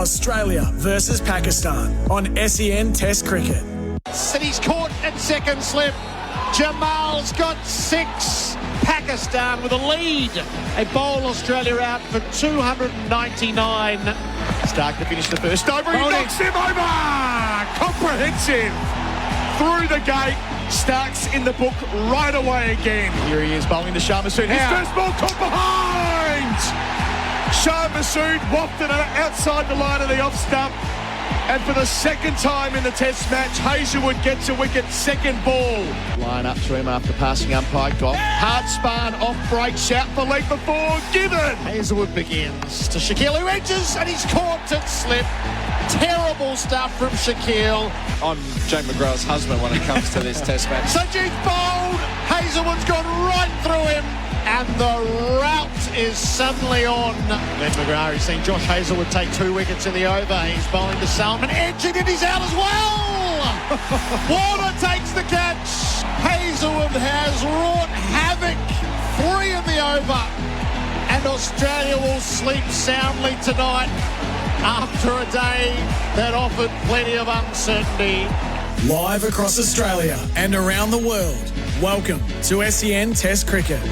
Australia versus Pakistan on SEN Test Cricket. City's caught in second slip. Jamal's got 6. Pakistan with a lead. They bowl Australia out for 299. Stark to finish the first over. He knocks him over. Comprehensive. Through the gate. Stark's in the book right away again. Here he is bowling to Shah Massoud. His first ball caught behind. Shah Massoud wafted outside the line of the off stump. And for the second time in the test match, Hazlewood gets a wicket, second ball. Line up to him after passing umpire Goff. Hard spun, off break, shout for leg before, given. Hazlewood begins to Shaquille, who edges, and he's caught and slip. Terrible stuff from Shaquille. On Jane McGrath's husband when it comes to this test match. Sajid bowled, Hazlewood's gone right through him. And the rout is suddenly on. Glenn McGrath, he's seen Josh Hazlewood take 2 wickets in the over. He's bowling to Salman, edging it, he's out as well. Warner takes the catch. Hazlewood has wrought havoc. 3 in the over. And Australia will sleep soundly tonight after a day that offered plenty of uncertainty. Live across Australia and around the world, welcome to SEN Test Cricket.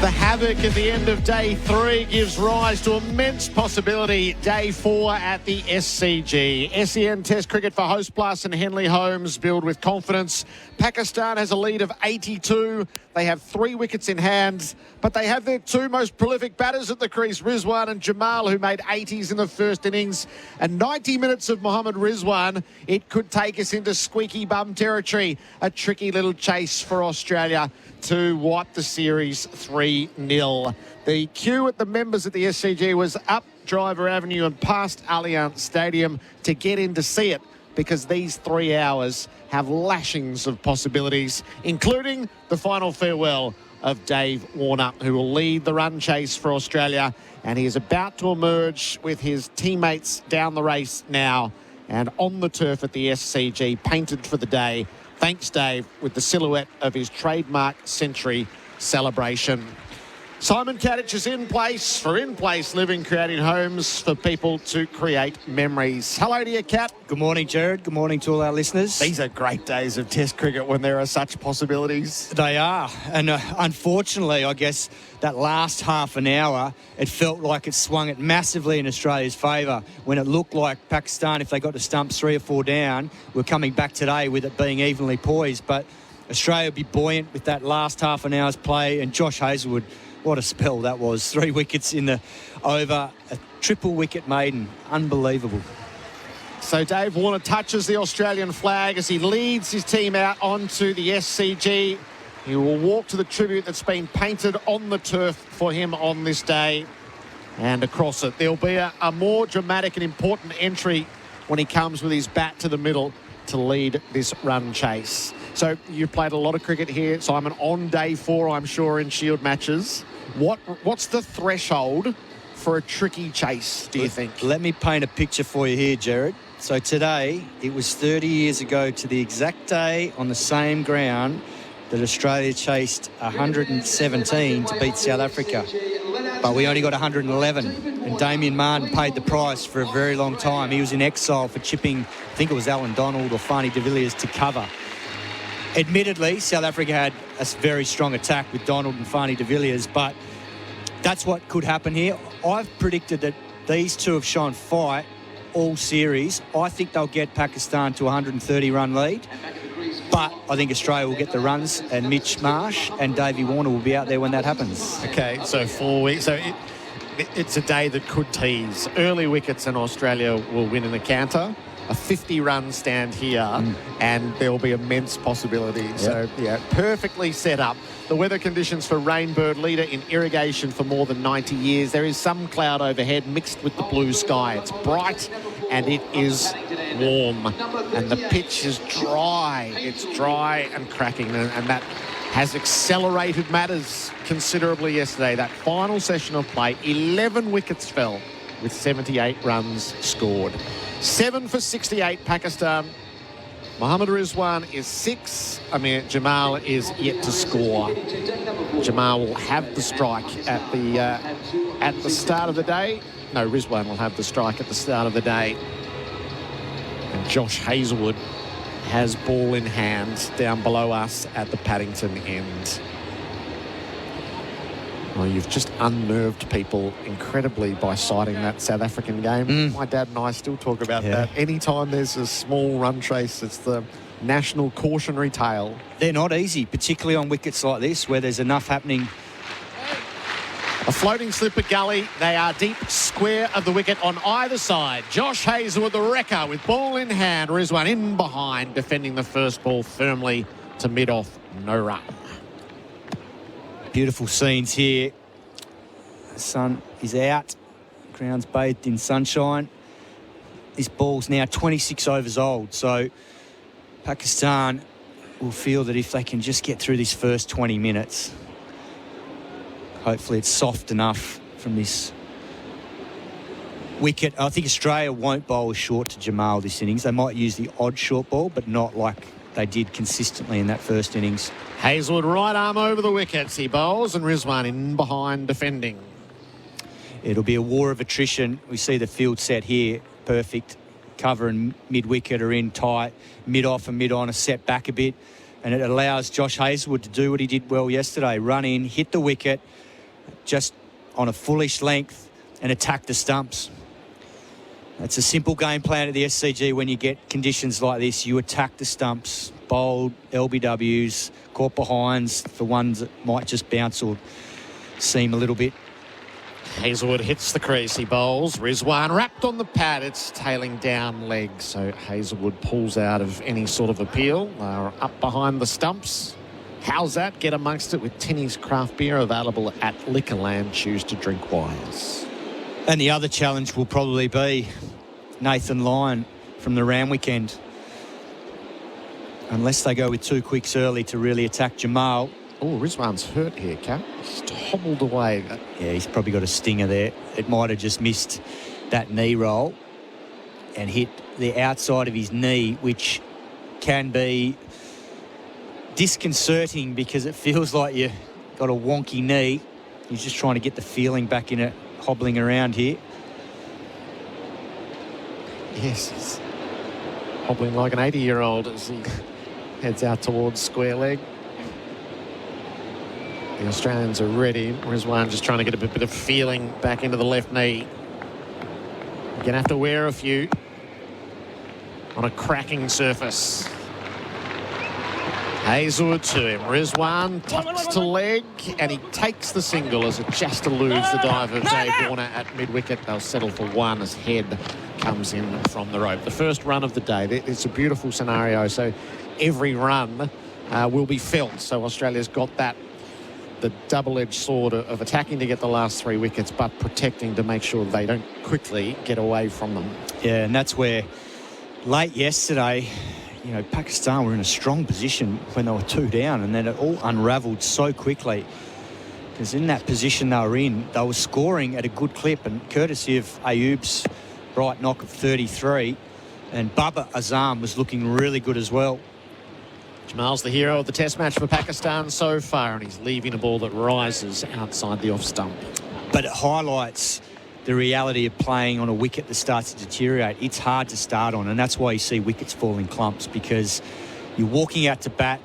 The havoc at the end of day 3 gives rise to immense possibility. Day 4 at the SCG. SEN Test Cricket for Host Plus and Henley Holmes, build with confidence. Pakistan has a lead of 82. They have 3 wickets in hand, but they have their 2 most prolific batters at the crease, Rizwan and Jamal, who made 80s in the first innings. And 90 minutes of Mohammad Rizwan, it could take us into squeaky bum territory. A tricky little chase for Australia to wipe the series 3-0. The queue at the members at the SCG was up Driver Avenue and past Allianz Stadium to get in to see it, because these 3 hours have lashings of possibilities, including the final farewell of Dave Warner, who will lead the run chase for Australia. And he is about to emerge with his teammates down the race now and on the turf at the SCG, painted for the day. Thanks, Dave, with the silhouette of his trademark century celebration. Simon Katich is in place for in-place living, creating homes for people to create memories. Hello to you, Kat. Good morning, Gerard. Good morning to all our listeners. These are great days of Test cricket when there are such possibilities. They are. And unfortunately, I guess, that last half an hour, it felt like it swung it massively in Australia's favour when it looked like Pakistan, if they got to stumps 3 or 4 down, were coming back today with it being evenly poised. But Australia would be buoyant with that last half an hour's play. And Josh Hazlewood, what a spell that was. 3 wickets in the over, a triple wicket maiden. Unbelievable. So Dave Warner touches the Australian flag as he leads his team out onto the SCG. He will walk to the tribute that's been painted on the turf for him on this day. And across it, there'll be a more dramatic and important entry when he comes with his bat to the middle to lead this run chase. So you played a lot of cricket here, Simon, on day 4, I'm sure, in Shield matches. What's the threshold for a tricky chase, do you think? Let me paint a picture for you here, Gerard. So today, it was 30 years ago to the exact day on the same ground that Australia chased 117 to beat South Africa. But we only got 111. And Damien Martin paid the price for a very long time. He was in exile for chipping, I think it was Alan Donald or Fani de Villiers to cover. Admittedly, South Africa had a very strong attack with Donald and Fani de Villiers, but that's what could happen here. I've predicted that these 2 have shown fight all series. I think they'll get Pakistan to a 130-run lead, but I think Australia will get the runs, and Mitch Marsh and Davey Warner will be out there when that happens. Okay, so 4 weeks. So it's a day that could tease. Early wickets and Australia will win in the counter. A 50-run stand here, and there will be immense possibility. Yep. So, yeah, perfectly set up. The weather conditions for Rainbird, leader in irrigation for more than 90 years. There is some cloud overhead mixed with the blue sky. It's bright and it is warm. And the pitch is dry. It's dry and cracking, and that has accelerated matters considerably yesterday. That final session of play, 11 wickets fell with 78 runs scored. 7 for 68, Pakistan. Mohammad Rizwan is 6. Jamal is yet to score. Jamal will have the strike at the start of the day. No, Rizwan will have the strike at the start of the day. And Josh Hazelwood has ball in hand down below us at the Paddington end. Well, you've just unnerved people incredibly by citing that South African game. My dad and I still talk about that. Anytime there's a small run chase, it's the national cautionary tale. They're not easy, particularly on wickets like this where there's enough happening. A floating slipper gully. They are deep square of the wicket on either side. Josh Hazelwood, the wrecker, with ball in hand. Rizwan in behind, defending the first ball firmly to mid-off. No run. Beautiful scenes here. The sun is out. Ground's bathed in sunshine. This ball's now 26 overs old, so Pakistan will feel that if they can just get through this first 20 minutes, hopefully it's soft enough from this wicket. I think Australia won't bowl short to Jamal this innings. They might use the odd short ball, but not like they did consistently in that first innings. Hazelwood right arm over the wickets. He bowls and Rizwan in behind defending. It'll be a war of attrition. We see the field set here. Perfect. Cover and mid-wicket are in tight. Mid-off and mid-on are set back a bit. And it allows Josh Hazelwood to do what he did well yesterday. Run in, hit the wicket just on a foolish length and attack the stumps. It's a simple game plan at the SCG when you get conditions like this. You attack the stumps, bold LBWs, caught behinds for ones that might just bounce or seam a little bit. Hazelwood hits the crease. He bowls. Rizwan wrapped on the pad. It's tailing down leg. So Hazelwood pulls out of any sort of appeal. They're up behind the stumps. How's that? Get amongst it with Tinny's craft beer, available at Liquorland. Choose to drink wise. And the other challenge will probably be Nathan Lyon from the Randwick end. Unless they go with 2 quicks early to really attack Jamal. Oh, Rizwan's hurt here, Cap. He's hobbled away. Yeah, he's probably got a stinger there. It might have just missed that knee roll and hit the outside of his knee, which can be disconcerting because it feels like you've got a wonky knee. He's just trying to get the feeling back in it, hobbling around here. Yes, he's hobbling like an 80-year-old as he heads out towards square leg. The Australians are ready. Rizwan just trying to get a bit of feeling back into the left knee. You're going to have to wear a few on a cracking surface. Hazelwood to him. Rizwan tucks to leg and he takes the single as it just eludes the dive of Dave Warner at mid-wicket. They'll settle for one as Head comes in from the rope. The first run of the day. It's a beautiful scenario. So every run will be felt. So Australia's got that, the double-edged sword of attacking to get the last 3 wickets, but protecting to make sure they don't quickly get away from them. Yeah, and that's where late yesterday, you know, Pakistan were in a strong position when they were 2 down, and then it all unravelled so quickly. Because in that position they were in, they were scoring at a good clip, and courtesy of Ayub's right knock of 33, and Babar Azam was looking really good as well. Jamal's the hero of the test match for Pakistan so far, and he's leaving a ball that rises outside the off stump. But it highlights the reality of playing on a wicket that starts to deteriorate. It's hard to start on, and that's why you see wickets fall in clumps, because you're walking out to bat.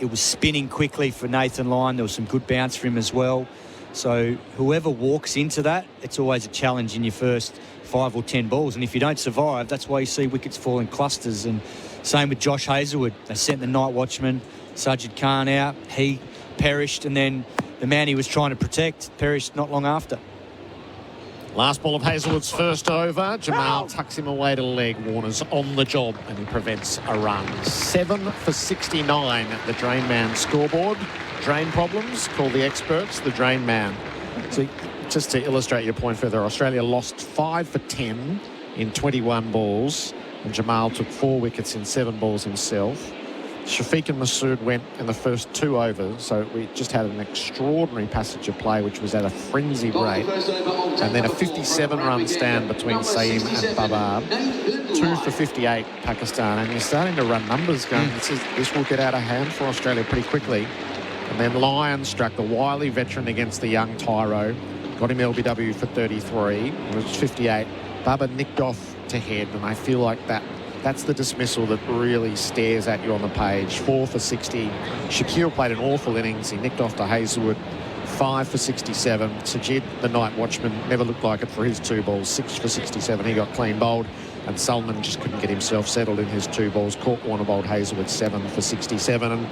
It was spinning quickly for Nathan Lyon. There was some good bounce for him as well. So whoever walks into that, it's always a challenge in your first 5 or 10 balls. And if you don't survive, that's why you see wickets fall in clusters. And same with Josh Hazelwood. They sent the night watchman, Sajid Khan, out. He perished, and then the man he was trying to protect perished not long after. Last ball of Hazelwood's first over. Jamal tucks him away to leg. Warner's on the job and he prevents a run. 7 for 69 at the Drain Man scoreboard. Drain problems, call the experts the Drain Man. So just to illustrate your point further, Australia lost 5 for 10 in 21 balls, and Jamal took 4 wickets in 7 balls himself. Shafiq and Masood went in the first 2 overs, so we just had an extraordinary passage of play, which was at a frenzied rate. And then a 57-run stand between Saeem and Babar. 2 for 58, Pakistan. And you're starting to run numbers going, this will get out of hand for Australia pretty quickly. And then Lyon struck the wily veteran against the young Tyro. got him LBW for 33. It was 58. Bubba nicked off to head, and I feel like that's the dismissal that really stares at you on the page. 4 for 60. Shaquille played an awful innings. He nicked off to Hazelwood. 5 for 67. Sajid, the night watchman, never looked like it for his 2 balls. 6 for 67. He got clean bowled. And Sullivan just couldn't get himself settled in his 2 balls. Caught Warner bowled Hazelwood 7 for 67. And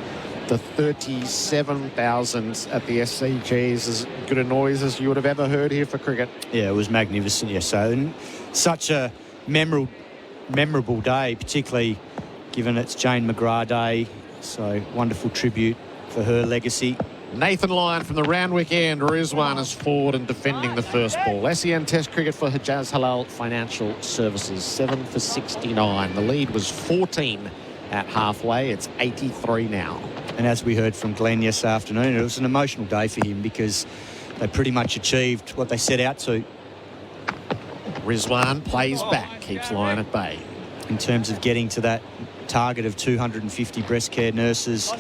the 37,000 at the SCG is as good a noise as you would have ever heard here for cricket. Yeah, it was magnificent yesterday. And such a memorable day, particularly given it's Jane McGrath Day. So wonderful tribute for her legacy. Nathan Lyon from the Randwick end. Rizwan is forward and defending the first ball. SEN Test cricket for Hijaz Halal Financial Services. 7 for 69. The lead was 14 at halfway. It's 83 now. And as we heard from Glenn yesterday afternoon, it was an emotional day for him because they pretty much achieved what they set out to. Rizwan plays back, keeps Lyon at bay. In terms of getting to that target of 250 breast care nurses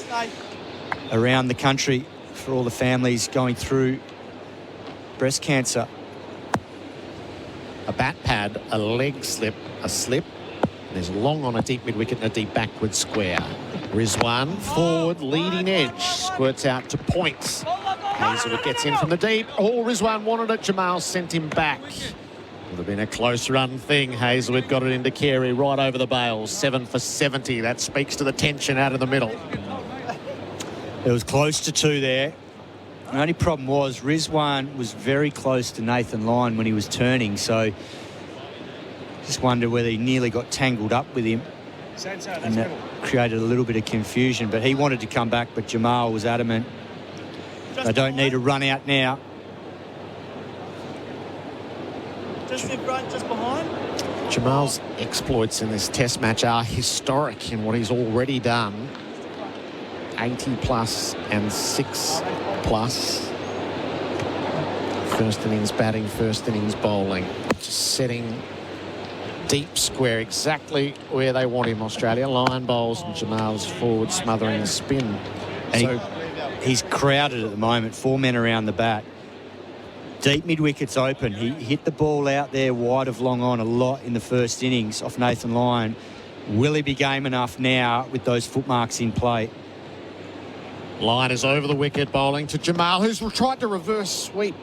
around the country for all the families going through breast cancer. A bat pad, a leg slip, a slip. There's a long on a deep mid-wicket and a deep backward square. Rizwan, forward, leading edge, squirts out to points. Hazelwood gets in from the deep. Oh, Rizwan wanted it. Jamal sent him back. Would have been a close run thing. Hazelwood got it into Carey right over the bails. 7 for 70. That speaks to the tension out of the middle. It was close to 2 there. The only problem was Rizwan was very close to Nathan Lyon when he was turning, so just wonder whether he nearly got tangled up with him. And that created a little bit of confusion, but he wanted to come back, but Jamal was adamant. They don't need to run out now. Just in front, just behind. Jamal's exploits in this test match are historic in what he's already done. 80 plus and 6 plus. First innings batting, first innings bowling. Just setting deep square exactly where they want him, Australia. Lyon bowls and Jamal's forward smothering the spin. And so he's crowded at the moment, 4 men around the bat. Deep mid-wicket's open. He hit the ball out there wide of long on a lot in the first innings off Nathan Lyon. Will he be game enough now with those footmarks in play? Lyon is over the wicket, bowling to Jamal, who's tried to reverse sweep.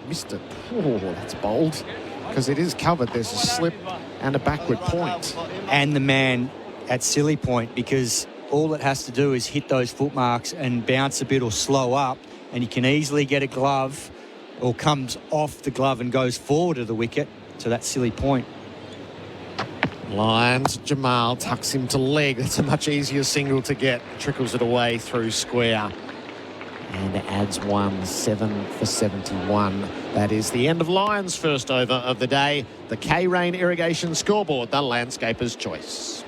Missed it. Oh, that's bold, because it is covered. There's a slip and a backward point. And the man at silly point, because all it has to do is hit those footmarks and bounce a bit or slow up, and you can easily get a glove or comes off the glove and goes forward of the wicket to that silly point. Lyons, Jamal tucks him to leg. That's a much easier single to get. Trickles it away through square. And adds 1, 7 for 71. That is the end of Lyons' first over of the day. The K-Rain Irrigation Scoreboard, the landscaper's choice.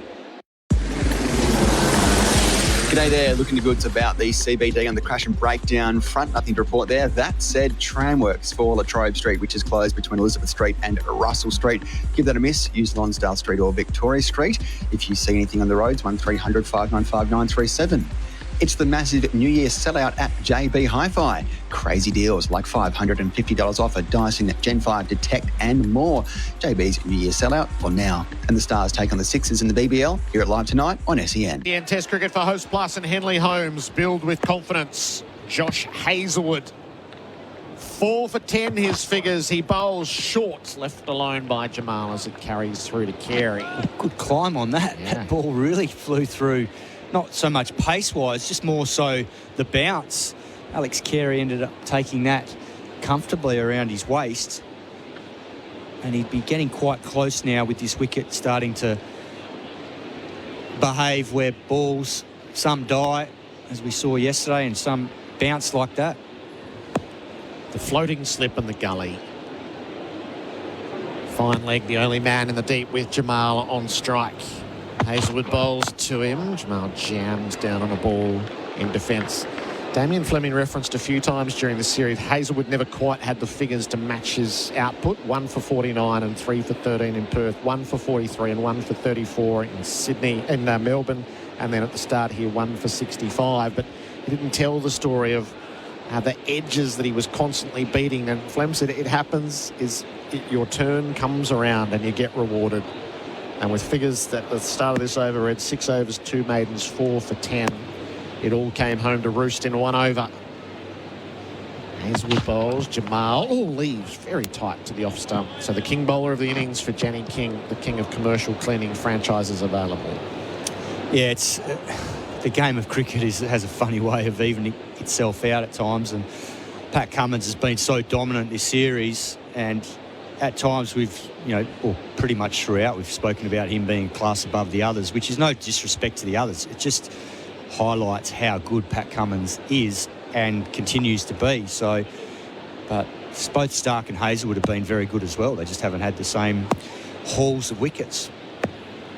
G'day there, looking to goods about the CBD on the crash and breakdown front. Nothing to report there. That said, tramworks for Latrobe Street, which is closed between Elizabeth Street and Russell Street. Give that a miss. Use Lonsdale Street or Victoria Street. If you see anything on the roads, 1300 595 937. It's the massive New Year sellout at JB Hi-Fi. Crazy deals like $550 off a Dyson Gen 5 Detect and more. JB's New Year sellout for now. And the Stars take on the Sixers in the BBL. Hear it live tonight on SEN. SEN Test cricket for Host Plus and Henley Holmes. Build with confidence. Josh Hazelwood. 4 for 10 his figures. He bowls short, left alone by Jamal as it carries through to Carey. Good climb on that. Yeah. That ball really flew through. Not so much pace-wise, just more so the bounce. Alex Carey ended up taking that comfortably around his waist. And he'd be getting quite close now with this wicket starting to behave where balls, some die, as we saw yesterday, and some bounce like that. The floating slip in the gully. Fine leg, the only man in the deep with Jamal on strike. Hazelwood bowls to him. Jamal jams down on a ball in defence. Damien Fleming referenced a few times during the series, Hazelwood never quite had the figures to match his output. 1 for 49 and 3 for 13 in Perth, 1 for 43 and 1 for 34 in Sydney, in Melbourne, and then at the start here, 1 for 65. But he didn't tell the story of the edges that he was constantly beating. And Flem said it happens, your turn comes around and you get rewarded. And with figures that at the start of this over read 6 overs, 2 maidens, 4 for 10, it all came home to roost in 1 over. Hazelwood bowls, Jamal all leaves very tight to the off stump. So the king bowler of the innings for Jenny King, the king of commercial cleaning franchises available. Yeah, it's the game of cricket has a funny way of evening itself out at times, and Pat Cummins has been so dominant this series, and at times we've, well, pretty much throughout we've spoken about him being a class above the others, which is no disrespect to the others. It just highlights how good Pat Cummins is and continues to be. So, but both Stark and Hazelwood have been very good as well. They just haven't had the same hauls of wickets.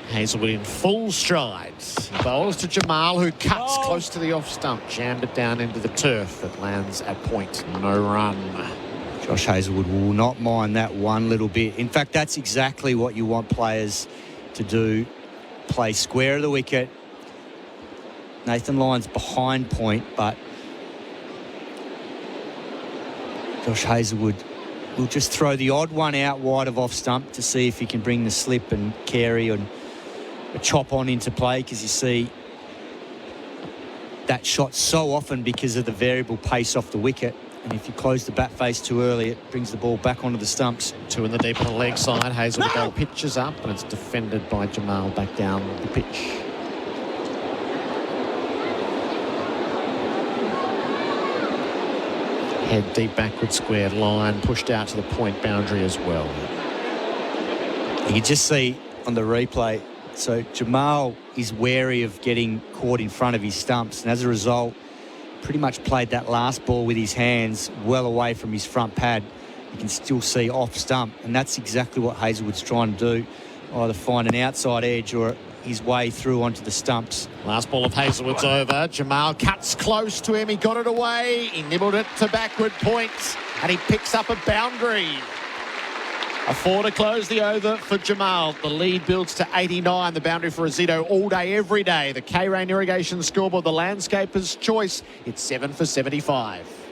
Hazelwood in full strides. Bowls to Jamal, who cuts close to the off stump, jammed it down into the turf. It lands at point, no run. Josh Hazelwood will not mind that one little bit. In fact, that's exactly what you want players to do. Play square of the wicket. Nathan Lyon's behind point, but Josh Hazelwood will just throw the odd one out wide of off stump to see if he can bring the slip and carry and a chop on into play, because you see that shot so often because of the variable pace off the wicket. And if you close the bat face too early, it brings the ball back onto the stumps. 2 in the deep on the leg side. Hazelwood ball pitches up and it's defended by Jamal back down the pitch. Head deep backward squared line, pushed out to the point boundary as well. You can just see on the replay, so Jamal is wary of getting caught in front of his stumps, and as a result, pretty much played that last ball with his hands well away from his front pad. You can still see off stump, and that's exactly what Hazelwood's trying to do, either find an outside edge or his way through onto the stumps. Last ball of Hazelwood's over. Jamal cuts close to him. He got it away. He nibbled it to backward points, and he picks up a boundary. A 4 to close the over for Jamal. The lead builds to 89. The boundary for Azito all day, every day. The K-Rain Irrigation Scoreboard, the landscaper's choice. It's 7 for 75.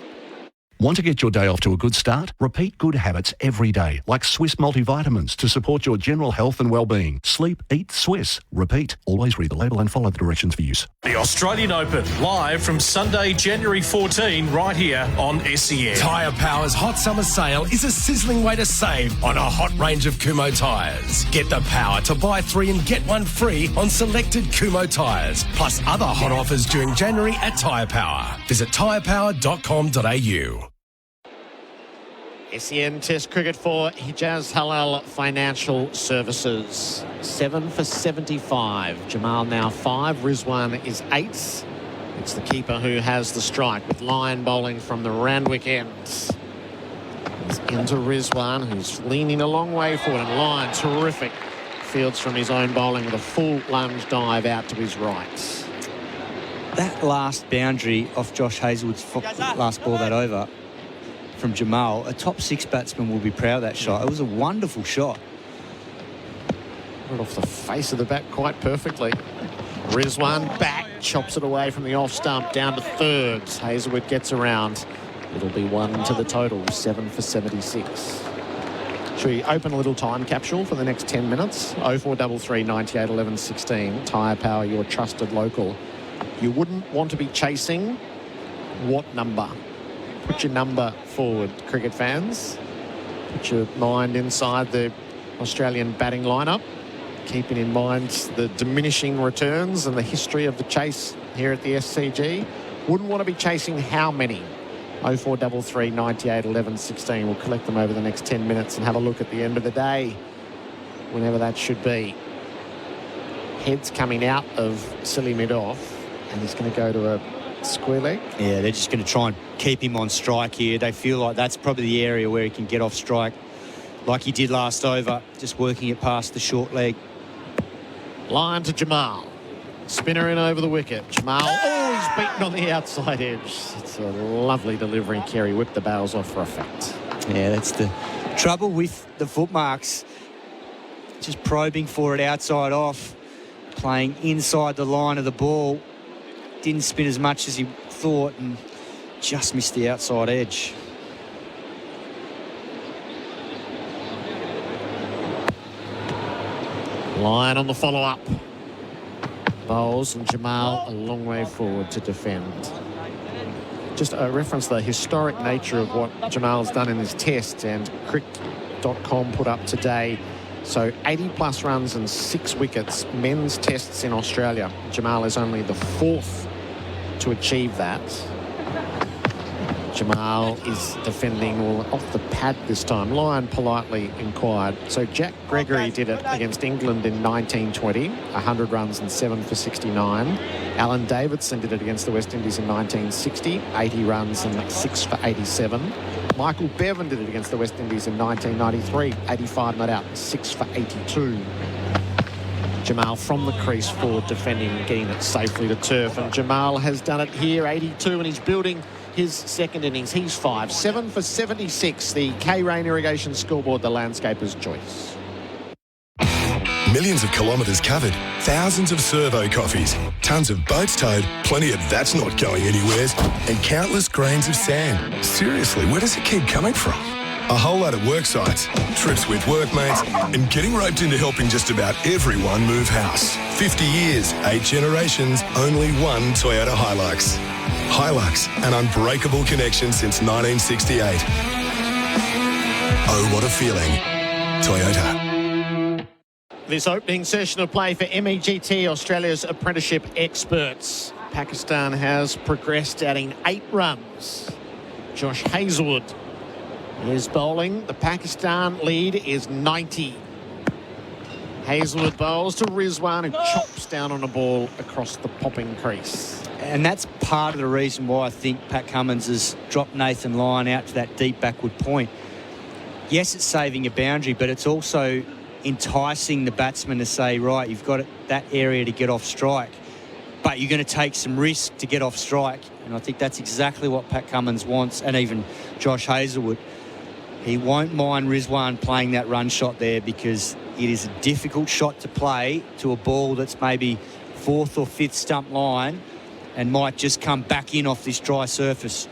Want to get your day off to a good start? Repeat good habits every day, like Swiss multivitamins to support your general health and well-being. Sleep, eat Swiss. Repeat. Always read the label and follow the directions for use. The Australian Open, live from Sunday, January 14, right here on SEN. Tyre Power's Hot Summer Sale is a sizzling way to save on a hot range of Kumho tyres. Get the power to buy 3 and get 1 free on selected Kumho tyres, plus other hot offers during January at Tyre Power. Visit tyrepower.com.au. SEN Test cricket for Hijaz Halal Financial Services. 7 for 75. Jamal now 5. Rizwan is 8. It's the keeper who has the strike, with Lyon bowling from the Randwick end. He's into Rizwan, who's leaning a long way forward, and Lyon, terrific. Fields from his own bowling with a full lunge dive out to his right. That last boundary off Josh Hazelwood's last ball that over from Jamal, a top 6 batsman will be proud of that shot. It was a wonderful shot. Right off the face of the bat quite perfectly. Rizwan back, chops it away from the off stump down to thirds. Hazelwood gets around. It'll be 1 to the total, 7 for 76. Should we open a little time capsule for the next 10 minutes? 0433 98 11 16. Tyre Power, your trusted local. You wouldn't want to be chasing what number? Put your number forward, cricket fans. Put your mind inside the Australian batting lineup, keeping in mind the diminishing returns and the history of the chase here at the SCG. Wouldn't want to be chasing how many? 0433 98 11 16. We'll collect them over the next 10 minutes and have a look at the end of the day, whenever that should be. Head's coming out of silly mid-off, and he's going to go to a square leg. Yeah, they're just going to try and keep him on strike here. They feel like that's probably the area where he can get off strike, like he did last over, just working it past the short leg. Line to Jamal. Spinner in over the wicket. Jamal, he's beaten on the outside edge. It's a lovely delivery. Carey whipped the bails off for effect. Yeah, that's the trouble with the footmarks. Just probing for it outside off, playing inside the line of the ball. Didn't spin as much as he thought, and just missed the outside edge. Lyon on the follow-up. Bowles and Jamal a long way forward to defend. Just a reference to the historic nature of what Jamal's done in his test, and Crick.com put up today. So 80-plus runs and 6 wickets, men's tests in Australia. Jamal is only the 4th to achieve that. Jamal is defending off the pad this time. Lyon politely inquired. So Jack Gregory did it against England in 1920, 100 runs and 7 for 69. Alan Davidson did it against the West Indies in 1960, 80 runs and 6 for 87. Michael Bevan did it against the West Indies in 1993, 85 not out, 6 for 82. Jamal from the crease forward defending, getting it safely to turf. And Jamal has done it here, 82, and he's building his second innings. He's 5, 7 for 76. The K-Rain Irrigation Scoreboard, the landscaper's choice. Millions of kilometres covered, thousands of servo coffees, tons of boats towed, plenty of that's not going anywheres, and countless grains of sand. Seriously, where does it keep coming from? A whole lot of work sites, trips with workmates, and getting roped into helping just about everyone move house. 50 years, 8 generations, only one Toyota Hilux. Hilux, an unbreakable connection since 1968. Oh, what a feeling. Toyota. This opening session of play for MEGT, Australia's apprenticeship experts. Pakistan has progressed, adding 8 runs. Josh Hazlewood is bowling. The Pakistan lead is 90. Hazlewood bowls to Rizwan, who chops down on a ball across the popping crease. And that's part of the reason why I think Pat Cummins has dropped Nathan Lyon out to that deep backward point. Yes, it's saving a boundary, but it's also enticing the batsman to say, right, you've got that area to get off strike, but you're going to take some risk to get off strike. And I think that's exactly what Pat Cummins wants, and even Josh Hazlewood. He won't mind Rizwan playing that run shot there, because it is a difficult shot to play to a ball that's maybe 4th or 5th stump line and might just come back in off this dry surface.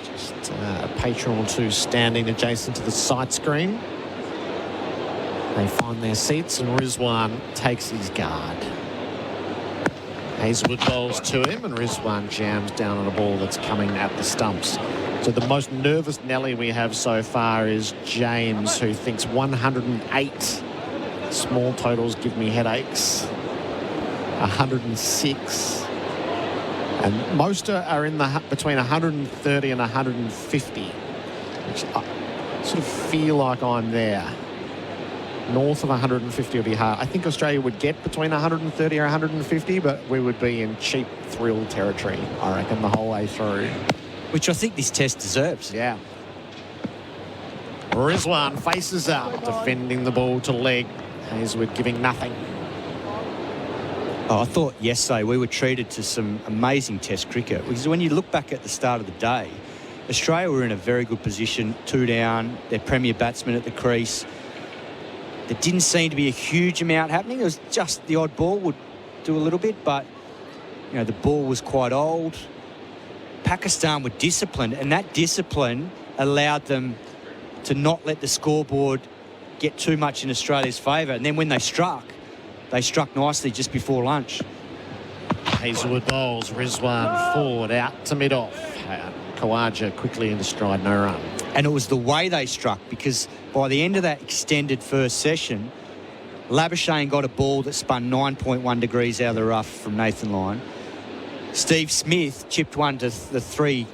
Just a patron or two standing adjacent to the sight screen. They find their seats and Rizwan takes his guard. Hazlewood bowls to him and Rizwan jams down on a ball that's coming at the stumps. So the most nervous Nelly we have so far is James, who thinks 108. Small totals give me headaches. 106. And most are in the between 130 and 150, which I sort of feel like I'm there. North of 150 would be hard. I think Australia would get between 130 or 150, but we would be in cheap thrill territory, I reckon, the whole way through. Which I think this test deserves. Yeah. Rizwan faces up, defending the ball to leg. Hazlewood giving nothing. Oh, I thought yesterday we were treated to some amazing test cricket, because when you look back at the start of the day, Australia were in a very good position, 2 down, their premier batsman at the crease. There didn't seem to be a huge amount happening. It was just the odd ball would do a little bit, but you know, the ball was quite old. Pakistan were disciplined, and that discipline allowed them to not let the scoreboard get too much in Australia's favour. And then when they struck nicely just before lunch. Hazlewood bowls, Rizwan forward, out to mid-off. Khawaja quickly into stride, no run. And it was the way they struck, because by the end of that extended first session, Labuschagne got a ball that spun 9.1 degrees out of the rough from Nathan Lyon. Steve Smith chipped one to the 3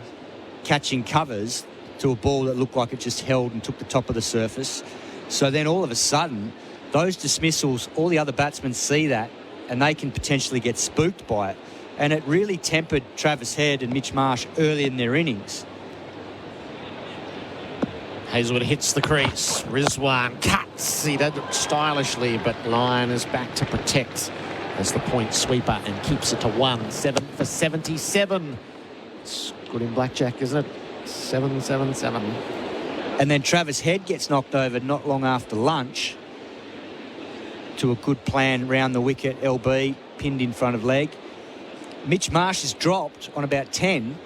catching covers to a ball that looked like it just held and took the top of the surface. So then all of a sudden, those dismissals, all the other batsmen see that and they can potentially get spooked by it. And it really tempered Travis Head and Mitch Marsh early in their innings. Hazlewood hits the crease. Rizwan cuts. He did it stylishly, but Lyon is back to protect as the point sweeper and keeps it to 1. 7 for 77. It's good in blackjack, isn't it? 7-7-7. And then Travis Head gets knocked over not long after lunch to a good plan round the wicket, LB, pinned in front of leg. Mitch Marsh has dropped on about 10.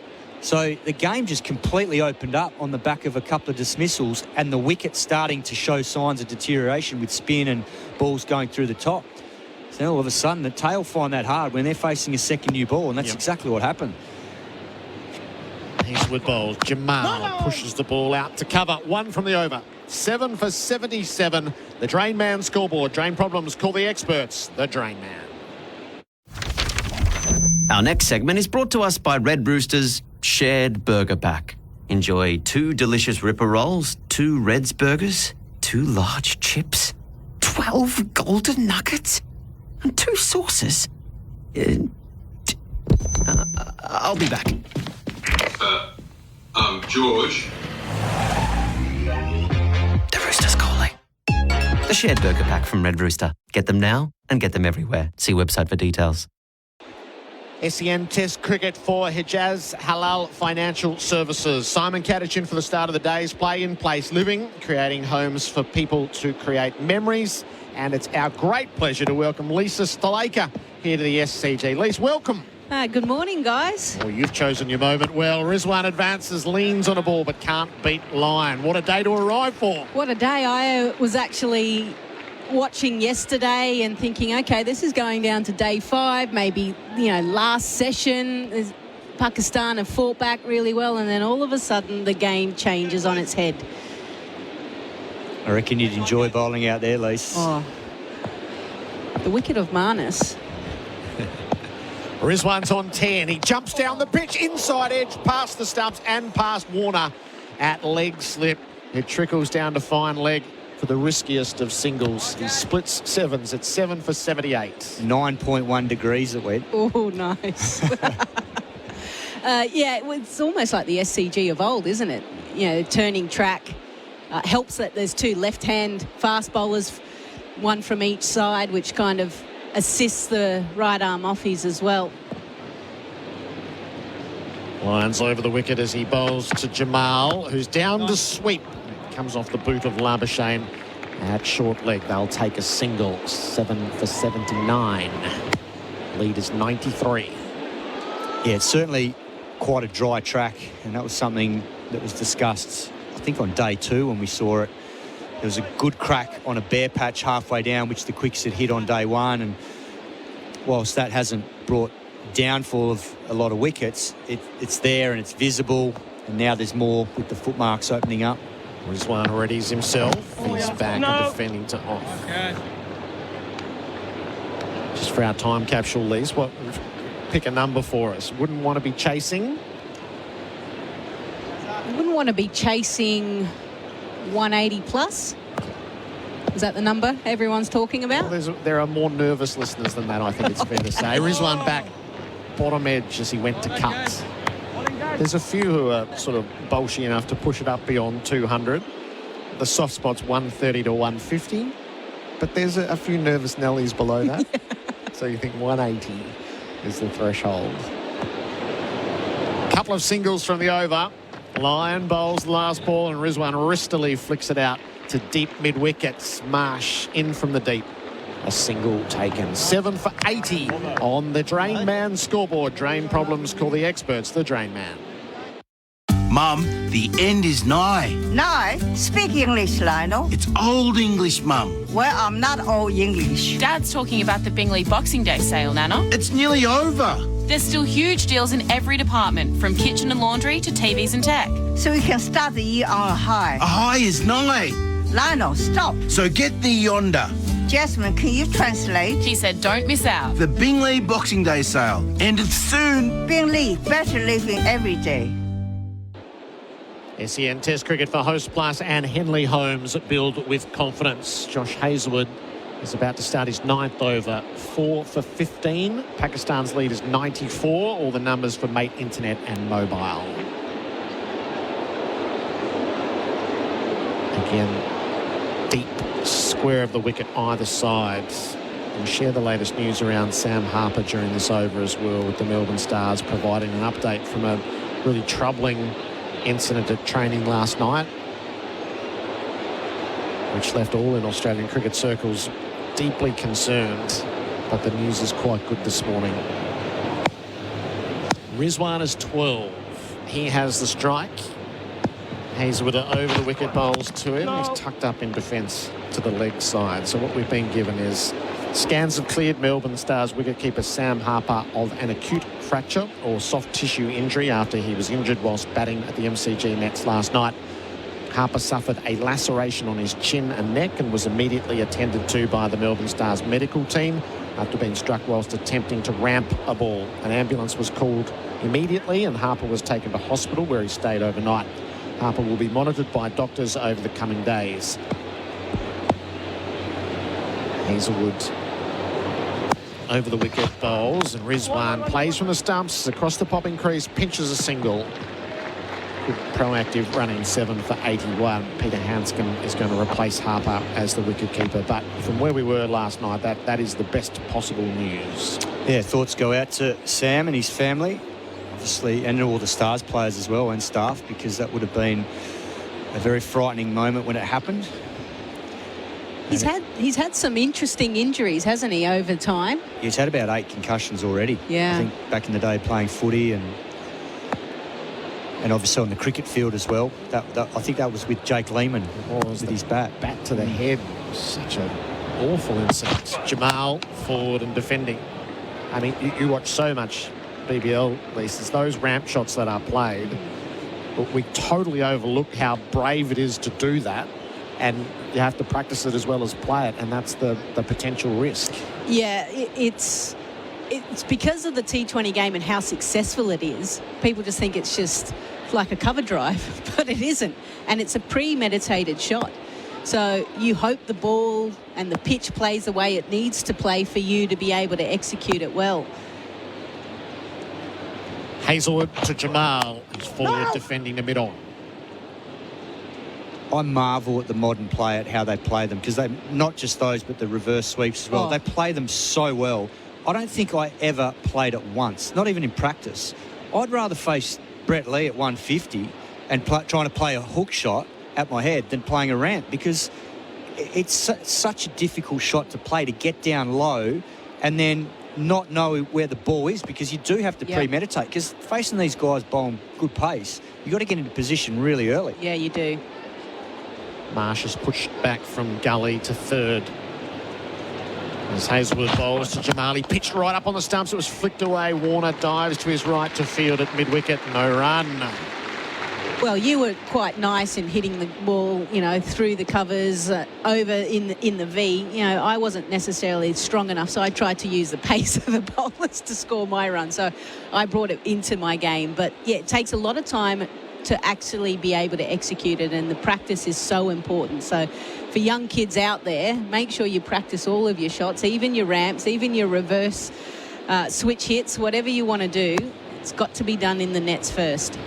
So the game just completely opened up on the back of a couple of dismissals and the wicket starting to show signs of deterioration with spin and balls going through the top. So all of a sudden, the tail find that hard when they're facing a second new ball, and that's exactly what happened. Eastwood bowls. Jamal pushes the ball out to cover. One from the over. 7 for 77. The Drain Man scoreboard. Drain problems, call the experts. The Drain Man. Our next segment is brought to us by Red Rooster's Shared Burger Pack. Enjoy 2 delicious Ripper Rolls, 2 Reds Burgers, 2 large chips, 12 golden nuggets, and 2 sauces. I'll be back. George. The Rooster's calling. The Shared Burger Pack from Red Rooster. Get them now and get them everywhere. See website for details. SEN Test Cricket for Hijaz Halal Financial Services. Simon Katich in for the start of the day's play in place living, creating homes for people to create memories. And it's our great pleasure to welcome Lisa Stalaker here to the SCG. Lisa, welcome. Good morning, guys. Well, you've chosen your moment well. Rizwan advances, leans on a ball but can't beat line. What a day to arrive for. What a day. I was actually watching yesterday and thinking, OK, this is going down to day 5, maybe, last session. Pakistan have fought back really well, and then all of a sudden the game changes on its head. I reckon you'd enjoy bowling out there, Lise. Oh, the wicket of Marnus. Rizwan's on 10. He jumps down the pitch, inside edge, past the stumps and past Warner at leg slip. It trickles down to fine leg for the riskiest of singles. He splits 7s at 7 for 78. 9.1 degrees it went. Oh, nice. It's almost like the SCG of old, isn't it? Turning track helps that there's 2 left-hand fast bowlers, one from each side, which kind of assists the right arm offies as well. Lions over the wicket as he bowls to Jamal, who's down to sweep. Comes off the boot of Labuschagne at short leg. They'll take a single. 7 for 79. Lead is 93. Yeah, it's certainly quite a dry track, and that was something that was discussed, I think, on day 2 when we saw it. There was a good crack on a bare patch halfway down, which the Quicks had hit on day 1. And whilst that hasn't brought downfall of a lot of wickets, it's there and it's visible. And now there's more with the footmarks opening up. Rizwan readies himself. He's back and defending to off. Okay. Just for our time capsule, Lise, pick a number for us. Wouldn't want to be chasing. I wouldn't want to be chasing 180 plus. Is that the number everyone's talking about? Well, there are more nervous listeners than that, I think it's fair to say. Rizwan back bottom edge as he went to cuts. There's a few who are sort of bolshy enough to push it up beyond 200. The soft spot's 130 to 150. But there's a few nervous Nellies below that. So you think 180 is the threshold. Couple of singles from the over. Lyon bowls the last ball and Rizwan wristily flicks it out to deep mid-wickets. Marsh in from the deep. A single taken. 7 for 80 on the Drain Man scoreboard. Drain problems, call the experts. The Drain Man. Mum, the end is nigh. Nigh? Speak English, Lionel. It's Old English, Mum. Well, I'm not Old English. Dad's talking about the Bingley Boxing Day sale, Nana. It's nearly over. There's still huge deals in every department, from kitchen and laundry to TVs and tech. So we can start the year on a high. A high is nigh. Lionel, stop. So get thee yonder. Jasmine, can you translate? He said don't miss out. The Bingley Boxing Day sale. Ended soon. Bingley, better living every day. SEN Test Cricket for Host Plus and Henley Holmes build with confidence. Josh Hazlewood is about to start his 9th over. 4 for 15. Pakistan's lead is 94. All the numbers for Mate Internet and Mobile. Again, deep square of the wicket either side. We'll share the latest news around Sam Harper during this over as well, with the Melbourne Stars providing an update from a really troubling incident at training last night, which left all in Australian cricket circles deeply concerned. But the news is quite good this morning. Rizwan is 12. He has the strike. Hazelwood over the wicket bowls to him. He's tucked up in defence to the leg side. So what we've been given is scans have cleared Melbourne Stars wicketkeeper Sam Harper of an acute fracture or soft tissue injury after he was injured whilst batting at the MCG nets last night. Harper suffered a laceration on his chin and neck and was immediately attended to by the Melbourne Stars medical team after being struck whilst attempting to ramp a ball. An ambulance was called immediately and Harper was taken to hospital where he stayed overnight. Harper will be monitored by doctors over the coming days. Hazelwood over the wicket bowls and Rizwan plays from the stumps across the popping crease, pinches a single. Good proactive running 7 for 81. Peter Hanscom is going to replace Harper as the wicketkeeper. But from where we were last night, that is the best possible news. Yeah, thoughts go out to Sam and his family, obviously, and all the Stars players as well and staff, because that would have been a very frightening moment when it happened. He's had some interesting injuries, hasn't he, over time? He's had about 8 concussions already. Yeah. I think back in the day playing footy and obviously on the cricket field as well. I think that was with Jake Lehman with his bat. Bat to the head. Such an awful incident. Jamal forward and defending. I mean, you watch so much BBL, Lisa. Those ramp shots that are played, but we totally overlook how brave it is to do that. And you have to practice it as well as play it, and that's the potential risk. Yeah, it's because of the T20 game and how successful it is. People just think it's just like a cover drive, but it isn't. And it's a premeditated shot. So you hope the ball and the pitch plays the way it needs to play for you to be able to execute it well. Hazelwood to Jamal, who's forward defending the middle. I marvel at the modern play, at how they play them, because they not just those, but the reverse sweeps as well. They play them so well. I don't think I ever played it once, not even in practice. I'd rather face Brett Lee at 150 and trying to play a hook shot at my head than playing a ramp, because it's such a difficult shot to play, to get down low and then not know where the ball is, because you do have to premeditate, because facing these guys bowling good pace, you've got to get into position really early. Yeah, you do. Marsh is pushed back from gully to third. As Hazelwood bowls to Jamal, he pitched right up on the stumps. It was flicked away. Warner dives to his right to field at mid-wicket. No run. Well, you were quite nice in hitting the ball, through the covers, over in the V. I wasn't necessarily strong enough, so I tried to use the pace of the bowlers to score my run. So I brought it into my game. But, yeah, it takes a lot of time to actually be able to execute it, and the practice is so important. So for young kids out there, make sure you practice all of your shots, even your ramps, even your reverse switch hits, whatever you want to do. It's got to be done in the nets first.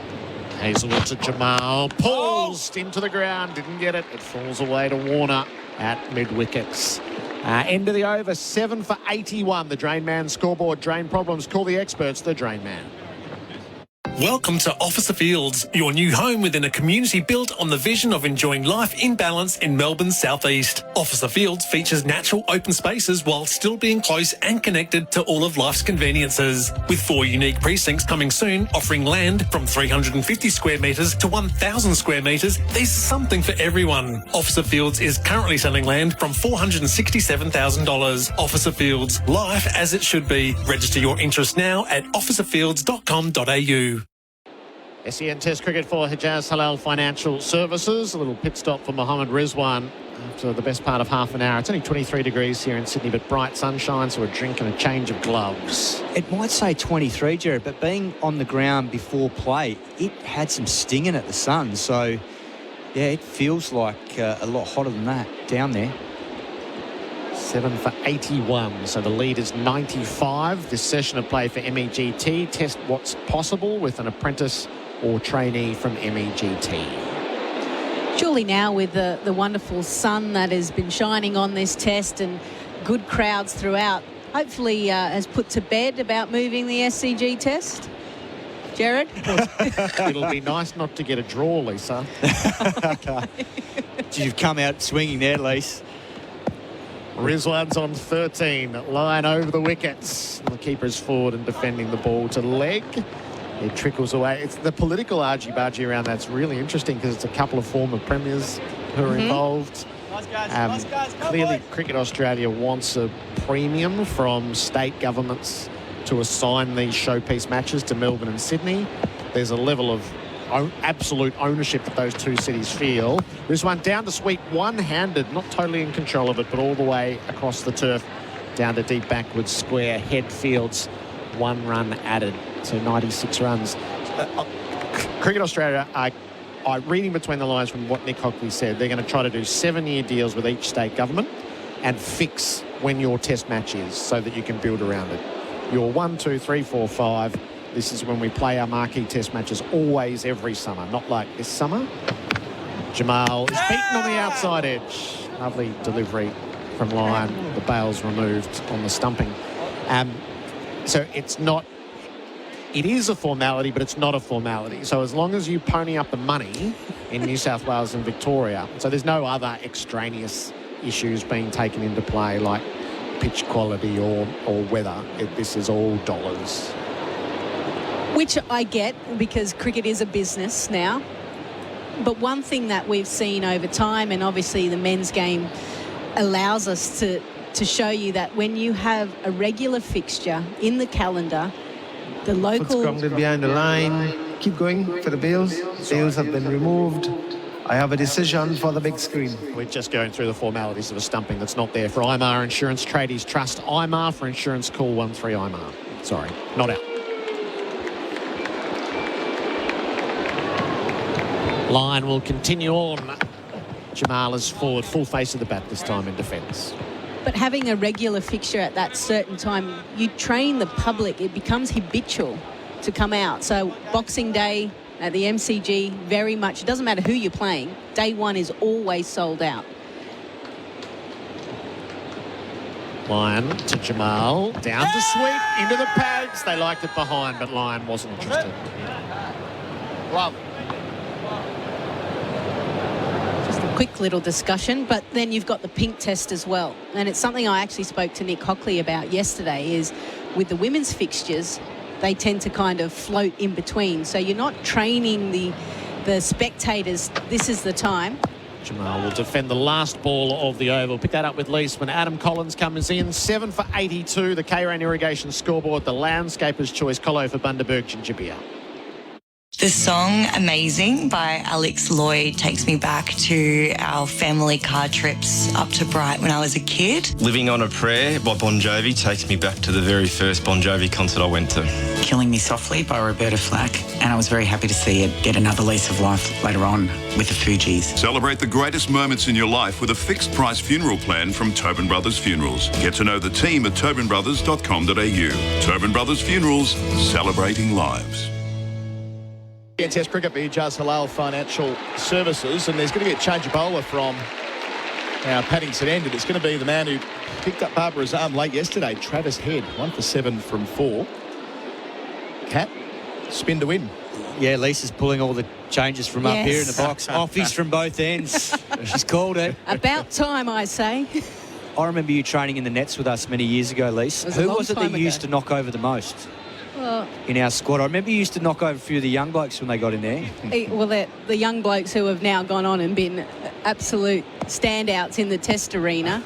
Hazelwood to Jamal, pulls into the ground, didn't get it. It falls away to Warner at mid-wickets. End of the over, 7 for 81. The Drain Man scoreboard. Drain problems, call the experts, the Drain Man. Welcome to Officer Fields, your new home within a community built on the vision of enjoying life in balance in Melbourne's southeast. Officer Fields features natural open spaces while still being close and connected to all of life's conveniences. With 4 unique precincts coming soon, offering land from 350 square metres to 1,000 square metres, there's something for everyone. Officer Fields is currently selling land from $467,000. Officer Fields, life as it should be. Register your interest now at officerfields.com.au. SEN Test cricket for Hijaz Halal Financial Services. A little pit stop for Mohammad Rizwan after the best part of half an hour. It's only 23 degrees here in Sydney, but bright sunshine, so a drink and a change of gloves. It might say 23, Gerard, but being on the ground before play, it had some sting in it, the sun. So, yeah, it feels like a lot hotter than that down there. 7 for 81, so the lead is 95. This session of play for MEGT. Test what's possible with an apprentice or trainee from MEGT. Surely now, with the wonderful sun that has been shining on this test and good crowds throughout, hopefully has put to bed about moving the SCG test. Gerard? It'll be nice not to get a draw, Lisa. You've come out swinging there, Lise. Rizwan's on 13, line over the wickets. The keeper's forward and defending the ball to leg. It trickles away. It's the political argy-bargy around that's really interesting because it's a couple of former premiers who are involved. Nice guys. Clearly, Cricket Australia wants a premium from state governments to assign these showpiece matches to Melbourne and Sydney. There's a level of absolute ownership that those two cities feel. This one down to sweep one-handed, not totally in control of it, but all the way across the turf down to deep backwards square. Head fields, 1 run added, so 96 runs. Cricket Australia are reading between the lines from what Nick Hockley said. They're going to try to do 7-year deals with each state government and fix when your test match is so that you can build around it. Your 1, 2, 3, 4, 5. This is when we play our marquee test matches always every summer, not like this summer. Jamal is beaten on the outside edge. Lovely delivery from Lyon. The bail's removed on the stumping. So it's not... It is a formality, but it's not a formality. So as long as you pony up the money in New South Wales and Victoria, so there's no other extraneous issues being taken into play like pitch quality or weather. This is all dollars. Which I get because cricket is a business now. But one thing that we've seen over time, and obviously the men's game allows us to show you that when you have a regular fixture in the calendar, the local... Strongly behind the line. Keep going for the bails. Bails have been removed. I have a decision for the big screen. We're just going through the formalities of a stumping that's not there for IMAR Insurance Tradies Trust. IMAR for insurance, call 13 IMAR. Sorry, not out. Lyon will continue on. Jamal is forward, full face of the bat this time in defence. But having a regular fixture at that certain time, you train the public. It becomes habitual to come out. So Boxing Day at the MCG, very much, it doesn't matter who you're playing, day one is always sold out. Lyon to Jamal, down to sweep, into the pads. They liked it behind, but Lyon wasn't interested. Love. Quick little discussion, but then you've got the pink test as well, and it's something I actually spoke to Nick Hockley about yesterday. Is with the women's fixtures, they tend to kind of float in between, so you're not training the spectators. This is the time. Jamal will defend the last ball of the over. Pick that up with Leisman. Adam Collins comes in 7 for 82. The K-Rain Irrigation scoreboard. The landscaper's choice. Colo for Bundaberg Ginjibia. The song Amazing by Alex Lloyd takes me back to our family car trips up to Bright when I was a kid. Living on a Prayer by Bon Jovi takes me back to the very first Bon Jovi concert I went to. Killing Me Softly by Roberta Flack, and I was very happy to see it get another lease of life later on with the Fugees. Celebrate the greatest moments in your life with a fixed price funeral plan from Tobin Brothers Funerals. Get to know the team at tobinbrothers.com.au. Tobin Brothers Funerals, celebrating lives. Test cricket, BJ's Halal Financial Services, and there's going to be a change of bowler from our Paddington end, and it's going to be the man who picked up Barbara's arm late yesterday, Travis Head, 1 for 7 from 4. Cat, spin to win. Yeah, Lisa's pulling all the changes from up here in the box. Offies from both ends. She's called it. About time, I say. I remember you training in the nets with us many years ago, Lisa. Who was it that you used to knock over the most? In our squad? I remember you used to knock over a few of the young blokes when they got in there. Well, the young blokes who have now gone on and been absolute standouts in the test arena.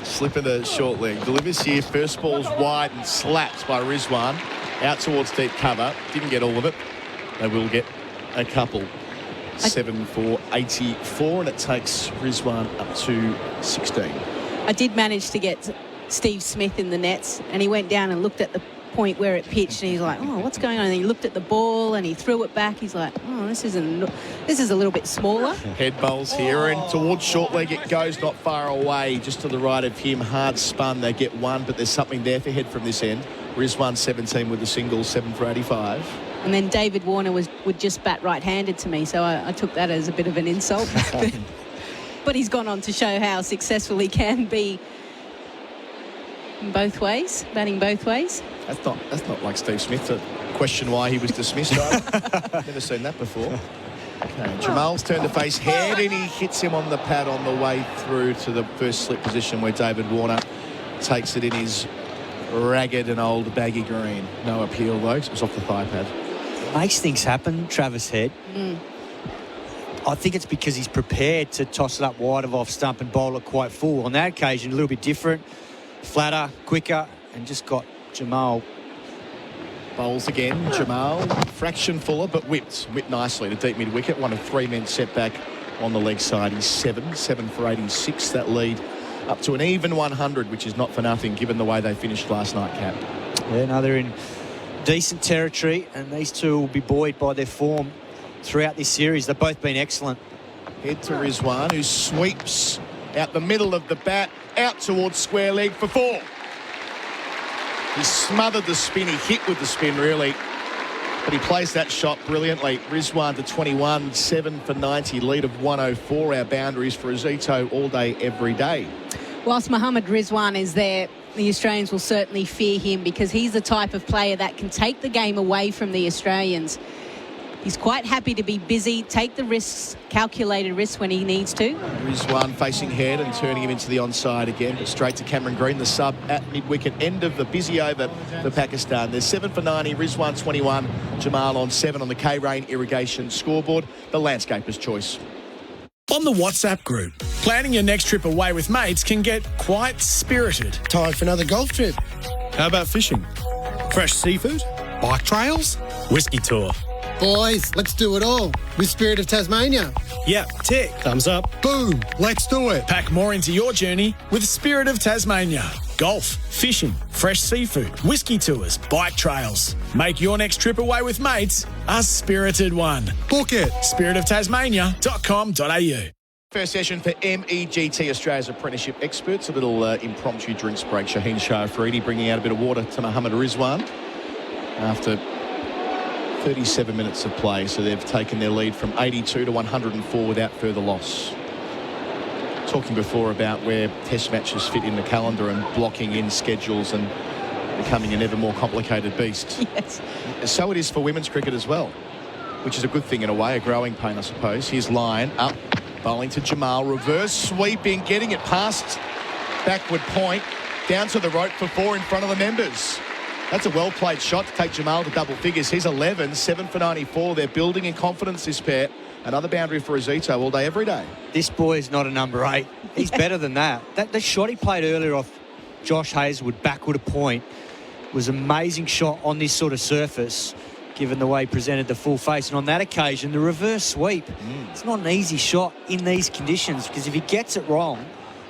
Slip of the short leg. Delivers here. First ball's wide and slapped by Rizwan. Out towards deep cover. Didn't get all of it. They will get a couple. 7 for 84, and it takes Rizwan up to 16. I did manage to get Steve Smith in the nets, and he went down and looked at the point where it pitched, and he's like, oh, what's going on? And he looked at the ball and he threw it back. He's like, oh, this is a little bit smaller. Head bowls here, and towards short leg it goes, not far away, just to the right of him. Hard spun, they get one, but there's something there for Head from this end. Rizwan 17 with the single, 7 for 85. And then David Warner would just bat right-handed to me, so I took that as a bit of an insult. But he's gone on to show how successful he can be both ways, batting both ways. That's not like Steve Smith to question why he was dismissed. I've never seen that before. Okay, Jamal's turned to face Head, and he hits him on the pad on the way through to the first slip position where David Warner takes it in his ragged and old baggy green. No appeal, though, 'cause it was off the thigh pad. Makes things happen, Travis Head. I think it's because he's prepared to toss it up wide of off stump and bowl it quite full. On that occasion, a little bit different, flatter, quicker, and just got Jamal. Bowls again, Jamal, fraction fuller, but whipped nicely to deep mid-wicket. One of 3 men set back on the leg side. He's 7 for 86. That lead up to an even 100, which is not for nothing, given the way they finished last night, Cap. Yeah, no, they're in decent territory, and these two will be buoyed by their form throughout this series. They've both been excellent. Head to Rizwan, who sweeps out the middle of the bat, out towards square leg for 4. He smothered the spin. He hit with the spin, really. But he plays that shot brilliantly. Rizwan to 21, 7 for 90, lead of 104. Our boundaries for Azito all day, every day. Whilst Mohammad Rizwan is there, the Australians will certainly fear him because he's the type of player that can take the game away from the Australians. He's quite happy to be busy, take the risks, calculated risks when he needs to. Rizwan facing head and turning him into the onside again, but straight to Cameron Green, the sub at mid-wicket, end of the busy over for Pakistan. There's 7 for 90, Rizwan 21, Jamal on 7 on the K-Rain Irrigation scoreboard, the landscaper's choice. On the WhatsApp group, planning your next trip away with mates can get quite spirited. Time for another golf trip. How about fishing? Fresh seafood? Bike trails? Whiskey tour? Boys, let's do it all with Spirit of Tasmania. Yep, tick. Thumbs up. Boom, let's do it. Pack more into your journey with Spirit of Tasmania. Golf, fishing, fresh seafood, whiskey tours, bike trails. Make your next trip away with mates a spirited one. Book it. spiritoftasmania.com.au. First session for MEGT, Australia's apprenticeship experts. A little impromptu drinks break. Shaheen Shah Afridi bringing out a bit of water to Mohammad Rizwan after 37 minutes of play, so they've taken their lead from 82 to 104 without further loss. Talking before about where test matches fit in the calendar and blocking in schedules and becoming an ever more complicated beast. Yes. So it is for women's cricket as well, which is a good thing in a way, a growing pain, I suppose. Here's Line up, bowling to Jamal, reverse sweeping, getting it past backward point, down to the rope for 4 in front of the members. That's a well-played shot to take Jamal to double figures. He's 11, 7 for 94. They're building in confidence, this pair. Another boundary for Azito all day, every day. This boy is not a number 8. He's better than that. The shot he played earlier off Josh Hazelwood, backward a point, was an amazing shot on this sort of surface, given the way he presented the full face. And on that occasion, the reverse sweep. It's not an easy shot in these conditions, because if he gets it wrong,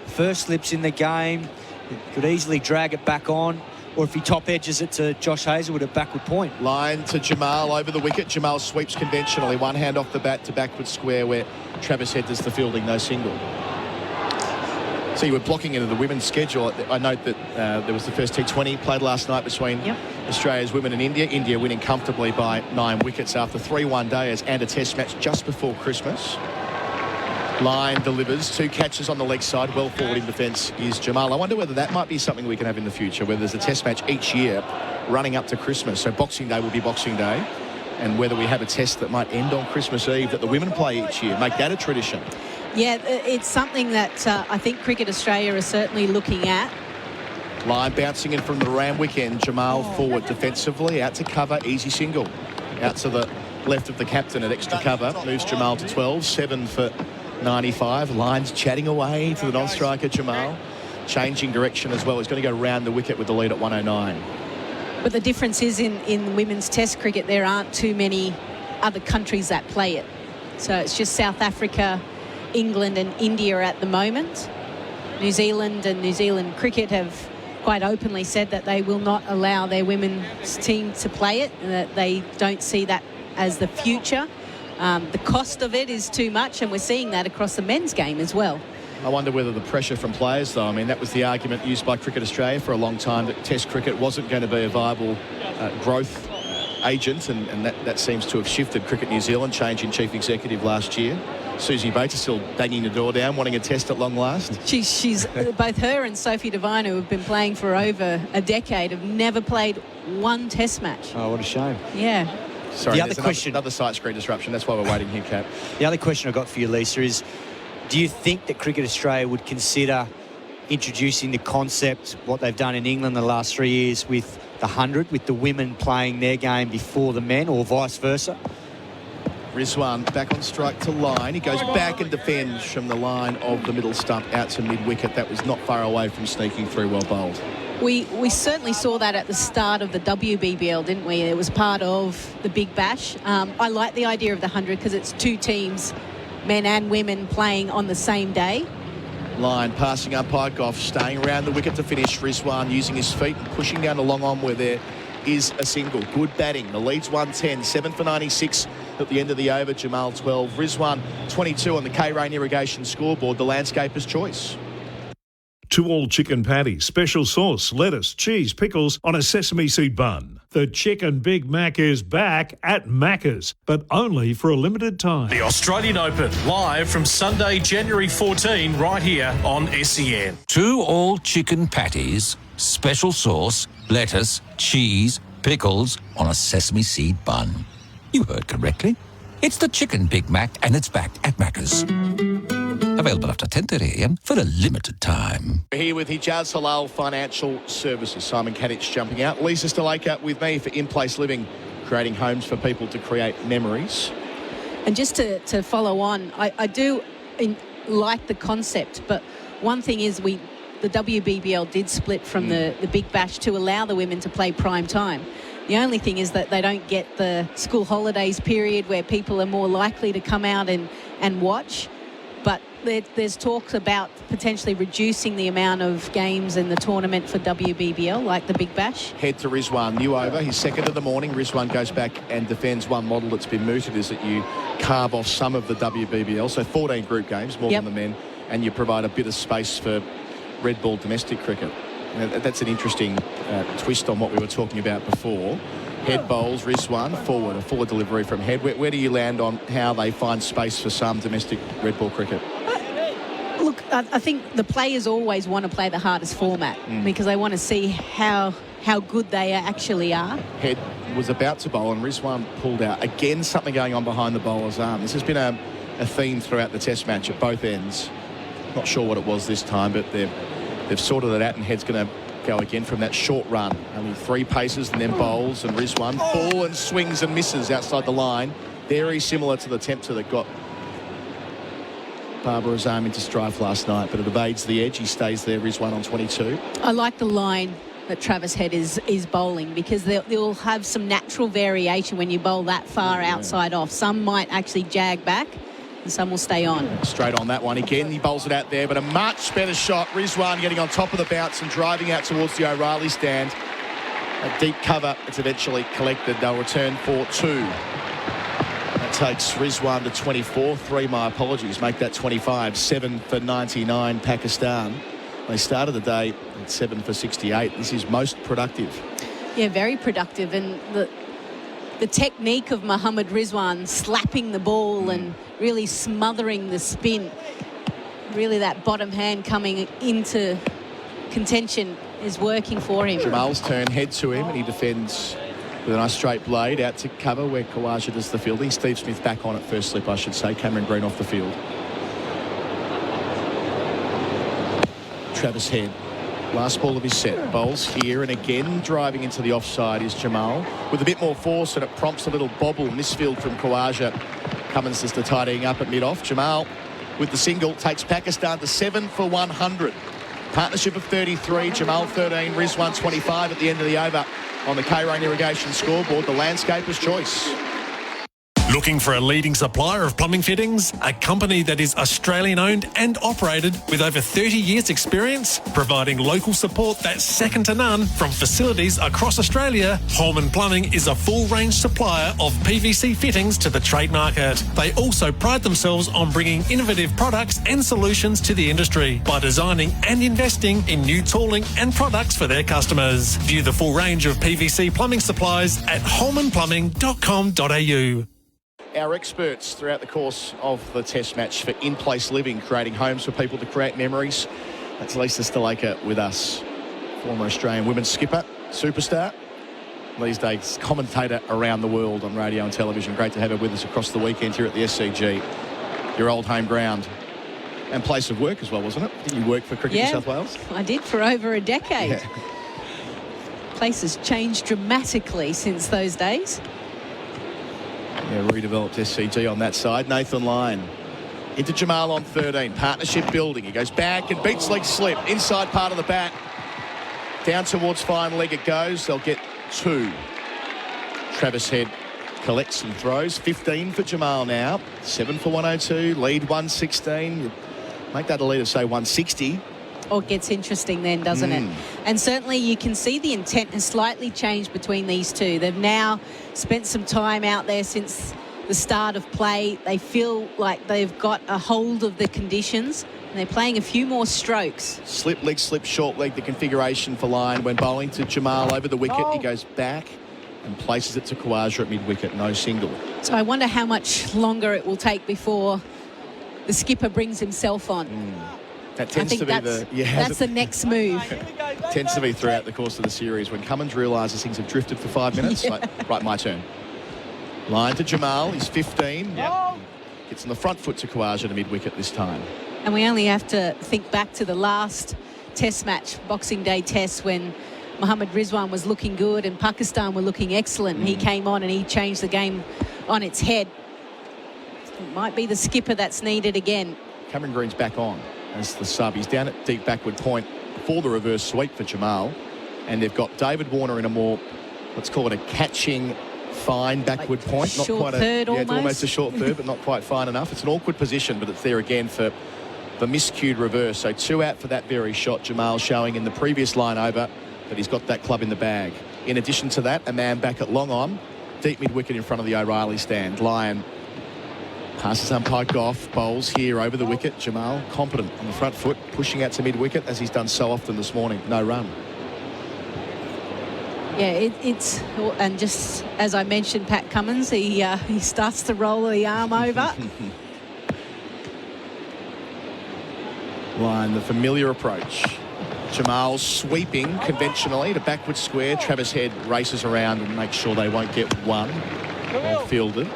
first slips in the game, he could easily drag it back on. Or if he top edges it to Josh Hazelwood at backward point. Line to Jamal over the wicket. Jamal sweeps conventionally. One hand off the bat to backward square where Travis Head does the fielding, no single. So you were blocking into the women's schedule. I note that there was the first T20 played last night between Australia's women and India. India winning comfortably by 9 wickets after 3 one-dayers and a test match just before Christmas. Line delivers 2 catches on the leg side. Well forward in defence is Jamal. I wonder whether that might be something we can have in the future, where there's a test match each year running up to Christmas. So Boxing Day will be Boxing Day, and whether we have a test that might end on Christmas Eve that the women play each year. Make that a tradition. Yeah, it's something that I think Cricket Australia is certainly looking at. Line bouncing in from the Randwick end. Jamal forward defensively, out to cover, easy single. Out to the left of the captain at extra cover. Moves Jamal to 12, 7 for 95. Line's chatting away to the non-striker Jamal. Changing direction as well. He's going to go round the wicket with the lead at 109. But the difference is in women's test cricket, there aren't too many other countries that play it. So it's just South Africa, England and India at the moment. New Zealand and New Zealand Cricket have quite openly said that they will not allow their women's team to play it, and that they don't see that as the future. The cost of it is too much, and we're seeing that across the men's game as well. I wonder whether the pressure from players, though, I mean, that was the argument used by Cricket Australia for a long time, that Test cricket wasn't going to be a viable growth agent, and that seems to have shifted. Cricket New Zealand changing chief executive last year. Susie Bates is still banging the door down, wanting a test at long last. She's both her and Sophie Devine, who have been playing for over a decade, have never played one test match. Oh, what a shame. Yeah. Sorry, the other question, another side screen disruption. That's why we're waiting here, Cap. The other question I got for you, Lisa, is do you think that Cricket Australia would consider introducing the concept, what they've done in England the last 3 years with the 100, with the women playing their game before the men, or vice versa. Rizwan back on strike to line. He goes back and defends from the line of the middle stump out to mid-wicket. That was not far away from sneaking through, well bowled. We certainly saw that at the start of the WBBL, didn't we? It was part of the Big Bash. I like the idea of the 100 because it's two teams, men and women, playing on the same day. Line passing umpire Goff, staying around the wicket to finish. Rizwan using his feet and pushing down the long on where there is a single. Good batting. The lead's 110, 7 for 96 at the end of the over. Jamal 12, Rizwan 22 on the K-Rain Irrigation scoreboard. The landscaper's choice. 2 all chicken patties, special sauce, lettuce, cheese, pickles on a sesame seed bun. The Chicken Big Mac is back at Macca's, but only for a limited time. The Australian Open, live from Sunday, January 14, right here on SEN. 2 all chicken patties, special sauce, lettuce, cheese, pickles on a sesame seed bun. You heard correctly. It's the Chicken Big Mac, and it's back at Macca's. Available after 10:30 a.m. for a limited time. We're here with Hijaz Halal Financial Services. Simon Katich jumping out. Lisa Stalaker with me for In-Place Living, creating homes for people to create memories. And just to follow on, I do like the concept, but one thing is the WBBL did split from the Big Bash to allow the women to play prime time. The only thing is that they don't get the school holidays period where people are more likely to come out and watch. But there's talks about potentially reducing the amount of games in the tournament for WBBL, like the Big Bash. Head to Rizwan, new over, his second of the morning. Rizwan goes back and defends. One model that's been mooted is that you carve off some of the WBBL, so 14 group games, more than the men, and you provide a bit of space for red ball domestic cricket. Now, that's an interesting twist on what we were talking about before. Head bowls, Rizwan, forward, a forward delivery from Head. Where do you land on how they find space for some domestic red ball cricket? Look, I think the players always want to play the hardest format because they want to see how good they actually are. Head was about to bowl and Rizwan pulled out. Again, something going on behind the bowler's arm. This has been a theme throughout the test match at both ends. Not sure what it was this time, but they've sorted it out, and Head's going to go again from that short run. Only 3 paces and then bowls, and Rizwan ball and swings and misses outside the line. Very similar to the tempter that got Barbara Azam into strife last night, but it evades the edge. He stays there, Rizwan on 22. I like the line that Travis Head is bowling because they'll have some natural variation when you bowl that far outside off. Some might actually jag back and some will stay on. Straight on that one again. He bowls it out there, but a much better shot. Rizwan getting on top of the bounce and driving out towards the O'Reilly stand. A deep cover. It's eventually collected. They'll return for 2. That takes Rizwan to 24. 3, my apologies. Make that 25. 7 for 99, Pakistan. They started the day at 7 for 68. This is most productive. Yeah, very productive. And the technique of Mohammad Rizwan slapping the ball and really smothering the spin, really that bottom hand coming into contention is working for him. Jamal's turn, Head to him, and he defends with a nice straight blade out to cover where Kawaja does the fielding. Steve Smith back on at first slip, I should say. Cameron Green off the field. Travis Head, last ball of his set, bowls here, and again driving into the offside is Jamal with a bit more force, and it prompts a little bobble misfield from Kawaja. Cummins just tidying up at mid-off. Jamal with the single takes Pakistan to 7 for 100. Partnership of 33, Jamal 13, Rizwan 25 at the end of the over on the K-Rain Irrigation scoreboard. The landscaper's choice. Looking for a leading supplier of plumbing fittings? A company that is Australian owned and operated with over 30 years experience, providing local support that's second to none from facilities across Australia. Holman Plumbing is a full range supplier of PVC fittings to the trade market. They also pride themselves on bringing innovative products and solutions to the industry by designing and investing in new tooling and products for their customers. View the full range of PVC plumbing supplies at holmanplumbing.com.au. Our experts throughout the course of the test match for In-Place Living, creating homes for people to create memories. That's Lisa Stalaker with us, former Australian women's skipper, superstar. These days, commentator around the world on radio and television. Great to have her with us across the weekend here at the SCG, your old home ground. And place of work as well, wasn't it? Didn't you work for Cricket New South Wales? I did for over a decade. Yeah. Place has changed dramatically since those days. Yeah, redeveloped SCG on that side. Nathan Lyon into Jamal on 13. Partnership building. He goes back and beats leg slip. Inside part of the bat. Down towards fine leg it goes. They'll get 2. Travis Head collects and throws. 15 for Jamal now. 7 for 102. Lead 116. Make that a lead of, say, 160. Or it gets interesting then, doesn't it? And certainly you can see the intent has slightly changed between these two. They've now spent some time out there since the start of play. They feel like they've got a hold of the conditions and they're playing a few more strokes. Slip leg, slip, short leg, the configuration for Lyon. When bowling to Jamal over the wicket, he goes back and places it to Khawaja at mid-wicket. No single. So I wonder how much longer it will take before the skipper brings himself on. That tends to be that's the next move. Tends to be throughout the course of the series when Cummins realises things have drifted for 5 minutes. Like, right, my turn. Line to Jamal. He's 15. Gets on the front foot to Khawaja to mid-wicket this time. And we only have to think back to the last test match, Boxing Day test, when Mohammad Rizwan was looking good and Pakistan were looking excellent. And he came on and he changed the game on its head. It might be the skipper that's needed again. Cameron Green's back on as the sub. He's down at deep backward point for the reverse sweep for Jamal. And they've got David Warner in a more, let's call it a catching, fine backward point. Not quite third it's almost a short third, but not quite fine enough. It's an awkward position, but it's there again for the miscued reverse. So 2 out for that very shot. Jamal showing in the previous line over that he's got that club in the bag. In addition to that, a man back at long on, deep mid-wicket in front of the O'Reilly stand. Lyon passes umpire Goff, bowls here over the wicket. Jamal competent on the front foot, pushing out to mid-wicket as he's done so often this morning. No run. Yeah, it's and just as I mentioned, Pat Cummins, he starts to roll the arm over. Line, the familiar approach. Jamal sweeping conventionally to backward square. Travis Head races around and makes sure they won't get one. Well fielded.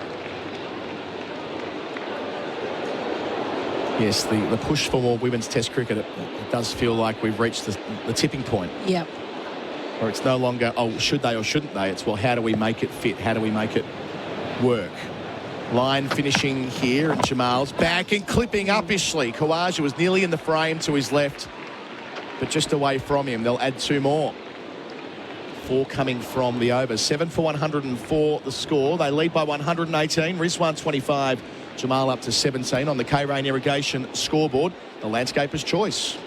Yes, the push for more women's test cricket, it does feel like we've reached the tipping point. Yep. Where it's no longer, oh, should they or shouldn't they? It's, well, how do we make it fit? How do we make it work? Line finishing here, and Jamal's back and clipping uppishly. Khawaja was nearly in the frame to his left, but just away from him. They'll add 2 more. 4 coming from the over. 7 for 104 the score. They lead by 118. Rizwan 25. Jamal up to 17 on the K-Rain Irrigation scoreboard. The landscaper's choice.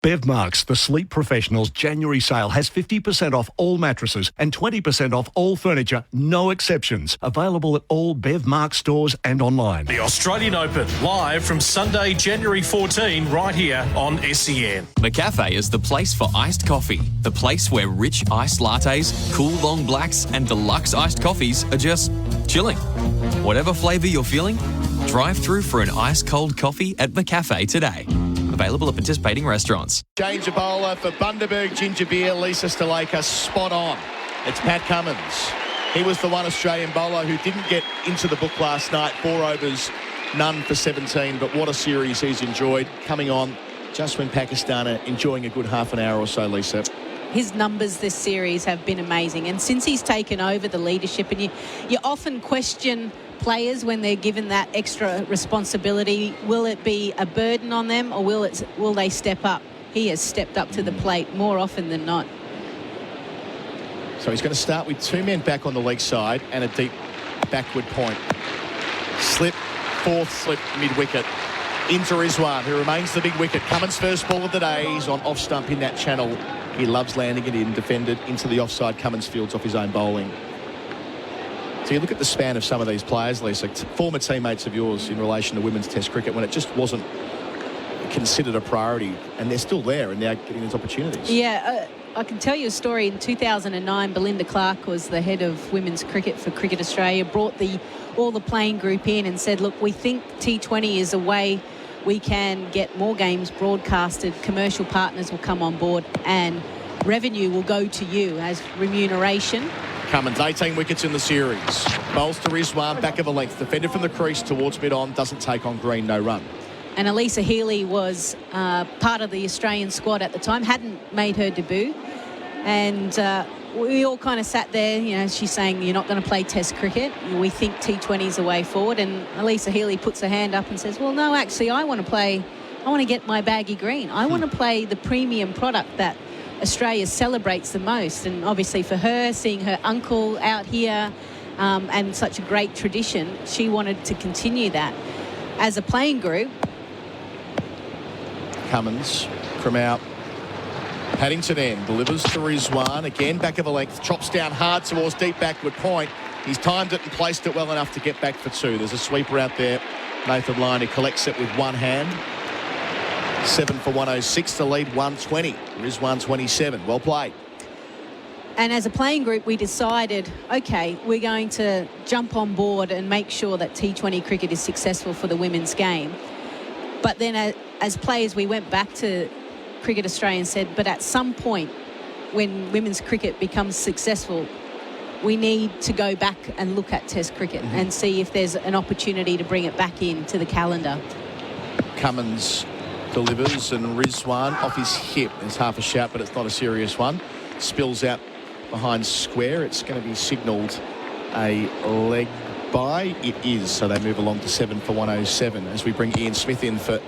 Bevmarks, the sleep professionals' January sale has 50% off all mattresses and 20% off all furniture, no exceptions. Available at all Bevmarks stores and online. The Australian Open, live from Sunday, January 14, right here on SEN. McCafe is the place for iced coffee. The place where rich iced lattes, cool long blacks and deluxe iced coffees are just chilling. Whatever flavour you're feeling, drive through for an ice cold coffee at McCafe today. Available at participating restaurants. Change of bowler for Bundaberg, Ginger Beer, Lisa Stalaker, spot on. It's Pat Cummins. He was the one Australian bowler who didn't get into the book last night. 4 overs, none for 17, but what a series he's enjoyed. Coming on just when Pakistan are enjoying a good half an hour or so, Lisa. His numbers this series have been amazing, and since he's taken over the leadership, and you often question players when they're given that extra responsibility. Will it be a burden on them, or will they step up? He has stepped up to the plate more often than not. So he's going to start with 2 men back on the leg side and a deep backward point. Slip, 4th slip, mid-wicket. Into Rizwan, who remains the big wicket. Cummins' first ball of the day. He's on off stump in that channel. He loves landing it in, defended into the offside. Cummins fields off his own bowling. So you look at the span of some of these players, Lisa, former teammates of yours in relation to women's test cricket, when it just wasn't considered a priority, and they're still there and they're getting these opportunities. Yeah, I can tell you a story. In 2009, Belinda Clark was the head of women's cricket for Cricket Australia, brought all the playing group in and said, look, we think T20 is a way we can get more games broadcasted, commercial partners will come on board, and revenue will go to you as remuneration. Cummins, 18 wickets in the series. Bowls to Rizwan, back of a length. Defended from the crease towards mid-on, doesn't take on Green, no run. And Elisa Healy was part of the Australian squad at the time, hadn't made her debut. And we all kind of sat there, you know, she's saying, you're not going to play Test cricket. We think T20 is the way forward. And Elisa Healy puts her hand up and says, well, no, actually, I want to get my baggy green. I want to play the premium product that Australia celebrates the most. And obviously for her, seeing her uncle out here and such a great tradition, she wanted to continue that. As a playing group, Cummins from out. Paddington end, delivers to Rizwan. Again, back of a length, chops down hard towards deep backward point. He's timed it and placed it well enough to get back for two. There's a sweeper out there. Nathan Lyon, who collects it with one hand. 7 for 106 to lead 120. Rizwan 27. Well played. and as a playing group, we decided, okay, we're going to jump on board and make sure that T20 cricket is successful for the women's game. But then as players, we went back to Cricket Australia and said, but at some point when women's cricket becomes successful, we need to go back and look at Test cricket and see if there's an opportunity to bring it back into the calendar. Cummins delivers and Rizwan off his hip. There's half a shout, but it's not a serious one. Spills out behind square. It's going to be signalled a leg by. It is. So they move along to 7 for 107 as we bring Ian Smith in for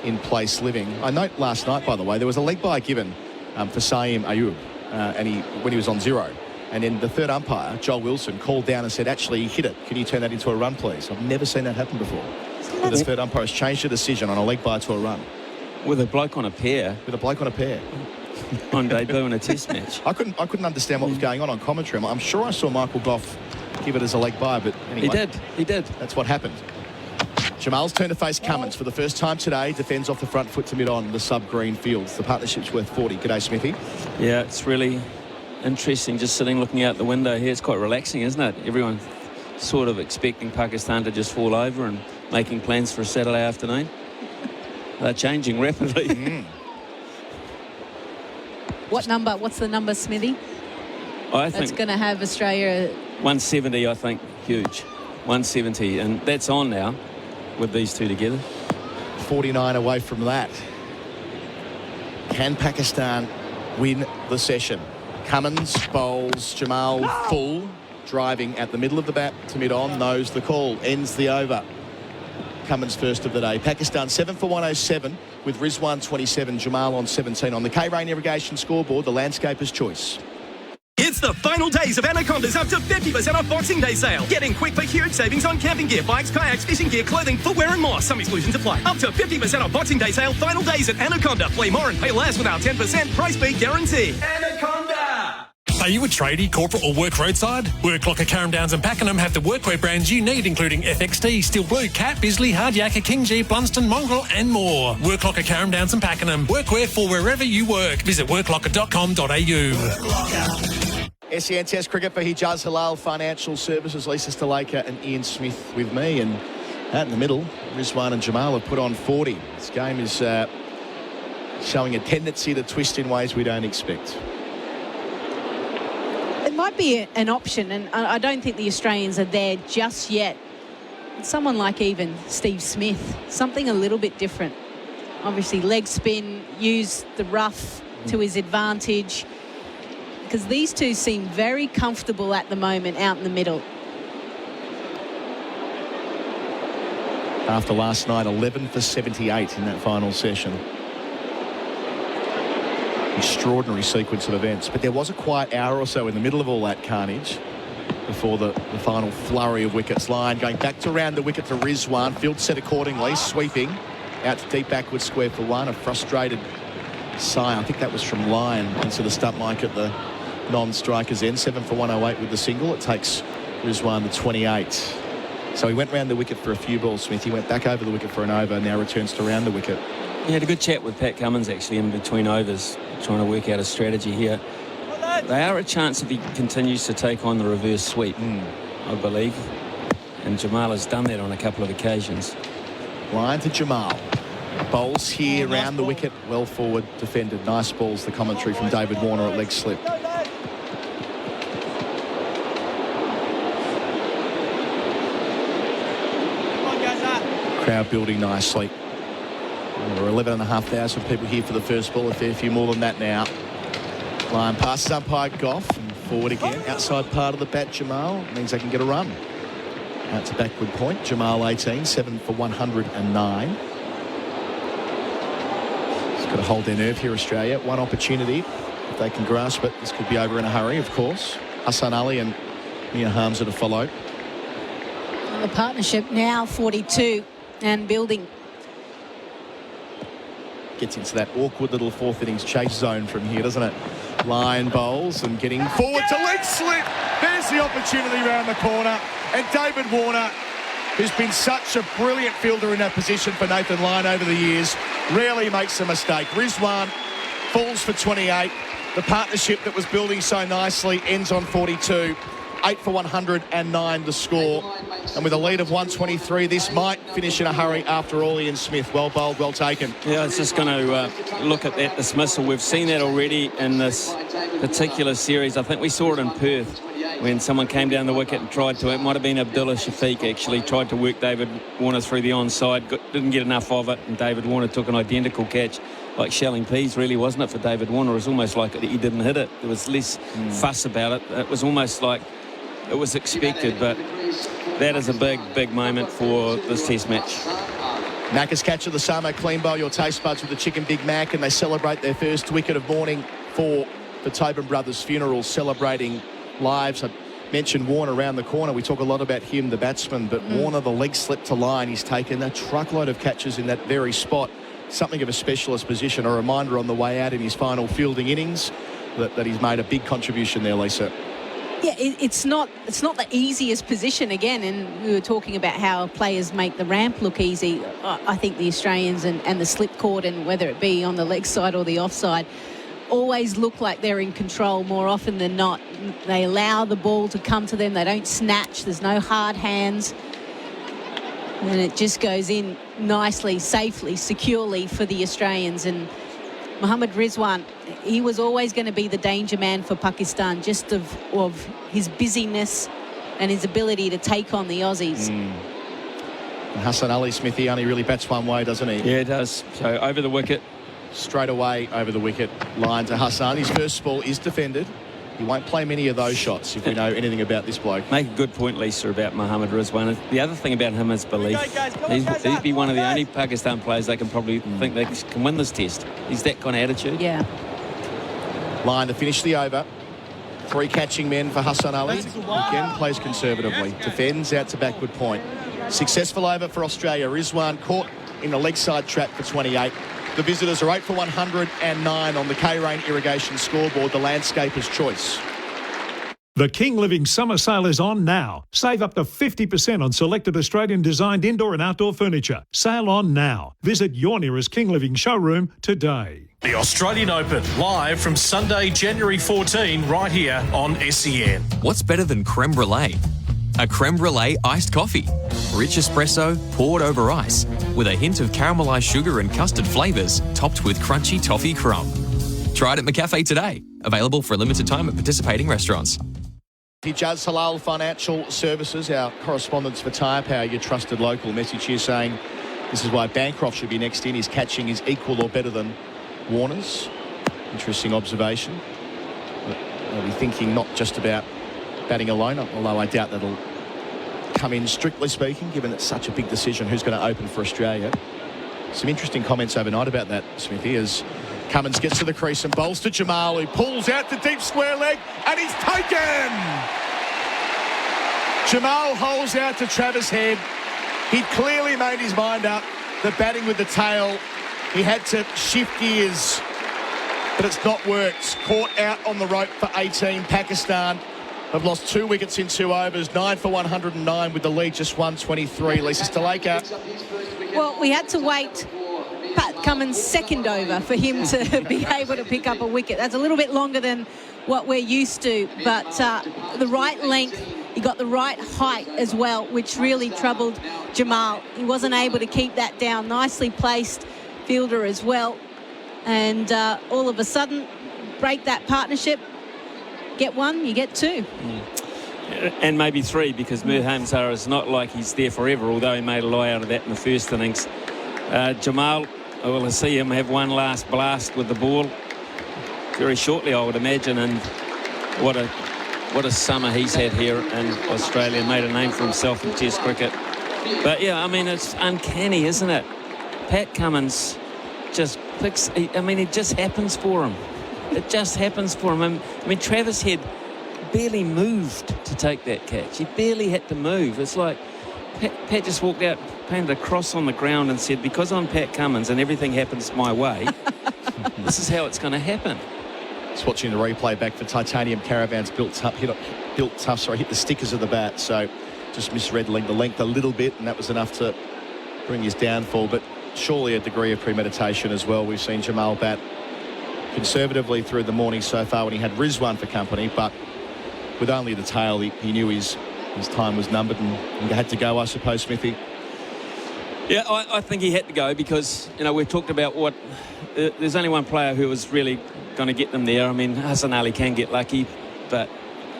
in place living. I note last night, by the way, there was a leg by given for Saeem Ayub and when he was on zero. And then the third umpire, Joel Wilson, called down and said, actually, he hit it. Can you turn that into a run, please? I've never seen that happen before. So the third umpire has changed the decision on a leg by to a run. With a bloke on a pair. With a bloke on a pair. On debut in a test match. I couldn't understand what was going on commentary. I'm sure I saw Michael Goff give it as a leg by, but anyway. He did. That's what happened. Jamal's turn to face Cummins for the first time today. Defends off the front foot to mid-on the sub-green fields. The partnership's worth 40. G'day, Smithy. Yeah, it's really interesting just sitting looking out the window here. It's quite relaxing, isn't it? Everyone sort of expecting Pakistan to just fall over and making plans for a Saturday afternoon. They're changing rapidly. What's the number, Smithy? I think that's going to have Australia 170, I think, huge. 170, and that's on now with these two together. 49 away from that. Can Pakistan win the session? Cummins bowls Jamal full, driving at the middle of the bat to mid-on, knows the call, ends the over. Cummins first of the day. Pakistan 7 for 107 with Rizwan 27, Jamal on 17. On the K-Rain Irrigation scoreboard, the landscaper's choice. It's the final days of Anaconda's up to 50% off Boxing Day sale. Get in quick for huge savings on camping gear, bikes, kayaks, fishing gear, clothing, footwear and more. Some exclusions apply. Up to 50% off Boxing Day sale. Final days at Anaconda. Play more and pay less with our 10% price beat guarantee. Anaconda! Are you a tradie, corporate or work roadside? Work Locker, Carrum Downs and Pakenham have the workwear brands you need, including FXT, Steel Blue, Cat, Bisley, Hardyaker, King G, Blunston, Mongrel and more. Work Locker, Carrum Downs and Pakenham. Workwear for wherever you work. Visit worklocker.com.au. SEN Test cricket for Hijaz Halal Financial Services. Lisa Stalaker and Ian Smith with me. And out in the middle, Rizwan and Jamal have put on 40. This game is showing a tendency to twist in ways we don't expect. It might be an option, and I don't think the Australians are there just yet. Someone like even Steve Smith, something a little bit different. Obviously, leg spin, use the rough to his advantage, because these two seem very comfortable at the moment out in the middle. After last night, 11 for 78 in that final session. Extraordinary sequence of events, but there was a quiet hour or so in the middle of all that carnage before the final flurry of wickets. Lyon going back to round the wicket to Rizwan, field set accordingly, sweeping out to deep backward square for one. A frustrated sigh, I think that was from Lyon into the stump mic at the non-striker's end. 7 for 108 with the single. It takes Rizwan to 28. So he went round the wicket for a few balls, Smith. He went back over the wicket for an over, now returns to round the wicket. He had a good chat with Pat Cummins actually in between overs, trying to work out a strategy here. They are a chance if he continues to take on the reverse sweep, I believe. And Jamal has done that on a couple of occasions. Lyon to Jamal. Bowls here round the wicket, well forward defended. Nice balls, the commentary from David Warner at leg slip. Crowd building nicely. There were 11,500 people here for the first ball, a fair few more than that now. Line passes umpire Goff and forward again. Outside part of the bat, Jamal. Means they can get a run. Out to backward point. Jamal 18, 7 for 109. Just got to hold their nerve here, Australia. One opportunity. If they can grasp it, this could be over in a hurry, of course. Hassan Ali and Mia Hamza to follow. The partnership now 42 and building. Gets into that awkward little fourth innings chase zone from here, doesn't it? Line bowls and getting forward to leg slip. There's the opportunity around the corner. And David Warner, who's been such a brilliant fielder in that position for Nathan Lyon over the years, rarely makes a mistake. Rizwan falls for 28. The partnership that was building so nicely ends on 42. 8 for 109 the score. And with a lead of 123, this might finish in a hurry after all. Ian Smith, well bowled, well taken. Yeah, I was just going to look at that dismissal. We've seen that already in this particular series. I think we saw it in Perth when someone came down the wicket and tried to, it might have been Abdullah Shafiq actually, tried to work David Warner through the onside, didn't get enough of it, and David Warner took an identical catch like shelling peas, really, wasn't it, for David Warner? It was almost like he didn't hit it. There was less fuss about it. It was almost like it was expected, but that is a big, big moment for this Test match. Macca's catch of the summer, clean bowl your taste buds with the Chicken Big Mac, and they celebrate their first wicket of morning for the Tobin Brothers funeral, celebrating lives. I mentioned Warner around the corner. We talk a lot about him, the batsman, but Warner, the leg slip to line, he's taken a truckload of catches in that very spot. Something of a specialist position. A reminder on the way out in his final fielding innings that he's made a big contribution there, Lisa. Yeah, it's not the easiest position again, and we were talking about how players make the ramp look easy. I think the Australians and the slip court, and whether it be on the leg side or the offside, always look like they're in control more often than not. They allow the ball to come to them. They don't snatch. There's no hard hands. And it just goes in nicely, safely, securely for the Australians. And Mohammad Rizwan, he was always going to be the danger man for Pakistan, just of his busyness and his ability to take on the Aussies. And Hassan Ali, Smithy, only really bats one way, doesn't he? Yeah, it does. So over the wicket. Straight away over the wicket. Line to Hassan. His first ball is defended. He won't play many of those shots if we know anything about this bloke. Make a good point, Lisa, about Mohammad Rizwan. The other thing about him is belief. He'd be one of the only Pakistan players they can probably think they can win this test. He's that kind of attitude. Yeah. Line to finish the over. 3 catching men for Hassan Ali. Again, plays conservatively. Defends out to backward point. Successful over for Australia. Rizwan caught in the leg side trap for 28. The visitors are 8 for 109 on the K-Rain Irrigation scoreboard, the landscaper's choice. The King Living summer sale is on now. Save up to 50% on selected Australian-designed indoor and outdoor furniture. Sale on now. Visit your nearest King Living showroom today. The Australian Open, live from Sunday, January 14, right here on SEN. What's better than creme brulee? A creme brulee iced coffee. Rich espresso poured over ice with a hint of caramelised sugar and custard flavours topped with crunchy toffee crumb. Try it at McCafe today. Available for a limited time at participating restaurants. Hijaz Halal Financial Services, our correspondents for Tyre Power, your trusted local. Message here saying this is why Bancroft should be next in. His catching is equal or better than Warner's. Interesting observation. But they'll be thinking not just about batting alone, although I doubt that'll come in, strictly speaking, given it's such a big decision who's going to open for Australia. Some interesting comments overnight about that, Smithy, as Cummins gets to the crease and bowls to Jamal, who pulls out to deep square leg, and he's taken! Jamal holds out to Travis Head. He'd clearly made his mind up. The batting with the tail, he had to shift gears, but it's not worked. Caught out on the rope for 18. Pakistan have lost 2 wickets in 2 overs, 9 for 109 with the lead just 123. Lisa Sthalekar. Well, we had to wait Pat Cummins' second over for him to be able to pick up a wicket. That's a little bit longer than what we're used to, but the right length, he got the right height as well, which really troubled Jamal. He wasn't able to keep that down. Nicely placed fielder as well. And all of a sudden, break that partnership. Get 1, you get 2. And maybe 3, because Mir Hamza is not like he's there forever, although he made a lie out of that in the first innings. Jamal, We'll see him have one last blast with the ball very shortly, I would imagine. And what a summer he's had here in Australia. Made a name for himself in Test cricket. But yeah, I mean, it's uncanny, isn't it? Pat Cummins just picks. It just happens for him. It just happens for him. I mean, Travis Head barely moved to take that catch. He barely had to move. It's like Pat just walked out, painted a cross on the ground and said, because I'm Pat Cummins and everything happens my way, this is how it's going to happen. Just watching the replay back for Titanium Caravans hit the stickers of the bat, so just misread the length a little bit, and that was enough to bring his downfall. But surely a degree of premeditation as well. We've seen Jamal bat conservatively through the morning so far when he had Rizwan for company, but with only the tail, he knew his time was numbered and had to go, I suppose, Smithy. Yeah, I think he had to go because, we've talked about there's only one player who was really going to get them there. I mean, Hassan Ali can get lucky, but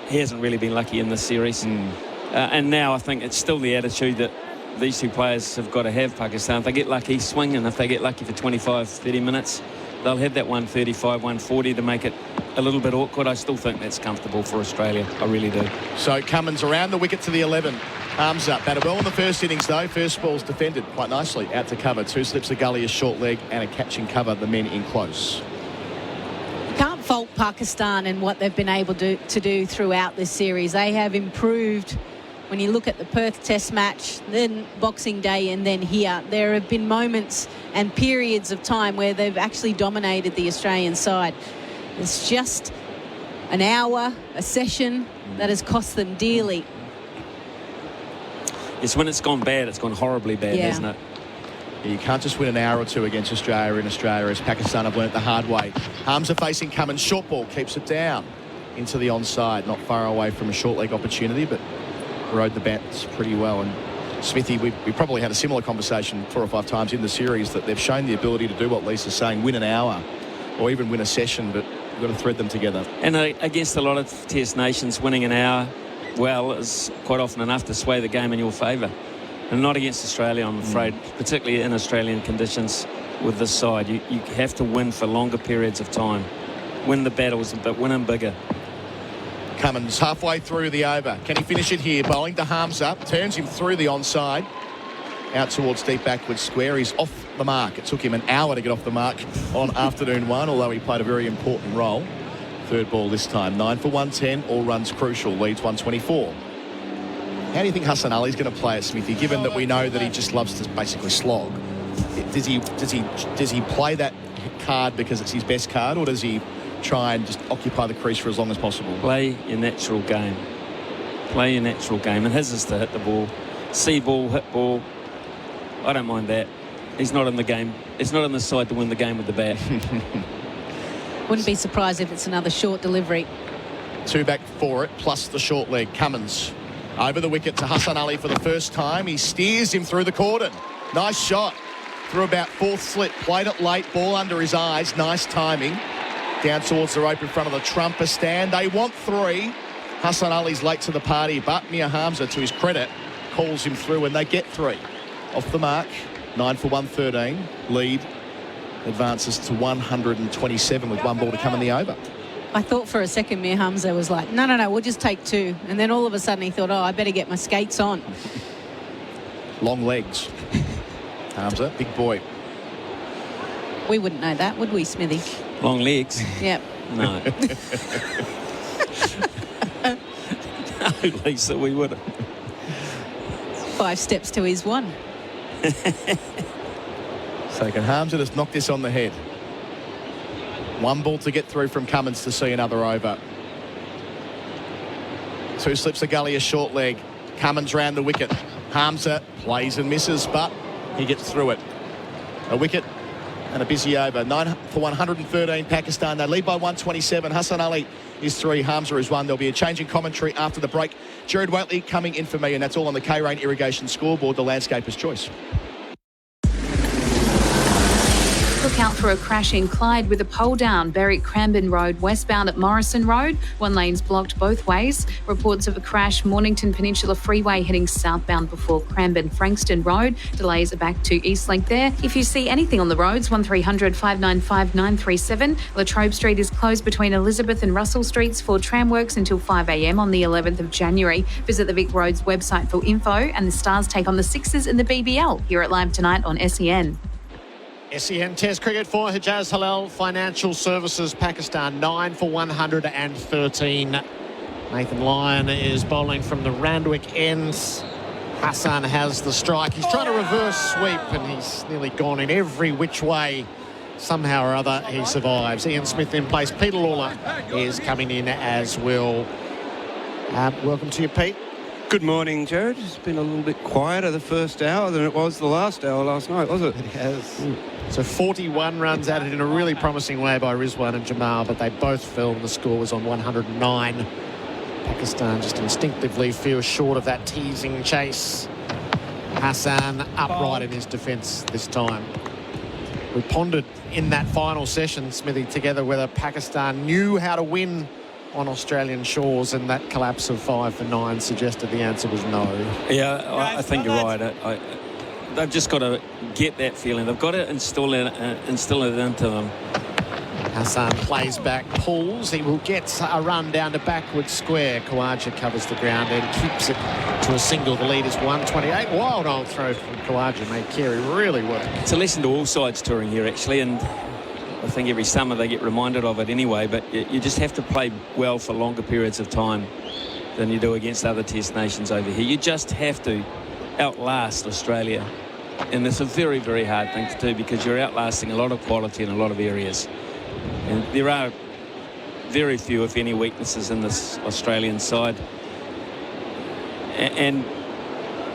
he hasn't really been lucky in this series. And now I think it's still the attitude that these two players have got to have, Pakistan. If they get lucky, swing, and if they get lucky for 25, 30 minutes, they'll have that 135, 140 to make it a little bit awkward. I still think that's comfortable for Australia. I really do. So Cummins around the wicket to the 11. Arms up. Batted well in the first innings, though. First ball's defended quite nicely. Out to cover. 2 slips of gully, a short leg, and a catching cover. The men in close. Can't fault Pakistan and what they've been able to do throughout this series. They have improved. When you look at the Perth Test match, then Boxing Day, and then here, there have been moments and periods of time where they've actually dominated the Australian side. It's just an hour, a session that has cost them dearly. It's when it's gone bad, it's gone horribly bad, hasn't it? You can't just win an hour or two against Australia in Australia, as Pakistan have learnt the hard way. Arms are facing Cummins. Short ball keeps it down into the onside. Not far away from a short leg opportunity, but rode the bats pretty well. And Smithy, we probably had a similar conversation 4 or 5 times in the series that they've shown the ability to do what Lisa's saying, win an hour or even win a session, but you've got to thread them together. And against a lot of Test nations, winning an hour, well, is quite often enough to sway the game in your favour. And not against Australia, I'm afraid, particularly in Australian conditions with this side. You have to win for longer periods of time. Win the battles, but win them bigger. Cummins halfway through the over. Can he finish it here? Bowling to Harms-up. Turns him through the onside. Out towards deep backward square. He's off the mark. It took him an hour to get off the mark on afternoon 1, although he played a very important role. Third ball this time. 9 for 110. All runs crucial. Leads 124. How do you think Hassan Ali's going to play it, Smithy, given that we know that he just loves to basically slog? Does he play that card because it's his best card, or does he try and just occupy the crease for as long as possible? Play your natural game. Play your natural game. And his is to hit the ball. See ball, hit ball. I don't mind that. He's not in the game. It's not on the side to win the game with the bat. Wouldn't be surprised if it's another short delivery. 2 back for it, plus the short leg. Cummins over the wicket to Hassan Ali for the first time. He steers him through the cordon. Nice shot. Through about 4th slip. Played it late. Ball under his eyes. Nice timing. Down towards the rope in front of the trumper stand. They want 3. Hassan Ali's late to the party, but Mir Hamza, to his credit, calls him through and they get 3. Off the mark. 9 for 113. Lead advances to 127 with 1 ball to come in the over. I thought for a second Mir Hamza was like, no, we'll just take 2. And then all of a sudden he thought, I better get my skates on. Long legs. Hamza, big boy. We wouldn't know that, would we, Smithy? Long legs? Yep. No. No, Lisa, we wouldn't. 5 steps to his 1. So can Hamza just knock this on the head? 1 ball to get through from Cummins to see another over. 2 slips of gully, a short leg. Cummins round the wicket. Hamza plays and misses, but he gets through it. A wicket and a busy over. 9 for 113 Pakistan. They lead by 127. Hassan Ali is 3. Hamza is 1. There'll be a change in commentary after the break. Gerard Whateley coming in for me, and that's all on the K-Rain Irrigation scoreboard, the landscaper's choice. The Look out for a crash in Clyde with a pole down. Berwick-Cranbourne Road westbound at Morrison Road. One lane's blocked both ways. Reports of a crash Mornington Peninsula Freeway heading southbound before Cranbourne-Frankston Road. Delays are back to Eastlink there. If you see anything on the roads, 1300 595 937. Latrobe Street is closed between Elizabeth and Russell Streets for tramworks until 5 a.m. on the 11th of January. Visit the Vic Roads website for info, and the Stars take on the Sixers in the BBL here at Live tonight on SEN. SEN Test cricket for Hijaz Halal Financial Services, Pakistan 9 for 113. Nathan Lyon is bowling from the Randwick ends. Hassan has the strike. He's trying to reverse sweep and he's nearly gone in every which way. Somehow or other he survives. Ian Smith in place. Peter Lalor is coming in as well. Welcome to you, Pete. Good morning, Gerard. It's been a little bit quieter the first hour than it was the last hour last night, was it? It has. So 41 runs added in a really promising way by Rizwan and Jamal, but they both fell and the score was on 109. Pakistan just instinctively feels short of that teasing chase. Hassan upright in his defence this time. We pondered in that final session, Smithy, together whether Pakistan knew how to win on Australian shores, and that collapse of 5 for 9 suggested the answer was no. Yeah, I think you're right. They've just got to get that feeling. They've got to instill it into them. Hassan plays back, pulls. He will get a run down to backward square. Khawaja covers the ground and keeps it to a single. The lead is 128. Wild old throw from Khawaja made Carey really work. It's a lesson to all sides touring here, actually, and I think every summer they get reminded of it anyway, but you just have to play well for longer periods of time than you do against other Test nations over here. You just have to outlast Australia, and it's a very, very hard thing to do because you're outlasting a lot of quality in a lot of areas. And there are very few, if any, weaknesses in this Australian side. And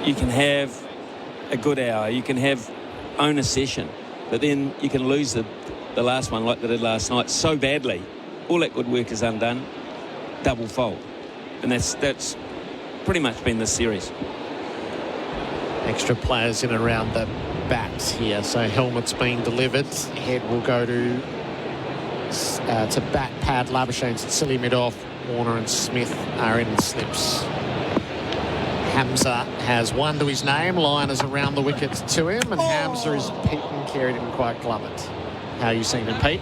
you can have a good hour, you can own a session, but then you can lose the last one like they did last night so badly. All that good work is undone, double fold. And that's pretty much been this series. Extra players in around the bats here. So helmet's being delivered. Head will go to bat pad. Labuschagne's at silly mid-off. Warner and Smith are in slips. Hamza has one to his name. Lyon is around the wickets to him, and Hamza is Pete Carey didn't quite glove it. How are you seeing it, Pete?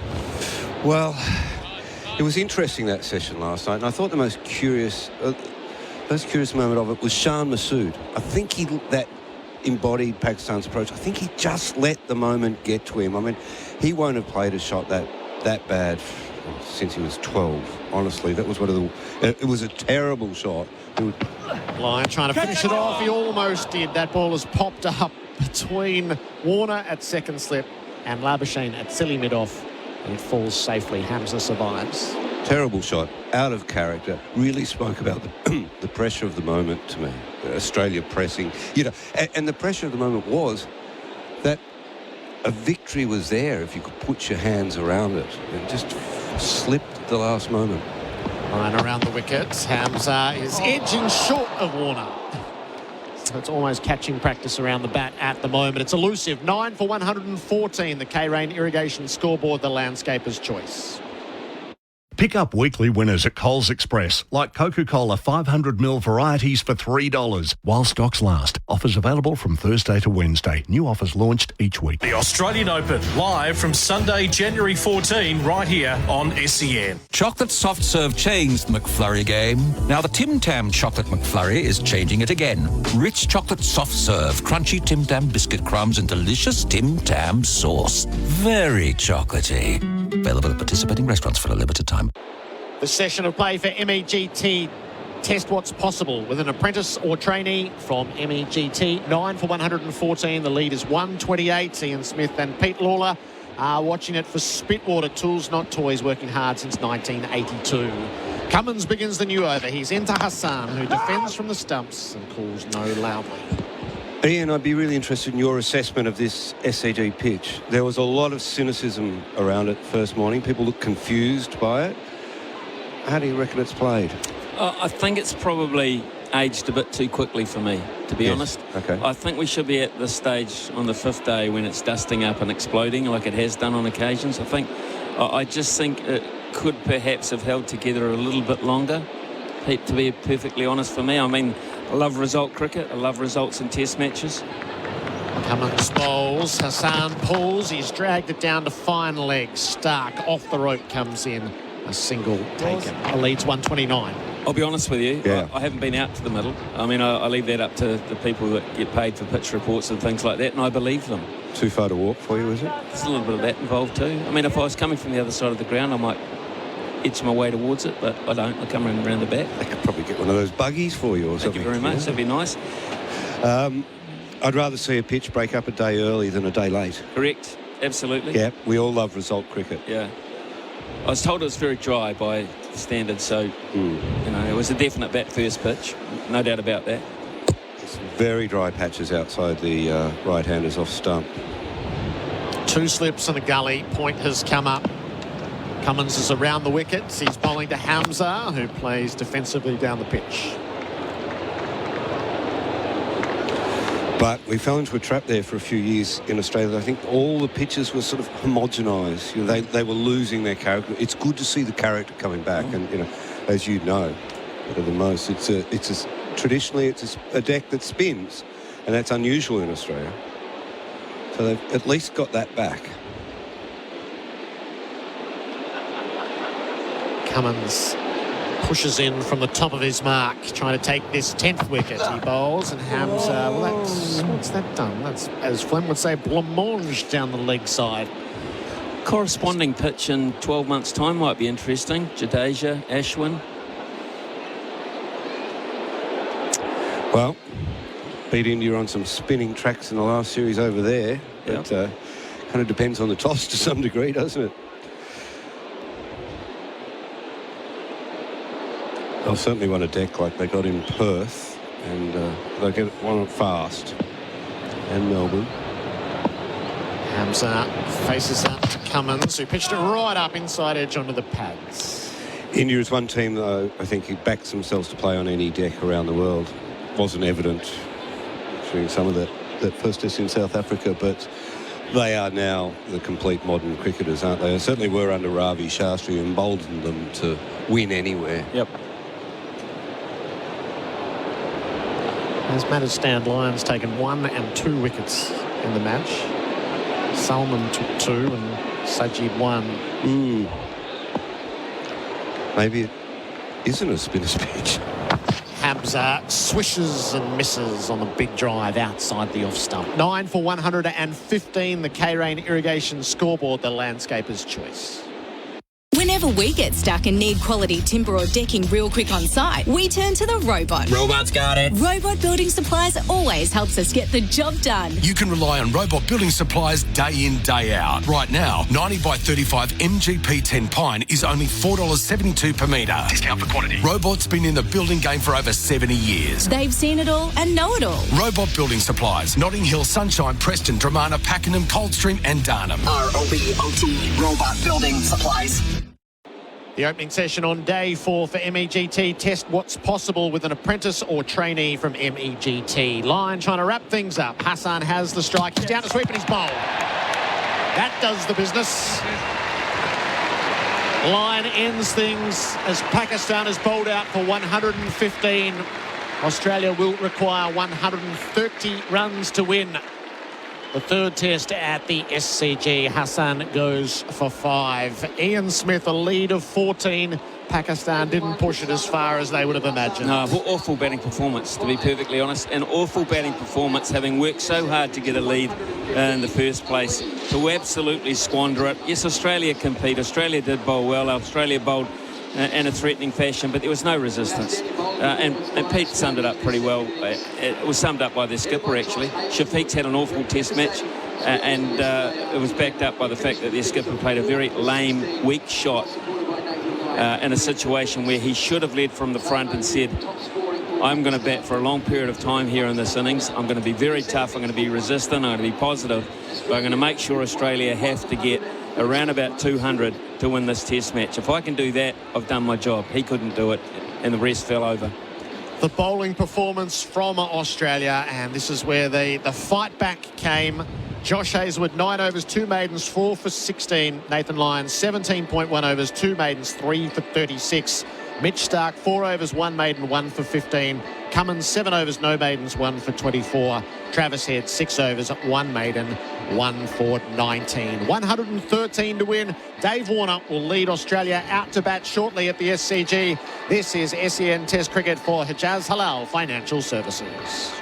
Well, it was interesting, that session last night, and I thought the most curious moment of it was Shan Masood. I think that embodied Pakistan's approach. I think he just let the moment get to him. I mean, he won't have played a shot that bad since he was 12. Honestly, that was it was a terrible shot. Lyon trying to finish it off. He almost did. That ball has popped up between Warner at second slip and Labuschagne at silly mid-off, and it falls safely. Hamza survives. Terrible shot, out of character. Really spoke about the pressure of the moment to me. Australia pressing, and the pressure of the moment was that a victory was there if you could put your hands around it, and just slipped the last moment. Lyon around the wickets. Hamza is edging short of Warner. So it's almost catching practice around the bat at the moment. It's elusive. 9 for 114. The K-Rain Irrigation scoreboard, the landscaper's choice. Pick up weekly winners at Coles Express, like Coca-Cola 500ml varieties for $3, while stocks last. Offers available from Thursday to Wednesday. New offers launched each week. The Australian Open, live from Sunday, January 14, right here on SEN. Chocolate soft serve changed the McFlurry game. Now the Tim Tam Chocolate McFlurry is changing it again. Rich chocolate soft serve, crunchy Tim Tam biscuit crumbs and delicious Tim Tam sauce. Very chocolatey. Available at participating restaurants for a limited time. The session of play for MEGT. Test what's possible with an apprentice or trainee from MEGT. 9 for 114. The lead is 128. Ian Smith and Pete Lalor are watching it for Spitwater. Tools, not toys, working hard since 1982. Cummins begins the new over. He's into Hassan, who defends from the stumps and calls no loudly. Ian, I'd be really interested in your assessment of this SCG pitch. There was a lot of cynicism around it first morning. People looked confused by it. How do you reckon it's played? I think it's probably aged a bit too quickly for me, to be honest. Okay. I think we should be at this stage on the 5th day when it's dusting up and exploding like it has done on occasions. I just think it could perhaps have held together a little bit longer, Pete, to be perfectly honest for me. I mean, I love result cricket. I love results in test matches. Cummins bowls, Hassan pulls, he's dragged it down to fine leg. Stark off the rope comes in, a single taken. The lead's 129. I'll be honest with you, Yeah. I haven't been out to the middle. I mean, I leave that up to the people that get paid for pitch reports and things like that, and I believe them. Too far to walk for you, is it? There's a little bit of that involved too. I mean, if I was coming from the other side of the ground, I might edge my way towards it, but I don't. I come around the back. I could probably get one of those buggies for you or something. Thank you very much. Yeah. That'd be nice. I'd rather see a pitch break up a day early than a day late. Correct. Absolutely. Yeah, we all love result cricket. Yeah. I was told it was very dry by the standards, so, you know, it was a definite bat first pitch. No doubt about that. Some very dry patches outside the right-handers off stump. 2 slips and a gully. Point has come up. Cummins is around the wickets. He's bowling to Hamza, who plays defensively down the pitch. But we fell into a trap there for a few years in Australia. I think all the pitches were sort of homogenised. You know, they were losing their character. It's good to see the character coming back. And, you know, as you know, better than most, traditionally it's a deck that spins, and that's unusual in Australia. So they've at least got that back. Cummins pushes in from the top of his mark, trying to take this 10th wicket. He bowls, and Hamza, well, what's that done? That's, as Fleming would say, blancmange down the leg side. Corresponding pitch in 12 months' time might be interesting. Jadeja, Ashwin. Well, beat India on some spinning tracks in the last series over there. But kind of depends on the toss to some degree, doesn't it? They'll certainly want a deck like they got in Perth, and they'll get one fast. And Melbourne. Hamza faces up to Cummins, who pitched it right up inside edge onto the pads. India is one team, though, I think, who backs themselves to play on any deck around the world. Wasn't evident during some of that first test in South Africa, but they are now the complete modern cricketers, aren't they? They certainly were under Ravi Shastri, who emboldened them to win anywhere. Yep. As matters stand, Lions taken 1 and 2 wickets in the match. Salman took 2 and Sajid 1. Maybe it isn't a spinner's pitch. Hamza swishes and misses on the big drive outside the off stump. 9 for 115, the K-Rain Irrigation scoreboard, the landscaper's choice. Whenever we get stuck and need quality timber or decking real quick on site, we turn to the Robot. Robot's got it. Robot Building Supplies always helps us get the job done. You can rely on Robot Building Supplies day in, day out. Right now, 90 by 35 MGP 10 pine is only $4.72 per metre. Discount for quantity. Robot's been in the building game for over 70 years. They've seen it all and know it all. Robot Building Supplies, Notting Hill, Sunshine, Preston, Dramana, Pakenham, Coldstream and Darnham. ROBOT Robot Building Supplies. The opening session on day 4 for MEGT. Test what's possible with an apprentice or trainee from MEGT. Line trying to wrap things up. Hassan has the strike. He's down to sweep and he's bowled. That does the business. Line ends things as Pakistan is bowled out for 115. Australia will require 130 runs to win the 3rd test at the SCG. Hassan goes for 5. Ian Smith, a lead of 14. Pakistan didn't push it as far as they would have imagined. No, awful batting performance, to be perfectly honest. An awful batting performance, having worked so hard to get a lead in the first place, to absolutely squander it. Yes, Australia compete. Australia did bowl well. Australia bowled in a threatening fashion, but there was no resistance. And Pete summed it up pretty well. It was summed up by their skipper, actually. Shafiq's had an awful test match, and it was backed up by the fact that their skipper played a very lame, weak shot in a situation where he should have led from the front and said, I'm going to bat for a long period of time here in this innings. I'm going to be very tough. I'm going to be resistant. I'm going to be positive. But I'm going to make sure Australia have to get around about 200 to win this test match. If I can do that, I've done my job. He couldn't do it, and the rest fell over. the bowling performance from Australia, and this is where the fight back came. Josh Hazlewood, 9 overs, 2 maidens, 4 for 16. Nathan Lyons, 17.1 overs, 2 maidens, 3 for 36. Mitch Stark, 4 overs, 1 maiden, 1 for 15. Cummins, 7 overs, no maidens, 1 for 24. Travis Head, 6 overs, 1 maiden, 1 for 19. 113 to win. Dave Warner will lead Australia out to bat shortly at the SCG. This is SEN Test Cricket for Hijaz Halal Financial Services.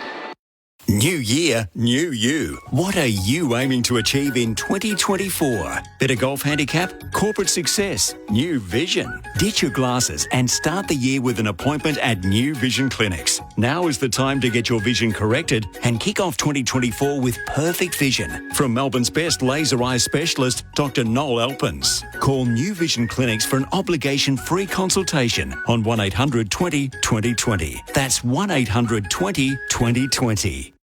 New year, new you. What are you aiming to achieve in 2024? Better golf handicap? Corporate success? New vision? Ditch your glasses and start the year with an appointment at New Vision Clinics. Now is the time to get your vision corrected and kick off 2024 with perfect vision. From Melbourne's best laser eye specialist, Dr. Noel Alpens. Call New Vision Clinics for an obligation-free consultation on 1800 20 2020. That's 1800 20 2020.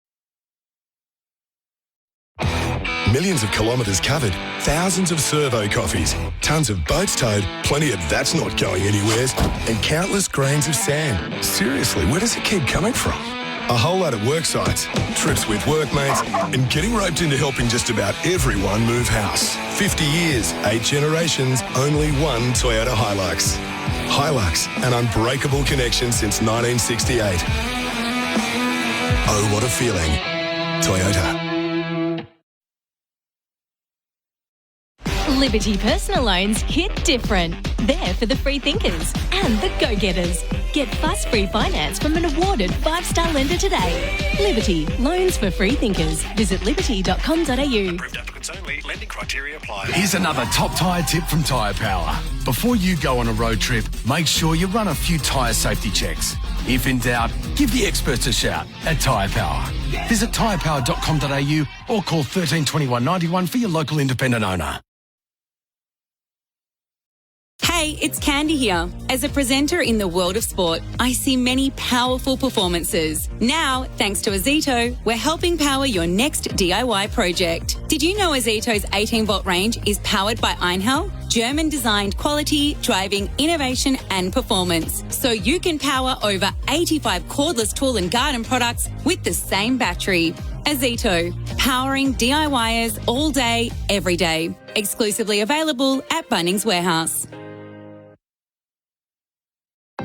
Millions of kilometres covered, thousands of servo coffees, tons of boats towed, plenty of that's not going anywheres, and countless grains of sand. Seriously, where does it keep coming from? A whole lot of work sites, trips with workmates, and getting roped into helping just about everyone move house. 50 years, 8 generations, only one Toyota Hilux. Hilux, an unbreakable connection since 1968. Oh, what a feeling. Toyota. Liberty Personal Loans hit different. They're for the free thinkers and the go-getters. Get fuss-free finance from an awarded 5-star lender today. Liberty, loans for free thinkers. Visit liberty.com.au. Approved applicants only. Lending criteria apply. Here's another top tyre tip from Tyre Power. Before you go on a road trip, make sure you run a few tyre safety checks. If in doubt, give the experts a shout at Tyre Power. Visit tyrepower.com.au or call 13 21 91 for your local independent owner. Hey, it's Candy here. As a presenter in the world of sport, I see many powerful performances. Now, thanks to Azito, we're helping power your next DIY project. Did you know Azito's 18-volt range is powered by Einhell? German-designed quality, driving, innovation and performance. So you can power over 85 cordless tool and garden products with the same battery. Azito, powering DIYers all day, every day. Exclusively available at Bunnings Warehouse.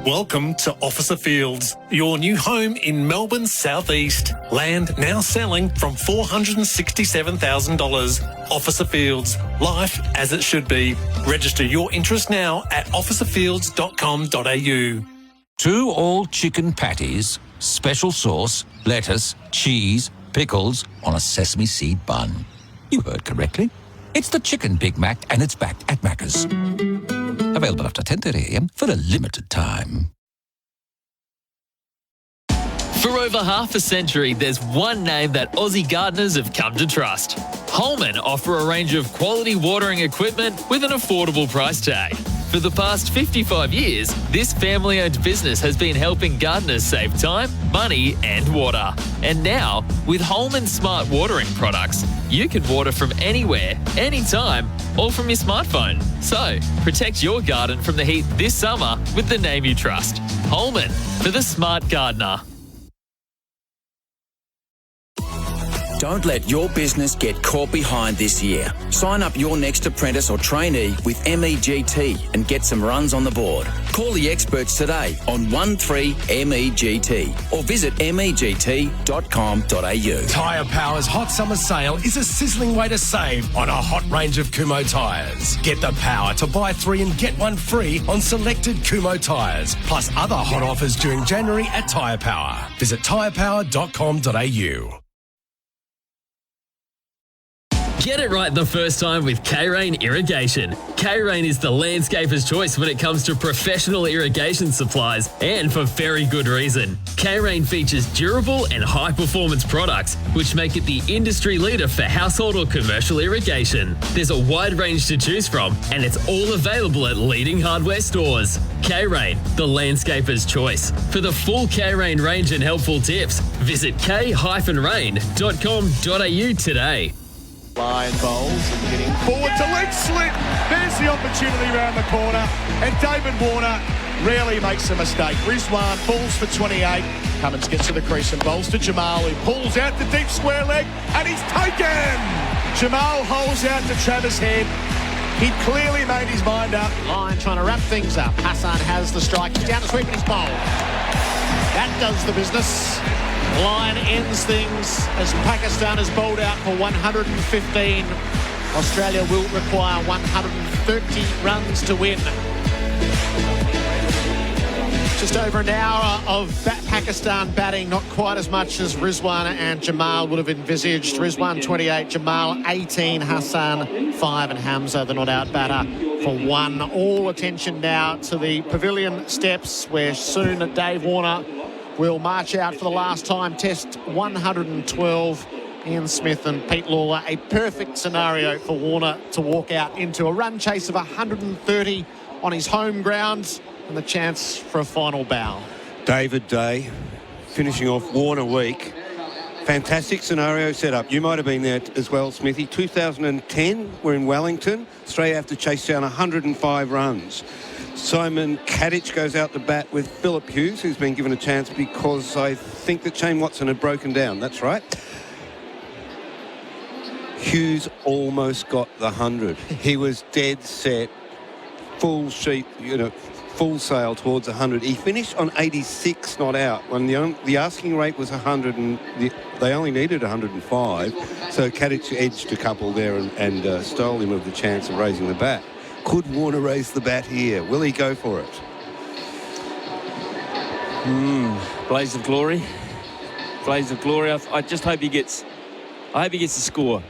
Welcome to Officer Fields, your new home in Melbourne's southeast. Land now selling from $467,000. Officer Fields, life as it should be. Register your interest now at officerfields.com.au. 2 all-chicken patties, special sauce, lettuce, cheese, pickles on a sesame seed bun. You heard correctly. It's the Chicken Big Mac and it's back at Macca's. Available after 10:30 a.m. for a limited time. For over half a century, there's one name that Aussie gardeners have come to trust. Holman offer a range of quality watering equipment with an affordable price tag. For the past 55 years, this family-owned business has been helping gardeners save time, money and water. And now, with Holman Smart Watering products, you can water from anywhere, anytime, all from your smartphone. So, protect your garden from the heat this summer with the name you trust. Holman, for the smart gardener. Don't let your business get caught behind this year. Sign up your next apprentice or trainee with MEGT and get some runs on the board. Call the experts today on 13MEGT or visit MEGT.com.au. Tyre Power's Hot Summer Sale is a sizzling way to save on a hot range of Kumho tyres. Get the power to buy 3 and get 1 free on selected Kumho tyres, plus other hot offers during January at Tyre Power. Visit tyrepower.com.au. Get it right the first time with K-Rain Irrigation. K-Rain is the landscaper's choice when it comes to professional irrigation supplies, and for very good reason. K-Rain features durable and high-performance products, which make it the industry leader for household or commercial irrigation. There's a wide range to choose from, and it's all available at leading hardware stores. K-Rain, the landscaper's choice. For the full K-Rain range and helpful tips, visit k-rain.com.au today. Lion bowls and getting forward to leg slip. There's the opportunity around the corner. And David Warner rarely makes a mistake. Rizwan falls for 28. Cummins gets to the crease and bowls to Jamal, who pulls out the deep square leg, and he's taken! Jamal holds out to Travis Head. He'd clearly made his mind up. Lion trying to wrap things up. Hassan has the strike. He's down to sweep and he's bowled. That does the business. Lion ends things as Pakistan is bowled out for 115. Australia will require 130 runs to win. Just over an hour of Pakistan batting, not quite as much as Rizwan and Jamal would have envisaged. Rizwan 28, Jamal 18, Hassan 5 and Hamza, the not out batter, for 1. All attention now to the pavilion steps, where soon Dave Warner will march out for the last time. Test 112. Ian Smith and Pete Lalor, a perfect scenario for Warner to walk out into a run chase of 130 on his home ground, and the chance for a final bow. David Day finishing off Warner week. Fantastic scenario set up. You might have been there as well, Smithy. 2010, we're in Wellington. Australia have to chase down 105 runs. Simon Katich goes out to bat with Philip Hughes, who's been given a chance because I think that Shane Watson had broken down. That's right. Hughes almost got the 100. He was dead set, full sheet, full sail towards 100. He finished on 86 not out when the asking rate was 100 and they only needed 105. So Katich edged a couple there and stole him of the chance of raising the bat. Could Warner raise the bat here? Will he go for it? Blaze of glory. Blaze of glory. I just hope he gets. I hope he gets the score.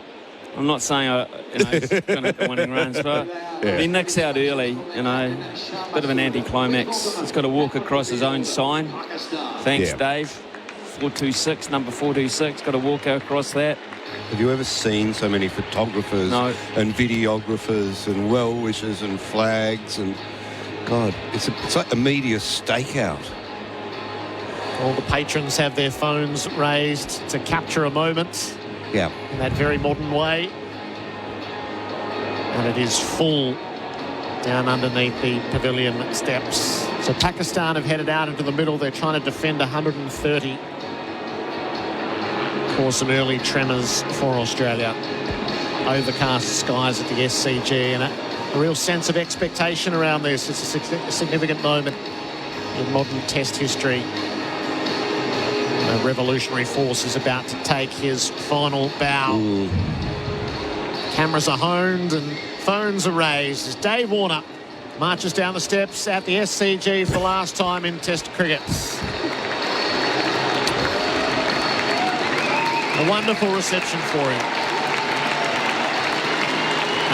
I'm not saying he's going to get winning runs, but he nicks out early. Bit of an anti-climax. He's got to walk across his own sign. Thanks, Dave. 426, number 426. Got to walk across that. Have you ever seen so many photographers and videographers and well-wishers and flags and God, it's like a media stakeout. All the patrons have their phones raised to capture a moment. Yeah. In that very modern way. And it is full down underneath the pavilion steps. So Pakistan have headed out into the middle. They're trying to defend 130. For some early tremors for Australia. Overcast skies at the SCG and a real sense of expectation around this. It's a significant moment in modern Test history. The revolutionary force is about to take his final bow. Cameras are honed and phones are raised as Dave Warner marches down the steps at the SCG for the last time in Test cricket. A wonderful reception for him.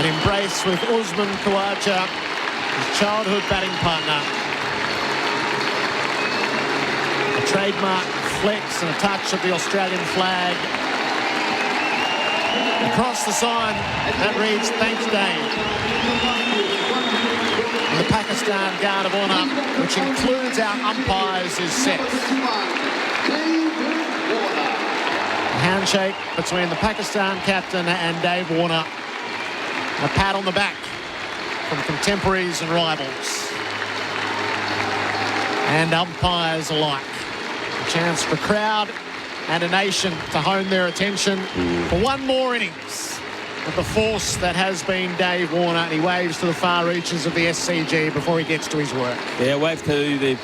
An embrace with Usman Khawaja, his childhood batting partner. A trademark flex and a touch of the Australian flag. Across the sign, that reads, "Thanks, Dave." And the Pakistan Guard of Honour, which includes our umpires, is set. Handshake between the Pakistan captain and Dave Warner. A pat on the back from contemporaries and rivals. And umpires alike. A chance for crowd and a nation to hone their attention for one more innings of the force that has been Dave Warner. And he waves to the far reaches of the SCG before he gets to his work. Yeah, wave to the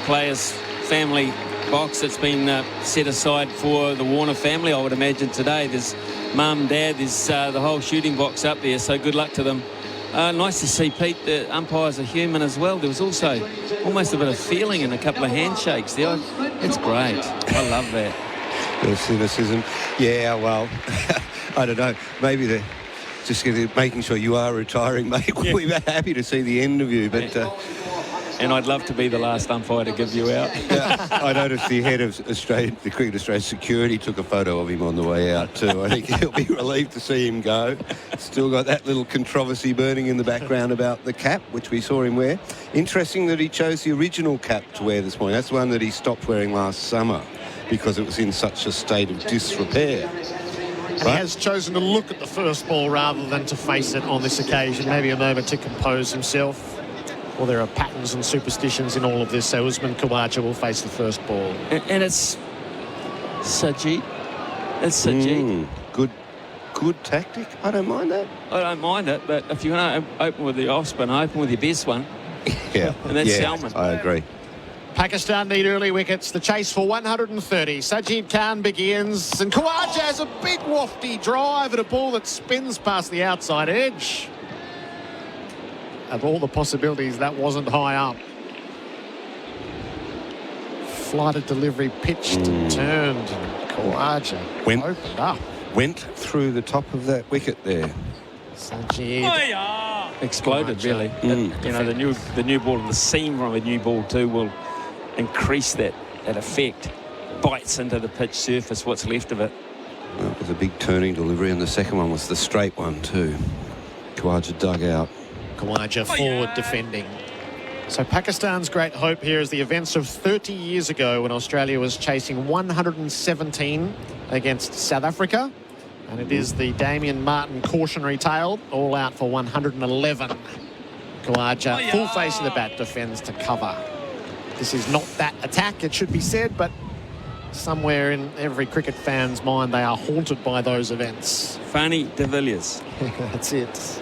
players' family box that's been set aside for the Warner family, I would imagine today. There's mum, dad, there's the whole shooting box up there, so good luck to them. Nice to see, Pete, the umpires are human as well. There was also almost a bit of feeling in a couple of handshakes there. It's great. I love that. The cynicism. Yeah, well, I don't know. Maybe they're just making sure you are retiring, mate. We'll be happy to see the end of you, but... And I'd love to be the last umpire to give you out. I noticed the head of the Cricket Australia Security took a photo of him on the way out too. I think he'll be relieved to see him go. Still got that little controversy burning in the background about the cap, which we saw him wear. Interesting that he chose the original cap to wear this morning. That's the one that he stopped wearing last summer because it was in such a state of disrepair. And he has chosen to look at the first ball rather than to face it on this occasion. Maybe a moment to compose himself. Well, there are patterns and superstitions in all of this, so Usman Khawaja will face the first ball. And it's Sajid. It's Sajid. Good tactic. I don't mind that. I don't mind it, but if you're going to open with the off spin, open with your best one. Yeah. And that's Salman. I agree. Pakistan need early wickets. The chase for 130. Sajid Khan begins, and Khawaja has a big wafty drive at a ball that spins past the outside edge. Of all the possibilities, that wasn't high up. Flighted delivery, pitched and turned. Khawaja opened up. Went through the top of that wicket there. Sajid exploded, really. You know, the new ball, the seam from a new ball too will increase that effect. Bites into the pitch surface, what's left of it. Well, it was a big turning delivery, and the second one was the straight one too. Khawaja dug out. Khawaja forward defending. So Pakistan's great hope here is the events of 30 years ago when Australia was chasing 117 against South Africa. And it is the Damien Martin cautionary tale, all out for 111. Khawaja, full face of the bat, defends to cover. This is not that attack, it should be said, but somewhere in every cricket fan's mind, they are haunted by those events. Fani de Villiers. That's it.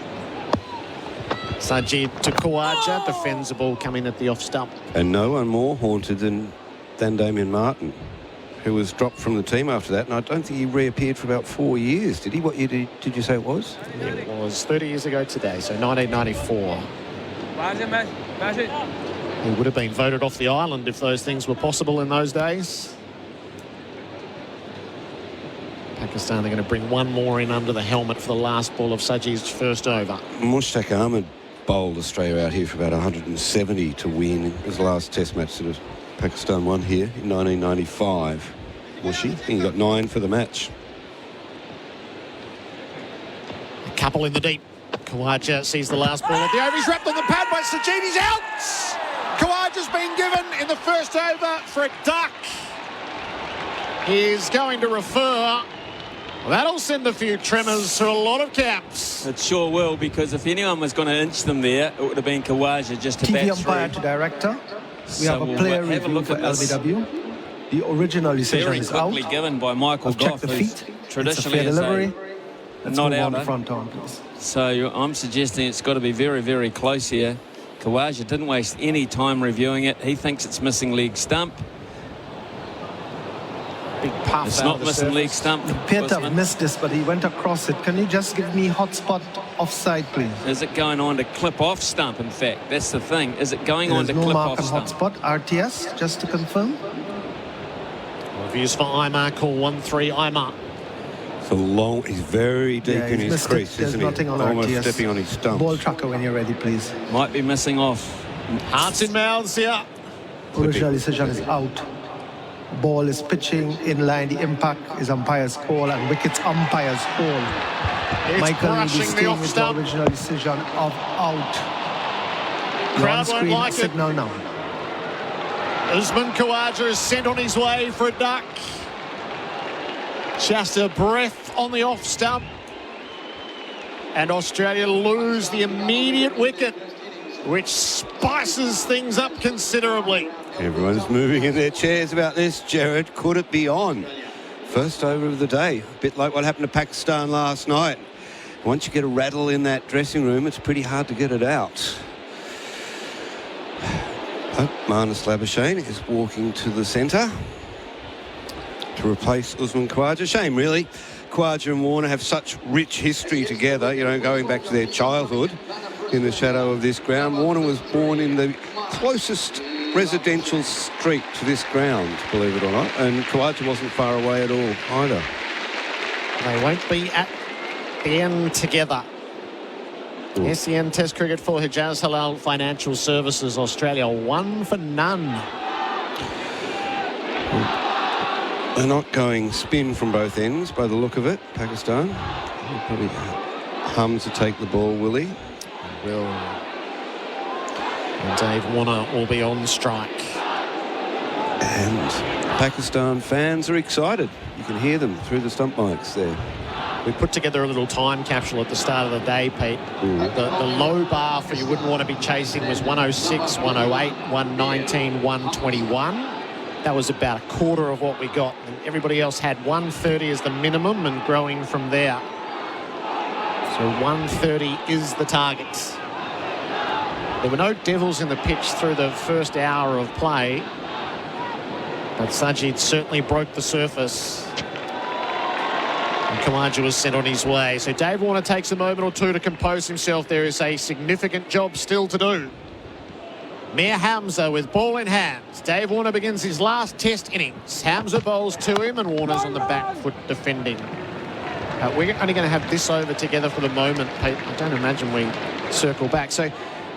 Sajid to Khawaja, defends the ball coming at the off stump. And no one more haunted than Damien Martin, who was dropped from the team after that. And I don't think he reappeared for about 4 years, did he? What year did you say it was? It was 30 years ago today, so 1994. He would have been voted off the island if those things were possible in those days. Pakistan are going to bring one more in under the helmet for the last ball of Sajid's first over. Mushtaq Ahmed bowled Australia out here for about 170 to win. It was the last test match that Pakistan won here in 1995. Mushy, I think he got 9 for the match. A couple in the deep. Khawaja sees the last ball of the over. He's wrapped on the pad by Sajid. He's out! Khawaja's been given in the first over for a duck. He's going to refer. That'll send a few tremors through a lot of camps. It sure will, because if anyone was going to inch them there, it would have been Khawaja just to TV bat umpire through. to director. We So have a we'll player have a review look for at this. LBW. The original decision Very is out. quickly given by Michael I've checked Goff, the who's feet. It's a traditionally fair is delivery. Let's not move out. on the front arm, please. So I'm suggesting it's got to be very, very close here. Khawaja didn't waste any time reviewing it. He thinks it's missing leg stump. Big puff. It's out not of the missing surface. leg stump. Appeared to have missed this, but he went across it. Can you just give me hot spot offside, please? Is it going on to clip off stump, in fact? That's the thing. Is it going on There's to no clip mark off on stump? hotspot. RTS, just to confirm. Reviews for Imar, call 1-3 Imar. It's a long, he's very deep Yeah, in he's his missed it. crease, There's isn't he? nothing on Almost RTS. stepping on his stump. Ball tracker when you're ready, please. Might be missing off. Hearts in mouths here. Original decision is out. Ball is pitching in line. The impact is umpire's call, and wickets umpire's call. It's Michael will be brushing the staying off with the stump. original decision of out. The Crowd won't on-screen like it. signal now. Usman Khawaja is sent on his way for a duck. Just a breath on the off stump. And Australia lose the immediate wicket, which spices things up considerably. Everyone's moving in their chairs about this. Gerard, could it be on? First over of the day. A bit like what happened to Pakistan last night. Once you get a rattle in that dressing room, it's pretty hard to get it out. Marnus Labuschagne is walking to the centre to replace Usman Khawaja. Shame, really. Khawaja and Warner have such rich history together, you know, going back to their childhood in the shadow of this ground. Warner was born in the closest residential street to this ground, believe it or not, and Khawaja wasn't far away at all either. They won't be at the end together. SEN Test Cricket for Hijaz Halal Financial Services Australia, 1 for none. They're not going spin from both ends by the look of it, Pakistan. He'll probably hum to take the ball, will he? Will. And Dave Warner will be on strike. And Pakistan fans are excited. You can hear them through the stump mics there. We put together a little time capsule at the start of the day, Pete. The low bar for you wouldn't want to be chasing was 106, 108, 119, 121. That was about a quarter of what we got. And everybody else had 130 as the minimum and growing from there. So 130 is the target. There were no devils in the pitch through the first hour of play, but Sajid certainly broke the surface. And Kawaja was sent on his way. So Dave Warner takes a moment or two to compose himself. There is a significant job still to do. Mir Hamza with ball in hands. Dave Warner begins his last test innings. Hamza bowls to him and Warner's on the back foot defending. We're only going to have this over together for the moment, Pete. I don't imagine we circle back. So,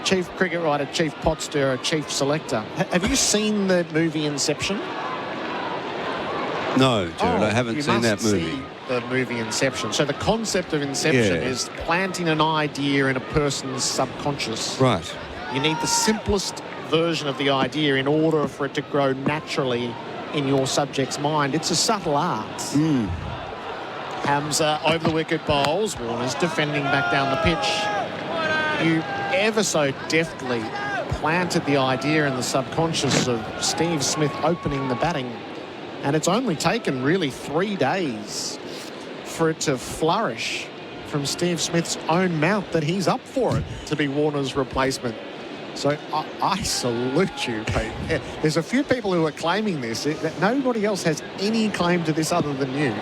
Chief Cricket Writer, Chief Pot Stirrer, Chief Selector. Have you seen the movie Inception? No, Gerard, I haven't seen that movie. See the movie Inception. So the concept of Inception is planting an idea in a person's subconscious. Right. You need the simplest version of the idea in order for it to grow naturally in your subject's mind. It's a subtle art. Hamza over the wicket bowls. Warner's defending back down the pitch. You ever so deftly planted the idea in the subconscious of Steve Smith opening the batting. And it's only taken really 3 days for it to flourish from Steve Smith's own mouth that he's up for it to be Warner's replacement. So I salute you, Pete. There's a few people who are claiming this. Nobody else has any claim to this other than you.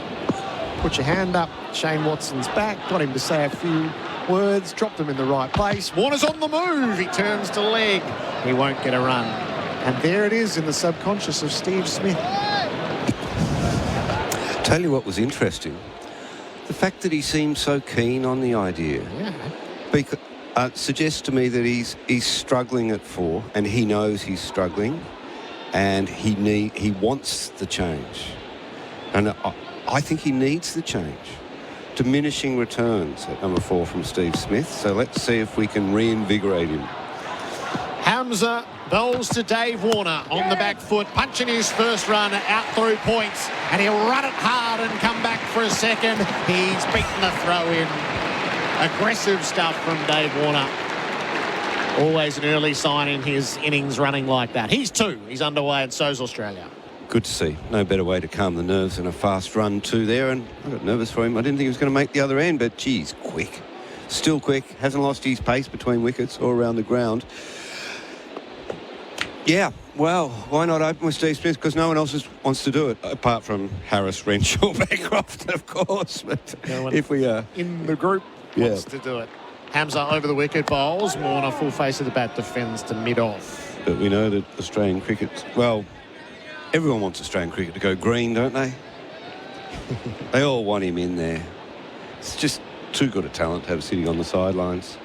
Put your hand up. Shane Watson's back. Got him to say a few words. Dropped them in the right place. Warner's on the move. He turns to leg. He won't get a run. And there it is in the subconscious of Steve Smith. Tell you what was interesting. The fact that he seemed so keen on the idea. Because, suggests to me that he's struggling at 4 and he knows he's struggling and he wants the change. And I think he needs the change. Diminishing returns at number 4 from Steve Smith. So let's see if we can reinvigorate him. Hamza bowls to Dave Warner on the back foot, punching his first run out through points, and he'll run it hard and come back for a second. He's beaten the throw in. Aggressive stuff from Dave Warner. Always an early sign in his innings running like that. He's 2. He's underway, and so's Australia. Good to see. No better way to calm the nerves than a fast run 2 there. And I got nervous for him. I didn't think he was going to make the other end, but geez, quick. Still quick. Hasn't lost his pace between wickets or around the ground. Yeah, well, why not open with Steve Smith? Because no one else wants to do it, apart from Harris, Renshaw, Bancroft, of course. But if we are in the group wants to do it. Hamza over the wicket bowls. Warner full face of the bat defends to mid-off. But we know that Australian cricket, well, everyone wants Australian cricket to go green, don't they? They all want him in there. It's just too good a talent to have sitting on the sidelines.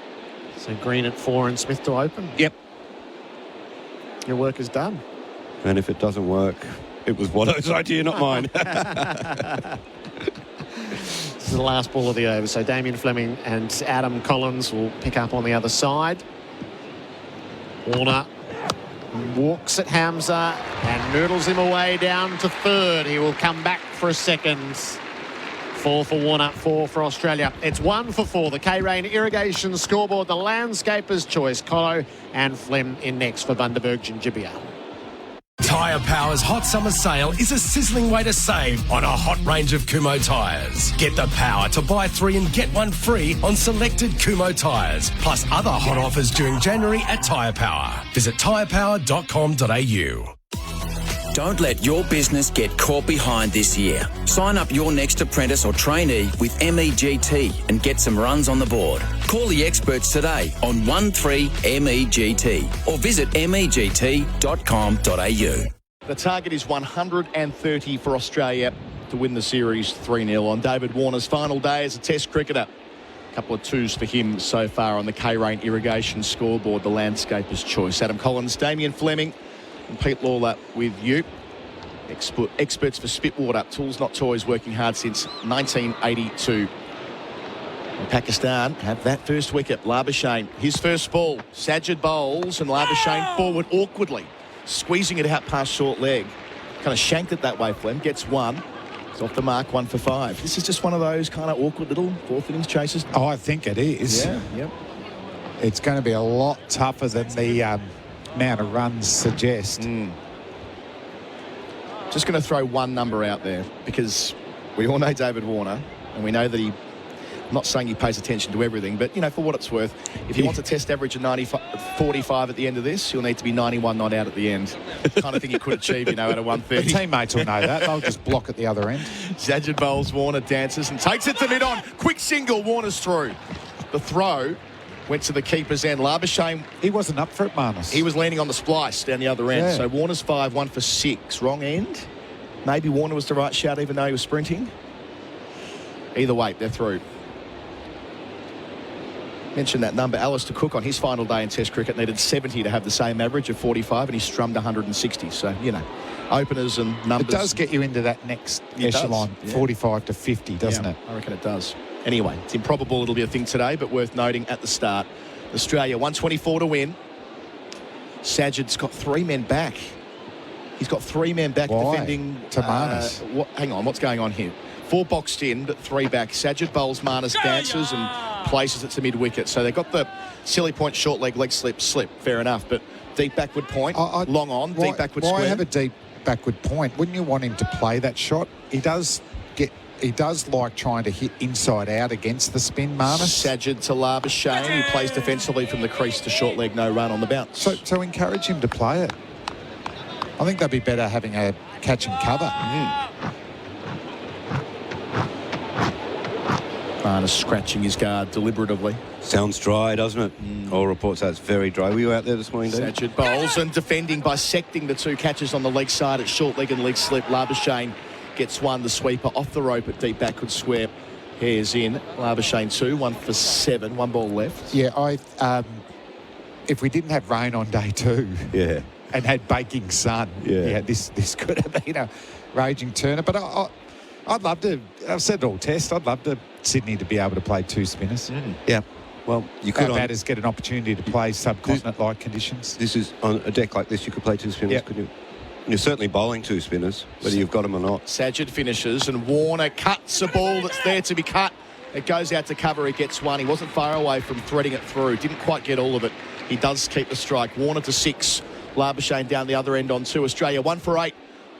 So Green at 4 and Smith to open? Yep. Your work is done. And if it doesn't work, it was Watto's idea, not mine. This is the last ball of the over. So Damien Fleming and Adam Collins will pick up on the other side. Warner walks at Hamza and noodles him away down to 3rd. He will come back for a second. 4 for Warner, 4 for Australia. It's 1 for 4. The K-Rain Irrigation scoreboard, the landscaper's choice. Colo and Flem in next for Bundaberg Gingibeer. Tyre Power's hot summer sale is a sizzling way to save on a hot range of Kumho tyres. Get the power to buy 3 and get 1 free on selected Kumho tyres, plus other hot offers during January at Tyre Power. Visit tyrepower.com.au. Don't let your business get caught behind this year. Sign up your next apprentice or trainee with MEGT and get some runs on the board. Call the experts today on 13MEGT or visit MEGT.com.au. The target is 130 for Australia to win the series 3-0 on David Warner's final day as a Test cricketer. A couple of 2s for him so far on the K-Rain Irrigation scoreboard, the landscaper's choice. Adam Collins, Damien Fleming and Pete Lalor with you. Experts for Spitwater, tools not toys, working hard since 1982. And Pakistan have that first wicket. Labuschagne, his first ball. Sajid bowls and Labuschagne forward awkwardly, squeezing it out past short leg. Kind of shanked it that way, Flem. Gets 1. It's off the mark, 1 for 5. This is just one of those kind of awkward little fourth innings chases. Oh, I think it is. Yeah, yep. It's going to be a lot tougher than the amount of runs suggest. Just going to throw one number out there because we all know David Warner, and we know that he... I'm not saying he pays attention to everything, but, you know, for what it's worth, if he wants a test average of 45 at the end of this, he'll need to be 91 not out at the end. The kind of thing he could achieve, you know, out of 130. The teammates will know that. They'll just block at the other end. Sajid bowls, Warner dances and takes it to mid-on. Quick single, Warner's through. The throw went to the keeper's end. Labuschagne... He wasn't up for it, Marnus. He was leaning on the splice down the other end. Yeah. So Warner's 5, 1 for 6. Wrong end. Maybe Warner was the right shout even though he was sprinting. Either way, they're through. Mentioned that number. Alistair Cook on his final day in Test cricket needed 70 to have the same average of 45, and he strummed 160. So, you know, openers and numbers. It does get you into that next echelon, 45 to 50, doesn't it? I reckon it does. Anyway, it's improbable it'll be a thing today, but worth noting at the start. Australia, 124 to win. Sajid's got 3 men back. He's got 3 men back defending... To Marnus. Hang on, what's going on here? 4 boxed in, but 3 back. Sajid bowls, Marnus dances and places it to mid-wicket. So they've got the silly point, short leg, leg slip, fair enough. But deep backward point, long on, deep backward square. Why have a deep backward point? Wouldn't you want him to play that shot? He does like trying to hit inside out against the spin, Marnus. Sajid to Labuschagne. He plays defensively from the crease to short leg, no run on the bounce. So encourage him to play it. I think they'd be better having a catch and cover. Marnus scratching his guard deliberatively. Sounds dry, doesn't it? All reports say it's very dry. Were you out there this morning, Dave? Sajid bowls and defending, bisecting the 2 catches on the leg side at short leg and leg slip. Labuschagne gets 1, the sweeper off the rope at deep backward square. Hairs in. Labuschagne 2, 1 for 7, 1 ball left. Yeah, if we didn't have rain on day 2 and had baking sun, this could have been a raging turner. But I'd love to, I've said it all test, I'd love to Sydney to be able to play 2 spinners. Yeah. Well, you could. How batters get an opportunity to play subcontinent-like conditions. This is on a deck like this. You could play 2 spinners, couldn't you? You're certainly bowling 2 spinners, whether you've got them or not. Sajid finishes and Warner cuts a ball that's there to be cut. It goes out to cover. He gets 1. He wasn't far away from threading it through. Didn't quite get all of it. He does keep the strike. Warner to 6. Labuschagne down the other end on 2. Australia 1 for 8.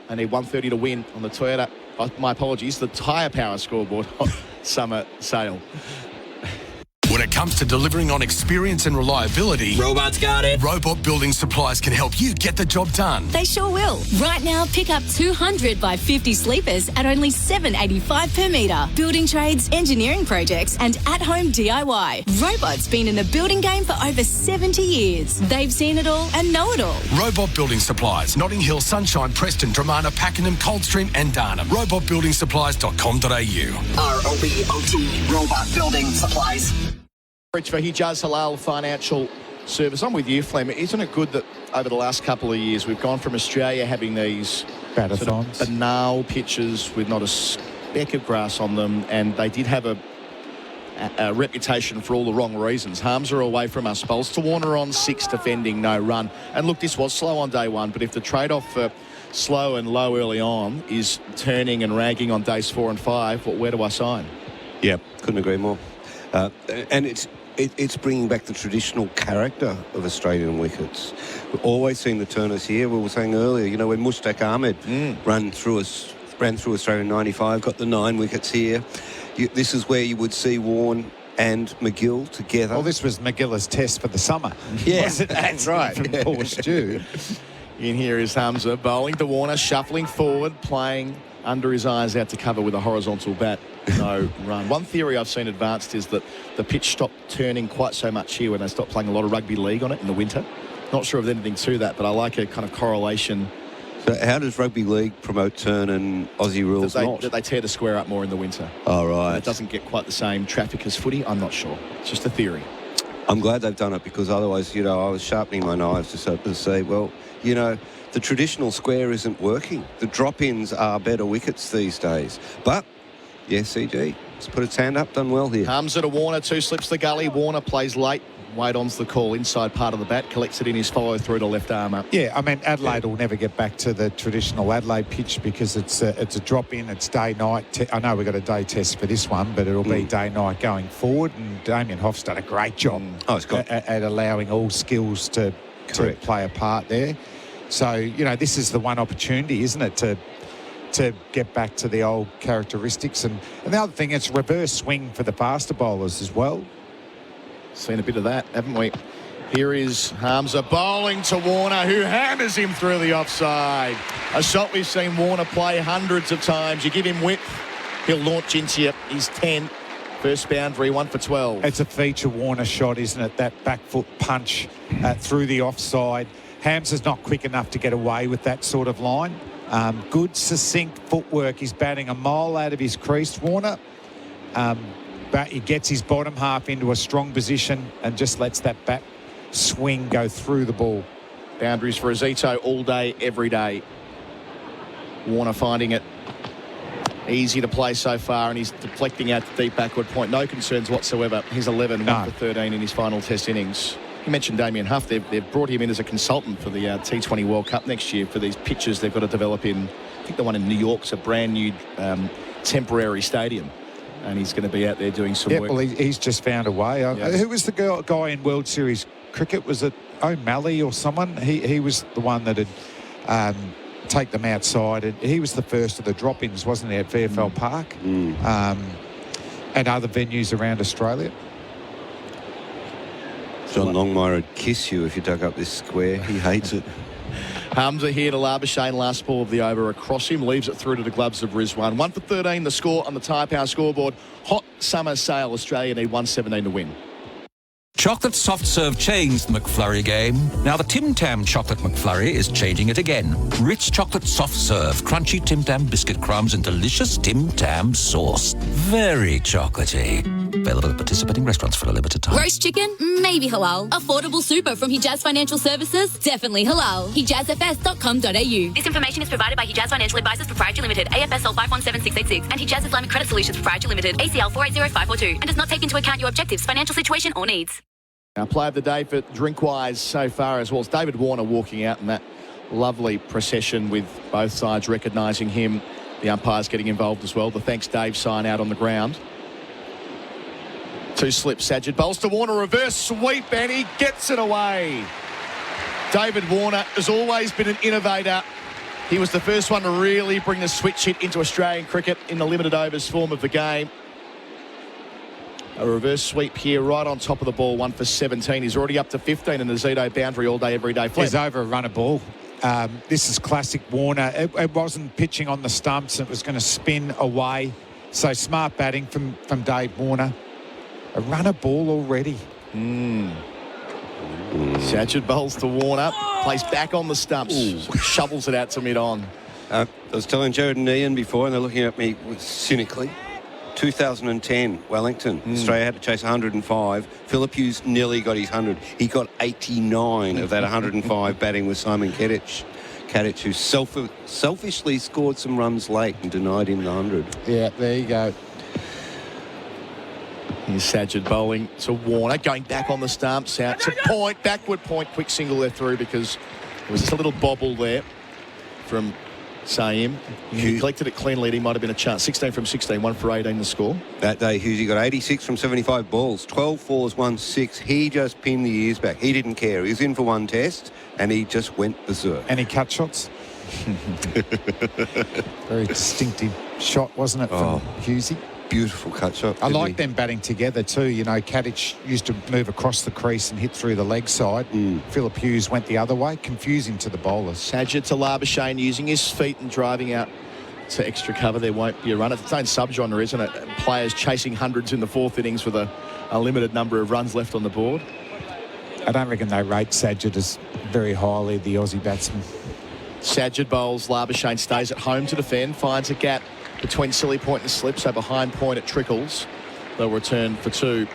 They need 130 to win on the Toyota. My apologies. The tyre power scoreboard. Summer sale. When it comes to delivering on experience and reliability, Robot's got it. Robot Building Supplies can help you get the job done. They sure will. Right now, pick up 200 by 50 sleepers at only $7.85 per metre. Building trades, engineering projects and at-home DIY. Robot's been in the building game for over 70 years. They've seen it all and know it all. Robot Building Supplies, Notting Hill, Sunshine, Preston, Dramana, Pakenham, Coldstream and Darnham. robotbuildingsupplies.com.au. ROBOT Robot Building Supplies. For Hijaz Halal Financial Service. I'm with you, Fleming. Isn't it good that over the last couple of years we've gone from Australia having these sort of banal pitches with not a speck of grass on them, and they did have a reputation for all the wrong reasons. Harms are away from us. Bowls to Warner on 6, defending, no run. And look, this was slow on day 1, but if the trade-off for slow and low early on is turning and ragging on days 4 and 5, where do I sign? Yeah, couldn't agree more. And it's bringing back the traditional character of Australian wickets. We've always seen the turners here. We were saying earlier, you know, when Mushtaq Ahmed ran through Australia in 95, got the 9 wickets here. This is where you would see Warne and McGill together. Well, this was McGill's test for the summer. Yeah, that's right. From poor Stu. In here is Hamza bowling to Warner, shuffling forward, playing under his eyes out to cover with a horizontal bat. No run. One theory I've seen advanced is that the pitch stopped turning quite so much here when they stopped playing a lot of rugby league on it in the winter. Not sure if there's anything to that, but I like a kind of correlation. So how does rugby league promote turn and Aussie rules that they tear the square up more in the winter. Oh, right. And it doesn't get quite the same traffic as footy. I'm not sure. It's just a theory. I'm glad they've done it because otherwise, you know, I was sharpening my knives to say, well, you know, the traditional square isn't working. The drop-ins are better wickets these days. But, yes, CG, it's put its hand up, done well here. Hamza to Warner, 2 slips the gully. Warner plays late. Waydon's the call, inside part of the bat, collects it in his follow-through to left armour. Yeah, I mean, Adelaide will never get back to the traditional Adelaide pitch because it's a drop-in, it's day-night. I know we've got a day test for this one, but it'll be day-night going forward, and Damien Hoff's done a great job at allowing all skills to play a part there. So, you know, this is the one opportunity, isn't it, to get back to the old characteristics. And the other thing, it's reverse swing for the faster bowlers as well. Seen a bit of that, haven't we? Here is Hamza bowling to Warner, who hammers him through the offside. A shot we've seen Warner play hundreds of times. You give him width, he'll launch into you. He's 10. First boundary, 1 for 12. It's a feature Warner shot, isn't it? That back foot punch through the offside. Hamza's not quick enough to get away with that sort of line. Good, succinct footwork. He's batting a mile out of his crease, Warner. But he gets his bottom half into a strong position and just lets that back swing go through the ball. Boundaries for Azito all day, every day. Warner finding it easy to play so far, and he's deflecting out the deep backward point. No concerns whatsoever. He's 11, 1 for 13 in his final test innings. You mentioned Damien Huff. They've brought him in as a consultant for the T20 World Cup next year for these pitches they've got to develop in. I think the one in New York's a brand new temporary stadium, and he's going to be out there doing some work. Well, he's just found a way. Who was the guy in World Series cricket? Was it O'Malley or someone? He was the one that had take them outside. And he was the first of the drop-ins, wasn't he, at VFL Park and other venues around Australia. John Longmire would kiss you if you dug up this square. He hates it. Hamza here to Labuschagne, last ball of the over across him, leaves it through to the gloves of Rizwan. 1 for 13, the score on the Tyre Power scoreboard. Hot summer sale. Australia need 117 to win. Chocolate soft serve changed the McFlurry game. Now the Tim Tam Chocolate McFlurry is changing it again. Rich chocolate soft serve, crunchy Tim Tam biscuit crumbs and delicious Tim Tam sauce. Very chocolatey. Available at participating restaurants for a limited time. Roast chicken? Maybe halal. Affordable super from Hijaz Financial Services? Definitely halal. HijazFS.com.au. This information is provided by Hijaz Financial Advisors Proprietary Limited, AFSL 517686, and Hijaz Islamic Credit Solutions Proprietary Limited, ACL 480542, and does not take into account your objectives, financial situation, or needs. Our play of the day for Drinkwise so far as well as David Warner walking out in that lovely procession with both sides recognising him. The umpires getting involved as well. The thanks Dave sign out on the ground. 2 slips, Sajid bowls to Warner, reverse sweep, and he gets it away. David Warner has always been an innovator. He was the first one to really bring the switch hit into Australian cricket in the limited overs form of the game. A reverse sweep here right on top of the ball, 1 for 17. He's already up to 15 in the Zito boundary all day, every day. He's over a runner ball. This is classic Warner. It wasn't pitching on the stumps. It was going to spin away. So smart batting from Dave Warner. A runner ball already. Sajid bowls to Warner. Plays back on the stumps. Shovels it out to mid-on. I was telling Gerard and Ian before, and they're looking at me cynically. 2010, Wellington. Australia had to chase 105. Phillip Hughes nearly got his 100. He got 89 of that 105 batting with Simon Katich. Katich, who selfishly scored some runs late and denied him the 100. Yeah, there you go. Here's Sajid bowling to Warner, going back on the stumps, out to point, backward point, quick single there through because there was just a little bobble there from Saim. He collected it cleanly. He might have been a chance. 16 from 16, 1 for 18 the score. That day, Hughesy got 86 from 75 balls, 12 fours, 1 6. He just pinned the ears back. He didn't care. He was in for one test, and he just went berserk. Any cut shots? Very distinctive shot, wasn't it, from Hughesy? Beautiful cut shot. I like them batting together too. You know, Katich used to move across the crease and hit through the leg side. Phillip Hughes went the other way, confusing to the bowlers. Sajid to Labuschagne using his feet and driving out to extra cover. There won't be a run. It's its own subgenre, isn't it? Players chasing hundreds in the 4th innings with a limited number of runs left on the board. I don't reckon they rate Sajid as very highly, the Aussie batsman. Sajid bowls, Labuschagne stays at home to defend, finds a gap between silly point and slip, so behind point it trickles. They'll return for 2.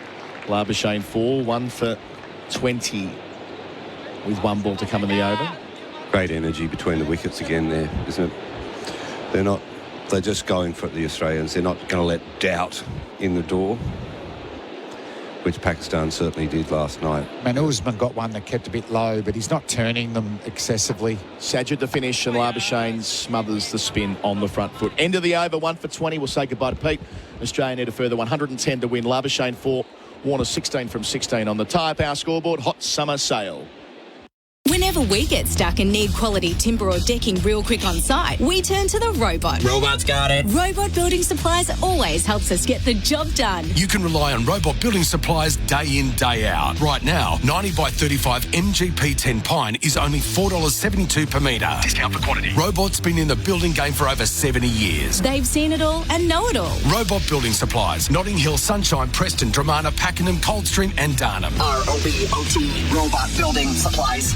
Labuschagne 4, 1 for 20 with 1 ball to come in the over. Great energy between the wickets again there, isn't it? They're just going for the Australians. They're not going to let doubt in the door. which Pakistan certainly did last night. Man, Usman got one that kept a bit low, but he's not turning them excessively. Sajid the finish, and Labuschagne smothers the spin on the front foot. End of the over, 1 for 20. We'll say goodbye to Pete. Australia need a further 110 to win. Labuschagne 4, Warner 16 from 16 on the Tyre Power scoreboard. Hot summer sale. Whenever we get stuck and need quality timber or decking real quick on site, we turn to the robot. Robot's got it. Robot Building Supplies always helps us get the job done. You can rely on Robot Building Supplies day in, day out. Right now, 90 by 35 MGP 10 pine is only $4.72 per metre. Discount for quantity. Robot's been in the building game for over 70 years. They've seen it all and know it all. Robot Building Supplies, Notting Hill, Sunshine, Preston, Dramana, Pakenham, Coldstream and Darnham. ROBOT Robot Building Supplies.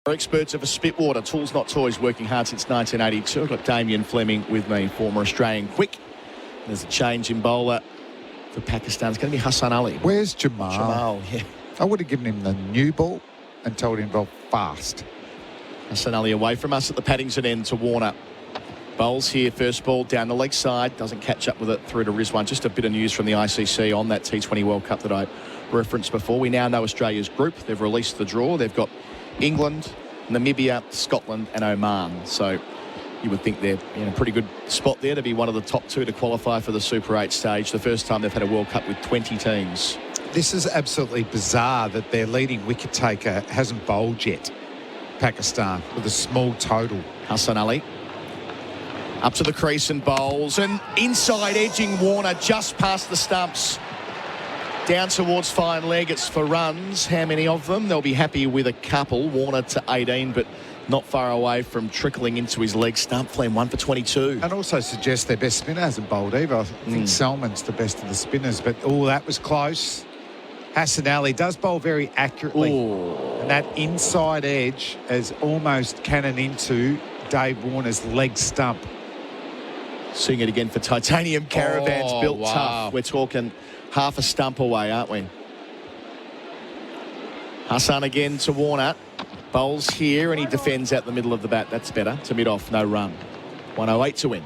Our experts of a Spitwater, tools not toys, working hard since 1982. I've got Damien Fleming with me, former Australian quick. There's a change in bowler for Pakistan. It's going to be Hassan Ali. Where's Jamal? Jamal, yeah. I would have given him the new ball and told him to bowl fast. Hassan Ali away from us at the Paddington end to Warner. Bowls here, first ball down the leg side. Doesn't catch up with it through to Rizwan. Just a bit of news from the ICC on that T20 World Cup that I referenced before. We now know Australia's group. They've released the draw. They've got England, Namibia, Scotland and Oman. So you would think they're in a pretty good spot there to be one of the top 2 to qualify for the Super 8 stage. The first time they've had a World Cup with 20 teams. This is absolutely bizarre that their leading wicket taker hasn't bowled yet, Pakistan, with a small total. Hassan Ali up to the crease and bowls, and inside edging Warner just past the stumps. Down towards fine leg, it's for runs. How many of them? They'll be happy with a couple. Warner to 18, but not far away from trickling into his leg stump. Flem 1 for 22. And also suggests their best spinner hasn't bowled either. I think Salman's the best of the spinners, but that was close. Hassan Ali does bowl very accurately. And that inside edge is almost cannon into Dave Warner's leg stump. Seeing it again for Titanium Caravans, built tough. We're talking half a stump away, aren't we? Hassan again to Warner. Bowls here, and he defends out the middle of the bat. That's better. To mid-off, no run. 108 to win.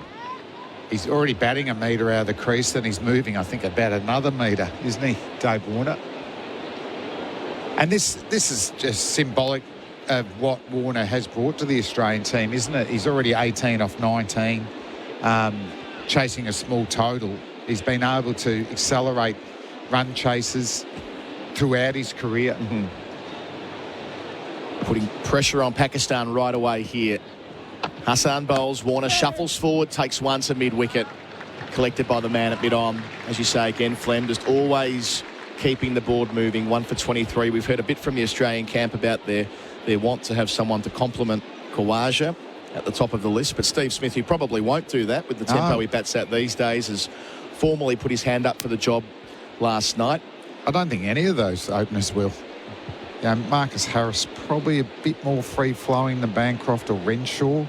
He's already batting a metre out of the crease, and he's moving, I think, about another metre, isn't he, Dave Warner? And this is just symbolic of what Warner has brought to the Australian team, isn't it? He's already 18 off 19, chasing a small total. He's been able to accelerate run chases throughout his career. Putting pressure on Pakistan right away here. Hassan bowls, Warner shuffles forward, takes one to mid-wicket. Collected by the man at mid-on. As you say again, Flem, just always keeping the board moving. 1 for 23. We've heard a bit from the Australian camp about their want to have someone to complement Khawaja at the top of the list. But Steve Smith, who probably won't do that with the tempo he bats at these days, has formally put his hand up for the job last night. I don't think any of those openers will. Marcus Harris probably a bit more free-flowing than Bancroft or Renshaw.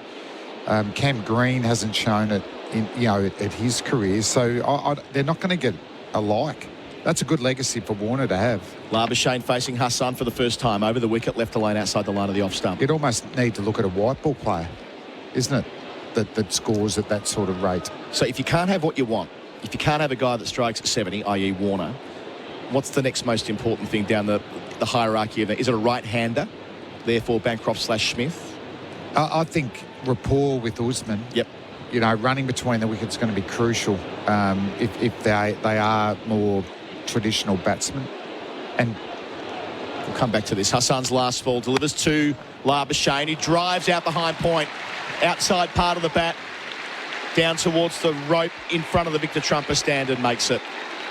Cam Green hasn't shown it at his career, so they're not going to get alike. That's a good legacy for Warner to have. Labuschagne facing Hassan for the first time over the wicket, left alone outside the line of the off stump. You'd almost need to look at a white ball player, isn't it, that scores at that sort of rate. So if you can't have what you want, if you can't have a guy that strikes at 70, i.e. Warner, what's the next most important thing down the hierarchy of that? Is it a right-hander, therefore Bancroft/Smith? I think rapport with Usman. Yep. Running between the wickets is going to be crucial if they are more traditional batsmen. And we'll come back to this. Hassan's last ball delivers to Labuschagne. He drives out behind point, outside part of the bat, down towards the rope in front of the Victor Trumper stand and makes it.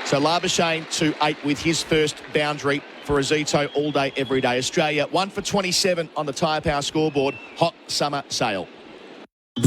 So Labuschagne to 8 with his first boundary for Azito all day, every day. Australia 1 for 27 on the Tyre Power scoreboard. Hot summer sale.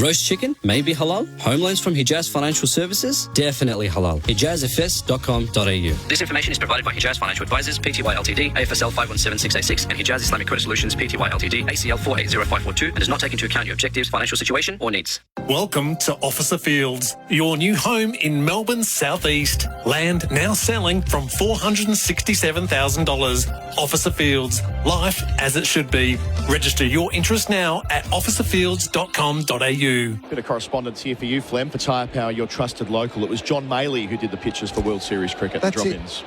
Roast chicken, maybe halal. Home loans from Hijaz Financial Services, definitely halal. HijazFS.com.au. This information is provided by Hijaz Financial Advisors, Pty Ltd, AFSL 517686, and Hijaz Islamic Credit Solutions, Pty Ltd, ACL 480542, and does not take into account your objectives, financial situation, or needs. Welcome to Officer Fields, your new home in Melbourne's southeast. Land now selling from $467,000. Officer Fields, life as it should be. Register your interest now at officerfields.com.au. Bit of correspondence here for you, Flem, for Tyre Power, your trusted local. It was John Maley who did the pictures for World Series cricket. That's drop-ins.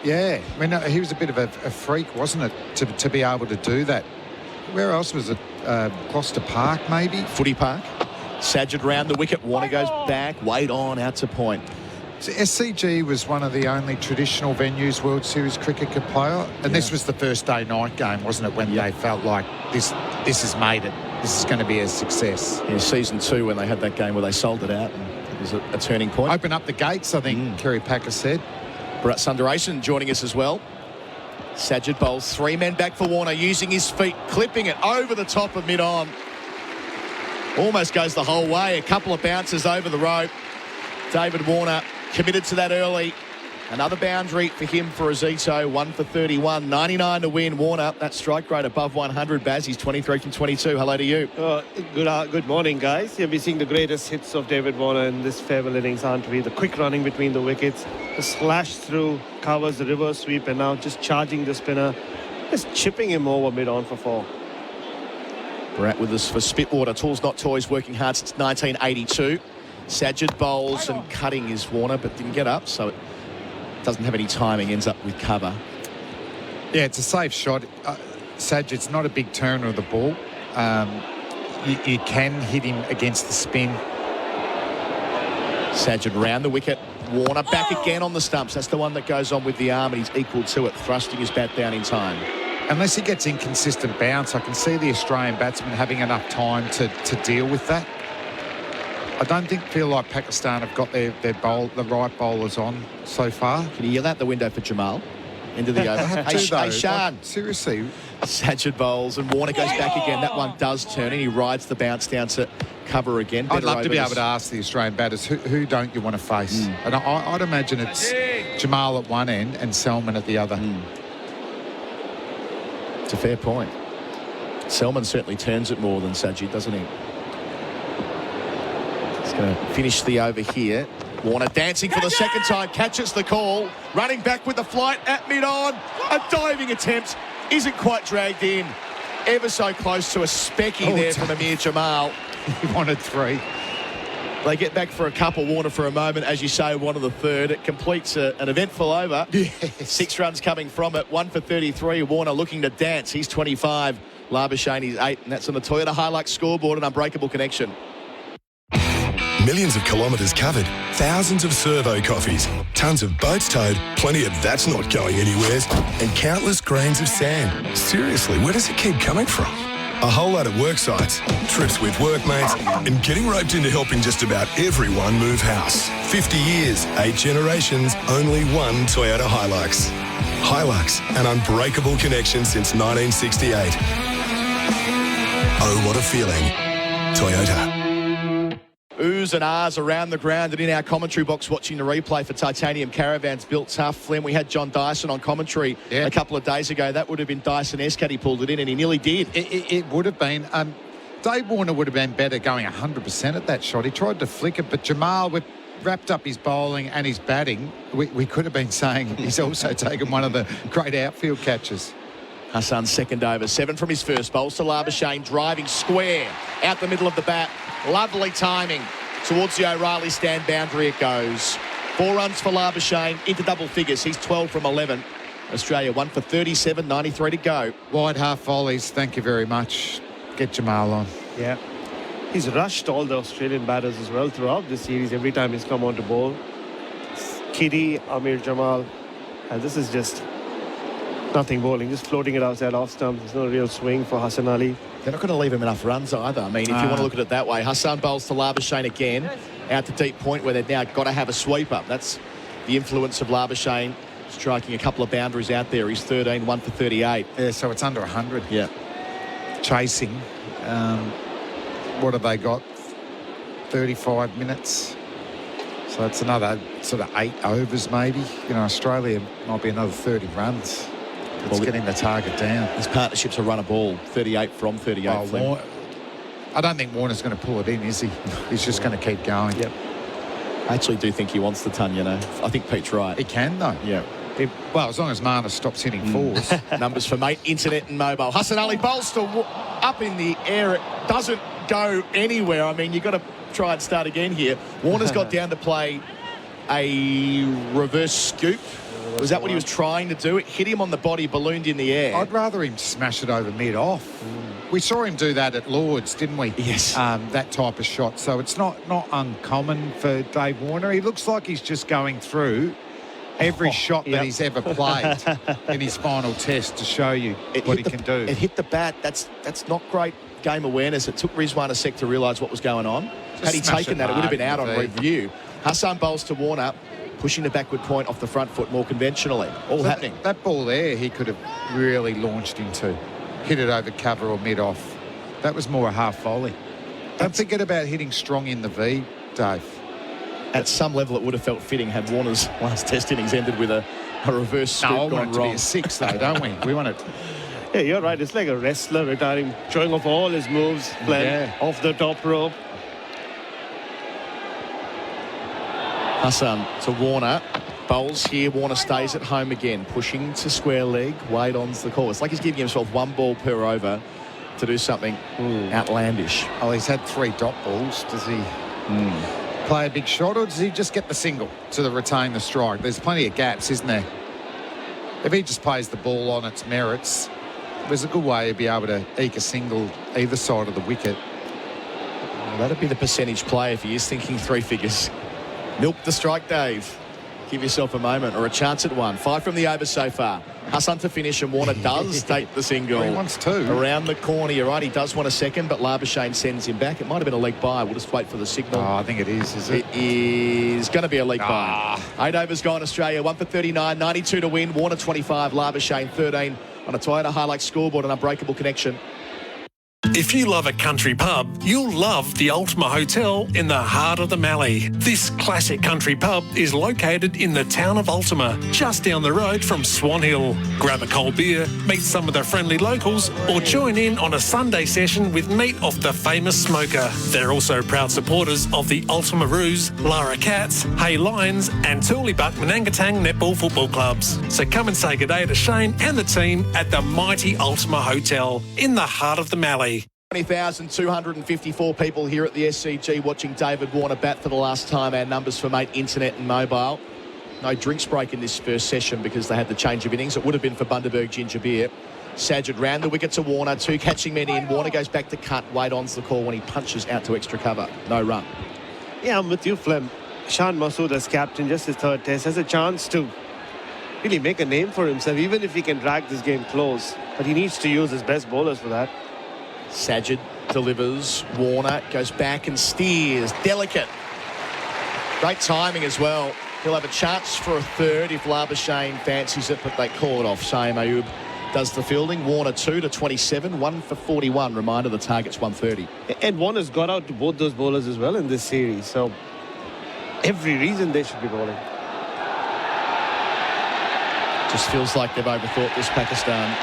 Yeah, I mean, he was a bit of a freak, wasn't it, to be able to do that? Where else was it? Gloucester Park, maybe? Footy Park. Sajid round the wicket. Warner goes back. Wade on out to point. So SCG was one of the only traditional venues World Series cricket could play on. And this was the first day night game, wasn't it, when they felt like this has made it. This is going to be a success. Yeah, season 2 when they had that game where they sold it out. And it was a turning point. Open up the gates, I think Kerry Packer said. Bharat Sunderasen joining us as well. Sajid bowls 3 men back for Warner, using his feet, clipping it over the top of mid-on. Almost goes the whole way. A couple of bounces over the rope. David Warner committed to that early. Another boundary for him for Azito. 1 for 31. 99 to win. Warner, that strike rate above 100. Baz, he's 23 from 22. Hello to you. Good morning, guys. We're seeing the greatest hits of David Warner in this farewell innings, aren't we? The quick running between the wickets, the slash through, covers the reverse sweep, and now just charging the spinner, just chipping him over mid-on for 4. Bharat with us for Spitwater. Tools Not Toys, working hard since 1982. Sajid bowls and cutting is Warner, but didn't get up, so it doesn't have any timing, ends up with cover. Yeah, it's a safe shot. Sajid's not a big turner of the ball. You can hit him against the spin. Sajid round the wicket. Warner back again on the stumps. That's the one that goes on with the arm, and he's equal to it, thrusting his bat down in time. Unless he gets inconsistent bounce, I can see the Australian batsman having enough time to deal with that. I don't feel like Pakistan have got the right bowlers on so far. Can you yell out the window for Jamal? Into the over. Hey, Shan. Like, seriously. Sajid bowls and Warner goes back again. That one does turn and he rides the bounce down to cover again. I'd love to be able to ask the Australian batters, who don't you want to face? And I'd imagine it's Jamal at one end and Selman at the other. It's a fair point. Selman certainly turns it more than Sajid, doesn't he? He's going to finish the over here. Warner dancing for the second time, catches the call, running back with the flight at mid-on. A diving attempt, isn't quite dragged in. Ever so close to a specky there from Amir Jamal. He wanted 3. They get back for a couple. Warner for a moment, as you say, one of the third. It completes an eventful over. Yes. 6 runs coming from it. 1 for 33. Warner looking to dance. He's 25. Labuschagne, he's 8. And that's on the Toyota Hilux scoreboard, an unbreakable connection. Millions of kilometres covered, thousands of servo coffees, tons of boats towed, plenty of that's not going anywheres, and countless grains of sand. Seriously, where does it keep coming from? A whole lot of work sites, trips with workmates, and getting roped into helping just about everyone move house. 50 years, 8 generations, only one Toyota Hilux. Hilux, an unbreakable connection since 1968. Oh, what a feeling. Toyota. Oohs and ahs around the ground and in our commentary box watching the replay for Titanium Caravans built tough. Flem, we had John Dyson on commentary a couple of days ago. That would have been Dyson-esque had he pulled it in, and he nearly did. It would have been. Dave Warner would have been better going 100% at that shot. He tried to flick it, but Jamal wrapped up his bowling and his batting. We could have been saying he's also taken one of the great outfield catches. Hassan's second over. 7 from his first. Bowls to Labuschagne, driving square out the middle of the bat. Lovely timing. Towards the O'Reilly stand boundary it goes. 4 runs for Labuschagne into double figures. He's 12 from 11. Australia 1 for 37, 93 to go. Wide half volleys. Thank you very much. Get Jamal on. Yeah. He's rushed all the Australian batters as well throughout the series. Every time he's come on to bowl. Kitty, Amir Jamal. And this is just nothing bowling, just floating it outside off stump. There's no real swing for Hassan Ali. They're not going to leave him enough runs either. I mean, if you want to look at it that way. Hassan bowls to Labuschagne again, out to deep point where they've now got to have a sweeper. That's the influence of Labuschagne, striking a couple of boundaries out there. He's 13, 1 for 38. Yeah, so it's under 100. Yeah. Chasing. What have they got? 35 minutes. So it's another sort of 8 overs maybe. You know, Australia might be another 30 runs. It's getting the target down. His partnership's a run of ball, 38 from 38. I don't think Warner's going to pull it in, is he? He's just going to keep going. Yep. I actually do think he wants the ton, you know. I think Pete's right. He can, though. Yeah. Well, as long as Marner stops hitting 4s. Numbers for mate, internet and mobile. Hassan Ali bowls to up in the air. It doesn't go anywhere. I mean, you've got to try and start again here. Warner's got down to play a reverse scoop. Was that what he was trying to do? It hit him on the body, ballooned in the air. I'd rather him smash it over mid-off. We saw him do that at Lord's, didn't we? Yes. That type of shot. So it's not uncommon for Dave Warner. He looks like he's just going through every shot that he's ever played in his final test to show you what he can do. It hit the bat. That's not great game awareness. It took Rizwan a sec to realise what was going on. Had he taken that, it would have been out on review. Hassan bowls to Warner, pushing the backward point off the front foot more conventionally. All happening. That ball there, he could have really launched into. Hit it over cover or mid-off. That was more a half volley. Don't forget about hitting strong in the V, Dave. At some level, it would have felt fitting had Warner's last test innings ended with a reverse scoop gone wrong. No, I want it to be a 6, though, don't we? We want it. Yeah, you're right. It's like a wrestler retiring, showing off all his moves, playing off the top rope. Hassan to Warner. Bowls here. Warner stays at home again. Pushing to square leg. Wade on's the call. It's like he's giving himself one ball per over to do something outlandish. Oh, he's had 3 dot balls. Does he play a big shot, or does he just get the single to retain the strike? There's plenty of gaps, isn't there? If he just plays the ball on its merits, there's a good way to be able to eke a single either side of the wicket. Well, that'd be the percentage play if he is thinking 3 figures. Milk the strike, Dave. Give yourself a moment or a chance at one. 5 from the over so far. Hassan to finish, and Warner does take the single. He wants 2. Around the corner, you're right. He does want a second, but Labuschagne sends him back. It might have been a leg by. We'll just wait for the signal. Oh, I think it is it? It is going to be a leg by. 8 overs gone, Australia. 1 for 39, 92 to win. Warner 25, Labuschagne 13 on a Toyota Hilux scoreboard, an unbreakable connection. If you love a country pub, you'll love the Ultima Hotel in the heart of the Mallee. This classic country pub is located in the town of Ultima, just down the road from Swan Hill. Grab a cold beer, meet some of the friendly locals, or join in on a Sunday session with meat off the famous smoker. They're also proud supporters of the Ultima Roos, Lara Cats, Hay Lions and Tooleybuck Manangatang Netball Football Clubs. So come and say good day to Shane and the team at the mighty Ultima Hotel in the heart of the Mallee. 20,254 people here at the SCG watching David Warner bat for the last time. Our numbers for mate, internet and mobile. No drinks break in this first session because they had the change of innings. It would have been for Bundaberg ginger beer. Sajid round the wicket to Warner. 2 catching men in. Warner goes back to cut. Wade on's the call when he punches out to extra cover. No run. Yeah, I'm with you, Flem. Shan Masood as captain, just his 3rd test, has a chance to really make a name for himself, even if he can drag this game close. But he needs to use his best bowlers for that. Sajid delivers. Warner goes back and steers. Delicate. Great timing as well. He'll have a chance for a 3rd if Labuschagne fancies it, but they call it off. Saeem Ayub does the fielding. Warner 2 to 27, 1 for 41. Reminder, the target's 130. And Warner's got out to both those bowlers as well in this series, so every reason they should be bowling. Just feels like they've overthought this, Pakistan.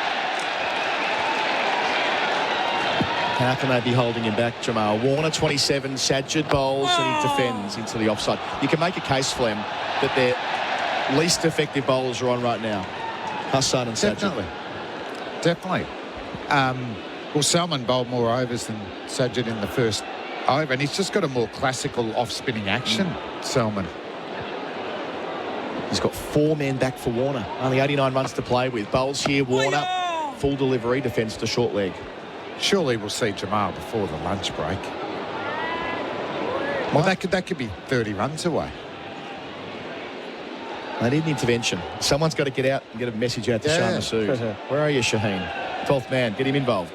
How can they be holding him back, Jamal? Warner 27, Sajid bowls and he defends into the offside. You can make a case, Flem, that their least effective bowlers are on right now. Hassan and Sajid. Definitely. Well, Salman bowled more overs than Sajid in the first over, and he's just got a more classical off-spinning action, Salman. He's got 4 men back for Warner. Only 89 runs to play with. Bowls here, Warner. Full delivery, defends to short leg. Surely we'll see Jamal before the lunch break. Well, that could be 30 runs away. They need an intervention. Someone's got to get out and get a message out to Shah Masood. Where are you, Shaheen? 12th man, get him involved.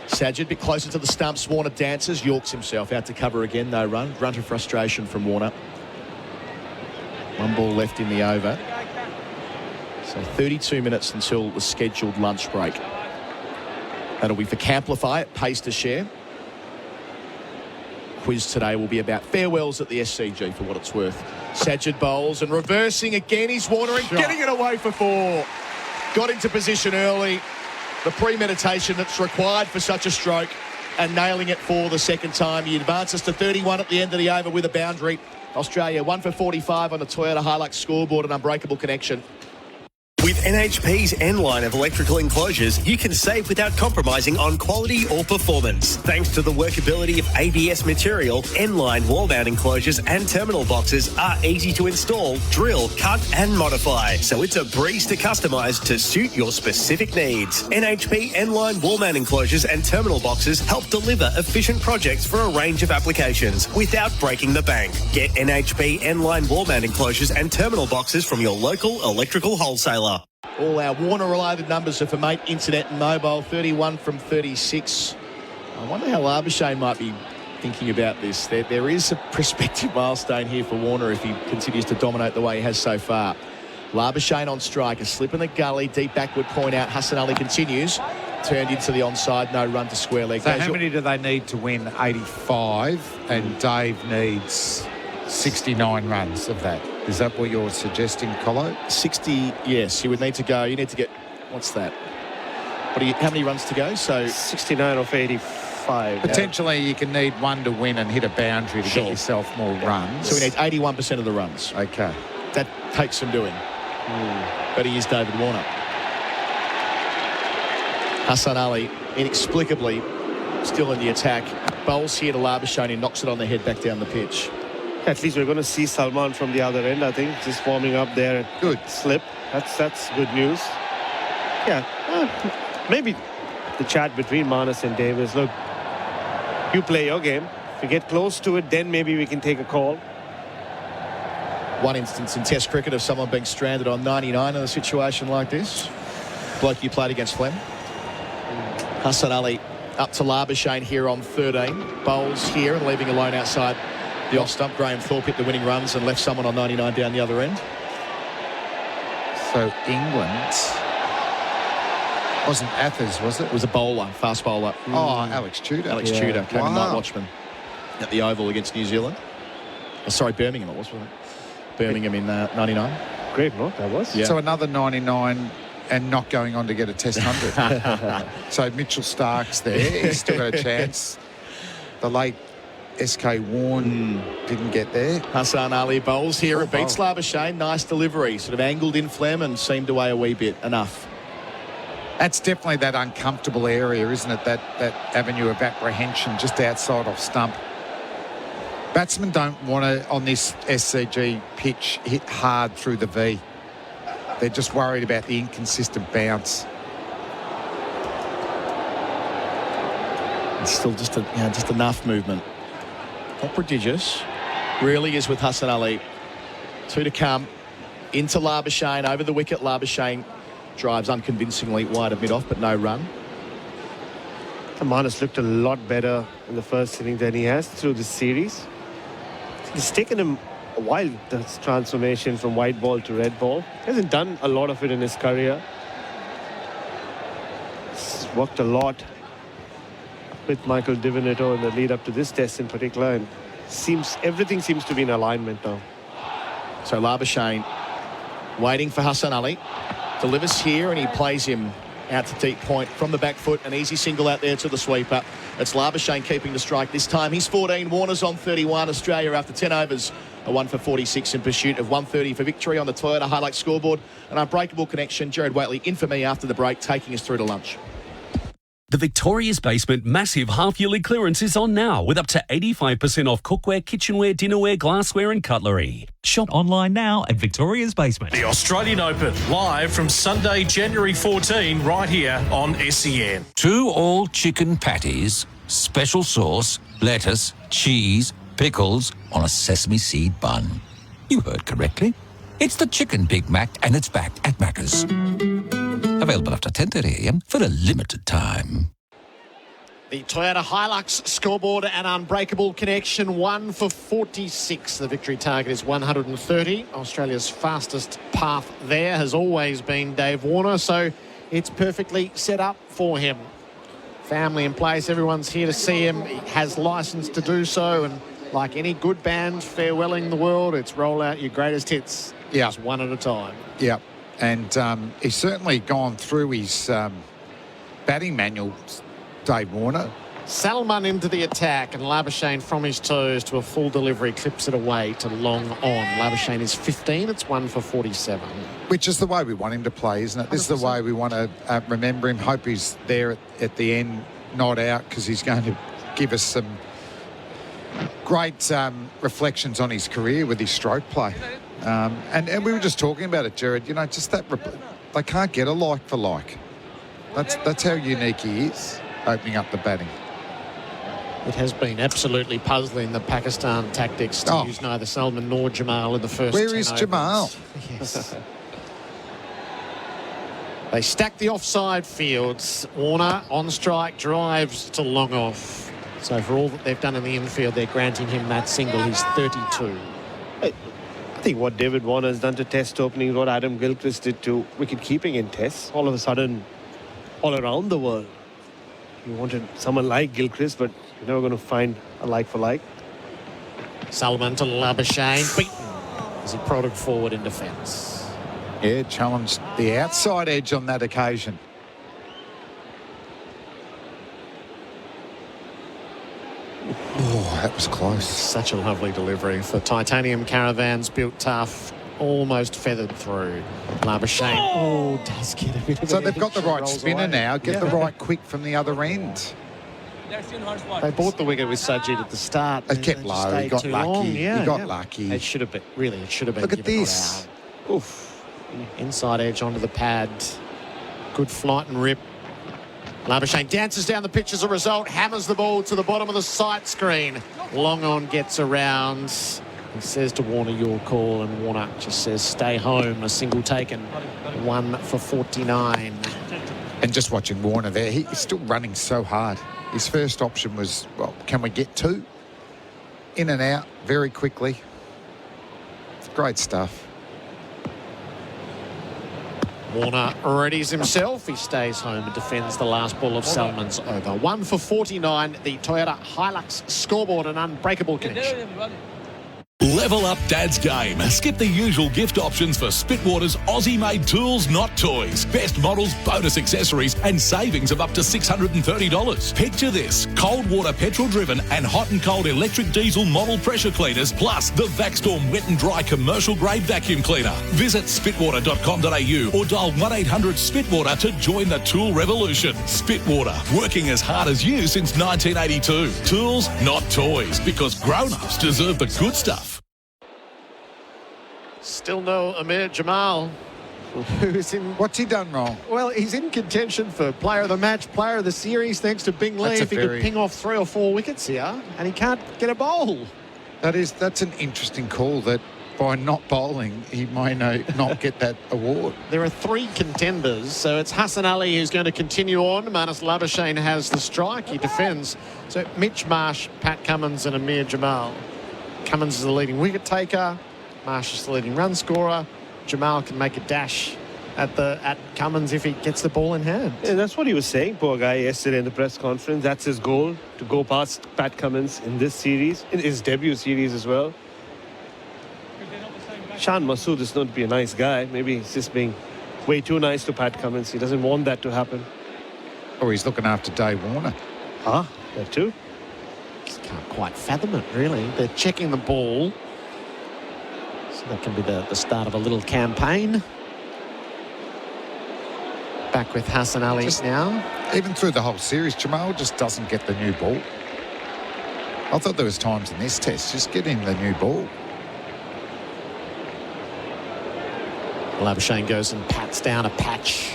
Sajid, a bit closer to the stumps. Warner dances, Yorks himself out to cover again. No run. Grunt of frustration from Warner. 1 ball left in the over. So 32 minutes until the scheduled lunch break. That'll be for Camplify at Pace to Share. Quiz today will be about farewells at the SCG for what it's worth. Sajid bowls and reversing again. He's Warner and getting it away for 4. Got into position early. The premeditation that's required for such a stroke and nailing it for the 2nd time. He advances to 31 at the end of the over with a boundary. Australia 1 for 45 on the Toyota Hilux scoreboard, an unbreakable connection. With NHP's N line of electrical enclosures, you can save without compromising on quality or performance. Thanks to the workability of ABS material, N line wall mount enclosures and terminal boxes are easy to install, drill, cut and modify. So it's a breeze to customise to suit your specific needs. NHP N line wall mount enclosures and terminal boxes help deliver efficient projects for a range of applications without breaking the bank. Get NHP N line wall mount enclosures and terminal boxes from your local electrical wholesaler. All our Warner-related numbers are for Mate Internet and Mobile, 31 from 36. I wonder how Labuschagne might be thinking about this. There is a prospective milestone here for Warner if he continues to dominate the way he has so far. Labuschagne on strike, a slip in the gully, deep backward point out. Hassan Ali continues. Turned into the onside, no run to square leg. So how many do they need to win? 85, and Dave needs 69 runs of that. Is that what you're suggesting, Colo? 60, yes. You would need to go. You need to get, what's that? How many runs to go? So 69 off 85. Potentially you can need one to win and hit a boundary to get yourself more runs. So we need 81% of the runs. Okay. That takes some doing. But he is David Warner. Hassan Ali, inexplicably, still in the attack. Bowls here to Labuschagne and knocks it on the head back down the pitch. At least we're going to see Salman from the other end, I think, just warming up there. Good slip. That's good news. Yeah, maybe the chat between Manas and Davis. Look, you play your game. If you get close to it, then maybe we can take a call. One instance in Test cricket of someone being stranded on 99 in a situation like this. Bloke you played against, Flem. Hassan Ali up to Labuschagne here on 13. Bowls here and leaving alone outside the off stump. Graham Thorpe hit the winning runs and left someone on 99 down the other end. So England wasn't Athers, was it? It was a bowler, fast bowler. Oh, Alex Tudor. Alex Tudor came in night watchman at the Oval against New Zealand. Oh, sorry, Birmingham it was, wasn't it? Birmingham in 99. Great, no, that was. Yeah. So another 99 and not going on to get a Test 100. So Mitchell Stark's there. He's still got a chance. The late SK Warren didn't get there. Hassan Ali bowls here and beats Labuschagne. Nice delivery. Sort of angled in Flem and seamed away a wee bit. Enough. That's definitely that uncomfortable area, isn't it? That avenue of apprehension just outside off stump. Batsmen don't want to, on this SCG pitch, hit hard through the V. They're just worried about the inconsistent bounce. It's still just enough movement. Not prodigious. Really is with Hassan Ali. Two to come. Into Labuschagne. Over the wicket. Labuschagne drives unconvincingly wide of mid-off, but no run. Manas looked a lot better in the first inning than he has through this series. It's taken him a while, this transformation from white ball to red ball. He hasn't done a lot of it in his career. He's worked a lot with Michael Divinito in the lead up to this test in particular, and everything seems to be in alignment now. So Labuschagne waiting for Hassan Ali. Delivers here and he plays him out to deep point from the back foot. An easy single out there to the sweeper. It's Labuschagne keeping the strike this time. He's 14. Warner's on 31. Australia after 10 overs. A 1 for 46 in pursuit of 130 for victory on the Toyota Hilux scoreboard. An unbreakable connection. Gerard Whateley in for me after the break, taking us through to lunch. The Victoria's Basement massive half-yearly clearance is on now with up to 85% off cookware, kitchenware, dinnerware, glassware and cutlery. Shop online now at Victoria's Basement. The Australian Open, live from Sunday, January 14, right here on SEN. 2 all-chicken patties, special sauce, lettuce, cheese, pickles on a sesame seed bun. You heard correctly. It's the Chicken Big Mac and it's back at Macca's. Available after 10:30 a.m. for a limited time. The Toyota Hilux scoreboard, an unbreakable connection, 1 for 46. The victory target is 130. Australia's fastest path there has always been Dave Warner, so it's perfectly set up for him. Family in place, everyone's here to see him. He has license to do so, and like any good band farewelling the world, it's roll out your greatest hits. Yeah. Just one at a time. Yeah. And he's certainly gone through his batting manual, Dave Warner. Salman into the attack, and Labuschagne from his toes to a full delivery clips it away to long on. Labuschagne is 15. It's 1 for 47. Which is the way we want him to play, isn't it? This is the way we want to remember him. Hope he's there at the end, not out, because he's going to give us some great reflections on his career with his stroke play. And we were just talking about it, Gerard. You know, just that they can't get a like for like. That's how unique he is, opening up the batting. It has been absolutely puzzling, the Pakistan tactics to use neither Salman nor Jamal in the first 10 Where is overs. Jamal? Yes. They stack the offside fields. Warner on strike, drives to long off. So for all that they've done in the infield, they're granting him that single. He's 32. I think what David Warner has done to test opening, what Adam Gilchrist did to wicket keeping in tests, all of a sudden, all around the world, you wanted someone like Gilchrist, but you're never going to find a like for like. Salman to Labuschagne, beaten as he prodded forward in defence. Yeah, challenged the outside edge on that occasion. Oh, that was close. Such a lovely delivery for Titanium Caravans, built tough, almost feathered through. Labuschagne, does get a bit of So a they've got the hitch and right rolls spinner away. now. Get the right quick from the other end. They bought the wicket with Sajid at the start. It kept They low. stayed He got too lucky. long. He got lucky. It should have been, really, it should have been. Look at given, not this. out. Oof. Inside edge onto the pad. Good flight and rip. Labuschagne dances down the pitch as a result, hammers the ball to the bottom of the sight screen. Long on gets around. He says to Warner, your call, and Warner just says, stay home. A single taken. 1 for 49. And just watching Warner there, he's still running so hard. His first option was, well, can we get 2? In and out very quickly. It's great stuff. Warner readies himself. He stays home and defends the last ball of Salman's over. 1 for 49. The Toyota Hilux scoreboard, an unbreakable connection. Level up Dad's game. Skip the usual gift options for Spitwater's Aussie-made tools, not toys. Best models, bonus accessories, and savings of up to $630. Picture this: cold water petrol-driven and hot and cold electric diesel model pressure cleaners, plus the Vacstorm wet and dry commercial-grade vacuum cleaner. Visit spitwater.com.au or dial 1-800-SPITWATER to join the tool revolution. Spitwater, working as hard as you since 1982. Tools, not toys, because grown-ups deserve the good stuff. Still no Amir Jamal, who's in... What's he done wrong? Well, he's in contention for player of the match, player of the series, thanks to Bing Lee. That's a If he could very- ping off 3 or 4 wickets here, and he can't get a bowl. That's an interesting call, that by not bowling, he may not get that award. There are 3 contenders, so it's Hassan Ali who's going to continue on. Manus Labuschagne has the strike. He defends. So Mitch Marsh, Pat Cummins and Amir Jamal. Cummins is the leading wicket taker. Marsh is the leading run scorer. Jamal can make a dash at Cummins if he gets the ball in hand. Yeah, that's what he was saying, poor guy, yesterday in the press conference. That's his goal, to go past Pat Cummins in this series, in his debut series as well. Shan Masood is known to be a nice guy. Maybe he's just being way too nice to Pat Cummins. He doesn't want that to happen. Or he's looking after Dave Warner. That too. Just can't quite fathom it, really. They're checking the ball. So that can be the start of a little campaign. Back with Hassan Ali now. Even through the whole series, Jamal just doesn't get the new ball. I thought there was times in this test, just get him the new ball. Labuschagne goes and pats down a patch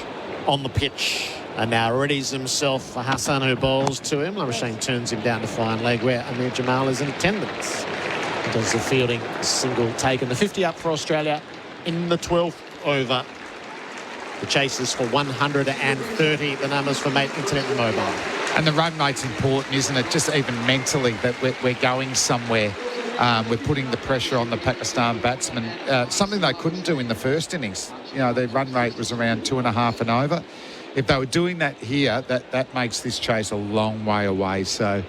on the pitch, and now readies himself for Hassan, who bowls to him. Labuschagne turns him down to fine leg, where Amir Jamal is in attendance. He does the fielding single taken. The 50 up for Australia in the 12th over. The chasers for 130. The numbers for Mate Internet and Mobile. And the run rate's important, isn't it? Just even mentally, that we're going somewhere. We're putting the pressure on the Pakistan batsmen, something they couldn't do in the first innings. You know, their run rate was around 2.5 and over. If they were doing that here, that makes this chase a long way away. So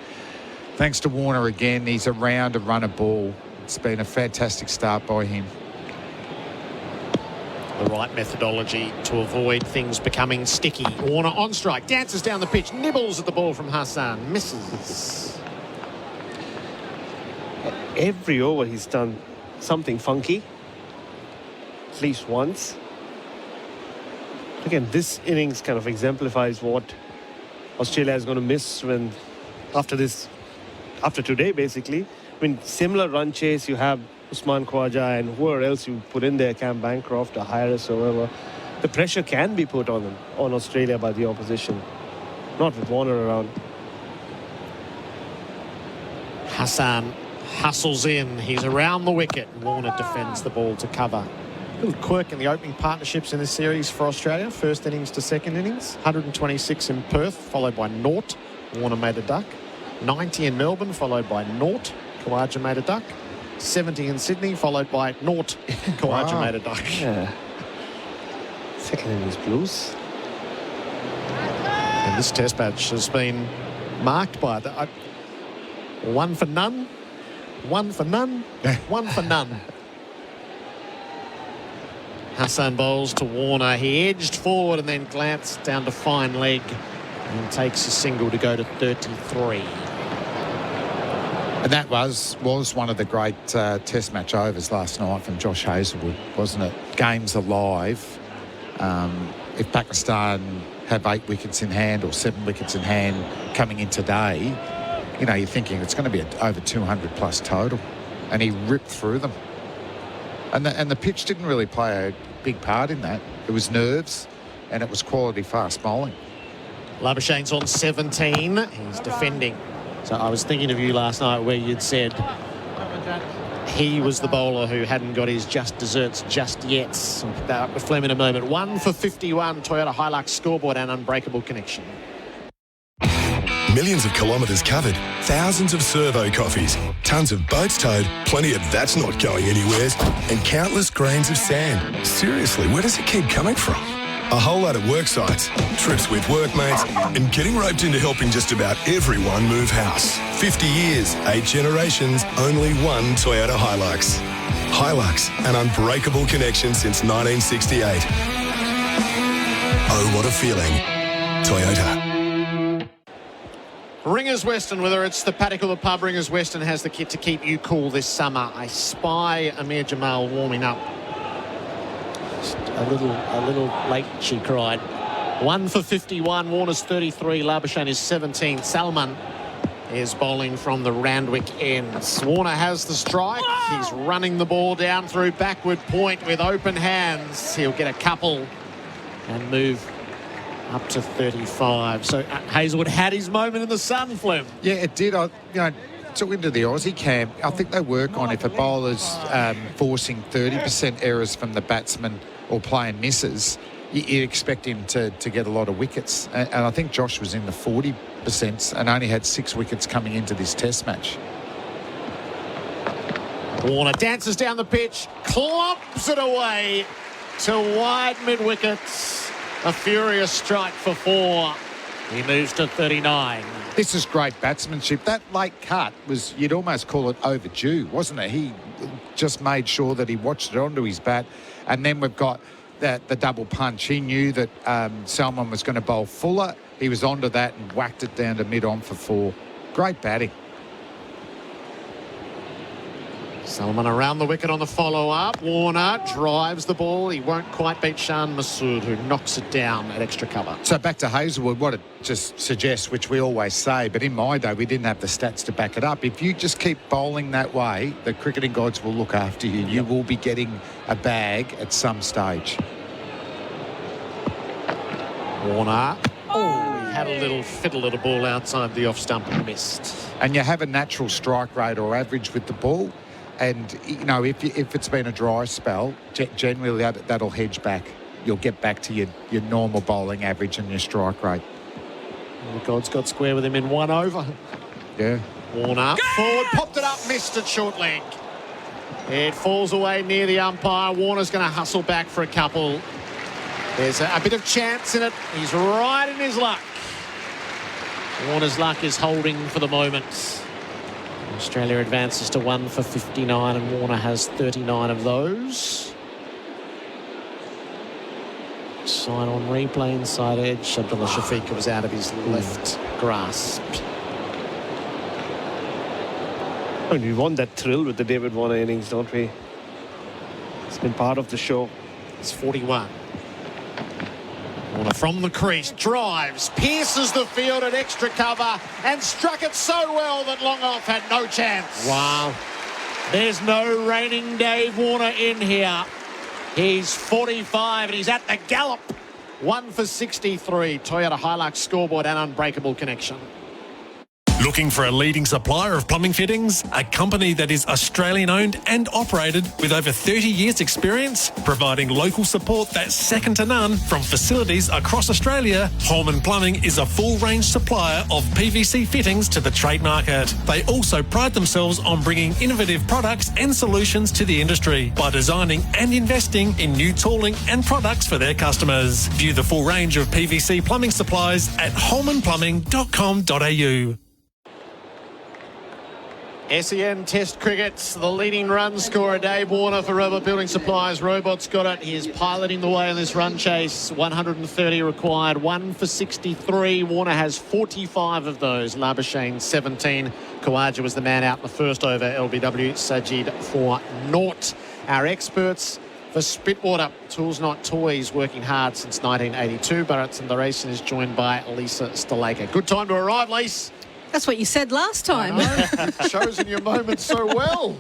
thanks to Warner again. He's around to run a ball. It's been a fantastic start by him. the right methodology to avoid things becoming sticky. Warner on strike, dances down the pitch, nibbles at the ball from Hassan, misses. Every over he's done something funky, at least once. Again, this innings kind of exemplifies what Australia is going to miss when after today, basically. I mean, similar run chase, you have Usman Khawaja and whoever else you put in there, Cam Bancroft or Harris or whoever. The pressure can be put on them, on Australia by the opposition. Not with Warner around. Hassan hustles in. He's around the wicket. Warner defends the ball to cover. A little quirk in the opening partnerships in this series for Australia. First innings to second innings. 126 in Perth, followed by naught. Warner made a duck. 90 in Melbourne, followed by naught. Khawaja made a duck. 70 in Sydney, followed by naught. Khawaja made a duck. Yeah. Second innings blues. And this test match has been marked by that. One for none. One for none. One for none. Hassan bowls to Warner. He edged forward and then glanced down to fine leg and takes a single to go to 33. And that was one of the great test match overs last night from Josh Hazlewood, wasn't it? Game's alive. If Pakistan have 8 wickets in hand or 7 wickets in hand coming in today, you know, you're thinking it's going to be over 200 plus total. And he ripped through them. And the pitch didn't really play a big part in that. It was nerves and it was quality fast bowling. Labuschagne's on 17. He's defending. So I was thinking of you last night where you'd said he was the bowler who hadn't got his just desserts just yet. I'll pick that up with Fleming in a moment. 1 for 51, Toyota Hilux scoreboard and unbreakable connection. Millions of kilometres covered, thousands of servo coffees, tons of boats towed, plenty of that's not going anywheres, and countless grains of sand. Seriously, where does it keep coming from? A whole lot of work sites, trips with workmates, and getting roped into helping just about everyone move house. 50 years, 8 generations, only one Toyota Hilux. Hilux, an unbreakable connection since 1968. Oh, what a feeling. Toyota. Ringers Western, whether it's the paddock or the pub, Ringers Western has the kit to keep you cool this summer. I spy Amir Jamal warming up. Just a little late, she cried. 1 for 51, Warner's 33, Labuschagne is 17. Salman is bowling from the Randwick ends. Warner has the strike. He's running the ball down through backward point with open hands. He'll get a couple and move up to 35. So Hazlewood had his moment in the sun, Flem. Yeah, it did. Took him to the Aussie camp. I think they work on if a bowler's forcing 30% errors from the batsman or playing misses, you expect him to get a lot of wickets. And I think Josh was in the 40% and only had 6 wickets coming into this test match. Warner dances down the pitch, clops it away to wide mid-wickets. A furious strike for 4. He moves to 39. This is great batsmanship. That late cut was, you'd almost call it overdue, wasn't it? He just made sure that he watched it onto his bat. And then we've got the double punch. He knew that Salman was going to bowl fuller. He was onto that and whacked it down to mid-on for 4. Great batting. Salman around the wicket on the follow-up. Warner drives the ball. He won't quite beat Shan Masood, who knocks it down at extra cover. So back to Hazlewood, what it just suggests, which we always say, but in my day, we didn't have the stats to back it up. If you just keep bowling that way, the cricketing gods will look after you. You will be getting a bag at some stage. Warner. Oh, he had a little fiddle at a ball outside the off stump and missed. And you have a natural strike rate or average with the ball. And, you know, if it's been a dry spell, generally that'll hedge back. You'll get back to your normal bowling average and your strike rate. And the gods got square with him in 1 over. Yeah. Warner, forward, popped it up, missed it short leg. It falls away near the umpire. Warner's going to hustle back for a couple. There's a bit of chance in it. He's right in his luck. Warner's luck is holding for the moment. Australia advances to 1 for 59 and Warner has 39 of those. Offside on replay, inside edge. Abdullah Shafiq was out of his left grasp. I mean, we want that thrill with the David Warner innings, don't we? It's been part of the show. It's 41. Warner from the crease, drives, pierces the field at extra cover and struck it so well that Longoff had no chance. Wow. There's no reigning Dave Warner in here. He's 45 and he's at the gallop. 1 for 63. Toyota Hilux scoreboard and unbreakable connection. Looking for a leading supplier of plumbing fittings? A company that is Australian owned and operated with over 30 years experience, providing local support that's second to none from facilities across Australia. Holman Plumbing is a full range supplier of PVC fittings to the trade market. They also pride themselves on bringing innovative products and solutions to the industry by designing and investing in new tooling and products for their customers. View the full range of PVC plumbing supplies at holmanplumbing.com.au. SEN Test Cricket, the leading run scorer, Dave Warner for Robot Building Supplies. Robot's got it. He is piloting the way in this run chase. 130 required, 1 for 63. Warner has 45 of those. Labuschagne 17. Khawaja was the man out in the first over. LBW Sajid for naught. Our experts for Spitwater, tools not toys, working hard since 1982. Bharat Sunderasen is joined by Lisa Stalaker. Good time to arrive, Lise. That's what you said last time. You've chosen your moments so well.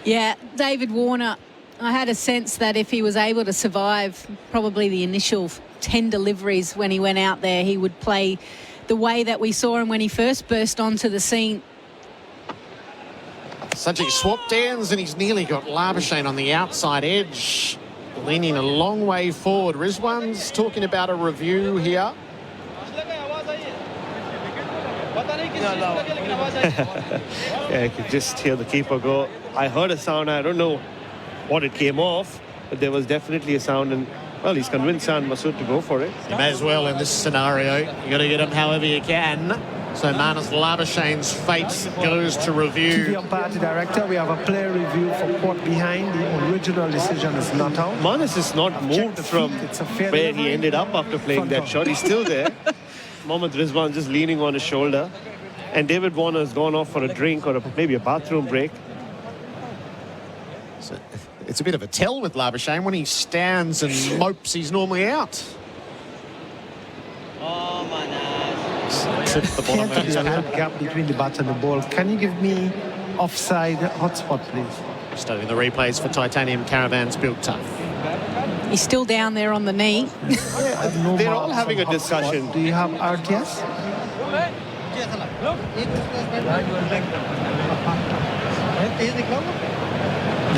Yeah, David Warner, I had a sense that if he was able to survive probably the initial 10 deliveries when he went out there, he would play the way that we saw him when he first burst onto the scene. Sajid swapped ends and he's nearly got Labuschagne on the outside edge, leaning a long way forward. Rizwan's talking about a review here. Yeah, I could just hear the keeper go. I heard a sound. I don't know what it came off, but there was definitely a sound. And, well, he's convinced San Masood to go for it. You may as well in this scenario. You got to get him however you can. So Marnus Labuschagne's fate goes to review. To the umpire director, we have a player review for caught behind. The original decision is not out. Marnus is not moved from where he ended up after playing that shot. He's still there. Mohammad Rizwan just leaning on his shoulder. And David Warner has gone off for a drink or maybe a bathroom break. So it's a bit of a tell with Labuschagne. When he stands and mopes, he's normally out. Oh, my gosh. There's a little gap between the bat and the ball. Can you give me offside hotspot, please? Studying the replays for Titanium Caravans built tough. He's still down there on the knee. They're all having a discussion. Do you have RTS?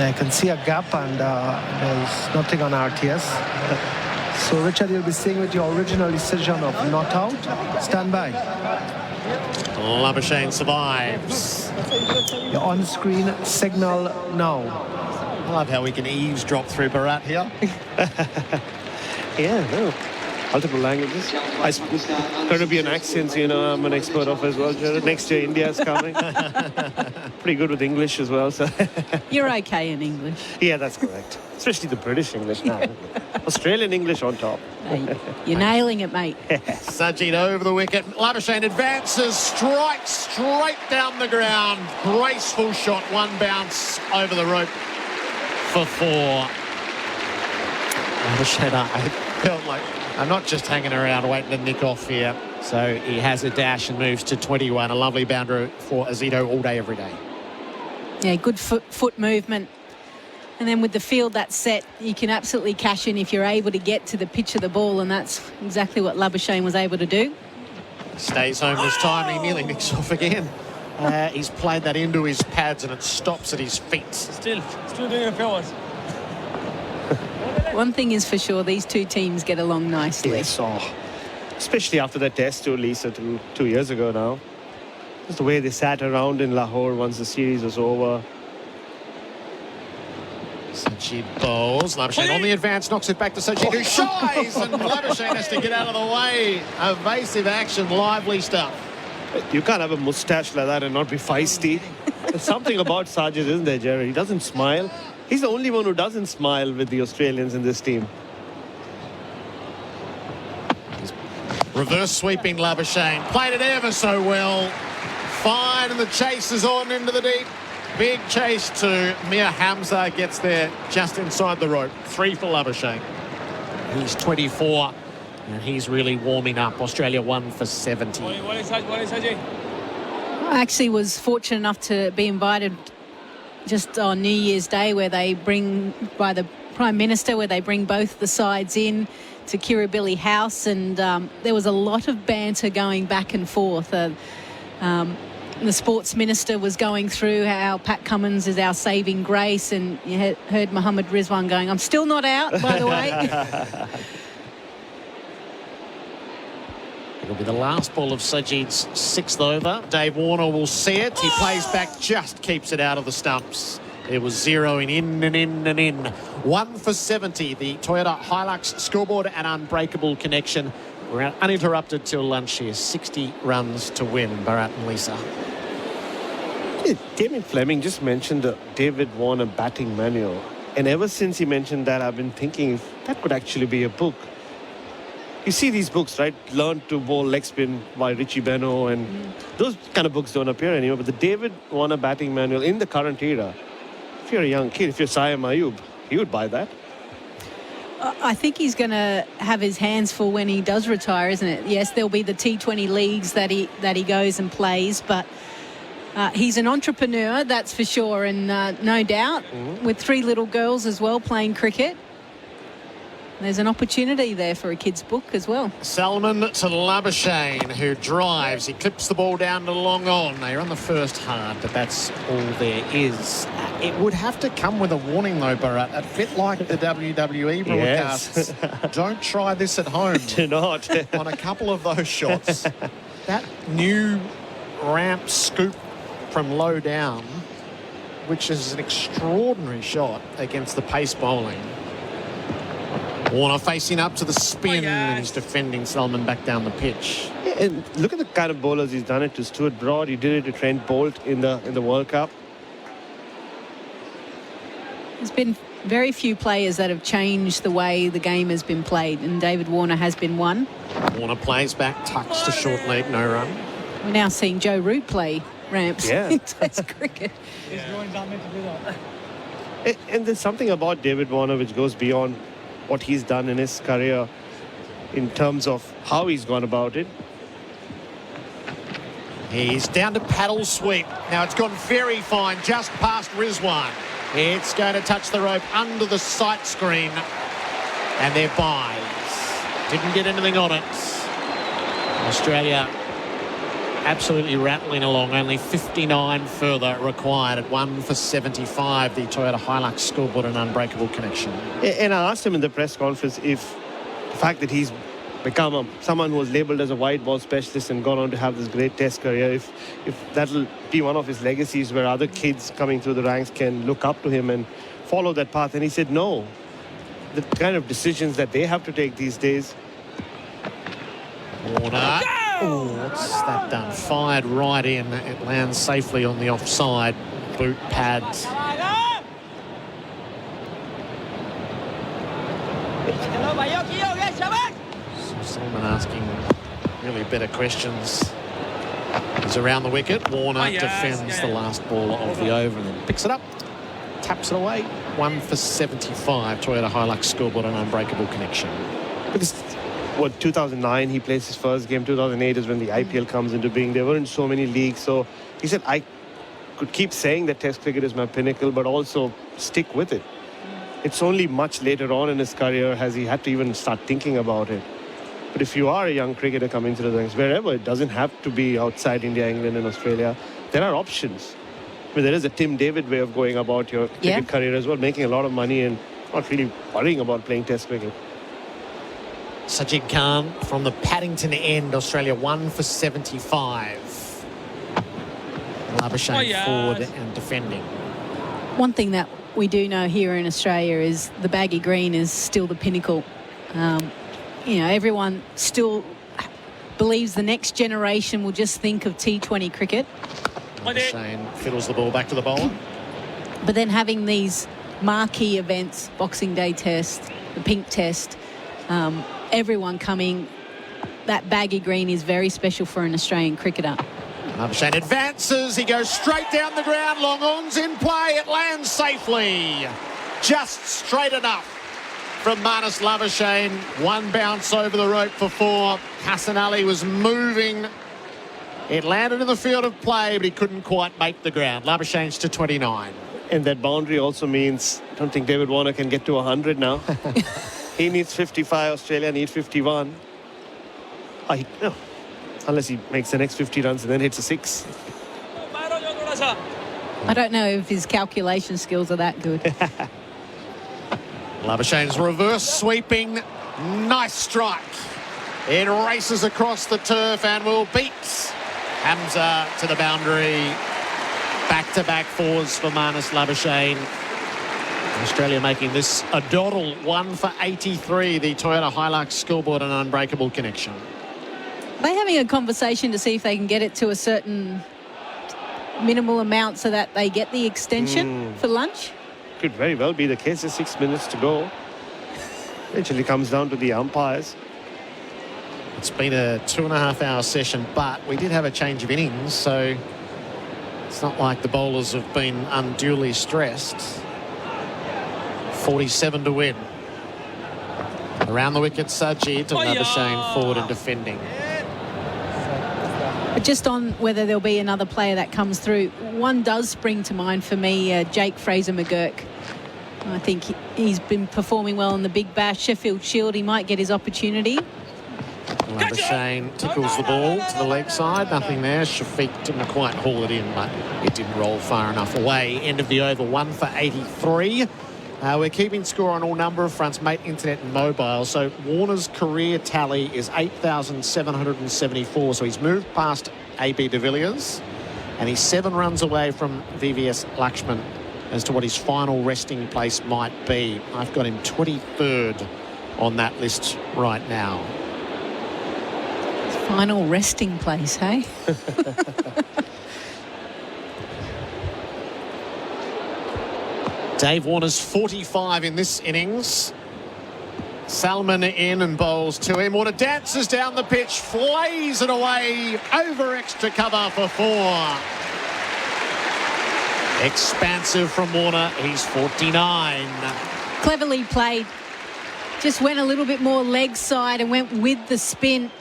I can see a gap and there's nothing on RTS. So, Richard, you'll be staying with your original decision of not out. Stand by. Labuschagne survives. Your on-screen signal now. I love how we can eavesdrop through Bharat here. Yeah, no. Multiple languages. Going to be an accent, you know, I'm an expert of as well, Gerard. Next year, India's coming. Pretty good with English as well. So. You're okay in English. Yeah, that's correct. Especially the British English now. Australian English on top. Hey, you're nailing it, mate. Sajid over the wicket. Labuschagne advances, strikes straight down the ground. Graceful shot, one bounce over the rope for 4. Labuschagne, I felt like I'm not just hanging around waiting to nick off here. So he has a dash and moves to 21. A lovely boundary for Azito all day, every day. Yeah, good foot movement. And then with the field that's set, you can absolutely cash in if you're able to get to the pitch of the ball, and that's exactly what Labuschagne was able to do. Stays home this time. He nearly nicks off again. He's played that into his pads and it stops at his feet. Still doing it forwards. One thing is for sure, these two teams get along nicely. Yes, oh. Especially after that test to Lisa 2 years ago now. Just the way they sat around in Lahore once the series was over. Sajid bowls. Labuschagne on the advance, knocks it back to Sajid, who shies, and Labuschagne has to get out of the way. Evasive action, lively stuff. You can't have a moustache like that and not be feisty. There's something about Sajid, isn't there, Gerard? He doesn't smile. He's the only one who doesn't smile with the Australians in this team. Reverse sweeping Labuschagne. Played it ever so well. Fine, and the chase is on into the deep. Big chase to Mir Hamza, gets there just inside the rope. 3 for Labuschagne. He's 24, and he's really warming up. Australia 1 for 70. I actually was fortunate enough to be invited just on New Year's Day, where they bring, by the Prime Minister, where they bring both the sides in to Kirribilli House, and there was a lot of banter going back and forth. The Sports Minister was going through how Pat Cummins is our saving grace, and you heard Mohammed Rizwan going, "I'm still not out, by the way." It'll be the last ball of Sajid's 6th over. Dave Warner will see it. He plays back, just keeps it out of the stumps. It was zeroing in and in and in. 1 for 70. The Toyota Hilux scoreboard and unbreakable connection. We're uninterrupted till lunch here. 60 runs to win. Bharat and Lisa. Yeah, Damien Fleming just mentioned the David Warner batting manual. And ever since he mentioned that, I've been thinking if that could actually be a book. You see these books, right? Learn to Bowl Leg Spin by Richie Beno, and those kind of books don't appear anymore. But the David Warner batting manual in the current era, if you're a young kid, if you're Sayam Ayub, he would buy that. I think he's going to have his hands full when he does retire, isn't it? Yes, there'll be the T20 leagues that he goes and plays, but he's an entrepreneur, that's for sure, and no doubt with 3 little girls as well playing cricket. There's an opportunity there for a kid's book as well. Salmon to Labuschagne, who drives. He clips the ball down to long on. They're on the first hard, but that's all there is. It would have to come with a warning, though, Bharat. A bit like the WWE broadcasts. Yes. Don't try this at home. Do not. On a couple of those shots. That new ramp scoop from low down, which is an extraordinary shot against the pace bowling. Warner facing up to the spin, and he's defending Salman back down the pitch. Yeah, and look at the kind of bowlers he's done it to. Stuart Broad, he did it to Trent Bolt in the World Cup. There's been very few players that have changed the way the game has been played, and David Warner has been one. Warner plays back, tucks to short leg, no run. We're now seeing Joe Root play ramps in Test cricket. And there's something about David Warner which goes beyond what he's done in his career in terms of how he's gone about it. He's down to paddle sweep. Now it's gone very fine, just past Rizwan. It's going to touch the rope under the sight screen, and they're byes. Didn't get anything on it. Australia absolutely rattling along. Only 59 further required at 1 for 75. The Toyota Hilux scoreboard an unbreakable connection. And I asked him in the press conference if the fact that he's become someone who was labelled as a wide ball specialist and gone on to have this great Test career, if that'll be one of his legacies where other kids coming through the ranks can look up to him and follow that path. And he said no. The kind of decisions that they have to take these days. Warner. Oh, what's that done? Fired right in. It lands safely on the offside boot pad. Salman asking really better questions. He's around the wicket. Warner defends the last ball of the over and then picks it up, taps it away. 1 for 75. Toyota Hilux scoreboard an unbreakable connection. Because 2009 he plays his first game. 2008 is when the IPL comes into being. There weren't so many leagues, so he said I could keep saying that Test cricket is my pinnacle, but also stick with it. It's only much later on in his career has he had to even start thinking about it. But if you are a young cricketer coming through the ranks, wherever, it doesn't have to be outside India, England and Australia. There are options. I mean, there is a Tim David way of going about your cricket career as well, making a lot of money and not really worrying about playing Test cricket. Sajid Khan from the Paddington end. Australia 1 for 75. Labuschagne forward and defending. One thing that we do know here in Australia is the baggy green is still the pinnacle. Everyone still believes the next generation will just think of T20 cricket. Labuschagne fiddles the ball back to the bowler. But then having these marquee events, Boxing Day Test, the Pink Test, everyone coming, that baggy green is very special for an Australian cricketer. Labuschagne advances. He goes straight down the ground. Long on's in play. It lands safely. Just straight enough from Marnus Labuschagne. One bounce over the rope for 4. Hassan Ali was moving. It landed in the field of play, but he couldn't quite make the ground. Labuschagne's to 29. And that boundary also means I don't think David Warner can get to 100 now. He needs 55. Australia need 51. No. Unless he makes the next 50 runs and then hits a 6. I don't know if his calculation skills are that good. Labuschagne's reverse sweeping. Nice strike. It races across the turf and will beat Hamza to the boundary. Back-to-back 4s for Marnus Labuschagne. Australia making this a doddle. 1 for 83. The Toyota Hilux scoreboard and unbreakable connection. Are they having a conversation to see if they can get it to a certain minimal amount so that they get the extension for lunch? Could very well be the case. There's 6 minutes to go. Eventually comes down to the umpires. It's been a 2.5-hour session, but we did have a change of innings, so it's not like the bowlers have been unduly stressed. 47 to win. Around the wicket, Sajid, and Labuschagne forward and defending. But just on whether there'll be another player that comes through, one does spring to mind for me, Jake Fraser-McGurk. I think he's been performing well in the Big Bash, Sheffield Shield. He might get his opportunity. Labuschagne tickles the ball to the leg side. Nothing there. Shafiq didn't quite haul it in, but it didn't roll far enough away. End of the over, 1 for 83. We're keeping score on all number of fronts, mate, internet and mobile. So Warner's career tally is 8,774. So he's moved past AB de Villiers and he's 7 runs away from VVS Lakshman as to what his final resting place might be. I've got him 23rd on that list right now. Final resting place, hey? Dave Warner's 45 in this innings. Salman in and bowls to him. Warner dances down the pitch, flays it away over extra cover for 4. Expansive from Warner. He's 49. Cleverly played. Just went a little bit more leg side and went with the spin.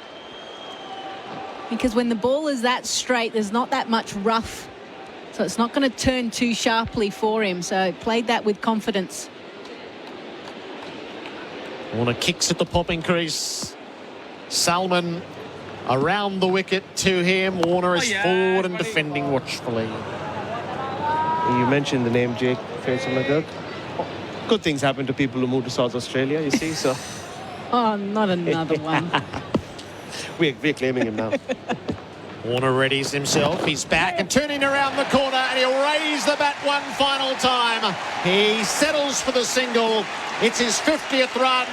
Because when the ball is that straight, there's not that much rough. So it's not going to turn too sharply for him. So played that with confidence. Warner kicks at the popping crease. Salman around the wicket to him. Warner is forward and defending watchfully. You mentioned the name Jake Fraser-McGurk. Good things happen to people who move to South Australia, you see, so... Oh, not another one. We're claiming him now. Warner readies himself. He's back and turning around the corner, and he'll raise the bat one final time. He settles for the single. It's his 50th run.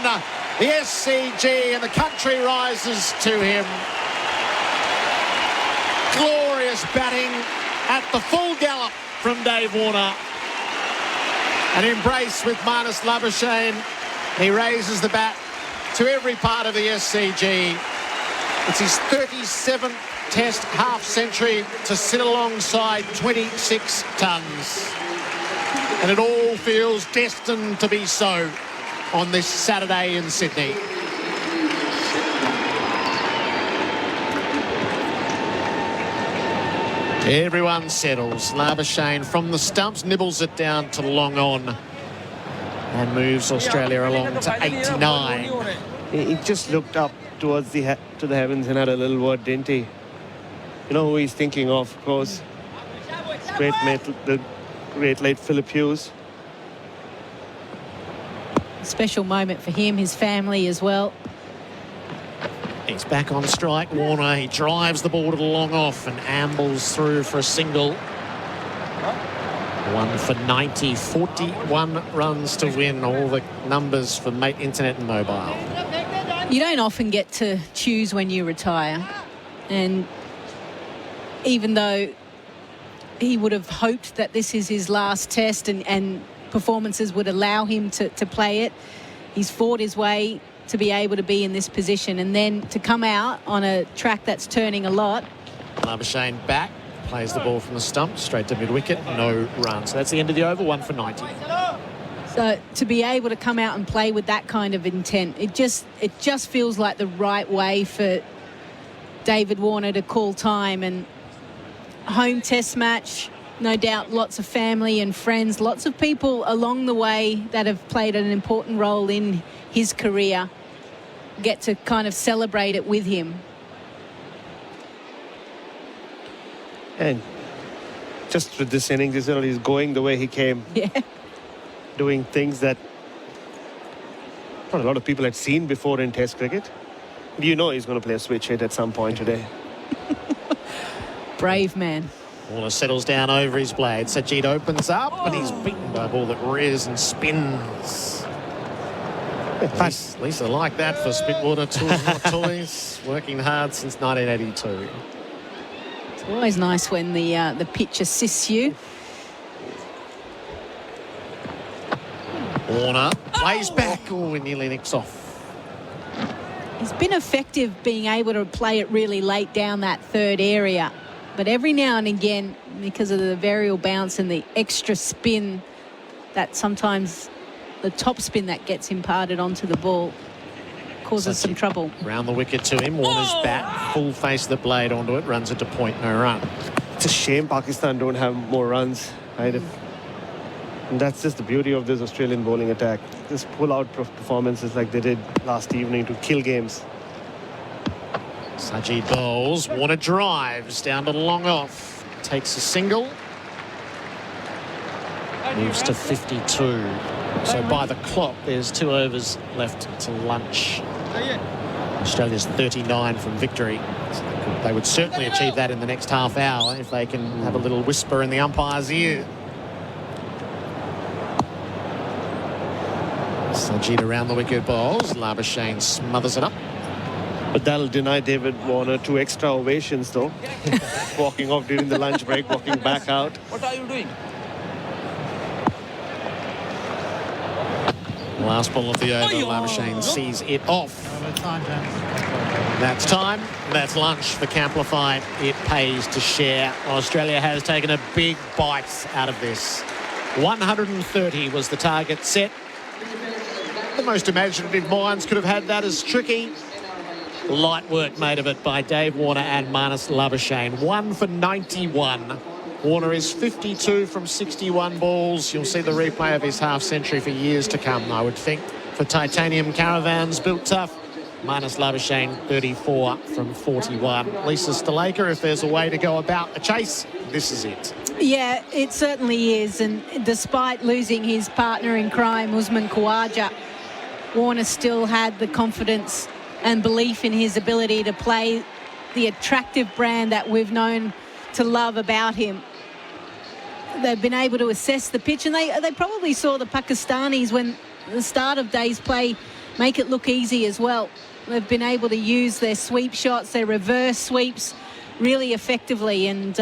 The SCG and the country rises to him. Glorious batting at the full gallop from Dave Warner. An embrace with Marnus Labuschagne. He raises the bat to every part of the SCG. It's his 37th Test half-century to sit alongside 26 tons. And it all feels destined to be so on this Saturday in Sydney. Everyone settles. Labuschagne from the stumps nibbles it down to long on and moves Australia along to 89. He just looked up towards the heavens and had a little word, didn't he? You know who he's thinking of course. Great mate, the great late Philip Hughes. Special moment for him, his family as well. He's back on strike, Warner. He drives the ball to the long off and ambles through for a single. 1 for 90, 41 runs to win. All the numbers for Mate Internet and Mobile. You don't often get to choose when you retire. And even though he would have hoped that this is his last test and performances would allow him to play it, he's fought his way to be able to be in this position, and then to come out on a track that's turning a lot. Labuschagne back, plays the ball from the stump, straight to mid-wicket, no run. So that's the end of the over, 1 for 90. So to be able to come out and play with that kind of intent, it just feels like the right way for David Warner to call time. And home test match, no doubt lots of family and friends, lots of people along the way that have played an important role in his career get to kind of celebrate it with him. And just with this innings, he's going the way he came. Yeah. Doing things that not a lot of people had seen before in Test cricket. You know he's going to play a switch hit at some point today. Brave man. Warner settles down over his blade. Sajid opens up, and he's beaten by a ball that rears and spins. At least I like that for Spitwater. Tools not toys. Working hard since 1982. It's always nice when the pitch assists you. Warner plays back. Oh, he nearly nicks off. He's been effective being able to play it really late down that third area. But every now and again, because of the variable bounce and the extra spin, that sometimes the top spin that gets imparted onto the ball causes some trouble. Round the wicket to him. Warner's bat, full face of the blade onto it, runs it to point, no run. It's a shame Pakistan don't have more runs. Right? And that's just the beauty of this Australian bowling attack. Just pull out performances like they did last evening to kill games. Sajid bowls. Warner drives down to long off. Takes a single. Moves to 52. So by the clock, there's 2 overs left to lunch. Australia's 39 from victory. So they would certainly achieve that in the next half hour if they can have a little whisper in the umpire's ear. Sajid around the wicket bowls. Labuschagne smothers it up. But that'll deny David Warner 2 extra ovations, though. Walking off during the lunch break, walking back out. What are you doing? Last ball of the over, Labuschagne sees it off. That's time. That's lunch for Camplified. It pays to share. Australia has taken a big bite out of this. 130 was the target set. The most imaginative minds could have had that as tricky. Light work made of it by Dave Warner and Marnus Labuschagne. 1 for 91. Warner is 52 from 61 balls. You'll see the replay of his half-century for years to come, I would think. For Titanium Caravans built tough, Marnus Labuschagne 34 from 41. Lisa Stalaker, if there's a way to go about the chase, this is it. Yeah, it certainly is. And despite losing his partner in crime, Usman Khawaja, Warner still had the confidence and belief in his ability to play the attractive brand that we've known to love about him. They've been able to assess the pitch, and they probably saw the Pakistanis when the start of day's play make it look easy as well. They've been able to use their sweep shots, their reverse sweeps really effectively, and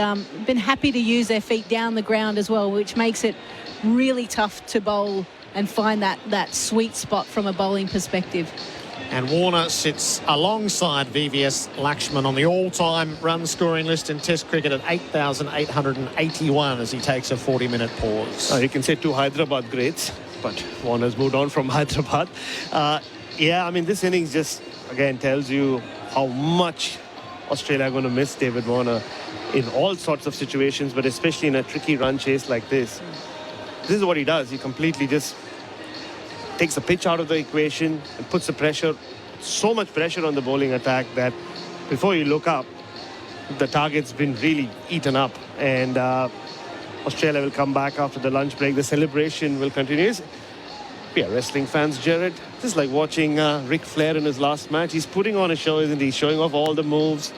been happy to use their feet down the ground as well, which makes it really tough to bowl and find that sweet spot from a bowling perspective. And Warner sits alongside VVS Lakshman on the all-time run-scoring list in Test cricket at 8,881 as he takes a 40-minute pause. You can say 2 Hyderabad greats, but Warner's moved on from Hyderabad. Yeah, I mean, this innings just, again, tells you how much Australia are going to miss David Warner in all sorts of situations, but especially in a tricky run chase like this. This is what he does. He completely just takes the pitch out of the equation and puts the pressure, so much pressure on the bowling attack that before you look up, the target's been really eaten up. And Australia will come back after the lunch break. The celebration will continue. We are wrestling fans, Gerard. This is like watching Ric Flair in his last match. He's putting on a show, isn't he? Showing off all the moves.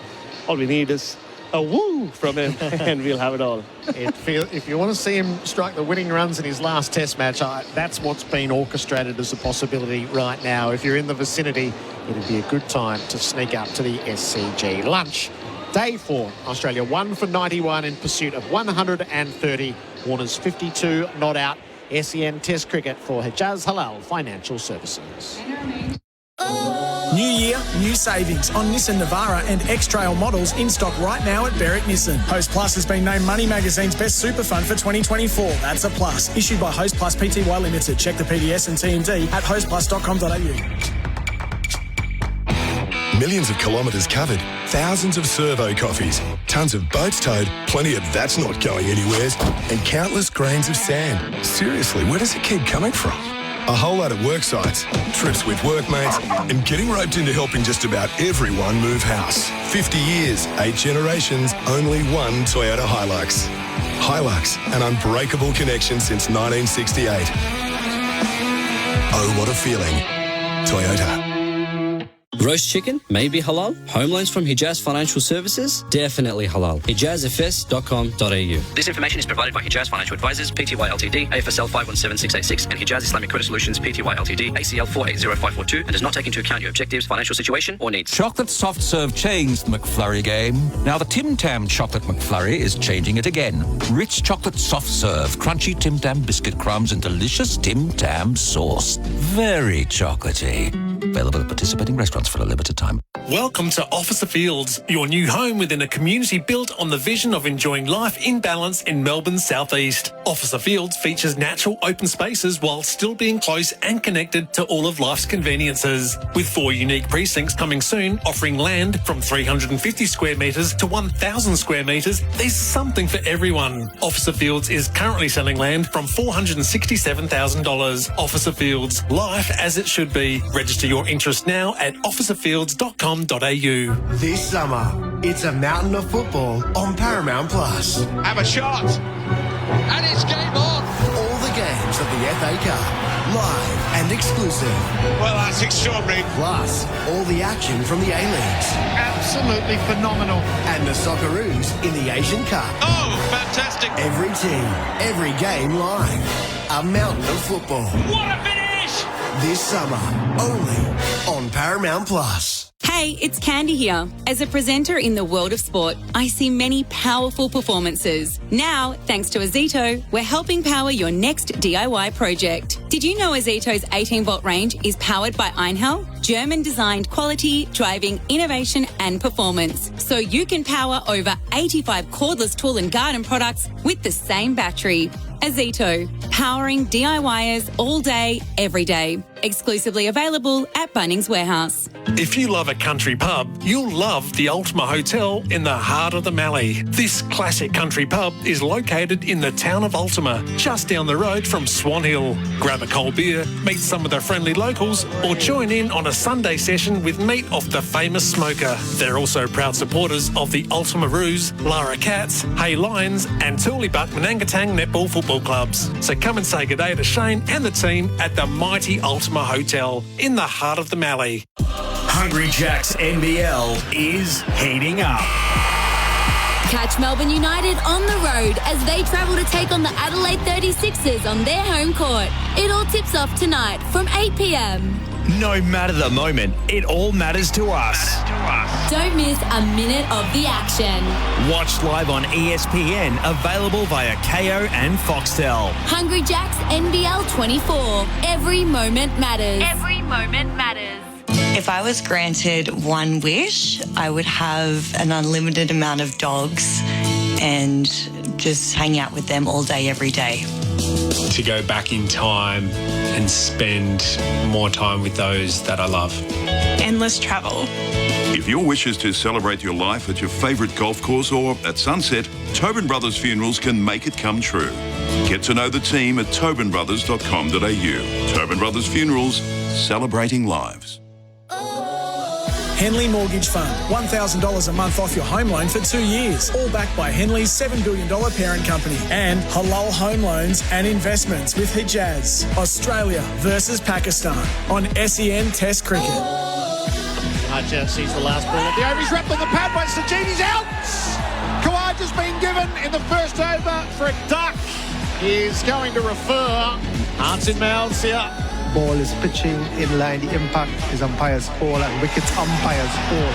All we need is a woo from him, and we'll have it all. If you want to see him strike the winning runs in his last Test match, that's what's been orchestrated as a possibility right now. If you're in the vicinity, it'd be a good time to sneak up to the SCG. Lunch, day 4. Australia 1 for 91 in pursuit of 130. Warner's 52 not out. SEN Test cricket for Hijaz Halal Financial Services. New year, new savings on Nissan Navara and X-Trail models in stock right now at Berwick Nissan. Host Plus has been named Money Magazine's best super fund for 2024. That's a plus. Issued by Host Plus Pty Limited. Check the PDS and TND at hostplus.com.au. Millions of kilometres covered, thousands of servo coffees, tons of boats towed, plenty of that's not going anywheres, and countless grains of sand. Seriously, where does it keep coming from? A whole lot of work sites, trips with workmates, and getting roped into helping just about everyone move house. 50 years, 8 generations, only one Toyota Hilux. Hilux, an unbreakable connection since 1968. Oh, what a feeling. Toyota. Roast chicken? Maybe halal? Home loans from Hijaz Financial Services? Definitely halal. HijazFS.com.au. This information is provided by Hijaz Financial Advisors, Pty Ltd, AFSL 517686, and Hijaz Islamic Credit Solutions, Pty Ltd, ACL 480542, and does not take into account your objectives, financial situation, or needs. Chocolate soft serve changed the McFlurry game. Now the Tim Tam chocolate McFlurry is changing it again. Rich chocolate soft serve, crunchy Tim Tam biscuit crumbs, and delicious Tim Tam sauce. Very chocolatey. Available at participating restaurants for a limited time. Welcome to Officer Fields, your new home within a community built on the vision of enjoying life in balance in Melbourne's southeast. Officer Fields features natural open spaces while still being close and connected to all of life's conveniences. With 4 unique precincts coming soon, offering land from 350 square metres to 1,000 square metres, there's something for everyone. Officer Fields is currently selling land from $467,000. Officer Fields, life as it should be. Register your interest now at officerfields.com.au. This summer, it's a mountain of football on Paramount Plus. Have a shot. And it's game on. All the games of the FA Cup, live and exclusive. Well, that's extraordinary. Plus, all the action from the A-Leagues. Absolutely phenomenal. And the Socceroos in the Asian Cup. Oh, fantastic. Every team, every game live. A mountain of football. What a finish! This summer, only on Paramount Plus. Hey, it's Candy here. As a presenter in the world of sport, I see many powerful performances. Now, thanks to Azito, we're helping power your next DIY project. Did you know Azito's 18-volt range is powered by Einhell? German-designed quality, driving innovation and performance. So you can power over 85 cordless tool and garden products with the same battery. Azito, powering DIYers all day, every day. Exclusively available at Bunnings Warehouse. If you love a country pub, you'll love the Ultima Hotel in the heart of the Mallee. This classic country pub is located in the town of Ultima, just down the road from Swan Hill. Grab a cold beer, meet some of the friendly locals, or join in on a Sunday session with meat off the famous smoker. They're also proud supporters of the Ultima Roos, Lara Cats, Hay Lions, and Tooleybuck Manangatang Netball Football Clubs. So come and say good day to Shane and the team at the mighty Ultima Hotel in the heart of the Mallee. Hungry Jack's NBL is heating up. Catch Melbourne United on the road as they travel to take on the Adelaide 36ers on their home court. It all tips off tonight from 8 p.m. No matter the moment, it all matters to us. Don't miss a minute of the action. Watched live on ESPN, available via KO and Foxtel. Hungry Jack's NBL 24. Every moment matters. Every moment matters. If I was granted one wish, I would have an unlimited amount of dogs and just hang out with them all day, every day. To go back in time and spend more time with those that I love. Endless travel. If your wish is to celebrate your life at your favourite golf course or at sunset, Tobin Brothers Funerals can make it come true. Get to know the team at tobinbrothers.com.au. Tobin Brothers Funerals, celebrating lives. Henley Mortgage Fund, $1,000 a month off your home loan for 2 years, all backed by Henley's $7 billion parent company, and Halal Home Loans and Investments with Hijaz. Australia versus Pakistan on SEN Test Cricket. Hajj sees the last ball of the over. He's wrapped on the pad by Sajini's out. Kawaja's been given in the first over for a duck. He's going to refer. Hearts in mouths here. Ball is pitching in line. The impact is umpires all and wickets umpires all.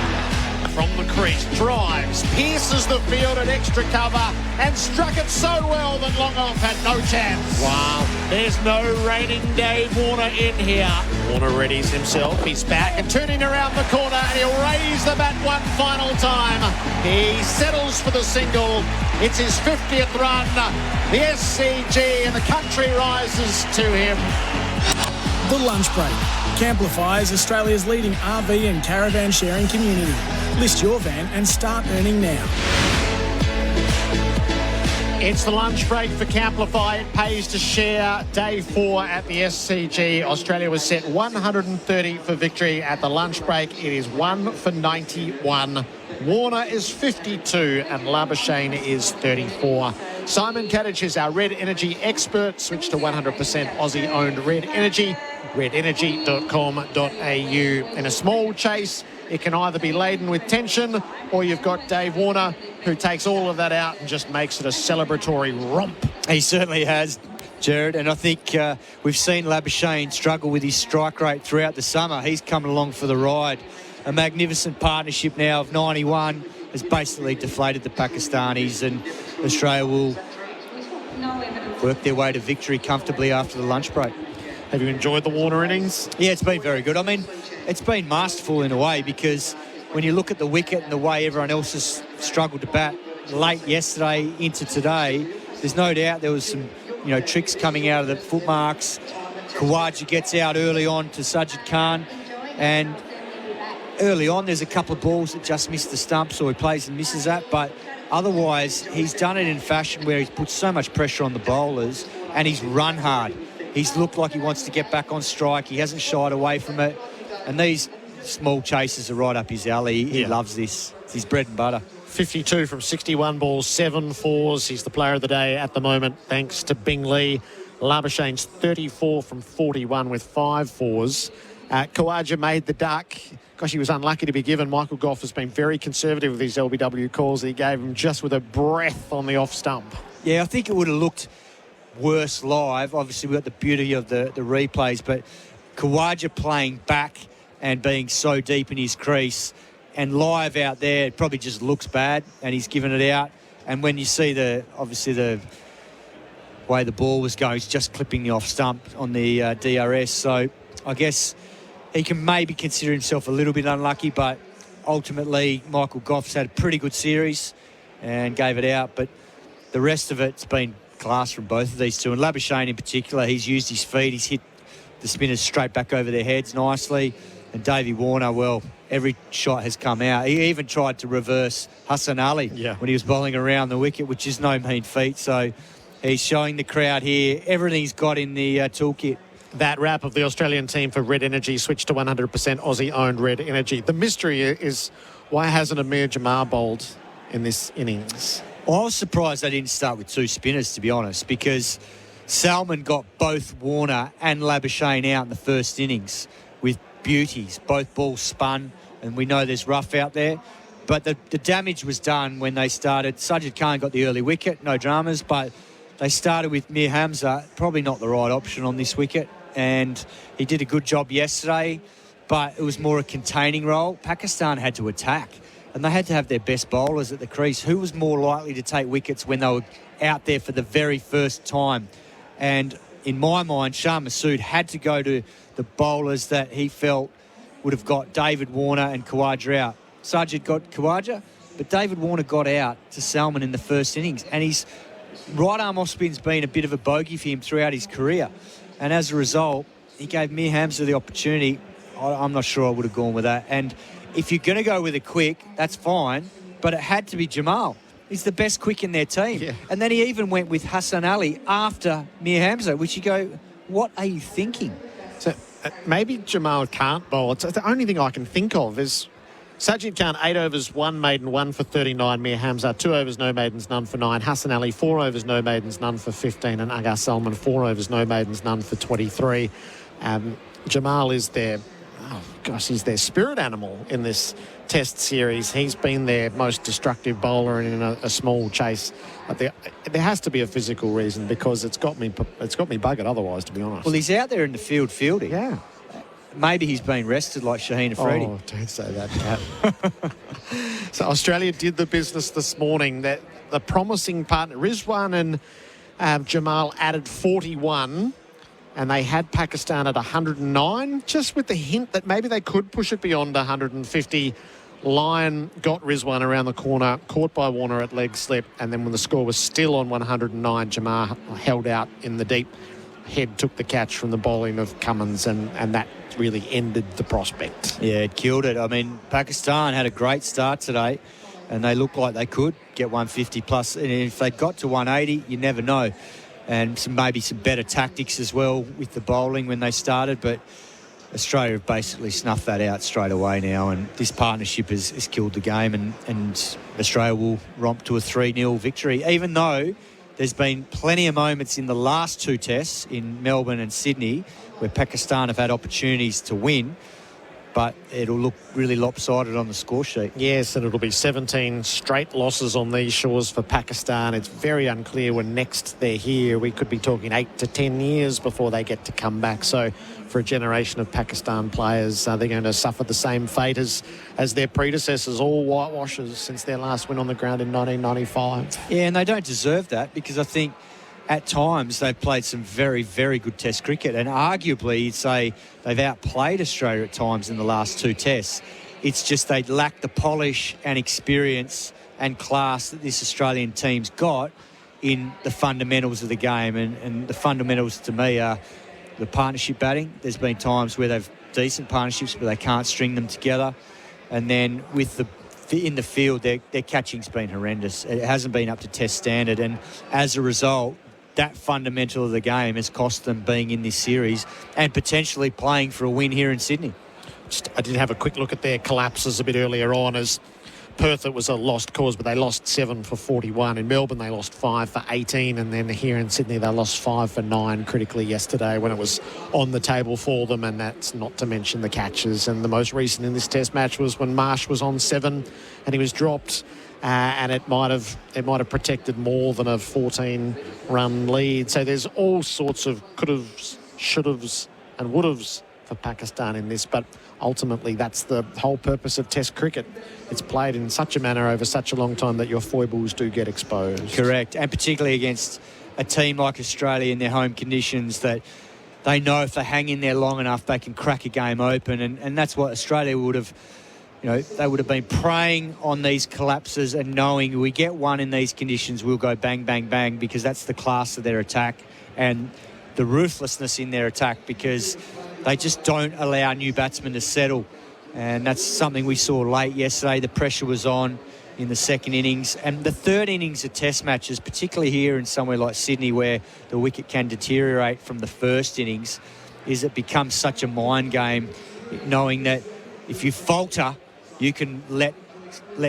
from the crease, drives, pierces the field at extra cover and struck it so well that Longoff had no chance. Wow. There's no reigning Dave Warner in here. Warner readies himself. He's back and turning around the corner and he'll raise the bat one final time. He settles for the single. It's his 50th run. The SCG and the country rises to him. The Lunch Break. Camplify is Australia's leading RV and caravan sharing community. List your van and start earning now. It's the lunch break for Camplify. It pays to share. Day 4 at the SCG. Australia was set 130 for victory at the lunch break. It is 1 for 91. Warner is 52 and Labuschagne is 34. Simon Katich is our Red Energy expert. Switch to 100% Aussie-owned Red Energy. redenergy.com.au. In a small chase, it can either be laden with tension or you've got Dave Warner who takes all of that out and just makes it a celebratory romp. He certainly has, Gerard, and I think we've seen Labuschagne struggle with his strike rate throughout the summer. He's coming along for the ride. A magnificent partnership now of 91 has basically deflated the Pakistanis, and Australia will work their way to victory comfortably after the lunch break. Have you enjoyed the Warner innings? Yeah, it's been very good. I mean, it's been masterful in a way, because when you look at the wicket and the way everyone else has struggled to bat late yesterday into today, there's no doubt there was some, tricks coming out of the footmarks. Khawaja gets out early on to Sajid Khan, and early on there's a couple of balls that just miss the stumps, or he plays and misses that, but otherwise he's done it in fashion where he's put so much pressure on the bowlers and he's run hard. He's looked like he wants to get back on strike. He hasn't shied away from it. And these small chases are right up his alley. He loves this. It's his bread and butter. 52 from 61 balls, 7 fours. He's the player of the day at the moment, thanks to Bingley. Labuschagne's 34 from 41 with 5 fours. Khawaja made the duck. Gosh, he was unlucky to be given. Michael Goff has been very conservative with his LBW calls that he gave him just with a breath on the off stump. Yeah, I think it would have looked worse live. Obviously, we've got the beauty of the replays, but Khawaja playing back and being so deep in his crease, and live out there, it probably just looks bad, and he's given it out. And when you see the way the ball was going, he's just clipping the off stump on the DRS. So I guess he can maybe consider himself a little bit unlucky, but ultimately Michael Goff's had a pretty good series and gave it out. But the rest of it's been class from both of these two, and Labuschagne in particular, he's used his feet, he's hit the spinners straight back over their heads nicely. And Davey Warner, well, every shot has come out. He even tried to reverse Hassan Ali when he was bowling around the wicket, which is no mean feat. So he's showing the crowd here everything he's got in the toolkit. That wrap of the Australian team for Red Energy. Switch to 100% Aussie-owned Red Energy. The mystery is, why hasn't Amir Jamar bowled in this innings? Well, I was surprised they didn't start with 2 spinners, to be honest, because Salman got both Warner and Labuschagne out in the first innings with beauties. Both balls spun, and we know there's rough out there. But the damage was done when they started. Sajid Khan got the early wicket, no dramas, but they started with Mir Hamza, probably not the right option on this wicket. And he did a good job yesterday, but it was more a containing role. Pakistan had to attack, and they had to have their best bowlers at the crease. Who was more likely to take wickets when they were out there for the very first time? And in my mind, Shah Massoud had to go to the bowlers that he felt would have got David Warner and Khawaja out. Sajid got Khawaja, but David Warner got out to Salman in the first innings, and his right arm off spin's been a bit of a bogey for him throughout his career. And as a result, he gave Mir Hamza the opportunity. I'm not sure I would have gone with that. And if you're going to go with a quick, that's fine, but it had to be Jamal. He's the best quick in their team. Yeah. And then he even went with Hassan Ali after Mir Hamza, which you go, what are you thinking? So maybe Jamal can't bowl. It's the only thing I can think of is Sajid Khan, 8 overs, 1 maiden, 1 for 39. Mir Hamza, 2 overs, no maidens, none for 9. Hassan Ali, 4 overs, no maidens, none for 15. And Agar Salman, 4 overs, no maidens, none for 23. Jamal is he's their spirit animal in this Test series. He's been their most destructive bowler in a small chase. But there has to be a physical reason, because it's got me buggered otherwise, to be honest. Well, he's out there in the field fielding. Yeah. Maybe he's been rested like Shaheen Afridi. Oh, don't say that, Kat. So Australia did the business this morning. That the promising partner, Rizwan and Jamal, added 41, and they had Pakistan at 109, just with the hint that maybe they could push it beyond 150. Lyon got Rizwan around the corner, caught by Warner at leg slip, and then when the score was still on 109, Jamal held out in the deep. Head took the catch from the bowling of Cummins, and that really ended the prospect. Yeah, it killed it. I mean, Pakistan had a great start today, and they looked like they could get 150 plus. And if they got to 180, you never know. And maybe some better tactics as well with the bowling when they started, but Australia have basically snuffed that out straight away now, and this partnership has killed the game, and Australia will romp to a 3-0 victory, even though there's been plenty of moments in the last two tests in Melbourne and Sydney where Pakistan have had opportunities to win, but it'll look really lopsided on the score sheet. Yes, and it'll be 17 straight losses on these shores for Pakistan. It's very unclear when next they're here. We could be talking 8 to 10 years before they get to come back. So for a generation of Pakistan players, they're going to suffer the same fate as their predecessors, all whitewashers since their last win on the ground in 1995. Yeah, and they don't deserve that, because I think at times they've played some very, very good Test cricket, and arguably you'd say they've outplayed Australia at times in the last two tests. It's just they lack the polish and experience and class that this Australian team's got in the fundamentals of the game, and the fundamentals to me are the partnership batting. There's been times where they've decent partnerships but they can't string them together, and then with in the field their catching's been horrendous. It hasn't been up to Test standard, and as a result that fundamental of the game has cost them being in this series and potentially playing for a win here in Sydney. I did have a quick look at their collapses a bit earlier on. As Perth, it was a lost cause, but they lost 7 for 41. In Melbourne, they lost 5 for 18. And then here in Sydney, they lost 5 for 9 critically yesterday when it was on the table for them. And that's not to mention the catches. And the most recent in this test match was when Marsh was on 7 and he was dropped. And it might have protected more than a 14-run lead. So there's all sorts of could-haves, should-haves and would-haves for Pakistan in this, but ultimately that's the whole purpose of Test cricket. It's played in such a manner over such a long time that your foibles do get exposed. Correct, and particularly against a team like Australia in their home conditions, that they know if they hang in there long enough they can crack a game open, and that's what Australia would have. They would have been preying on these collapses and knowing we get one in these conditions, we'll go bang, bang, bang, because that's the class of their attack and the ruthlessness in their attack, because they just don't allow new batsmen to settle. And that's something we saw late yesterday. The pressure was on in the second innings. And the third innings of Test matches, particularly here in somewhere like Sydney where the wicket can deteriorate from the first innings, is it becomes such a mind game, knowing that if you falter, you can let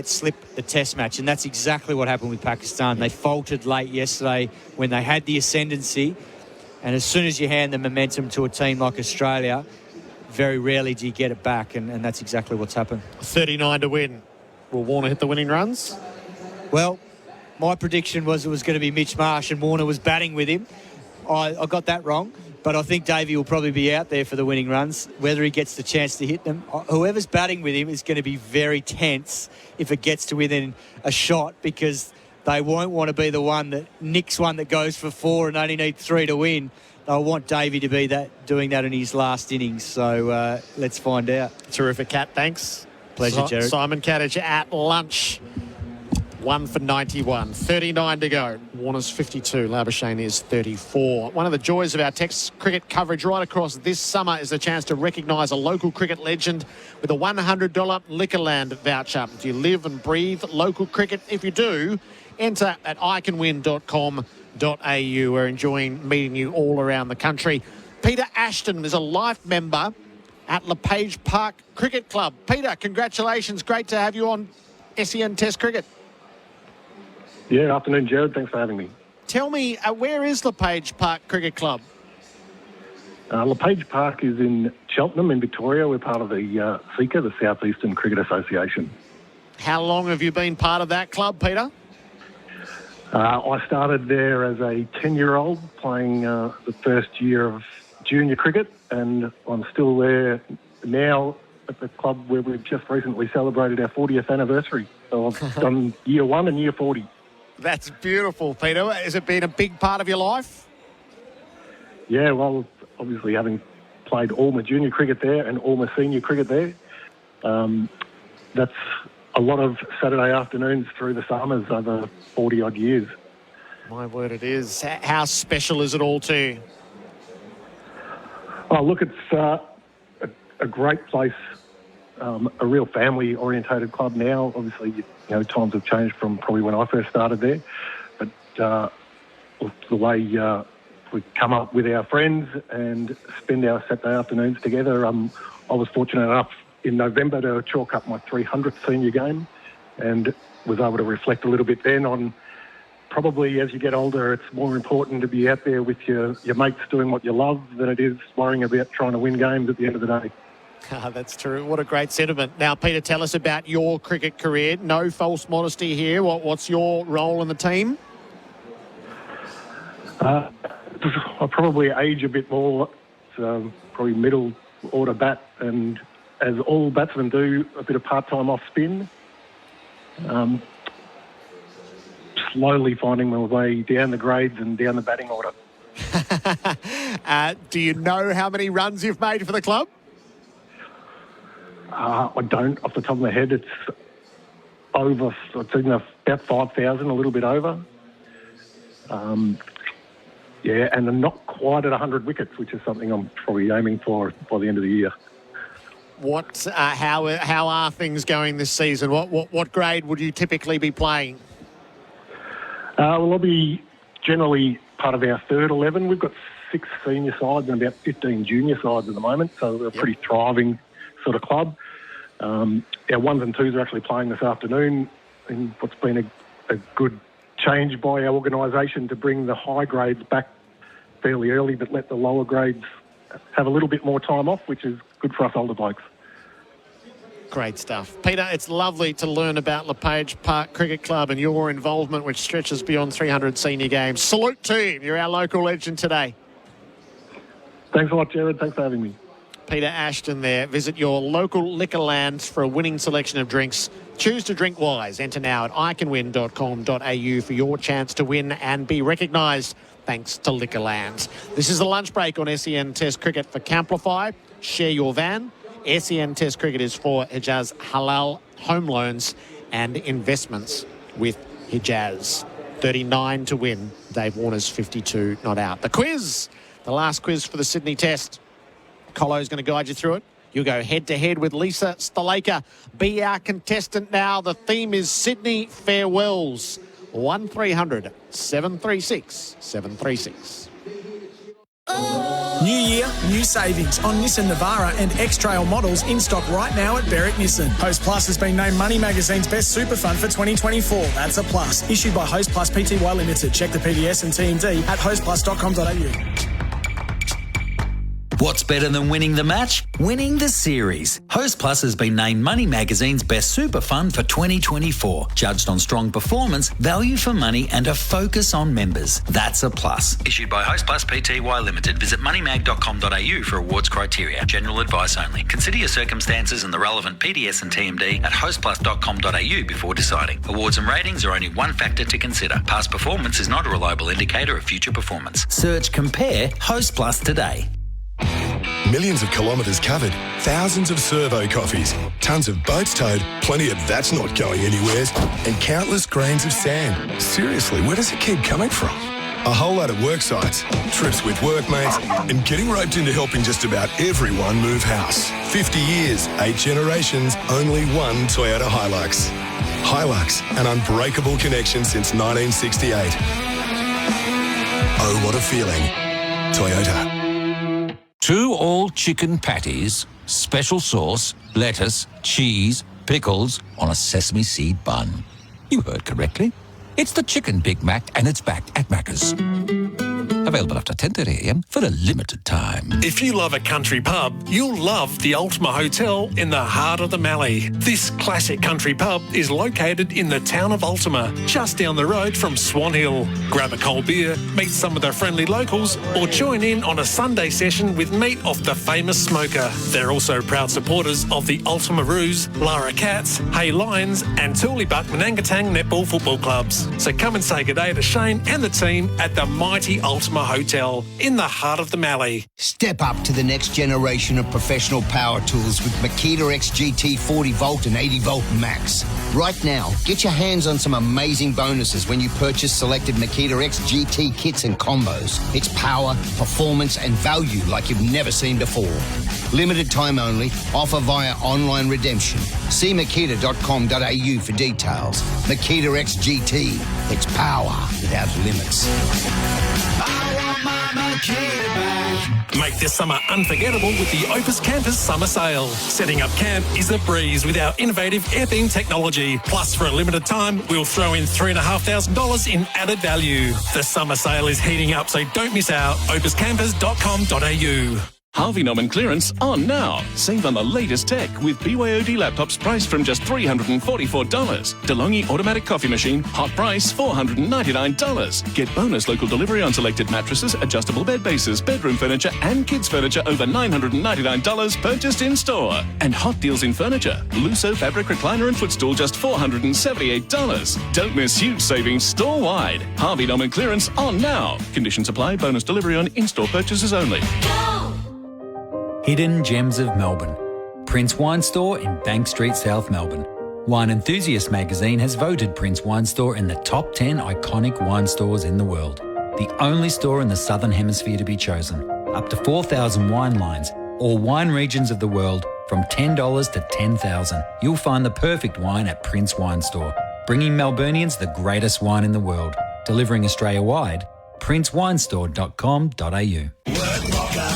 slip the Test match. And that's exactly what happened with Pakistan. They faltered late yesterday when they had the ascendancy. And as soon as you hand the momentum to a team like Australia, very rarely do you get it back. And that's exactly what's happened. 39 to win. Will Warner hit the winning runs? Well, my prediction was it was going to be Mitch Marsh and Warner was batting with him. I got that wrong. But I think Davey will probably be out there for the winning runs, whether he gets the chance to hit them. Whoever's batting with him is going to be very tense if it gets to within a shot, because they won't want to be the one that nicks one that goes for 4 and only need 3 to win. They'll want Davey to be doing that in his last innings. So let's find out. Terrific, Kat. Thanks. Pleasure, Gerard. Simon Katich at lunch. 1 for 91, 39 to go. Warner's 52, Labuschagne is 34. One of the joys of our Test cricket coverage right across this summer is the chance to recognise a local cricket legend with a $100 Liquorland voucher. Do you live and breathe local cricket? If you do, enter at iCanWin.com.au. We're enjoying meeting you all around the country. Peter Ashton is a life member at LePage Park Cricket Club. Peter, congratulations. Great to have you on SEN Test Cricket. Yeah, afternoon, Gerard. Thanks for having me. Tell me, where is LePage Park Cricket Club? LePage Park is in Cheltenham in Victoria. We're part of the SECA, the South Eastern Cricket Association. How long have you been part of that club, Peter? I started there as a 10-year-old playing the first year of junior cricket, and I'm still there now at the club where we've just recently celebrated our 40th anniversary. So I've done year 1 and year 40. That's beautiful, Peter. Has it been a big part of your life? Yeah, well, obviously having played all my junior cricket there and all my senior cricket there, that's a lot of Saturday afternoons through the summers over 40-odd years. My word, it is. How special is it all to you? Oh, look, it's a great place, a real family-orientated club now. Obviously, you know, times have changed from probably when I first started there. But the way we come up with our friends and spend our Saturday afternoons together, I was fortunate enough in November to chalk up my 300th senior game and was able to reflect a little bit then on probably as you get older, it's more important to be out there with your mates doing what you love than it is worrying about trying to win games at the end of the day. That's true. What a great sentiment. Now, Peter, tell us about your cricket career. No false modesty here. What's your role in the team? I probably age a bit more. It's probably middle order bat, and as all batsmen do, a bit of part-time off spin. Slowly finding my way down the grades and down the batting order. Do you know how many runs you've made for the club? I don't, off the top of my head. It's over, it's in about 5,000, a little bit over. Yeah, and I'm not quite at 100 wickets, which is something I'm probably aiming for by the end of the year. How are things going this season? What grade would you typically be playing? Well, I'll be generally part of our third 11. We've got 6 senior sides and about 15 junior sides at the moment, so we're a pretty thriving sort of club. Our 1s and 2s are actually playing this afternoon in what's been a good change by our organisation to bring the high grades back fairly early but let the lower grades have a little bit more time off, which is good for us older blokes. Great stuff. Peter, it's lovely to learn about LePage Park Cricket Club and your involvement, which stretches beyond 300 senior games. Salute to you. You're our local legend today. Thanks a lot, Gerard. Thanks for having me. Peter Ashton there. Visit your local Liquorland for a winning selection of drinks. Choose to drink wise. Enter now at iCanWin.com.au for your chance to win and be recognised thanks to Liquorland. This is the lunch break on SEN Test Cricket for Camplify. Share your van. SEN Test Cricket is for Hijaz Halal Home Loans and Investments with Hijaz. 39 to win. Dave Warner's 52 not out. The quiz, the last quiz for the Sydney Test. Colo's going to guide you through it. You'll go head-to-head with Lisa Stalaker. Be our contestant now. The theme is Sydney Farewells. 1300 736 736. New year, new savings on Nissan Navara and X-Trail models in stock right now at Berwick Nissan. Host Plus has been named Money Magazine's best super fund for 2024. That's a plus. Issued by Host Plus Pty Limited. Check the PDS and TMD at hostplus.com.au. What's better than winning the match? Winning the series. Host Plus has been named Money Magazine's best super fund for 2024. Judged on strong performance, value for money and a focus on members. That's a plus. Issued by Host Plus Pty Limited. Visit moneymag.com.au for awards criteria. General advice only. Consider your circumstances and the relevant PDS and TMD at hostplus.com.au before deciding. Awards and ratings are only one factor to consider. Past performance is not a reliable indicator of future performance. Search Compare Host Plus today. Millions of kilometres covered, thousands of servo coffees, tons of boats towed, plenty of that's not going anywheres, and countless grains of sand. Seriously, where does it keep coming from? A whole lot of work sites, trips with workmates, and getting roped into helping just about everyone move house. 50 years, 8 generations, only one Toyota Hilux. Hilux, an unbreakable connection since 1968. Oh, what a feeling. Toyota. 2 all-chicken patties, special sauce, lettuce, cheese, pickles on a sesame seed bun. You heard correctly. It's the Chicken Big Mac and it's back at Macca's. Available after 10:30 a.m. for a limited time. If you love a country pub, you'll love the Ultima Hotel in the heart of the Mallee. This classic country pub is located in the town of Ultima, just down the road from Swan Hill. Grab a cold beer, meet some of the friendly locals, or join in on a Sunday session with meat off the famous smoker. They're also proud supporters of the Ultima Roos, Lara Cats, Hay Lions and Tooleybuck Manangatang Netball Football Clubs. So come and say good day to Shane and the team at the mighty Ultima Hotel in the heart of the Mallee. Step up to the next generation of professional power tools with Makita XGT 40 volt and 80 volt max. Right now, get your hands on some amazing bonuses when you purchase selected Makita XGT kits and combos. It's power, performance and value like you've never seen before. Limited time only, offer via online redemption. See makita.com.au for details. Makita XGT, it's power without limits. Make this summer unforgettable with the Opus Campus Summer Sale. Setting up camp is a breeze with our innovative air-beam technology. Plus, for a limited time, we'll throw in $3,500 in added value. The summer sale is heating up, so don't miss out. opuscampus.com.au. Harvey Norman clearance on now. Save on the latest tech with BYOD laptops priced from just $344. DeLonghi automatic coffee machine, hot price $499. Get bonus local delivery on selected mattresses, adjustable bed bases, bedroom furniture and kids furniture over $999 purchased in store. And hot deals in furniture. Lusso fabric recliner and footstool just $478. Don't miss huge savings store-wide. Harvey Norman clearance on now. Conditions apply. Bonus delivery on in-store purchases only. Hidden Gems of Melbourne. Prince Wine Store in Bank Street, South Melbourne. Wine Enthusiast magazine has voted Prince Wine Store in the top 10 iconic wine stores in the world. The only store in the Southern Hemisphere to be chosen. Up to 4,000 wine lines, all wine regions of the world, from $10 to $10,000. You'll find the perfect wine at Prince Wine Store, bringing Melburnians the greatest wine in the world. Delivering Australia-wide, princewinestore.com.au.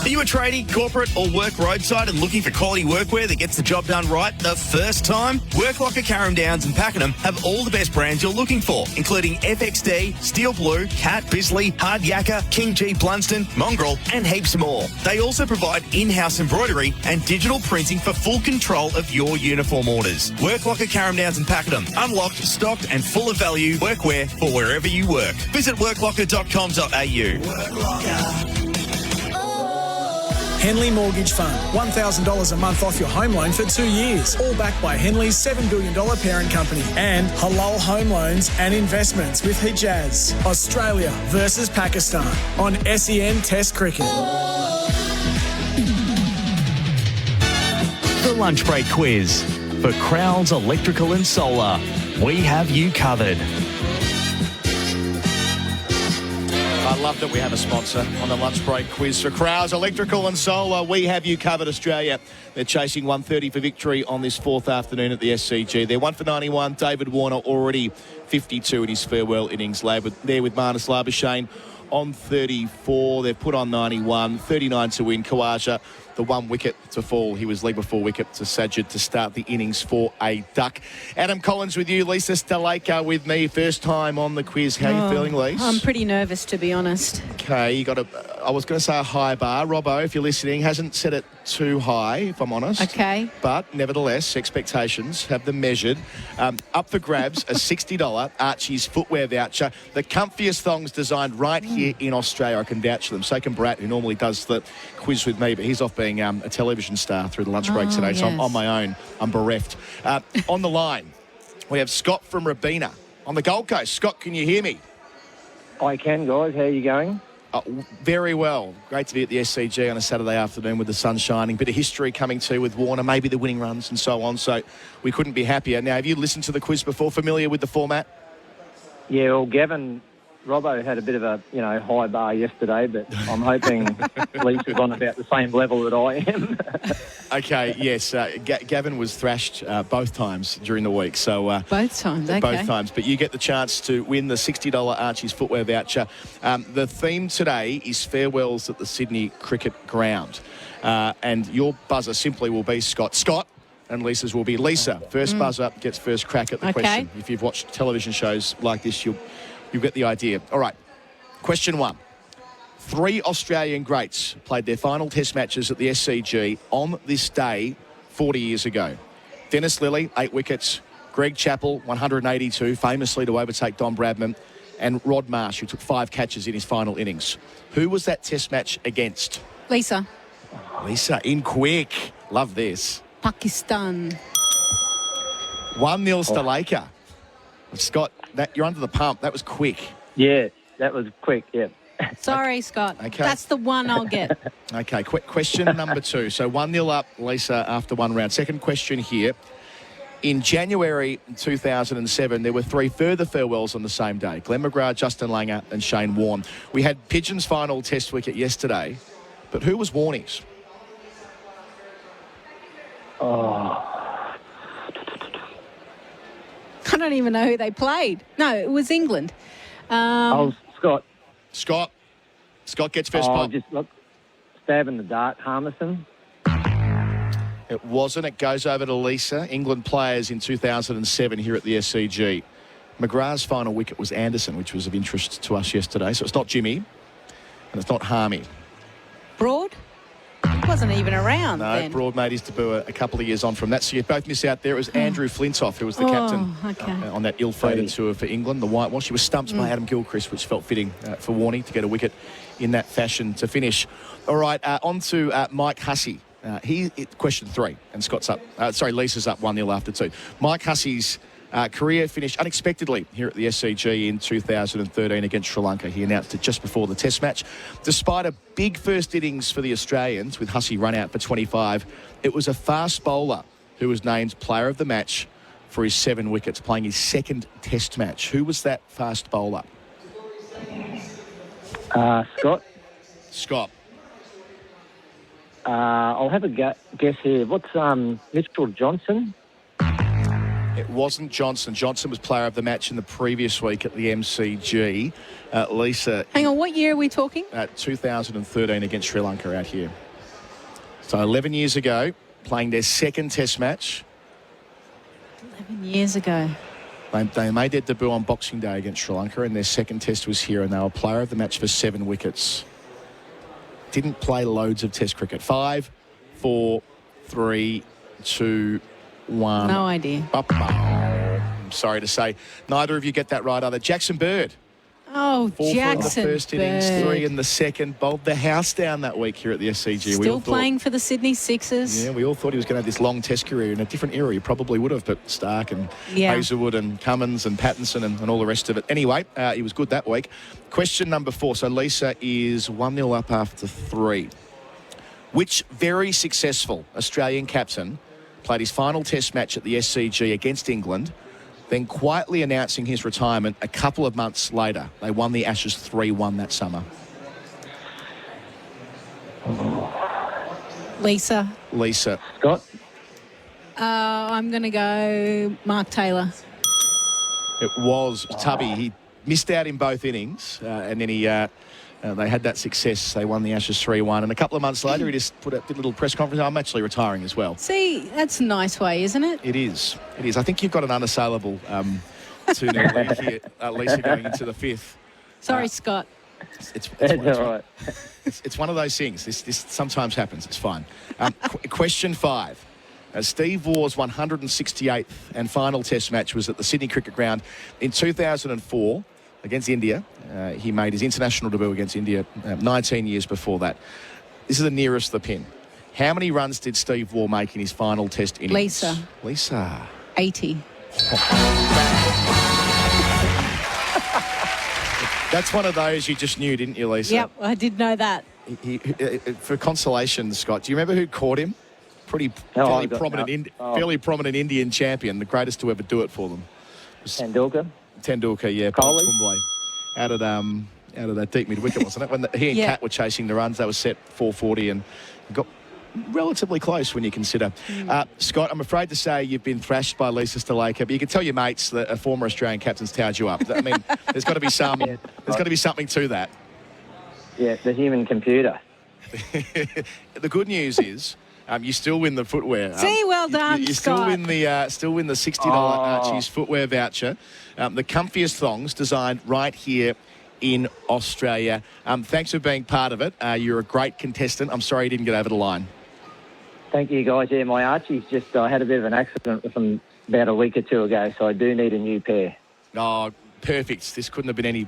Are you a tradie, corporate or work roadside and looking for quality workwear that gets the job done right the first time? Worklocker, Carrum Downs and Pakenham have all the best brands you're looking for, including FXD, Steel Blue, Cat, Bisley, Hard Yakka, King G, Blunston, Mongrel and heaps more. They also provide in-house embroidery and digital printing for full control of your uniform orders. Worklocker, Carrum Downs and Pakenham. Unlocked, stocked and full of value workwear for wherever you work. Visit worklocker.com.au. Henley Mortgage Fund, $1,000 a month off your home loan for 2 years. All backed by Henley's $7 billion parent company. And Halal Home Loans and Investments with Hijaz. Australia versus Pakistan on SEN Test Cricket. The Lunch Break Quiz for Crowds Electrical and Solar. We have you covered. I love that we have a sponsor on the Lunch Break Quiz for Crowds Electrical and Solar. We have you covered, Australia. They're chasing 130 for victory on this fourth afternoon at the SCG. They're 1 for 91. David Warner already 52 in his farewell innings. There with Marnus Labuschagne on 34. They've put on 91. 39 to win. Khawaja, the 1 wicket to fall. He was lead before wicket to Sajid to start the innings for a duck. Adam Collins with you. Lisa Staleka with me. First time on the quiz. How are you feeling, Lisa? I'm pretty nervous, to be honest. Okay, you got I was going to say a high bar. Robbo, if you're listening, hasn't set it too high, if I'm honest. Okay. But nevertheless, expectations, have them measured. Up for grabs, a $60 Archie's footwear voucher. The comfiest thongs designed right here in Australia. I can vouch for them. So can Bharat, who normally does the quiz with me, but he's off being a television star through the lunch break today. Yes. So I'm on my own. I'm bereft. On the line, we have Scott from Robina on the Gold Coast. Scott, can you hear me? I can, guys. How are you going? Very well. Great to be at the SCG on a Saturday afternoon with the sun shining. Bit of history coming too with Warner, maybe the winning runs and so on. So we couldn't be happier. Now, have you listened to the quiz before? Familiar with the format? Yeah, well, Gavin, Robbo had a bit of a, high bar yesterday, but I'm hoping Lisa's on about the same level that I am. Okay, yes. Gavin was thrashed both times during the week. So both times, okay. Both times. But you get the chance to win the $60 Archie's footwear voucher. The theme today is farewells at the Sydney Cricket Ground. And your buzzer simply will be Scott. Scott. And Lisa's will be Lisa. First buzzer gets first crack at the question. If you've watched television shows like this, you'll get the idea. All right. Question 1. 3 Australian greats played their final test matches at the SCG on this day 40 years ago. Dennis Lilly, 8 wickets. Greg Chappell, 182, famously to overtake Don Bradman. And Rod Marsh, who took 5 catches in his final innings. Who was that test match against? Lisa. Lisa, in quick. Love this. Pakistan. 1-0 Stalaker. Scott, you're under the pump. That was quick. Yeah, that was quick, yeah. Sorry, Scott. Okay. That's the one I'll get. Okay, quick question number 2. So 1-0 up, Lisa, after 1 round. Second question here. In January 2007, there were 3 further farewells on the same day. Glenn McGrath, Justin Langer and Shane Warne. We had Pigeon's final test wicket yesterday, but who was Warnie's? Oh. I don't even know who they played. No, it was England. Scott. Scott gets first pop. Just look, stab in the dark, Harmison. It wasn't. It goes over to Lisa. England players in 2007 here at the SCG. McGrath's final wicket was Anderson, which was of interest to us yesterday. So it's not Jimmy and it's not Harmy. Broad? He wasn't even around then. Broad made his debut a couple of years on from that. So you both miss out there. It was Andrew Flintoff, who was the captain on that ill-fated tour for England, the whitewash. He was stumped by Adam Gilchrist, which felt fitting for Warnie to get a wicket in that fashion to finish. All right, on to Mike Hussey. Question 3, and Scott's up. Lisa's up 1-0 after 2. Mike Hussey's career finished unexpectedly here at the SCG in 2013 against Sri Lanka. He announced it just before the Test match. Despite a big first innings for the Australians, with Hussey run out for 25, it was a fast bowler who was named Player of the Match for his 7 wickets, playing his second Test match. Who was that fast bowler? Scott. Scott. I'll have a guess here. What's Mitchell Johnson? It wasn't Johnson. Johnson was Player of the Match in the previous week at the MCG. Lisa. Hang on, what year are we talking? 2013 against Sri Lanka out here. So 11 years ago, playing their second Test match. 11 years ago. They made their debut on Boxing Day against Sri Lanka, and their second Test was here, and they were Player of the Match for 7 wickets. Didn't play loads of Test cricket. 5, 4, 3, 2, 1. No idea. I'm sorry to say, neither of you get that right either. Jackson Bird. Oh, 4 Jackson in the first innings, 3 in the second. Bowled the house down that week here at the SCG. Still playing for the Sydney Sixers. Yeah, we all thought he was going to have this long Test career in a different era. He probably would have, but Stark and Hazelwood and Cummins and Pattinson and all the rest of it. Anyway, he was good that week. Question number 4. So Lisa is 1-0 up after 3. Which very successful Australian captain played his final Test match at the SCG against England, then quietly announcing his retirement a couple of months later? They won the Ashes 3-1 that summer. Lisa. Scott. I'm going to go Mark Taylor. It was Tubby. He missed out in both innings, and then they had that success. They won the Ashes 3-1, and a couple of months later, he just did a little press conference. I'm actually retiring as well. See, that's a nice way, isn't it? It is. I think you've got an unassailable 2-0 lead here, Lisa, going into the 5th. Sorry, Scott. It's all right. It's one of those things. This sometimes happens. It's fine. Question 5. Steve Waugh's 168th and final Test match was at the Sydney Cricket Ground in 2004 against India. He made his international debut against India 19 years before that. This is the nearest the pin. How many runs did Steve Waugh make in his final Test innings? Lisa. 80. That's one of those you just knew, didn't you, Lisa? Yep, I did know that. For consolation, Scott, do you remember who caught him? Fairly prominent Indian champion, the greatest to ever do it for them. Tendulkar, yeah. Kumble. Out of that deep mid wicket, wasn't it? When he and Cat were chasing the runs, they were set 440 and got relatively close when you consider. Scott, I'm afraid to say you've been thrashed by Lisa Stalaker, but you can tell your mates that a former Australian captain's towed you up. I mean, there's got to be something to that. Yeah, the human computer. The good news is, you still win the footwear. Well done, you still win the $60 Archie's footwear voucher. The comfiest thongs designed right here in Australia. Thanks for being part of it. You're a great contestant. I'm sorry you didn't get over the line. Thank you, guys. Yeah, my Archie's just had a bit of an accident with him about a week or two ago, so I do need a new pair. Oh, perfect. This couldn't have been any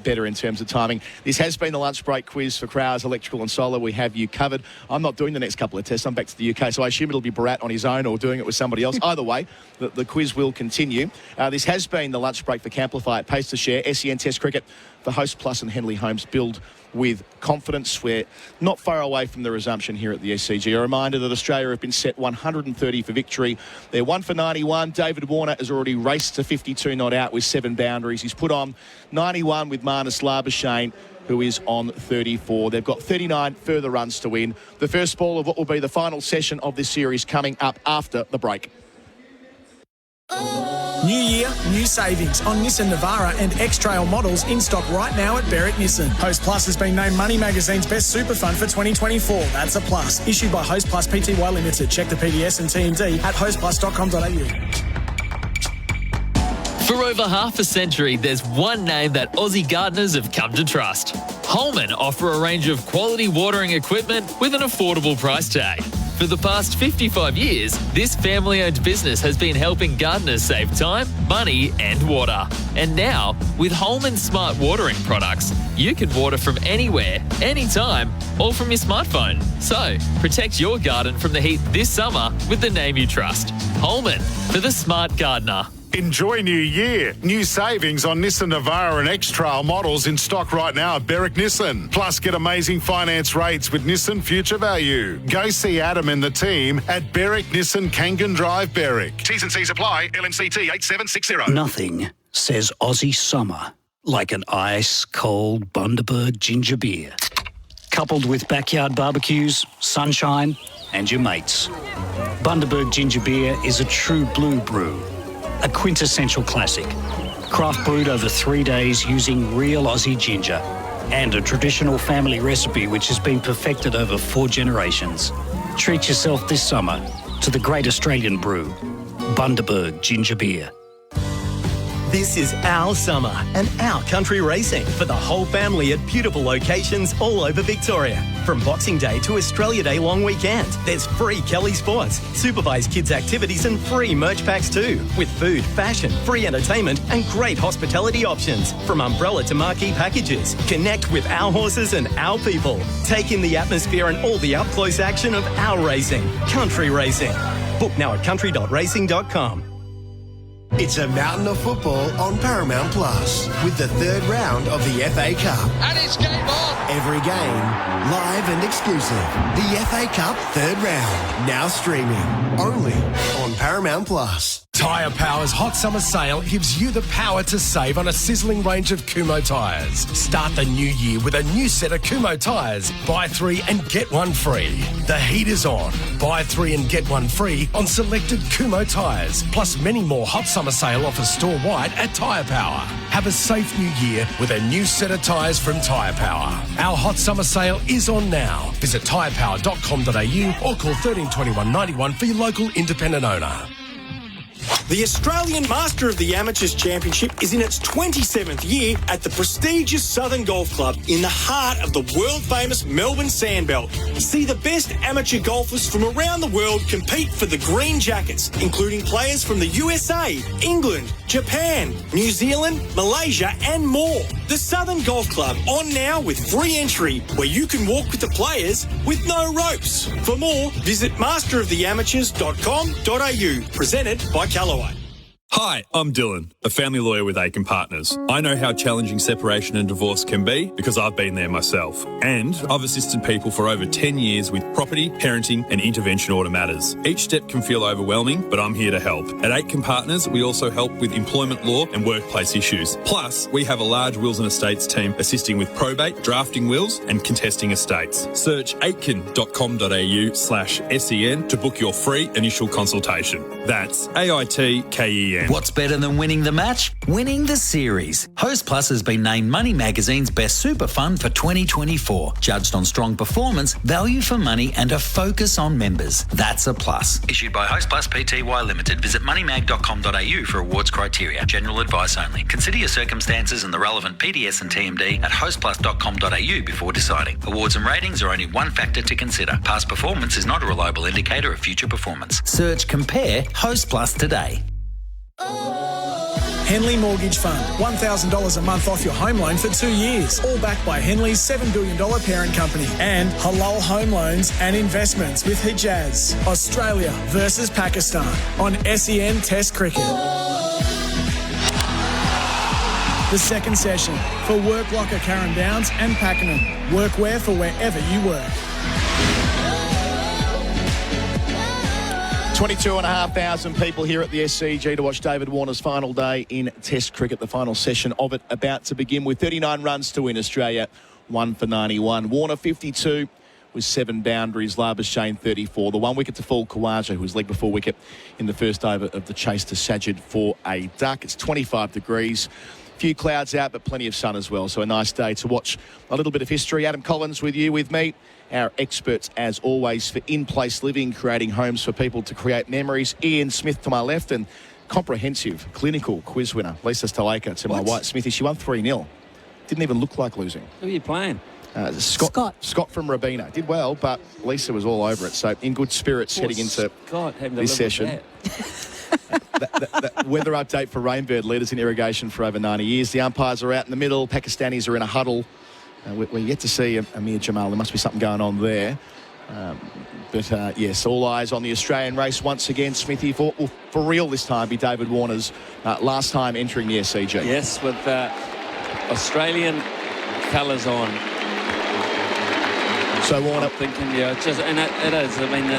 better in terms of timing. This has been the lunch break quiz for Crowers Electrical and Solar. We have you covered. I'm not doing the next couple of tests. I'm back to the UK, so I assume it'll be Bharat on his own or doing it with somebody else. Either way, the quiz will continue. This has been the lunch break for Camplify at Pace to Share. SEN Test Cricket for Host Plus and Henley Homes. Build with confidence. We're not far away from the resumption here at the SCG. A reminder that Australia have been set 130 for victory. They're 1 for 91. David Warner has already raced to 52 not out with 7 boundaries. He's put on 91 with Marnus Labuschagne, who is on 34. They've got 39 further runs to win. The first ball of what will be the final session of this series coming up after the break. New year, new savings on Nissan Navara and X-Trail models in stock right now at Berwick Nissan. Host Plus has been named Money Magazine's best super fund for 2024. That's a plus. Issued by Host Plus Pty Limited. Check the PDS and TMD at hostplus.com.au. For over half a century, there's one name that Aussie gardeners have come to trust. Holman offer a range of quality watering equipment with an affordable price tag. For the past 55 years, this family-owned business has been helping gardeners save time, money and water. And now, with Holman Smart Watering products, you can water from anywhere, anytime, all from your smartphone. So, protect your garden from the heat this summer with the name you trust. Holman, for the smart gardener. Enjoy New Year. New savings on Nissan Navara and X-Trail models in stock right now at Berwick Nissan. Plus, get amazing finance rates with Nissan Future Value. Go see Adam and the team at Berwick Nissan Kangan Drive, Berwick. T's and C's apply. LMCT 8760. Nothing says Aussie summer like an ice-cold Bundaberg ginger beer. Coupled with backyard barbecues, sunshine and your mates. Bundaberg ginger beer is a true blue brew. A quintessential classic. Craft brewed over 3 days using real Aussie ginger. And a traditional family recipe which has been perfected over 4 generations. Treat yourself this summer to the great Australian brew, Bundaberg Ginger Beer. This is our summer and our country racing for the whole family at beautiful locations all over Victoria. From Boxing Day to Australia Day long weekend, there's free Kelly Sports, supervised kids activities and free merch packs too, with food, fashion, free entertainment and great hospitality options. From umbrella to marquee packages, connect with our horses and our people. Take in the atmosphere and all the up-close action of our racing. Country racing. Book now at country.racing.com. It's a mountain of football on Paramount Plus with the third round of the FA Cup. And it's game on! Every game, live and exclusive. The FA Cup third round, now streaming, only on Paramount Plus. Tyre Power's hot summer sale gives you the power to save on a sizzling range of Kumho tyres. Start the new year with a new set of Kumho tyres. Buy 3 and get 1 free. The heat is on. Buy 3 and get 1 free on selected Kumho tyres. Plus many more hot summer sale offers store-wide at Tyre Power. Have a safe new year with a new set of tyres from Tyre Power. Our hot summer sale is on now. Visit tyrepower.com.au or call 1321 91 for your local independent owner. The Australian Master of the Amateurs Championship is in its 27th year at the prestigious Southern Golf Club in the heart of the world-famous Melbourne Sandbelt. See the best amateur golfers from around the world compete for the green jackets, including players from the USA, England, Japan, New Zealand, Malaysia and more. The Southern Golf Club on now with free entry, where you can walk with the players with no ropes. For more, visit masteroftheamateurs.com.au. Presented by Callaway. Hi, I'm Dylan, a family lawyer with Aiken Partners. I know how challenging separation and divorce can be because I've been there myself. And I've assisted people for over 10 years with property, parenting and intervention order matters. Each step can feel overwhelming, but I'm here to help. At Aiken Partners, we also help with employment law and workplace issues. Plus, we have a large wills and estates team assisting with probate, drafting wills and contesting estates. Search aitken.com.au/SEN to book your free initial consultation. That's AITKEN. again. What's better than winning the match? Winning the series. Host Plus has been named Money Magazine's Best Super Fund for 2024. Judged on strong performance, value for money and a focus on members. That's a plus. Issued by Host Plus Pty Limited. Visit moneymag.com.au for awards criteria. General advice only. Consider your circumstances and the relevant PDS and TMD at hostplus.com.au before deciding. Awards and ratings are only one factor to consider. Past performance is not a reliable indicator of future performance. Search Compare Host Plus today. Henley Mortgage Fund. $1,000 a month off your home loan for 2 years. All backed by Henley's $7 billion parent company. And Halal Home Loans and Investments with Hijaz. Australia versus Pakistan on SEN Test Cricket. The second session for Work Locker Carrum Downs and Pakenham. Workwear for wherever you work. 22,500 people here at the SCG to watch David Warner's final day in Test cricket, the final session of it about to begin with 39 runs to win. Australia 1 for 91. Warner 52 with 7 boundaries. Labuschagne 34. The 1 wicket to Fall Khawaja, who was legged before wicket in the first over of the chase to Sajid for a duck. It's 25 degrees. Few clouds out, but plenty of sun as well. So a nice day to watch a little bit of history. Adam Collins with you, with me. Our experts, as always, for in-place living, creating homes for people to create memories. Ian Smith to my left and comprehensive clinical quiz winner, Lisa Staleka to my right. Smithy, she won 3-0. Didn't even look like losing. Who are you playing? Scott from Rabina. Did well, but Lisa was all over it. So in good spirits heading into this session. The weather update for Rainbird, leaders in irrigation for over 90 years. The umpires are out in the middle. Pakistanis are in a huddle. We're yet to see Amir Jamal. There must be something going on there. But yes, all eyes on the Australian race once again. Smithy, for real this time, be David Warner's last time entering the SCG. Yes, with Australian colours on. So Warner, I'm thinking, yeah, it is. I mean,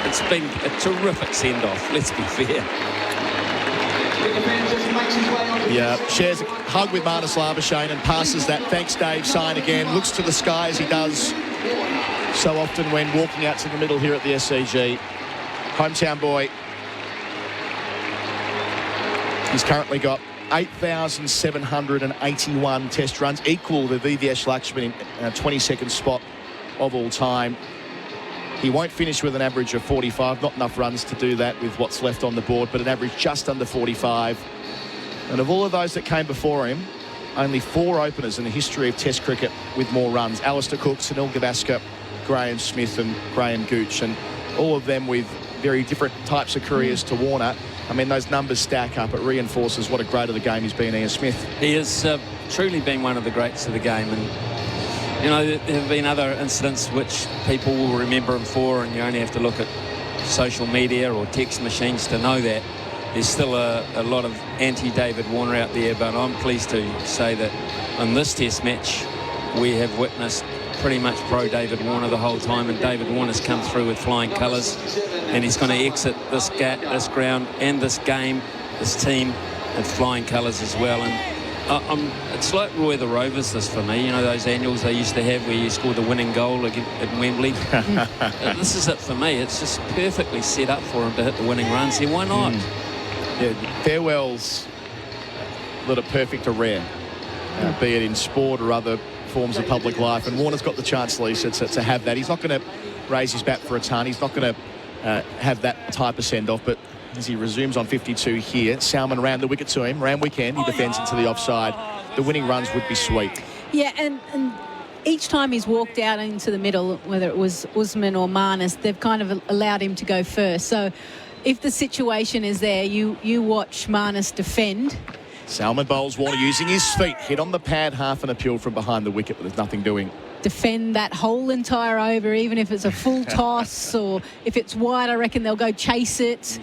it's been a terrific send-off. Let's be fair. Yeah, shares a hug with Marnus Labuschagne and passes that "thanks Dave" sign again. Looks to the sky as he does so often when walking out to the middle here at the SCG. Hometown boy. He's currently got 8,781 test runs, equal to VVS Lakshman in 22nd spot of all time. He won't finish with an average of 45, not enough runs to do that with what's left on the board, but an average just under 45. And of all of those that came before him, only 4 openers in the history of Test cricket with more runs. Alistair Cook, Sunil Gavaskar, Graham Smith and Graham Gooch, and all of them with very different types of careers to Warner. I mean, those numbers stack up. It reinforces what a great of the game he's been, Ian Smith. He has truly been one of the greats of the game, and you know, there have been other incidents which people will remember him for, and you only have to look at social media or text machines to know that. There's still a lot of anti-David Warner out there, but I'm pleased to say that in this Test match we have witnessed pretty much pro-David Warner the whole time, and David Warner's come through with flying colours, and he's going to exit this ground and this game, this team, with flying colours as well. And it's like Roy the Rovers, this for me. You know, those annuals they used to have where you scored the winning goal at Wembley. This is it for me. It's just perfectly set up for him to hit the winning runs here. Why not? Yeah, farewells that are perfect are rare, be it in sport or other forms of public life. And Warner's got the chance, Lisa, to have that. He's not going to raise his bat for a ton. He's not going to have that type of send-off. But as he resumes on 52 here, Salman ran the wicket to him. Ram weekend, he defends into the offside. The winning runs would be sweet. Yeah, and each time he's walked out into the middle, whether it was Usman or Marnus, they've kind of allowed him to go first. So if the situation is there, you watch Marnus defend. Salman bowls Warner using his feet. Hit on the pad, half an appeal from behind the wicket, but there's nothing doing. Defend that whole entire over, even if it's a full toss or if it's wide, I reckon they'll go chase it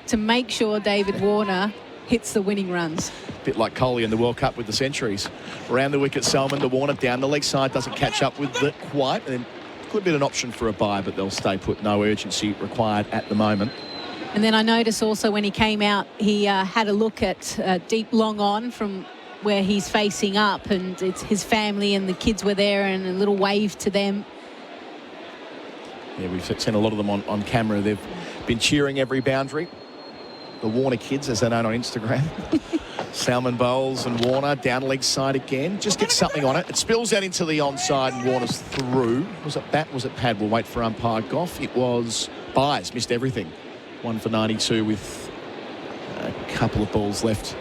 to make sure David Warner hits the winning runs. A bit like Kohli in the World Cup with the centuries. Around the wicket, Salman to Warner, down the leg side, doesn't catch up with it quite. And could be an option for a bye, but they'll stay put. No urgency required at the moment. And then I noticed also when he came out, he had a look at deep long on from where he's facing up, and it's his family and the kids were there, and a little wave to them. Yeah, we've seen a lot of them on camera. They've been cheering every boundary. the Warner kids, as they're known on Instagram. Salmon bowls and Warner down leg side again. Just get something on it. It spills out into the onside and Warner's through. Was it bat? Was it pad? We'll wait for umpire Goff. It was Byers. Missed everything. 1 for 92 with a couple of balls left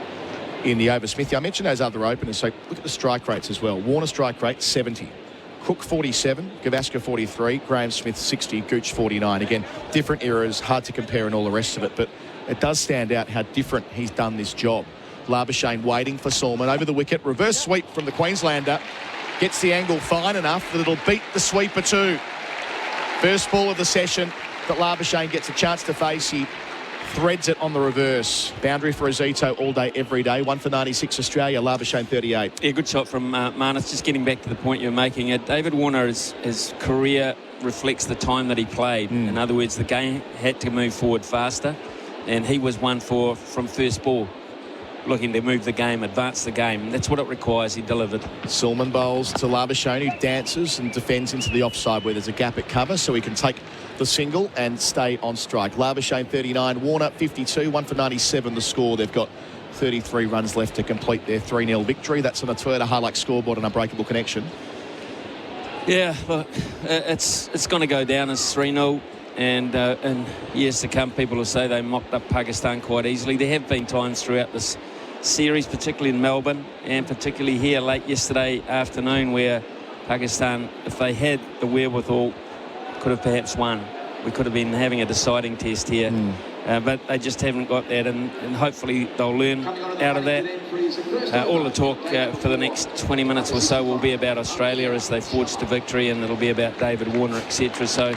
in the over. Smithy, I mentioned those other openers, so look at the strike rates as well. Warner strike rate 70. Cook 47, Gavaskar 43, Graham Smith 60, Gooch 49. Again, different eras, hard to compare and all the rest of it, but it does stand out how different he's done this job. Labuschagne waiting for Salmon over the wicket. Reverse sweep from the Queenslander. Gets the angle fine enough that it'll beat the sweeper too. First ball of the session that Labuschagne gets a chance to face. He threads it on the reverse. Boundary for Azito all day, every day. 1 for 96 Australia. Labuschagne 38. Yeah, good shot from Marnus. Just getting back to the point you're making. David Warner, his career reflects the time that he played. In other words, the game had to move forward faster, and he was 1 for from first ball, looking to move the game, advance the game. That's what it requires. He delivered. Salmon bowls to Labuschagne, who dances and defends into the offside where there's a gap at cover, so he can take the single and stay on strike. Labuschagne 39, Warner 52, 1 for 97 the score. They've got 33 runs left to complete their 3-0 victory. That's on a Toyota Hilux scoreboard and Unbreakable Connection. Yeah, look, it's going to go down as 3-0. And in years to come, people will say they mopped up Pakistan quite easily. There have been times throughout this series, particularly in Melbourne and particularly here late yesterday afternoon, where Pakistan, if they had the wherewithal, could have perhaps won. We could have been having a deciding test here. But they just haven't got that, and hopefully they'll learn out of that. All the talk for the next 20 minutes or so will be about Australia as they forge to victory, and it'll be about David Warner, etc. So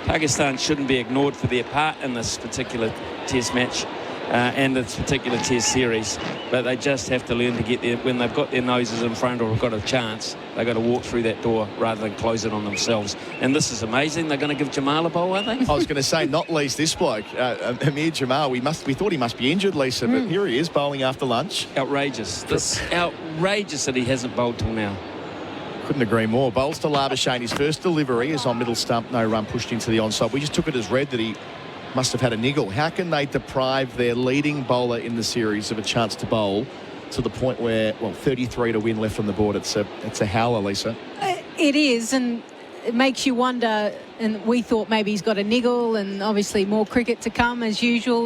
Pakistan shouldn't be ignored for their part in this particular test match and this particular test series, but they just have to learn to get there. When they've got their noses in front or have got a chance, they've got to walk through that door rather than close it on themselves. And this is amazing. They're going to give Jamal a bowl, are they? I was going to say, not least this bloke, Amir Jamal. We thought he must be injured, Lisa, but here he is bowling after lunch. Outrageous. This outrageous that he hasn't bowled till now. Couldn't agree more. Bowls to Labuschagne. His first delivery is on middle stump. No run pushed into the onside. We just took it as read that he must have had a niggle. How can they deprive their leading bowler in the series of a chance to bowl to the point where, 33 to win left on the board? It's a howler, Lisa. It is, and it makes you wonder. And we thought maybe he's got a niggle, and obviously more cricket to come as usual,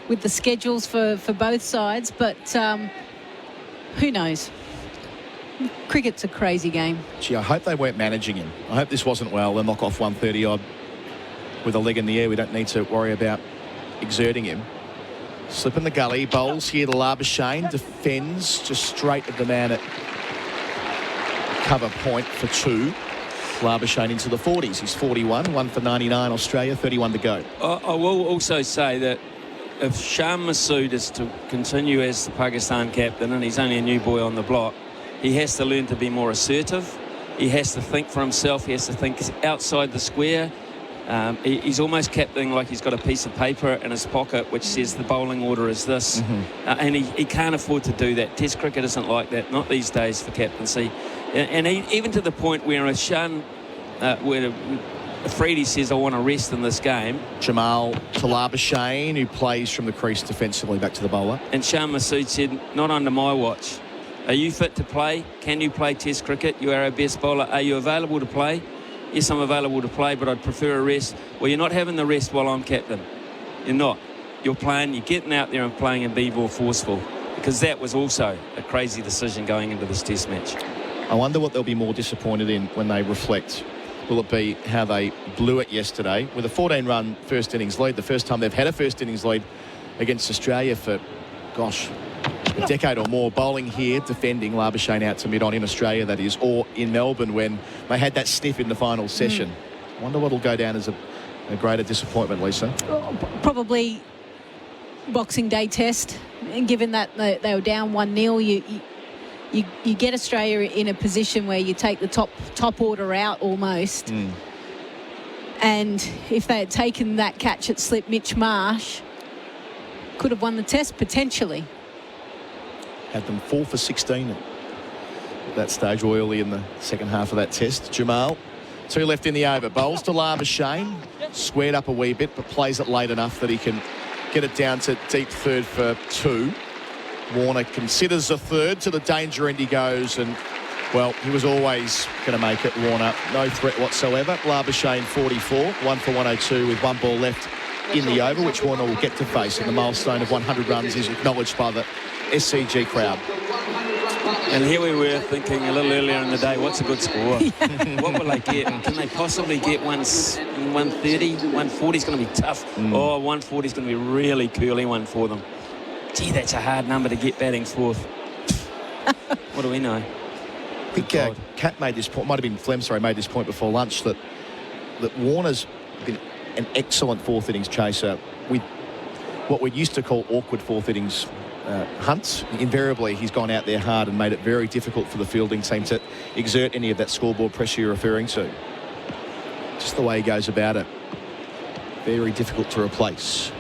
with the schedules for both sides. But who knows? Cricket's a crazy game. Gee, I hope they weren't managing him. I hope this wasn't, they'll knock off 130 odd with a leg in the air. We don't need to worry about exerting him. Slip in the gully. Bowls here to Labuschagne. Defends just straight at the man at cover point for 2. Labuschagne into the 40s. He's 41. 1 for 99 Australia. 31 to go. I will also say that if Shan Masood is to continue as the Pakistan captain, and he's only a new boy on the block, he has to learn to be more assertive. He has to think for himself. He has to think outside the square. He's almost captaining like he's got a piece of paper in his pocket which says the bowling order is this. And he can't afford to do that. Test cricket isn't like that, not these days for captaincy. And even to the point where a Shan, where Freedy says, I want to rest in this game. Jamal to Labuschagne, who plays from the crease defensively back to the bowler. And Shan Masood said, not under my watch. Are you fit to play? Can you play Test cricket? You are our best bowler. Are you available to play? Yes, I'm available to play, but I'd prefer a rest. Well, you're not having the rest while I'm captain. You're not. You're playing, you're getting out there and playing and being more forceful, because that was also a crazy decision going into this Test match. I wonder what they'll be more disappointed in when they reflect. Will it be how they blew it yesterday with a 14-run first innings lead, the first time they've had a first innings lead against Australia for, a decade or more, bowling here, defending Labuschagne out to mid-on in Australia, that is, or in Melbourne when they had that sniff in the final session. I wonder what will go down as a greater disappointment, Lisa. Probably Boxing Day test, and given that they were down 1-0, you get Australia in a position where you take the top order out almost. And if they had taken that catch at slip, Mitch Marsh could have won the test potentially. Had them 4 for 16 at that stage, early in the second half of that test. Jamal, 2 left in the over. Bowls to Labuschagne, squared up a wee bit, but plays it late enough that he can get it down to deep third for 2. Warner considers a third. To the danger end he goes, and, well, he was always going to make it, Warner. No threat whatsoever. Labuschagne 44, 1 for 102 with 1 ball left in the over, which Warner will get to face, and the milestone of 100 runs is acknowledged by the SCG crowd. And here we were thinking a little earlier in the day, what's a good score? What will they get? Can they possibly get 130? 140 is going to be tough. 140 is going to be a really curly one for them. Gee, that's a hard number to get batting fourth. What do we know? I think Kat made this point, might have been Flem, sorry, made this point before lunch, that Warner's been an excellent fourth innings chaser with what we used to call awkward fourth innings hunts. Invariably, he's gone out there hard and made it very difficult for the fielding team to exert any of that scoreboard pressure you're referring to. Just the way he goes about it. Very difficult to replace.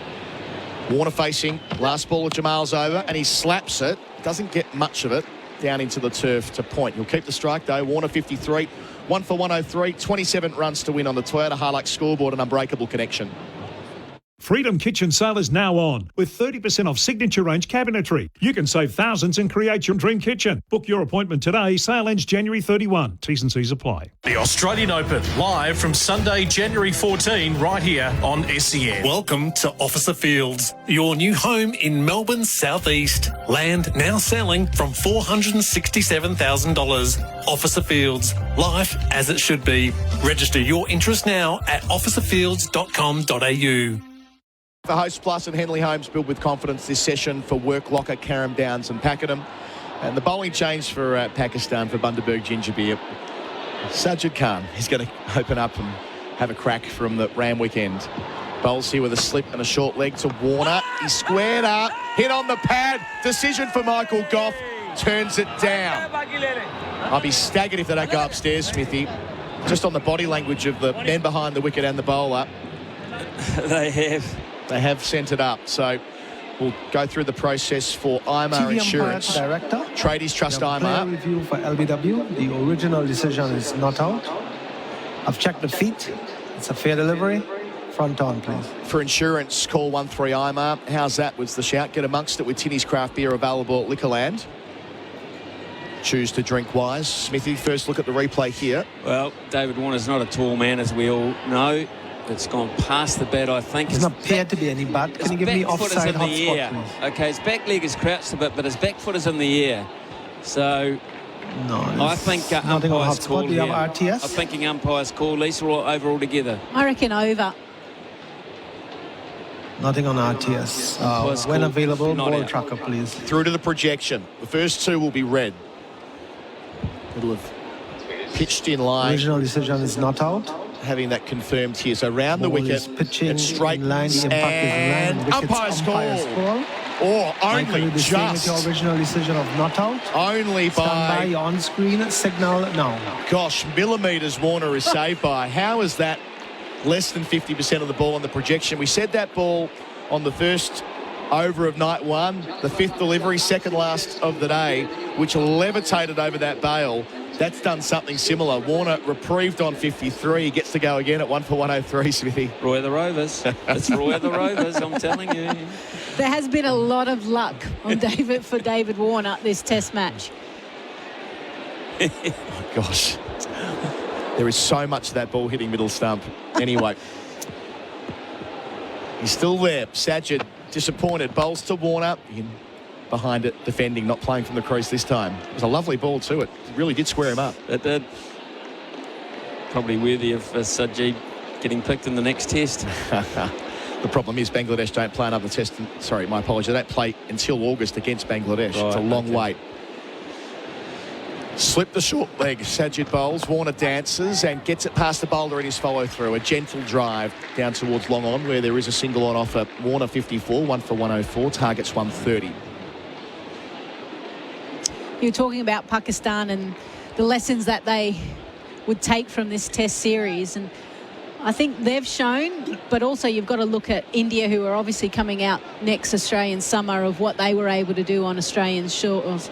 Warner facing, last ball of Jamal's over, and he slaps it. Doesn't get much of it down into the turf to point. He'll keep the strike, though. Warner 53, 1 for 103, 27 runs to win on the Toyota Hilux scoreboard, an unbreakable connection. Freedom Kitchen sale is now on with 30% off signature range cabinetry. You can save thousands and create your dream kitchen. Book your appointment today. Sale ends January 31. T's and C's apply. The Australian Open, live from Sunday, January 14, right here on SEN. Welcome to Officer Fields, your new home in Melbourne's southeast. Land now selling from $467,000. Officer Fields, life as it should be. Register your interest now at officerfields.com.au. For Host Plus and Henley Homes, build with confidence this session for Work Locker, Carrum Downs and Pakenham. And the bowling change for Pakistan for Bundaberg Gingerbeer. Sajid Khan is going to open up and have a crack from the Randwick end. Bowls here with a slip and a short leg to Warner. He's squared up, hit on the pad. Decision for Michael Goff, turns it down. I'll be staggered if they don't go upstairs, Smithy. Just on the body language of the men behind the wicket and the bowler. They have sent it up, so we'll go through the process for IMAR Insurance. Director, Tradies Trust IMAR. Review for LBW. The original decision is not out. I've checked the feet. It's a fair delivery. Front on, please. For insurance, call 13 IMAR. How's that? Was the shout. Get amongst it with Tinny's Craft Beer available at Liquorland. Choose to drink wise. Smithy, first look at the replay here. Well, David Warner's not a tall man, as we all know. It's gone past the bat, I think. It's not appeared to be any bat. Can you give me offside hotspot, please? Okay, his back leg is crouched a bit, but his back foot is in the air. So, I think umpire's call here. Have RTS? I'm thinking umpire's call. Lisa, over altogether. I reckon over. Nothing on RTS. When available, ball tracker, please. Through to the projection. The first two will be red. It'll have pitched in line. Original decision is not out. Having that confirmed here. So round the wicket, pitching straight line, the impact and is in line. umpire's call. Or only just. Your original decision of not out. Only by. Stand by on screen, signal now. Gosh, millimetres Warner is saved by. How is that less than 50% of the ball on the projection? We said that ball on the first over of night one, the fifth delivery, second last of the day, which levitated over that bail. That's done something similar. Warner reprieved on 53. He gets to go again at 1 for 103, Smithy. Roy of the Rovers. It's Roy of the Rovers, I'm telling you. There has been a lot of luck on David Warner this test match. Oh, gosh. There is so much of that ball hitting middle stump. Anyway. He's still there. Sajid disappointed. Bowls to Warner. Behind it, defending, not playing from the crease this time. It was a lovely ball too. It really did square him up. It did. Probably worthy of Sajid getting picked in the next test. The problem is Bangladesh don't play another test. Sorry, my apologies. They don't play until August against Bangladesh. Right, it's a long wait. Slip the short leg. Sajid bowls. Warner dances and gets it past the bowler in his follow through. A gentle drive down towards long on where there is a single on offer. Warner 54, 1 for 104. Targets 130. You're talking about Pakistan and the lessons that they would take from this test series. And I think they've shown, but also you've got to look at India, who are obviously coming out next Australian summer, of what they were able to do on Australian shores.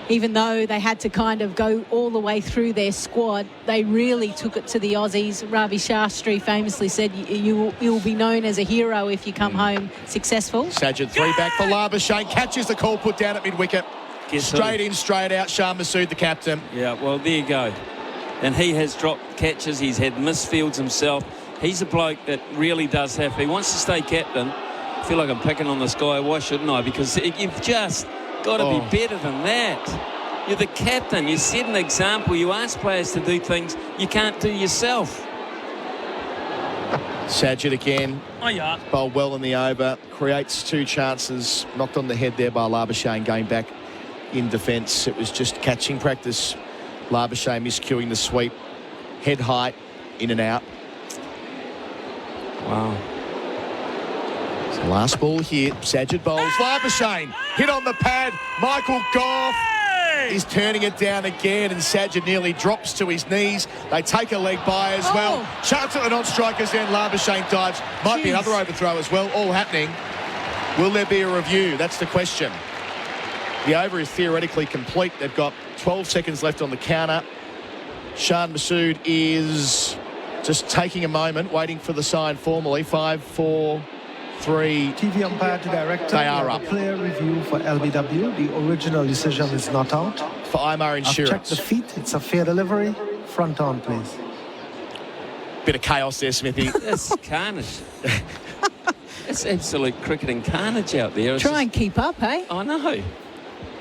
even though they had to kind of go all the way through their squad, they really took it to the Aussies. Ravi Shastri famously said, you'll be known as a hero if you come home successful. Sajid 3 back for Labuschagne. Catches the call, put down at mid-wicket. Straight in, straight out. Shah Massoud, the captain. Yeah, well, there you go. And he has dropped catches. He's had misfields himself. He's a bloke that really does have... He wants to stay captain. I feel like I'm picking on this guy. Why shouldn't I? Because you've just got to be better than that. You're the captain. You set an example. You ask players to do things you can't do yourself. Sajid again. Oh, yeah. Bowled well in the over. Creates 2 chances. Knocked on the head there by Labuschagne going back in defence. It was just catching practice. Labuschagne miscuing the sweep. Head height, in and out. Wow. So last ball here. Sajid bowls. Labuschagne hit on the pad. Michael Goff is turning it down again, and Sajid nearly drops to his knees. They take a leg by as well. Chance at the non-strikers then. Labuschagne dives. Might be another overthrow as well. All happening. Will there be a review? That's the question. The over is theoretically complete. They've got 12 seconds left on the counter. Shah Massoud is just taking a moment, waiting for the sign formally. 5, 4, 3. TV umpire to director. They are up. Player review for LBW. The original decision is not out. For IMAR Insurance. I've checked the feet. It's a fair delivery. Front on, please. Bit of chaos there, Smithy. That's carnage. It's absolute cricketing carnage out there. Try and keep up, eh? I know.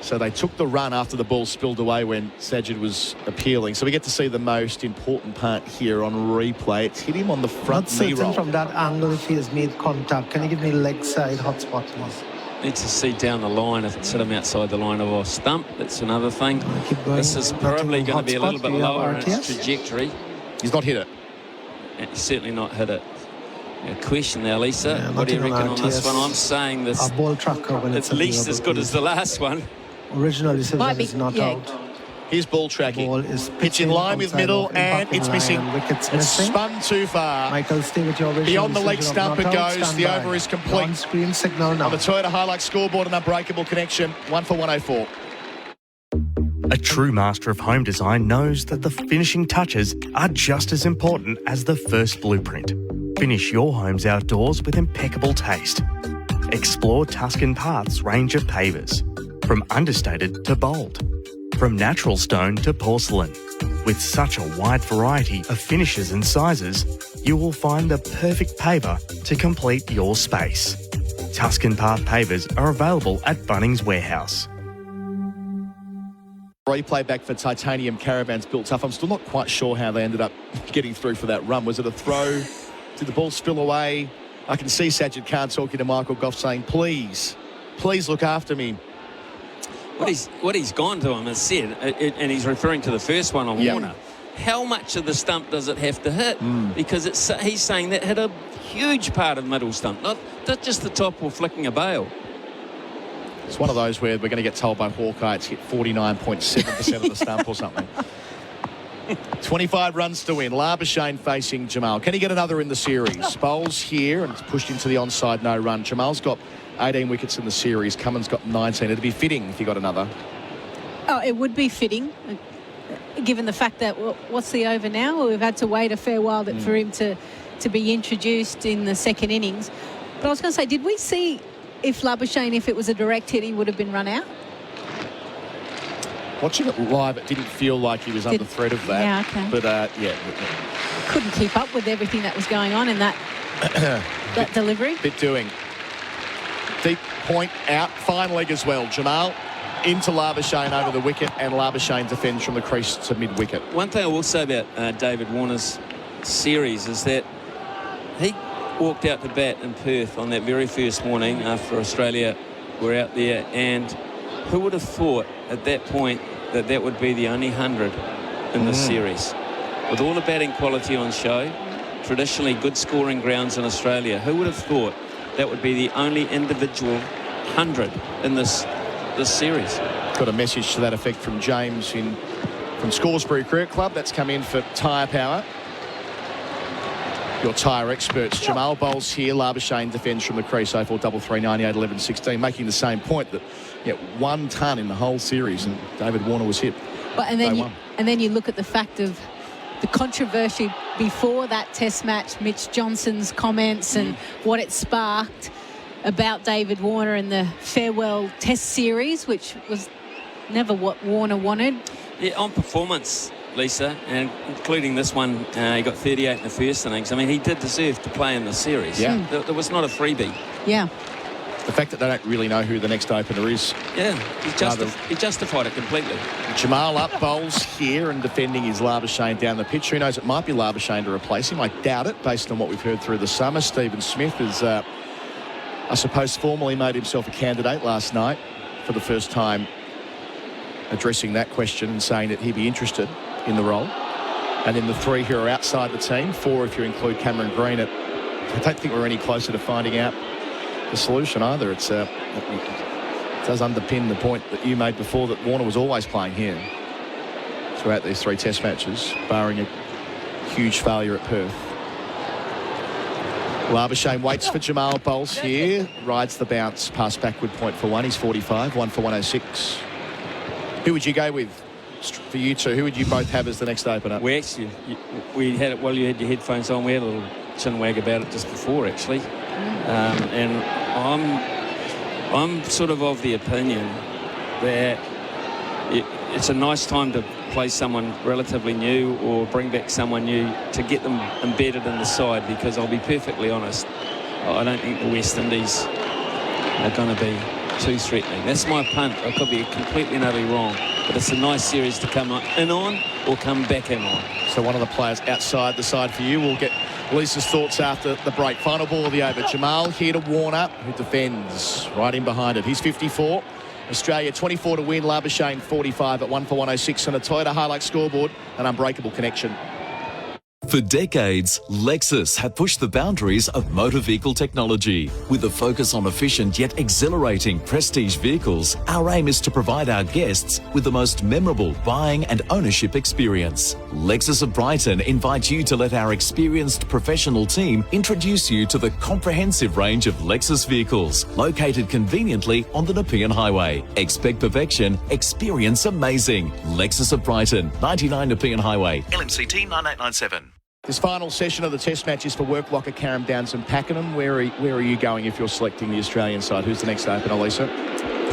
So they took the run after the ball spilled away when Sajid was appealing. So we get to see the most important part here on replay. It's hit him on the front knee roll. From that angle if he has made contact. Can you give me leg side hotspot, please? Need to see down the line if it's hit him outside the line of our stump. That's another thing. This is probably going to be a little bit lower in its trajectory. He's not hit it. He's certainly not hit it. A question now, Lisa. What do you reckon on this one? I'm saying this. A ball tracker when it's at least as good as the last one. Original decision is not out. Here's ball tracking. Ball is pitch in line with middle, and it's missing. It's spun too far. Michael, stay with your original. Beyond the leg stump it goes. The over is complete. On-screen signal now. On the Toyota Hilux scoreboard, an unbreakable connection. 1 for 104. A true master of home design knows that the finishing touches are just as important as the first blueprint. Finish your homes outdoors with impeccable taste. Explore Tuscan Path's range of pavers. From understated to bold. From natural stone to porcelain. With such a wide variety of finishes and sizes, you will find the perfect paver to complete your space. Tuscan Path pavers are available at Bunnings Warehouse. Replay back for Titanium Caravans built tough. I'm still not quite sure how they ended up getting through for that run. Was it a throw? Did the ball spill away? I can see Sajid Khan talking to Michael Goff saying, please look after me. What he's gone to him has said, and he's referring to the first one on Warner, how much of the stump does it have to hit? Because he's saying that hit a huge part of middle stump, not just the top or flicking a bail. It's one of those where we're going to get told by Hawkeye it's hit 49.7% of the stump or something. 25 runs to win. Labuschagne facing Jamal. Can he get another in the series? Bowls here, and it's pushed into the onside no run. Jamal's got 18 wickets in the series. Cummins got 19. It'd be fitting if he got another. Oh, it would be fitting, given the fact that, what's the over now? We've had to wait a fair while for him to be introduced in the second innings. But I was going to say, did we see if Labuschagne, if it was a direct hit, he would have been run out? Watching it live, it didn't feel like he was under threat of that. Yeah, okay. But, Couldn't keep up with everything that was going on in that delivery. Bit doing. Deep point out, fine leg as well. Jamal into Labuschagne over the wicket, and Labuschagne defends from the crease to mid-wicket. One thing I will say about David Warner's series is that he walked out to bat in Perth on that very first morning after Australia were out there, and who would have thought at that point that would be the only 100 in this series? With all the batting quality on show, traditionally good scoring grounds in Australia, who would have thought that would be the only individual 100 in this series? Got a message to that effect from James from Scoresbury Cricket Club. That's come in for tyre power. Your tyre experts. Jamal bowls here. Labuschagne defends from the crease. 04 3 3 98 11 16, making the same point that 1 tonne in the whole series, and David Warner was hit. But and then you look at the fact of the controversy before that Test match, Mitch Johnson's comments and what it sparked about David Warner in the farewell Test series, which was never what Warner wanted. Yeah, on performance, Lisa, and including this one, he got 38 in the first innings. I mean, he did deserve to play in the series. Yeah. There was not a freebie. Yeah. The fact that they don't really know who the next opener is. Yeah, he justified it completely. Jamal up, bowls here, and defending is Labuschagne down the pitch. Who knows, it might be Labuschagne to replace him. I doubt it, based on what we've heard through the summer. Stephen Smith has, I suppose, formally made himself a candidate last night for the first time, addressing that question and saying that he'd be interested in the role. And then the 3 who are outside the team, 4 if you include Cameron Green. I don't think we're any closer to finding out the solution either. It does underpin the point that you made before, that Warner was always playing here throughout these 3 Test matches, barring a huge failure at Perth. Labuschagne waits for Jamal, bowls here, rides the bounce, pass backward, point for 1. He's 45, 1 for 106. Who would you go with for you two? Who would you both have as the next opener? We actually, we had it while you had your headphones on. We had a little chin wag about it just before, actually. And I'm sort of the opinion that it's a nice time to play someone relatively new or bring back someone new to get them embedded in the side, because I'll be perfectly honest, I don't think the West Indies are going to be too threatening. That's my punt. I could be completely and utterly wrong, but it's a nice series to come in on or come back in on. So one of the players outside the side for you. We'll get Lisa's thoughts after the break. Final ball of the over. Jamal here to Warner, who defends right in behind it. He's 54. Australia 24 to win. Labuschagne 45 at 1 for 106 on a Toyota Hilux scoreboard. An unbreakable connection. For decades, Lexus have pushed the boundaries of motor vehicle technology. With a focus on efficient yet exhilarating prestige vehicles, our aim is to provide our guests with the most memorable buying and ownership experience. Lexus of Brighton invite you to let our experienced professional team introduce you to the comprehensive range of Lexus vehicles, located conveniently on the Nepean Highway. Expect perfection, experience amazing. Lexus of Brighton, 99 Nepean Highway, LMCT 9897. This final session of the Test match is for Work Locker, Carrum Downs and Pakenham. Where are you going if you're selecting the Australian side? Who's the next opener, Lisa?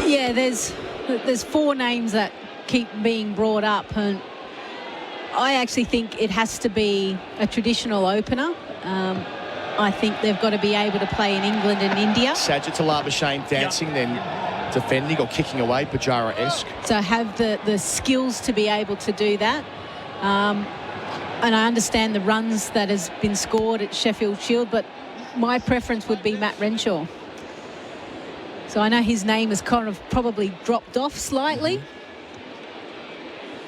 Yeah, there's 4 names that keep being brought up, and I actually think it has to be a traditional opener. I think they've got to be able to play in England and India. Sajid to Labuschagne dancing, then defending or kicking away, Pujara-esque. So have the skills to be able to do that. And I understand the runs that has been scored at Sheffield Shield, but my preference would be Matt Renshaw. So I know his name has kind of probably dropped off slightly.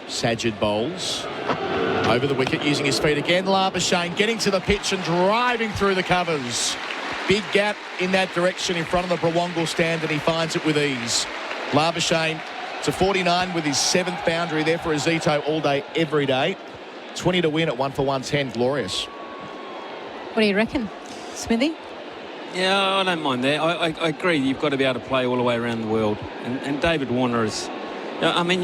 Sajid bowls over the wicket, using his feet again. Labuschagne getting to the pitch and driving through the covers. Big gap in that direction in front of the Brawongle stand, and he finds it with ease. Labuschagne to 49 with his 7th boundary there for Azito all day, every day. 20 to win at 1 for 110. Glorious. What do you reckon, Smithy? Yeah, I don't mind that. I agree. You've got to be able to play all the way around the world. And David Warner is... I mean,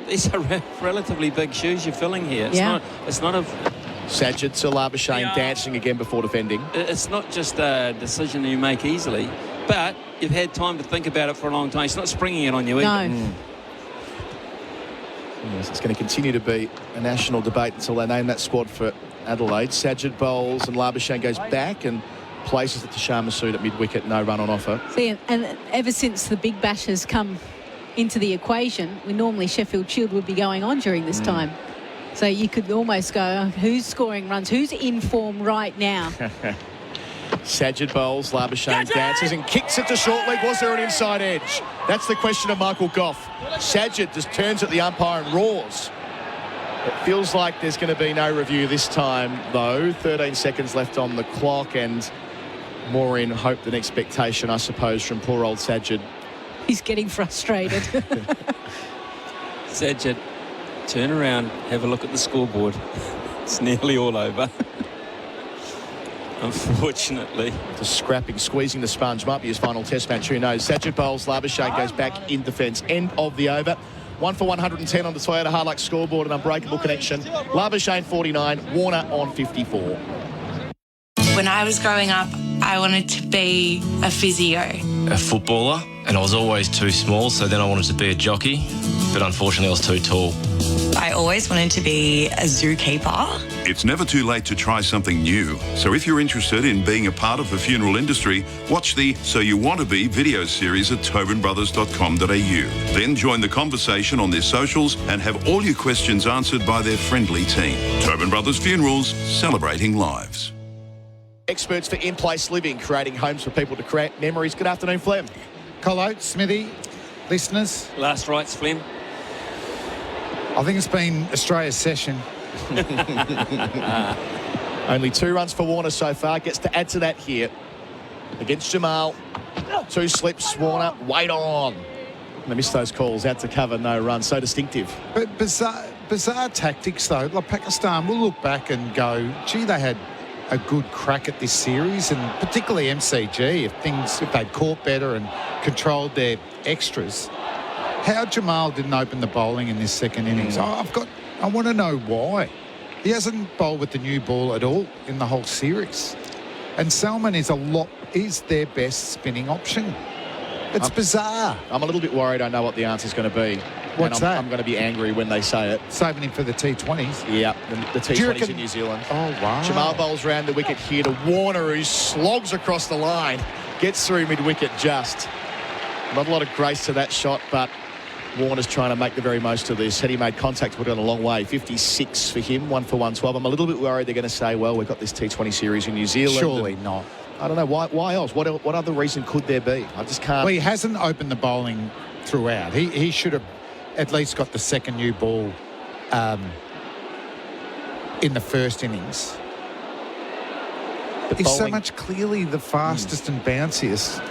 these are relatively big shoes you're filling here. It's not a... Sajid to Labuschagne dancing again before defending. It's not just a decision you make easily, but you've had time to think about it for a long time. It's not springing it on you either. No. Yes, it's going to continue to be a national debate until they name that squad for Adelaide. Sajid bowls and Labuschagne goes back and places it to Shah Massoud at mid-wicket. No run on offer. See, and ever since the Big Bash has come into the equation, normally Sheffield Shield would be going on during this time. So you could almost go, who's scoring runs? Who's in form right now? Sajid bowls, Labuschagne dances and kicks it to short leg. Was there an inside edge? That's the question of Michael Goff. Sajid just turns at the umpire and roars. It feels like there's going to be no review this time, though. 13 seconds left on the clock, and more in hope than expectation, I suppose, from poor old Sajid. He's getting frustrated. Sajid, turn around, have a look at the scoreboard. It's nearly all over. unfortunately. Just scrapping, squeezing the sponge. Might be his final test match, who knows. Sajid bowls, Labuschagne goes back in defence. End of the over. 1 for 110 on the Toyota Hilux scoreboard, an unbreakable connection. Labuschagne 49, Warner on 54. When I was growing up, I wanted to be a physio. A footballer, and I was always too small, so then I wanted to be a jockey, but unfortunately I was too tall. I always wanted to be a zookeeper. It's never too late to try something new. So if you're interested in being a part of the funeral industry, watch the So You Want to Be video series at tobinbrothers.com.au. Then join the conversation on their socials and have all your questions answered by their friendly team. Tobin Brothers Funerals, celebrating lives. Experts for in-place living, creating homes for people to create memories. Good afternoon, Flem. Colo, Smithy, listeners. Last rights, Flem. I think it's been Australia's session. Only 2 runs for Warner so far. Gets to add to that here. Against Jamal. 2 slips, Warner. Wait on. They missed those calls. Out to cover, no run. So distinctive. But bizarre tactics, though. Like Pakistan, we'll look back and go, gee, they had a good crack at this series, and particularly MCG, if they'd caught better and controlled their extras. How Jamal didn't open the bowling in this second innings, I want to know why. He hasn't bowled with the new ball at all in the whole series. And Salman is their best spinning option. It's bizarre. I'm a little bit worried I know what the answer's going to be. What's that? I'm going to be angry when they say it. Saving him for the T20s? Yeah, the T20s in New Zealand. Oh, wow. Jamal bowls round the wicket here to Warner, who slogs across the line. Gets through mid-wicket just. Not a lot of grace to that shot, but Warner's trying to make the very most of this. Had he made contact, would have gone a long way. 56 for him, 1 for 112. I'm a little bit worried they're going to say, well, we've got this T20 series in New Zealand. Surely not. I don't know. Why else? What other reason could there be? I just can't. Well, he hasn't opened the bowling throughout. He should have at least got the second new ball in the first innings. He's so much clearly the fastest and bounciest.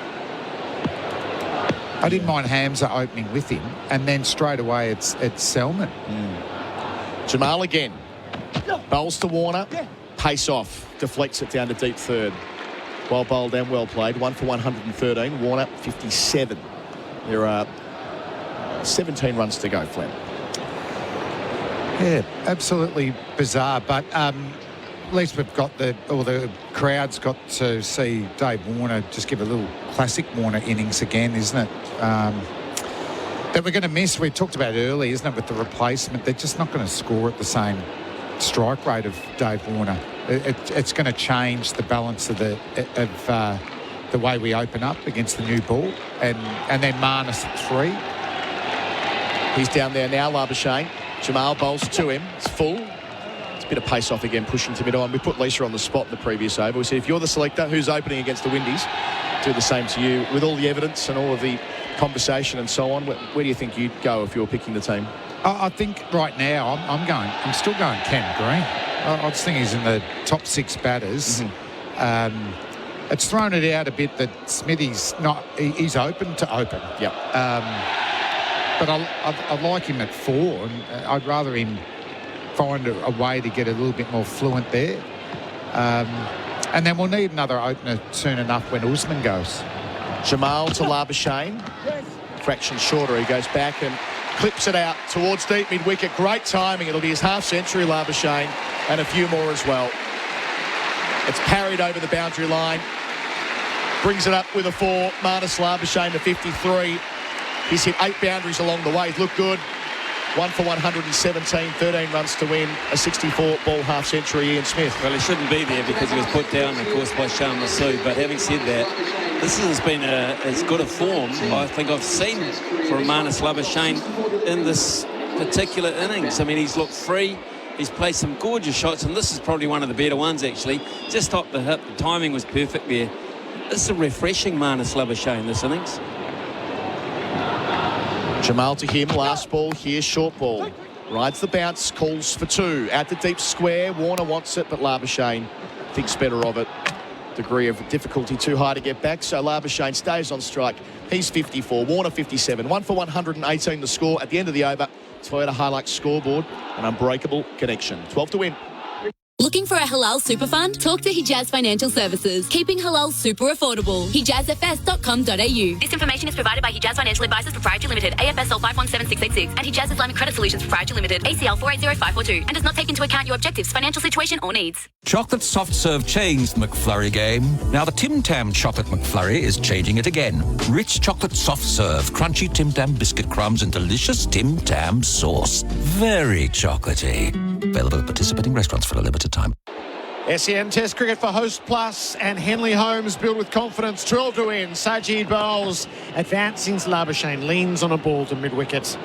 I didn't mind Hamza opening with him, and then straight away it's Salman. Jamal again. Bowls to Warner. Pace off. Deflects it down to deep third. Well bowled and well played. 1 for 113. Warner 57. There are 17 runs to go, Flem. Yeah, absolutely bizarre. But at least we've got the crowd's got to see Dave Warner just give a little classic Warner innings again, isn't it? That we're going to miss. We talked about early, isn't it, with the replacement. They're just not going to score at the same strike rate of Dave Warner. It's going to change the balance of the way we open up against the new ball, and then Marnus at 3. He's down there now, Labuschagne. Jamal bowls to him. It's full. It's a bit of pace off again, pushing to mid-on. We put Lisa on the spot in the previous over. We said, if you're the selector, who's opening against the Windies? Do the same to you. With all the evidence and all of the conversation and so on, where do you think you'd go if you're picking the team? I think right now I'm still going Cam Green. I just think he's in the top 6 batters. It's thrown it out a bit that Smithy's he's open to open. Yep. But I like him at 4, and I'd rather him find a way to get a little bit more fluent there. And then we'll need another opener soon enough when Usman goes. Jamal to Labuschagne. Fraction shorter. He goes back and clips it out towards deep mid-wicket. Great timing. It'll be his half-century, Labuschagne, and a few more as well. It's parried over the boundary line. Brings it up with a 4. Marnus Labuschagne to 53. He's hit 8 boundaries along the way. He's looked good. 1 for 117, 13 runs to win. A 64-ball half-century, Ian Smith. Well, he shouldn't be there because he was put down, of course, by Shan Masood. But having said that, this has been as good a form I think I've seen for Marnus Labuschagne in this particular innings. I mean, he's looked free. He's played some gorgeous shots, and this is probably one of the better ones, actually. Just off the hip. The timing was perfect there. This is a refreshing Marnus Labuschagne, this innings. Jamal to him, last ball here, short ball. Rides the bounce, calls for 2. Out to deep square, Warner wants it, but Labuschagne thinks better of it. Degree of difficulty too high to get back, so Labuschagne stays on strike. He's 54, Warner 57. 1 for 118 the score at the end of the over. Toyota Hilux scoreboard, an unbreakable connection. 12 to win. Looking for a halal super fund? Talk to Hijaz Financial Services. Keeping halal super affordable. HijazFS.com.au. This information is provided by Hijaz Financial Advisors Proprietary Limited, AFSL 517686, and Hijaz Islamic Credit Solutions Proprietary Limited, ACL 480542, and does not take into account your objectives, financial situation, or needs. Chocolate soft serve changed the McFlurry game. Now the Tim Tam Chocolate McFlurry is changing it again. Rich chocolate soft serve, crunchy Tim Tam biscuit crumbs, and delicious Tim Tam sauce. Very chocolatey. Available at participating restaurants for a limited time. SEN Test cricket for Host Plus and Henley Holmes build with confidence. 12 to win. Sajid bowls. Advancing Labuschagne leans on a ball to mid-wicket.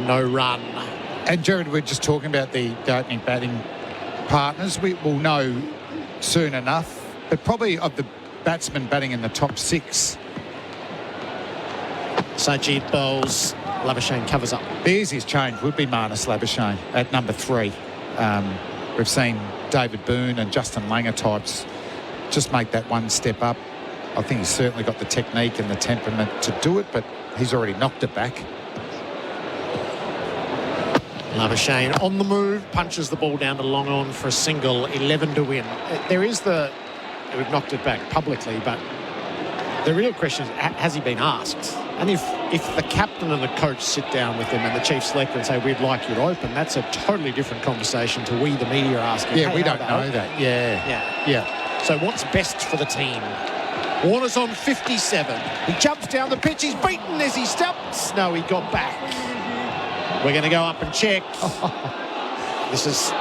No run. And Gerard, we're just talking about the opening batting partners. We will know soon enough. But probably of the batsmen batting in the top 6. Sajid bowls. Labuschagne covers up. The easiest change would be Marnus Labuschagne at number 3. We've seen David Boone and Justin Langer types just make that one step up. I think he's certainly got the technique and the temperament to do it, but he's already knocked it back. Labuschagne on the move, punches the ball down to long on for a single. 11 to win. There is we've knocked it back publicly, but the real question is, has he been asked? And if the captain and the coach sit down with him and the chief selector and say, we'd like you to open, that's a totally different conversation to we, the media, asking. Yeah, hey, we don't know that. Yeah. So what's best for the team? Warner's on 57. He jumps down the pitch. He's beaten as he stumps. No, he got back. We're going to go up and check. This is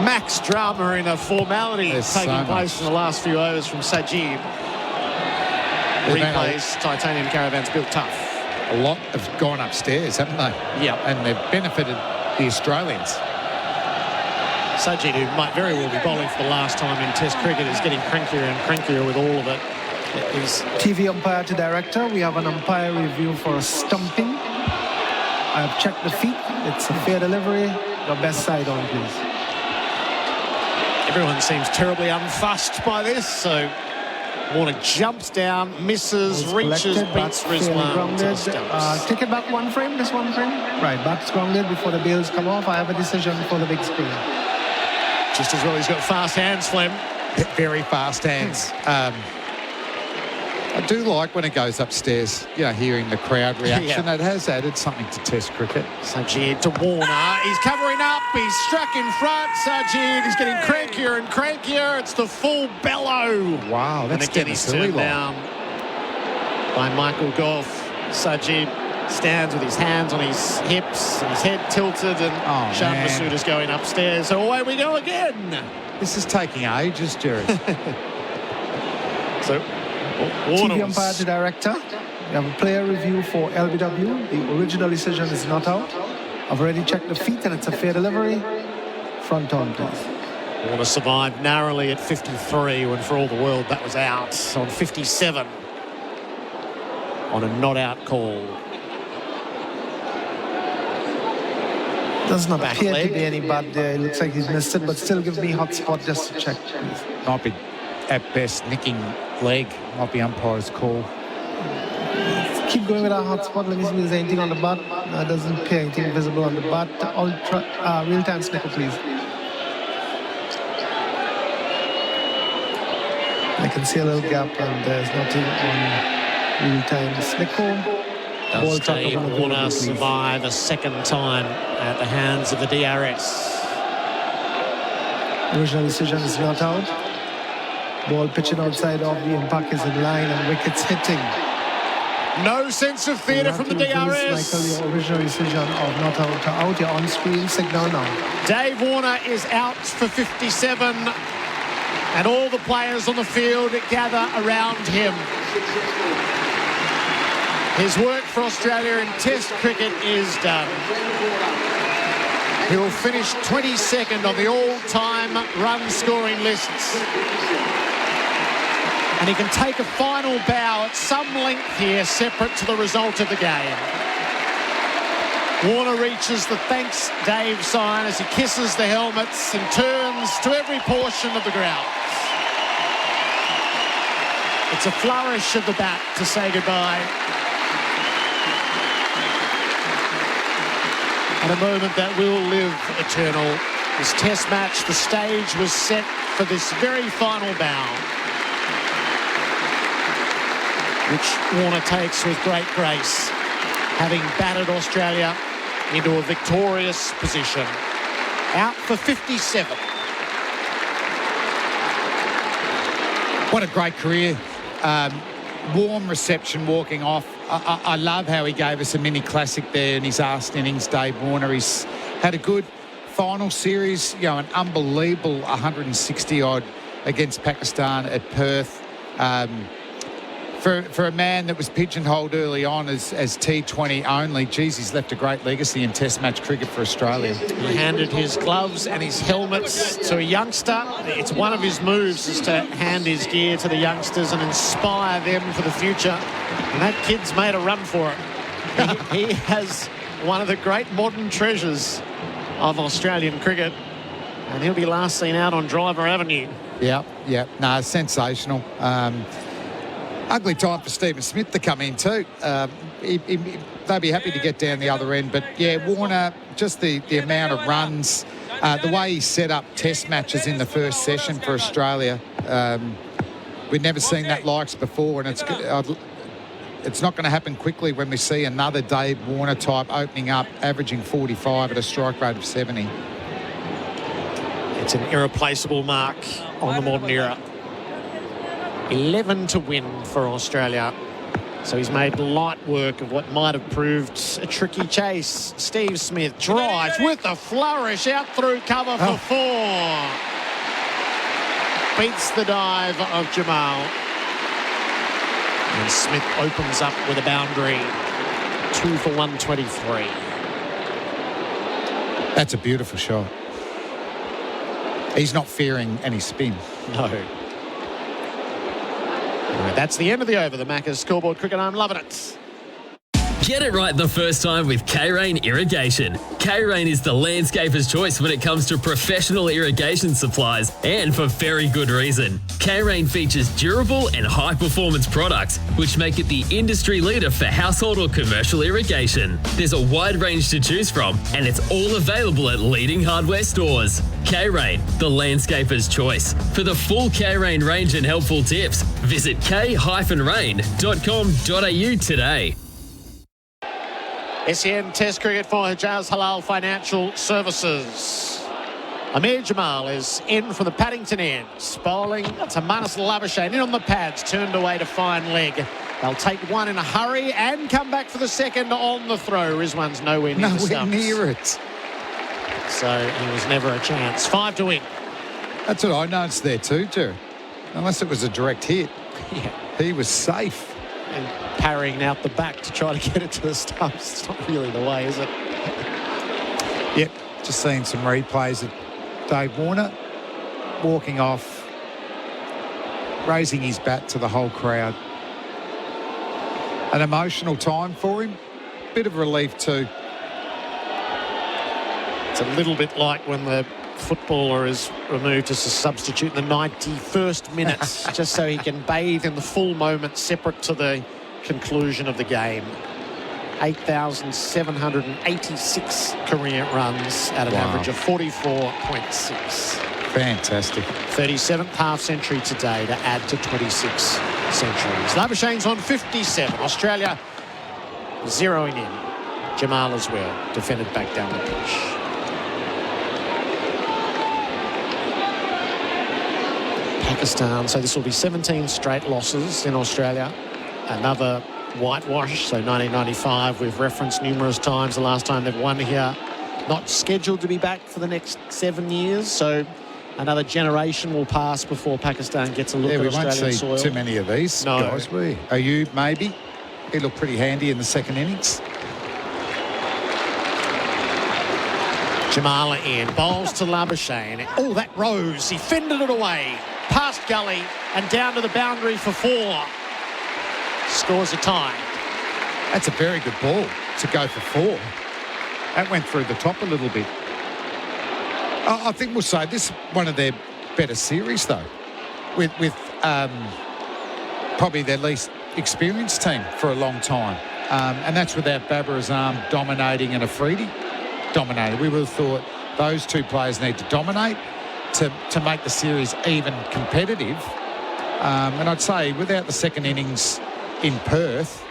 max drama in a formality taking place in the last few overs from Sajid. Replays, titanium caravans built tough. A lot have gone upstairs, haven't they? Yeah. And they've benefited the Australians. Sajid, who might very well be bowling for the last time in Test cricket, is getting crankier and crankier with all of it. TV umpire to director. We have an umpire review for a stumping. I have checked the feet. It's a fair delivery. Your best side on, please. Everyone seems terribly unfussed by this, so Warner jumps down, misses, reaches, beats Rizwan to the stumps. Take it back one frame, this one frame. Right, back's grounded before the bails come off. I have a decision for the big screen. Just as well he's got fast hands, Flem. Very fast hands. I do like when it goes upstairs, hearing the crowd reaction. It has added something to Test cricket. Sajid to Warner. He's covering up. He's struck in front. Sajid is getting crankier and crankier. It's the full bellow. Wow, that's and again he's turned down by Michael Goff. Sajid stands with his hands on his hips and his head tilted, and Shan Masuda's going upstairs. So away we go again. This is taking ages, Gerard. So TV umpire to director. We have a player review for LBW. The original decision is not out. I've already checked the feet and it's a fair delivery. Front on, please. Warner survived narrowly at 53 when for all the world that was out. On 57 on a not out call. Does not appear to be any bad there. It looks like he's missed it, but still give me hot spot just to check, please. Might be at best nicking leg. Might be umpire's call. Let's keep going with our hot spot. Let me see if there's anything on the bat. No, it doesn't appear anything visible on the bat. Real-time snicker, please. I can see a little gap and there's nothing on real-time snicker. Does Dave Warner survive a second time at the hands of the DRS? Original decision is not out. Ball pitching outside of the impact is in line and wickets hitting. No sense of theatre from the DRS. Michael, your original decision of not out to out. Your on-screen signal now. Dave Warner is out for 57 and all the players on the field gather around him. His work for Australia in Test cricket is done. He will finish 22nd on the all-time run-scoring lists. And he can take a final bow at some length here, separate to the result of the game. Warner reaches the thanks Dave sign as he kisses the helmets and turns to every portion of the ground. It's a flourish of the bat to say goodbye. And a moment that will live eternal This test match, the stage was set for this very final bow, which Warner takes with great grace, having battered Australia into a victorious position. Out for 57. What a great career. Warm reception walking off. I love how he gave us a mini classic there in his last innings, Dave Warner. He's had a good final series, you know, an unbelievable 160-odd against Pakistan at Perth. For a man that was pigeonholed early on as T20 only, geez, he's left a great legacy in Test match cricket for Australia. He handed his gloves and his helmets to a youngster. It's one of his moves is to hand his gear to the youngsters and inspire them for the future. And that kid's made a run for it. He has one of the great modern treasures of Australian cricket, and he'll be last seen out on Driver Avenue. Yeah. No, sensational. Ugly time for Stephen Smith to come in too. They'd be happy to get down the other end. But, yeah, Warner, just the amount of runs, the way he set up test matches in the first session for Australia, we'd never seen that likes before, and it's not going to happen quickly when we see another Dave Warner type opening up, averaging 45 at a strike rate of 70. It's an irreplaceable mark on the modern era. 11 to win for Australia. So he's made light work of what might have proved a tricky chase. Steve Smith drives with a flourish out through cover for 4. Beats the dive of Jamal. And Smith opens up with a boundary. 2 for 123. That's a beautiful shot. He's not fearing any spin. No. Right, that's the end of the over. The Macca's scoreboard cricket. I'm loving it. Get it right the first time with K-Rain Irrigation. K-Rain is the landscaper's choice when it comes to professional irrigation supplies, and for very good reason. K-Rain features durable and high-performance products, which make it the industry leader for household or commercial irrigation. There's a wide range to choose from, and it's all available at leading hardware stores. K-Rain, the landscaper's choice. For the full K-Rain range and helpful tips, visit k-rain.com.au today. SEN Test cricket for Hijaz Halal Financial Services. Amir Jamal is in from the Paddington end. Bowling to Marnus Labuschagne in on the pads. Turned away to fine leg. They'll take one in a hurry and come back for the second on the throw. Rizwan's nowhere near the stumps. Near it. So he was never a chance. 5 to win. That's what I noticed there too, Gerard. Unless it was a direct hit. Yeah. He was safe. And parrying out the back to try to get it to the stumps. It's not really the way, is it? Yep, just seeing some replays of Dave Warner walking off, raising his bat to the whole crowd. An emotional time for him. Bit of relief too. It's a little bit like when the footballer is removed as a substitute in the 91st minute, just so he can bathe in the full moment separate to the conclusion of the game. 8,786 career runs at an average of 44.6. Fantastic. 37th half century today to add to 26 centuries. Labuschagne's on 57. Australia zeroing in. Jamal as well, defended back down the pitch. Pakistan, so this will be 17 straight losses in Australia. Another whitewash, so 1995 we've referenced numerous times. The last time they've won here, not scheduled to be back for the next 7 years, so another generation will pass before Pakistan gets a look at Australian soil. We won't see too many of these guys, will we? Are you, maybe? He looked pretty handy in the second innings. Jamal in, bowls to Labuschagne. Oh, that rose, he fended it away. Past gully and down to the boundary for 4. Scores a tie. That's a very good ball to go for 4. That went through the top a little bit. I think we'll say this is one of their better series, though, with probably their least experienced team for a long time. And that's without Babar Azam dominating and Afridi dominating. We would have thought Those two players need to dominate to make the series even competitive. And I'd say without the second innings in Perth,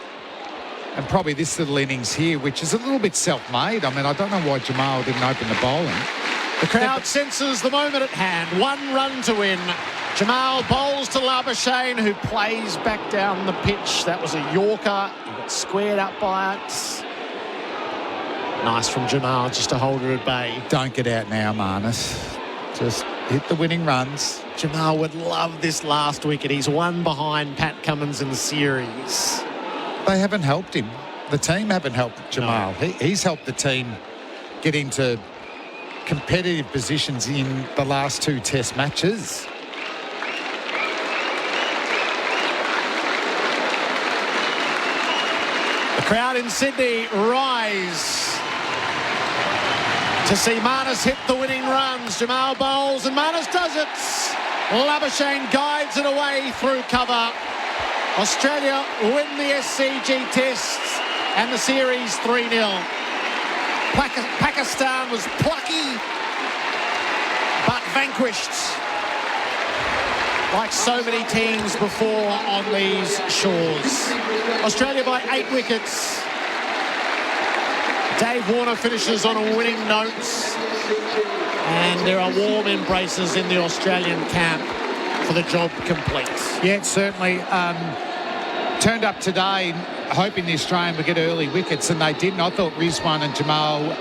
and probably this little innings here, which is a little bit self-made. I mean, I don't know why Jamal didn't open the bowling. The crowd senses the moment at hand. 1 run to win. Jamal bowls to Labuschagne, who plays back down the pitch. That was a Yorker. He got squared up by it. Nice from Jamal just to hold it at bay. Don't get out now, Marnus. Just hit the winning runs. Jamal would love this last wicket. He's one behind Pat Cummins in the series. They haven't helped him. The team haven't helped Jamal. No. He's helped the team get into competitive positions in the last 2 test matches. The crowd in Sydney rise to see Marnus hit the winning runs. Jamal bowls and Marnus does it. Labuschagne guides it away through cover. Australia win the SCG tests and the series 3-0. Pakistan was plucky but vanquished like so many teams before on these shores. Australia by 8 wickets. Dave Warner finishes on a winning note, and there are warm embraces in the Australian camp for the job complete. Yeah, certainly. Turned up today hoping the Australian would get early wickets, and they didn't. I thought Rizwan and Jamal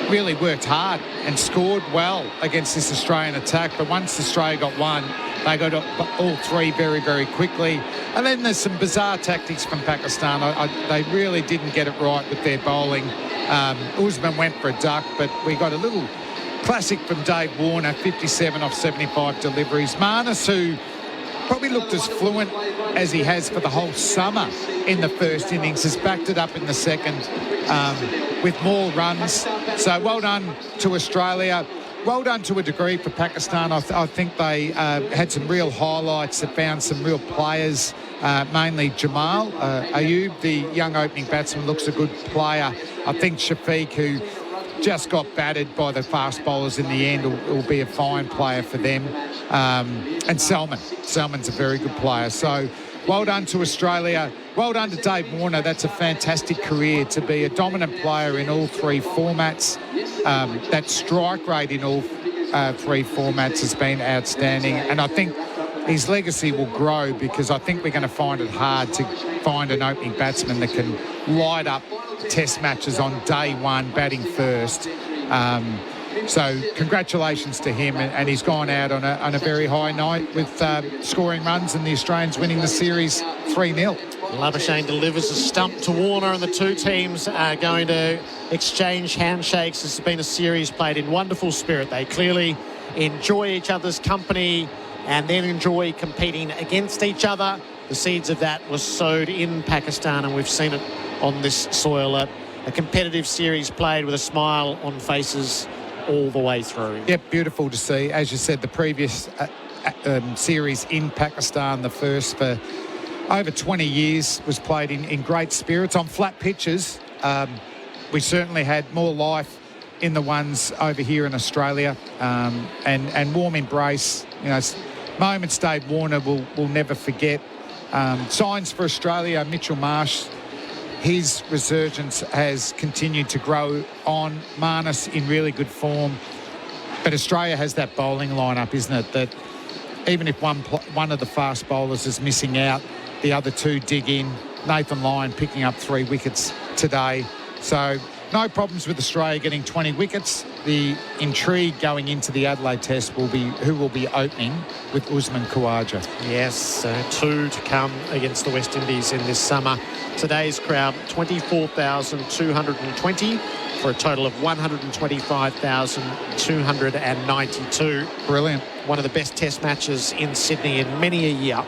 really worked hard and scored well against this Australian attack, but once Australia got one, they got all 3 very, very quickly. And then there's some bizarre tactics from Pakistan. They really didn't get it right with their bowling. Usman went for a duck, but we got a little classic from Dave Warner, 57 off 75 deliveries. Marnus, who probably looked as fluent as he has for the whole summer in the first innings, has backed it up in the second with more runs. So well done to Australia. Well done to a degree for Pakistan. I think they had some real highlights. They found some real players, mainly Jamal. Ayub, the young opening batsman, looks a good player. I think Shafiq, who just got battered by the fast bowlers in the end, will be a fine player for them. And Selman's a very good player. So well done to Australia. Well done to Dave Warner. That's a fantastic career to be a dominant player in all 3 formats. That strike rate in all 3 formats has been outstanding. And I think his legacy will grow, because I think we're going to find it hard to find an opening batsman that can light up test matches on day one, batting first. So congratulations to him, and he's gone out on a very high night with scoring runs, and the Australians winning the series 3-0. Labuschagne delivers a stump to Warner, and the 2 teams are going to exchange handshakes. This has been a series played in wonderful spirit. They clearly enjoy each other's company and then enjoy competing against each other. The seeds of that was sowed in Pakistan, and we've seen it on this soil. A competitive series played with a smile on faces all the way through. Yep, beautiful to see. As you said, the previous series in Pakistan, the first for over 20 years, was played in great spirits on flat pitches. We certainly had more life in the ones over here in Australia, and warm embrace. You know, moments Dave Warner will never forget. Signs for Australia, Mitchell Marsh, his resurgence has continued to grow on. Marnus in really good form. But Australia has that bowling lineup, isn't it, that even if one of the fast bowlers is missing out, the other 2 dig in. Nathan Lyon picking up 3 wickets today. So no problems with Australia getting 20 wickets. The intrigue going into the Adelaide Test will be who will be opening with Usman Khawaja. Yes, 2 to come against the West Indies in this summer. Today's crowd, 24,220 for a total of 125,292. Brilliant. One of the best test matches in Sydney in many a year.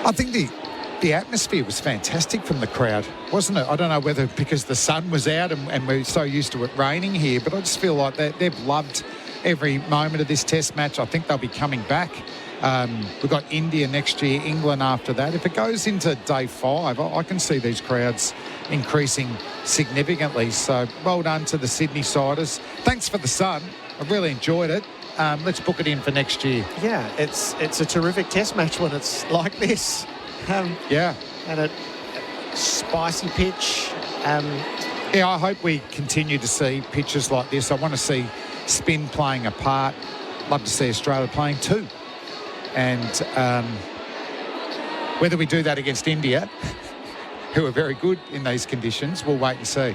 I think the atmosphere was fantastic from the crowd, wasn't it? I don't know whether because the sun was out and we're so used to it raining here, but I just feel like they've loved every moment of this test match. I think they'll be coming back. We've got India next year, England after that. If it goes into day 5, I can see these crowds increasing significantly. So well done to the Sydney Siders. Thanks for the sun. I really enjoyed it. Let's book it in for next year. Yeah, it's a terrific test match when it's like this. Yeah. And a spicy pitch. Yeah, I hope we continue to see pitches like this. I want to see spin playing a part. Love to see Australia playing too. And whether we do that against India, who are very good in these conditions, we'll wait and see.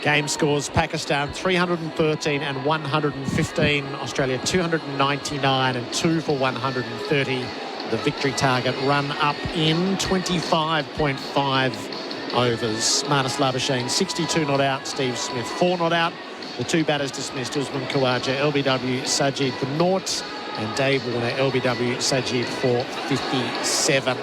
Game scores: Pakistan 313 and 115. Australia 299 and 2 for 130. The victory target run up in 25.5 overs. Marnus Labuschagne 62 not out. Steve Smith 4 not out. The two batters dismissed: Usman Khawaja, LBW Sajid for naught, and Dave Warner, LBW Sajid for 57.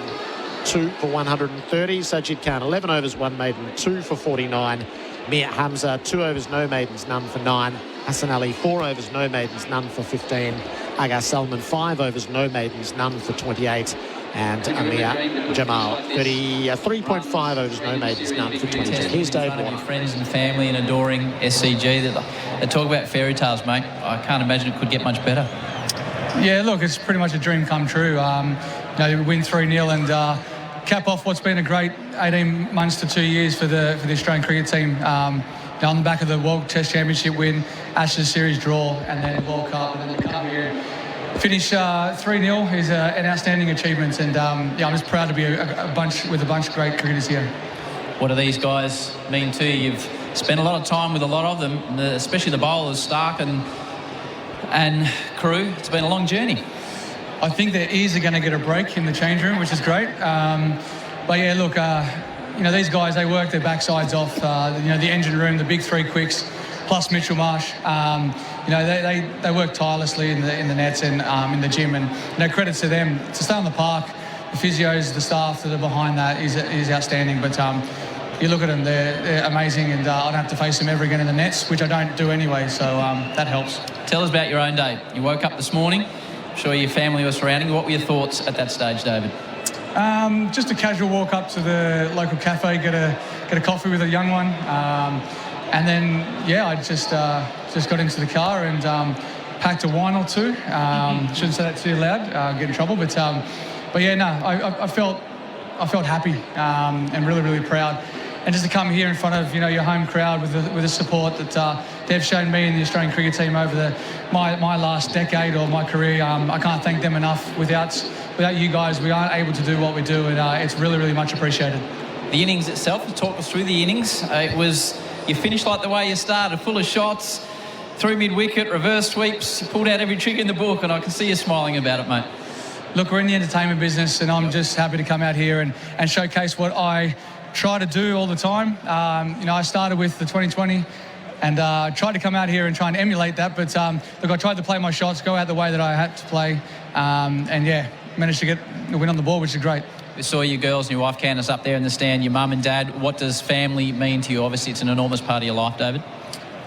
2 for 130. Sajid Khan 11 overs, 1 maiden, 2 for 49. Mir Hamza 2 overs, no maidens, none for 9. Hassan Ali 4 overs, no maidens, none for 15. Aga Salman 5 overs, no maidens, none for 28. And Amir Jamal 3.5 overs, no maidens, none for 22. Here's Dave Warner. Friends and family and adoring SCG. They talk about fairy tales, mate. I can't imagine it could get much better. Yeah, look, it's pretty much a dream come true. You win 3-0 and cap off what's been a great 18 months to 2 years for the Australian cricket team. On the back of the World Test Championship win, Ashes series draw, and then World Cup, and then come here and finish 3-0 is an outstanding achievement. And I'm just proud to be a bunch of great cricketers here. What do these guys mean to you? You've spent a lot of time with a lot of them, especially the bowlers, Stark and crew. It's been a long journey. I think their ears are going to get a break in the change room, which is great. But yeah, look, these guys, they work their backsides off. The engine room, the big 3 quicks, plus Mitchell Marsh. They work tirelessly in the nets and in the gym. And credit to them to stay on the park. The physios, the staff that are behind that is outstanding. But you look at them, they're amazing, and I don't have to face them ever again in the nets, which I don't do anyway. So that helps. Tell us about your own day. You woke up this morning. I'm sure your family was surrounding you. What were your thoughts at that stage, David? Just a casual walk up to the local cafe, get a coffee with a young one, and then I just got into the car and packed a wine or two. Shouldn't say that too loud, get in trouble. But I felt happy and really, really proud. And just to come here in front of your home crowd with the support that they've shown me and the Australian cricket team over my last decade or my career, I can't thank them enough. Without you guys, we aren't able to do what we do, and it's really, really much appreciated. The innings itself, talk us through the innings. You finished like the way you started, full of shots, through mid-wicket, reverse sweeps, you pulled out every trick in the book, and I can see you smiling about it, mate. Look, we're in the entertainment business, and I'm just happy to come out here and showcase what I try to do all the time. I started with the 2020 and tried to come out here and try and emulate that. But look, I tried to play my shots, go out the way that I had to play. Managed to get the win on the ball, which is great. We saw your girls and your wife Candice up there in the stand, your mum and dad. What does family mean to you? Obviously, it's an enormous part of your life, David.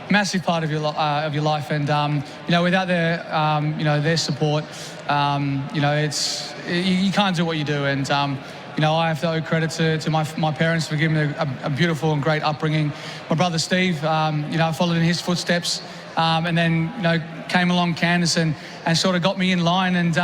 Massive part of your life. And, without their support, you can't do what you do. And, I have to owe credit to my parents for giving me a beautiful and great upbringing. My brother Steve, I followed in his footsteps, and then came along Candice and sort of got me in line. And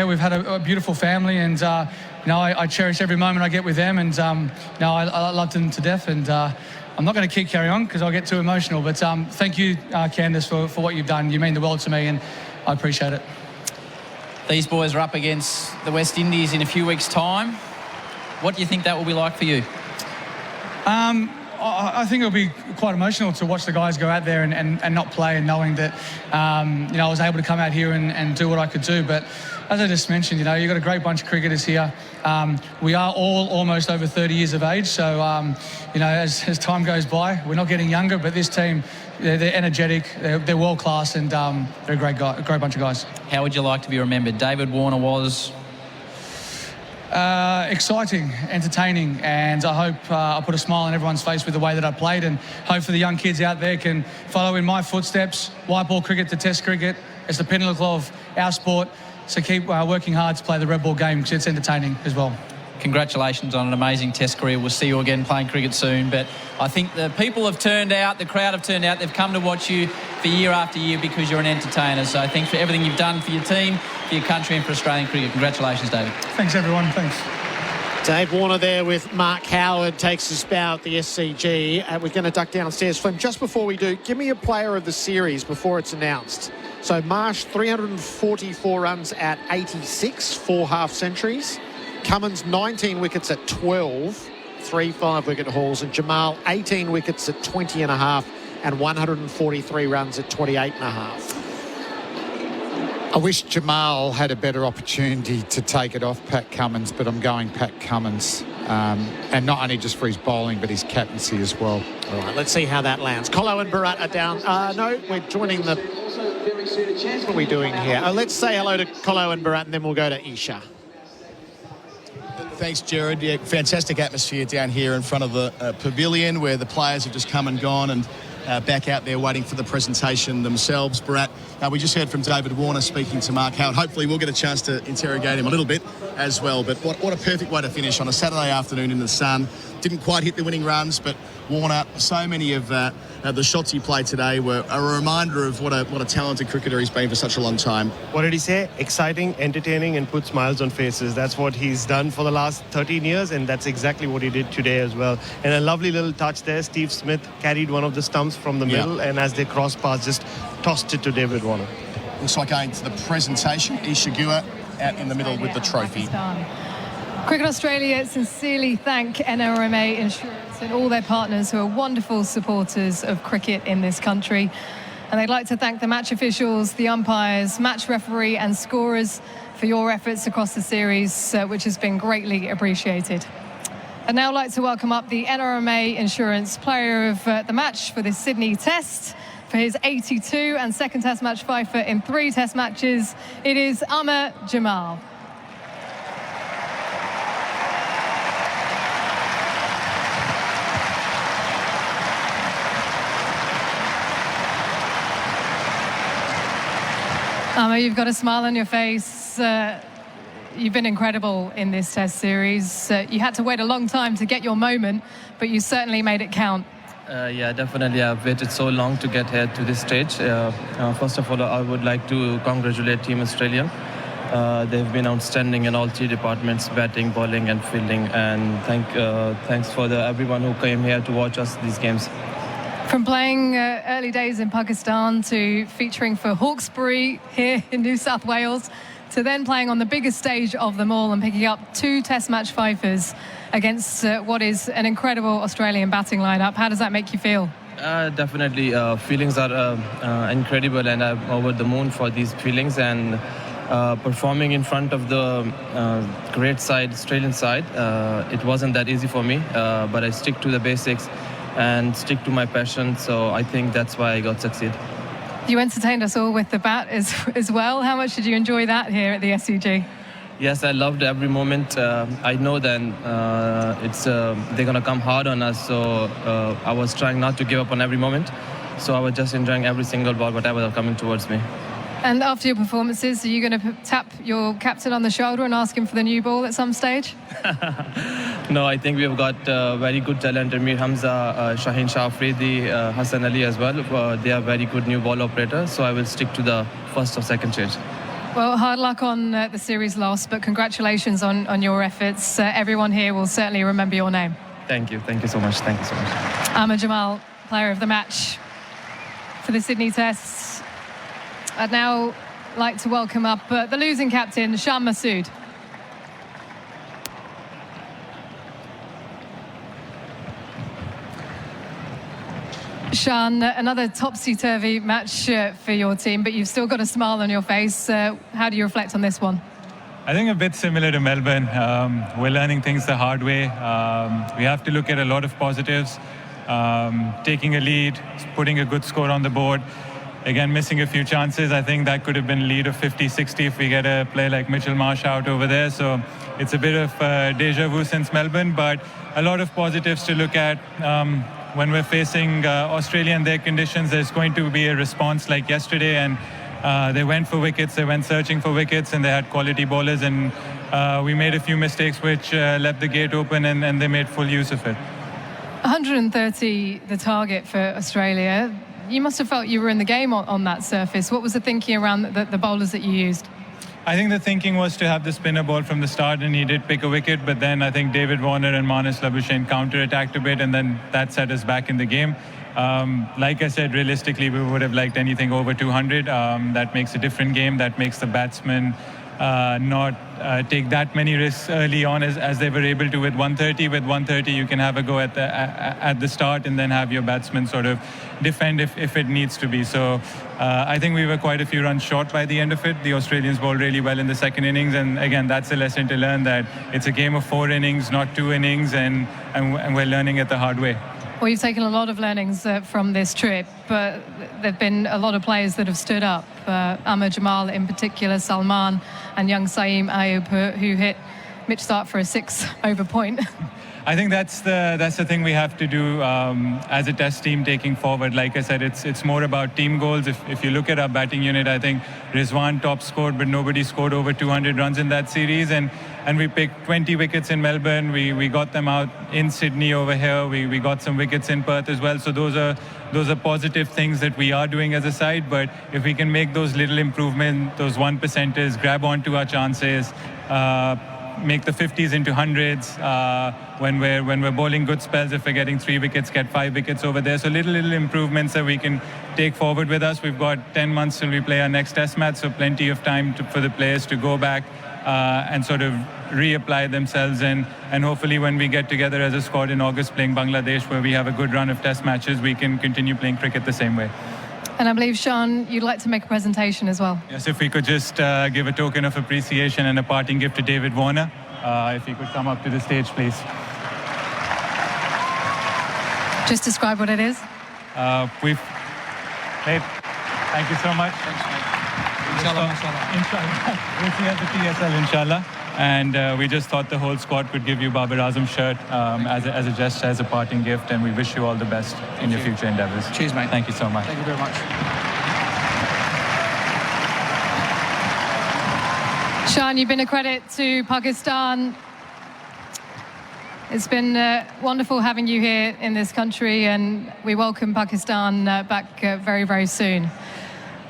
we've had a beautiful family, and I cherish every moment I get with them, and I love them to death. And I'm not going to keep carrying on because I'll get too emotional. But thank you, Candice, for what you've done. You mean the world to me, and I appreciate it. These boys are up against the West Indies in a few weeks' time. What do you think that will be like for you? I think it'll be quite emotional to watch the guys go out there and not play, and knowing that I was able to come out here and do what I could do. But as I just mentioned, you've got a great bunch of cricketers here. We are all almost over 30 years of age, so as time goes by, we're not getting younger. But this team, they're energetic, they're world class, and they're a great bunch of guys. How would you like to be remembered? David Warner was exciting, entertaining, and I hope I put a smile on everyone's face with the way that I played, and hopefully the young kids out there can follow in my footsteps. White ball cricket to test cricket, it's the pinnacle of our sport, so keep working hard to play the red ball game because it's entertaining as well. congratulations on an amazing Test career. We'll see you again playing cricket soon. But I think the people have turned out, the crowd have turned out. They've come to watch you for year after year because you're an entertainer. So thanks for everything you've done for your team, for your country and for Australian cricket. Congratulations, David. Thanks, everyone. Thanks. Dave Warner there with Mark Howard takes his bow at the SCG. We're going to duck downstairs. Flem, just before we do, give me a player of the series before it's announced. So Marsh, 344 runs at 86, 4 half centuries. Cummins, 19 wickets at 12, 3 5-wicket hauls. And Jamal, 18 wickets at 20 and a half and 143 runs at 28 and a half. I wish Jamal had a better opportunity to take it off Pat Cummins, but I'm going Pat Cummins. And not only just for his bowling, but his captaincy as well. All right, let's see how that lands. Colo and Bharat are down. No, we're joining the... What are we doing here? Let's say hello to Colo and Bharat, and then we'll go to Isha. Thanks, Gerard. Yeah, fantastic atmosphere down here in front of the pavilion where the players have just come and gone, and back out there waiting for the presentation themselves. Bharat, we just heard from David Warner speaking to Mark Howard. Hopefully we'll get a chance to interrogate him a little bit as well. But what a perfect way to finish on a Saturday afternoon in the sun. Didn't quite hit the winning runs, but Warner, so many of the shots he played today were a reminder of what a talented cricketer he's been for such a long time. What did he say? Exciting, entertaining, and put smiles on faces. That's what he's done for the last 13 years, and that's exactly what he did today as well. And a lovely little touch there. Steve Smith carried one of the stumps from the middle, and as they crossed paths, just tossed it to David Warner. Looks like going to the presentation. Isha Gua out in the middle with the trophy. Cricket Australia sincerely thank NRMA Insurance and all their partners who are wonderful supporters of cricket in this country. And they'd like to thank the match officials, the umpires, match referee and scorers for your efforts across the series, which has been greatly appreciated. I'd now like to welcome up the NRMA Insurance Player of the Match for this Sydney Test. For his 82 and second Test match fifer in 3 Test matches, it is Amar Jamal. You've got a smile on your face. You've been incredible in this Test series. You had to wait a long time to get your moment, but you certainly made it count. Yeah, definitely. I've waited so long to get here to this stage. First of all, I would like to congratulate Team Australia. They've been outstanding in all 3 departments, batting, bowling and fielding. And thanks for everyone who came here to watch us these games. From playing early days in Pakistan to featuring for Hawkesbury here in New South Wales, to then playing on the biggest stage of them all and picking up 2 Test match fifers against what is an incredible Australian batting lineup. How does that make you feel? Definitely. Feelings are incredible, and I'm over the moon for these feelings. And performing in front of the great side, Australian side, it wasn't that easy for me, but I stick to the basics and stick to my passion, so I think that's why I got succeed. You entertained us all with the bat as well. How much did you enjoy that here at the SCG? Yes, I loved every moment. I know that they're going to come hard on us, so I was trying not to give up on every moment. So I was just enjoying every single ball, whatever was coming towards me. And after your performances, are you going to tap your captain on the shoulder and ask him for the new ball at some stage? No, I think we've got very good talent. Amir Hamza, Shaheen Shah Afridi, Hassan Ali as well. They are very good new ball operators, so I will stick to the first or second change. Well, hard luck on the series loss, but congratulations on your efforts. Everyone here will certainly remember your name. Thank you so much. Thank you so much. Amar Jamal, player of the match for the Sydney Test. I'd now like to welcome up the losing captain, Shan Masood. Shan, another topsy-turvy match for your team, but you've still got a smile on your face. How do you reflect on this one? I think a bit similar to Melbourne. We're learning things the hard way. We have to look at a lot of positives. Taking a lead, putting a good score on the board. Again, missing a few chances. I think that could have been a lead of 50, 60 if we get a play like Mitchell Marsh out over there. So it's a bit of deja vu since Melbourne, but a lot of positives to look at. When we're facing Australia and their conditions, there's going to be a response like yesterday, and They went for wickets, they went searching for wickets, and they had quality bowlers, and we made a few mistakes which left the gate open, and they made full use of it. 130 the target for Australia. You must have felt you were in the game on that surface. What was the thinking around the bowlers that you used? I think the thinking was to have the spinner ball from the start, and he did pick a wicket, but then I think David Warner and Marnus Labuschagne counter-attacked a bit, and then that set us back in the game. Like I said, realistically, we would have liked anything over 200. That makes a different game. That makes the batsmen not take that many risks early on as they were able to with 130. With 130, you can have a go at the start and then have your batsmen sort of defend if it needs to be. So I think we were quite a few runs short by the end of it. The Australians bowled really well in the second innings, and again, that's a lesson to learn, that it's a game of 4 innings, not 2 innings, and we're learning it the hard way. Well, you've taken a lot of learnings from this trip, but there have been a lot of players that have stood up. Amar Jamal in particular, Salman and young Saeem Ayub, who hit Mitch Starc for a 6-over point. I think that's the thing we have to do as a test team taking forward. Like I said, it's more about team goals. If you look at our batting unit, I think Rizwan top scored, but nobody scored over 200 runs in that series. And we picked 20 wickets in Melbourne. We got them out in Sydney over here. We got some wickets in Perth as well. So those are positive things that we are doing as a side. But if we can make those little improvements, those 1%ers, grab onto our chances, make the 50s into 100s, when we're bowling good spells, if we're getting 3 wickets, get 5 wickets over there. So little improvements that we can take forward with us. We've got 10 months till we play our next test match, so plenty of time for the players to go back and sort of reapply themselves, and hopefully when we get together as a squad in August playing Bangladesh, where we have a good run of test matches, we can continue playing cricket the same way. And I believe, Sean, you'd like to make a presentation as well. Yes, if we could just give a token of appreciation and a parting gift to David Warner. If he could come up to the stage, please. Just describe what it is. Thank you so much. Inshallah. We'll see you at the TSL, inshallah. And we just thought the whole squad could give you Babar Azam shirt as a gesture, as a parting gift, and we wish you all the best in your future endeavours. Cheers, mate. Thank you so much. Thank you very much. Sean, you've been a credit to Pakistan. It's been wonderful having you here in this country, and we welcome Pakistan back very, very soon.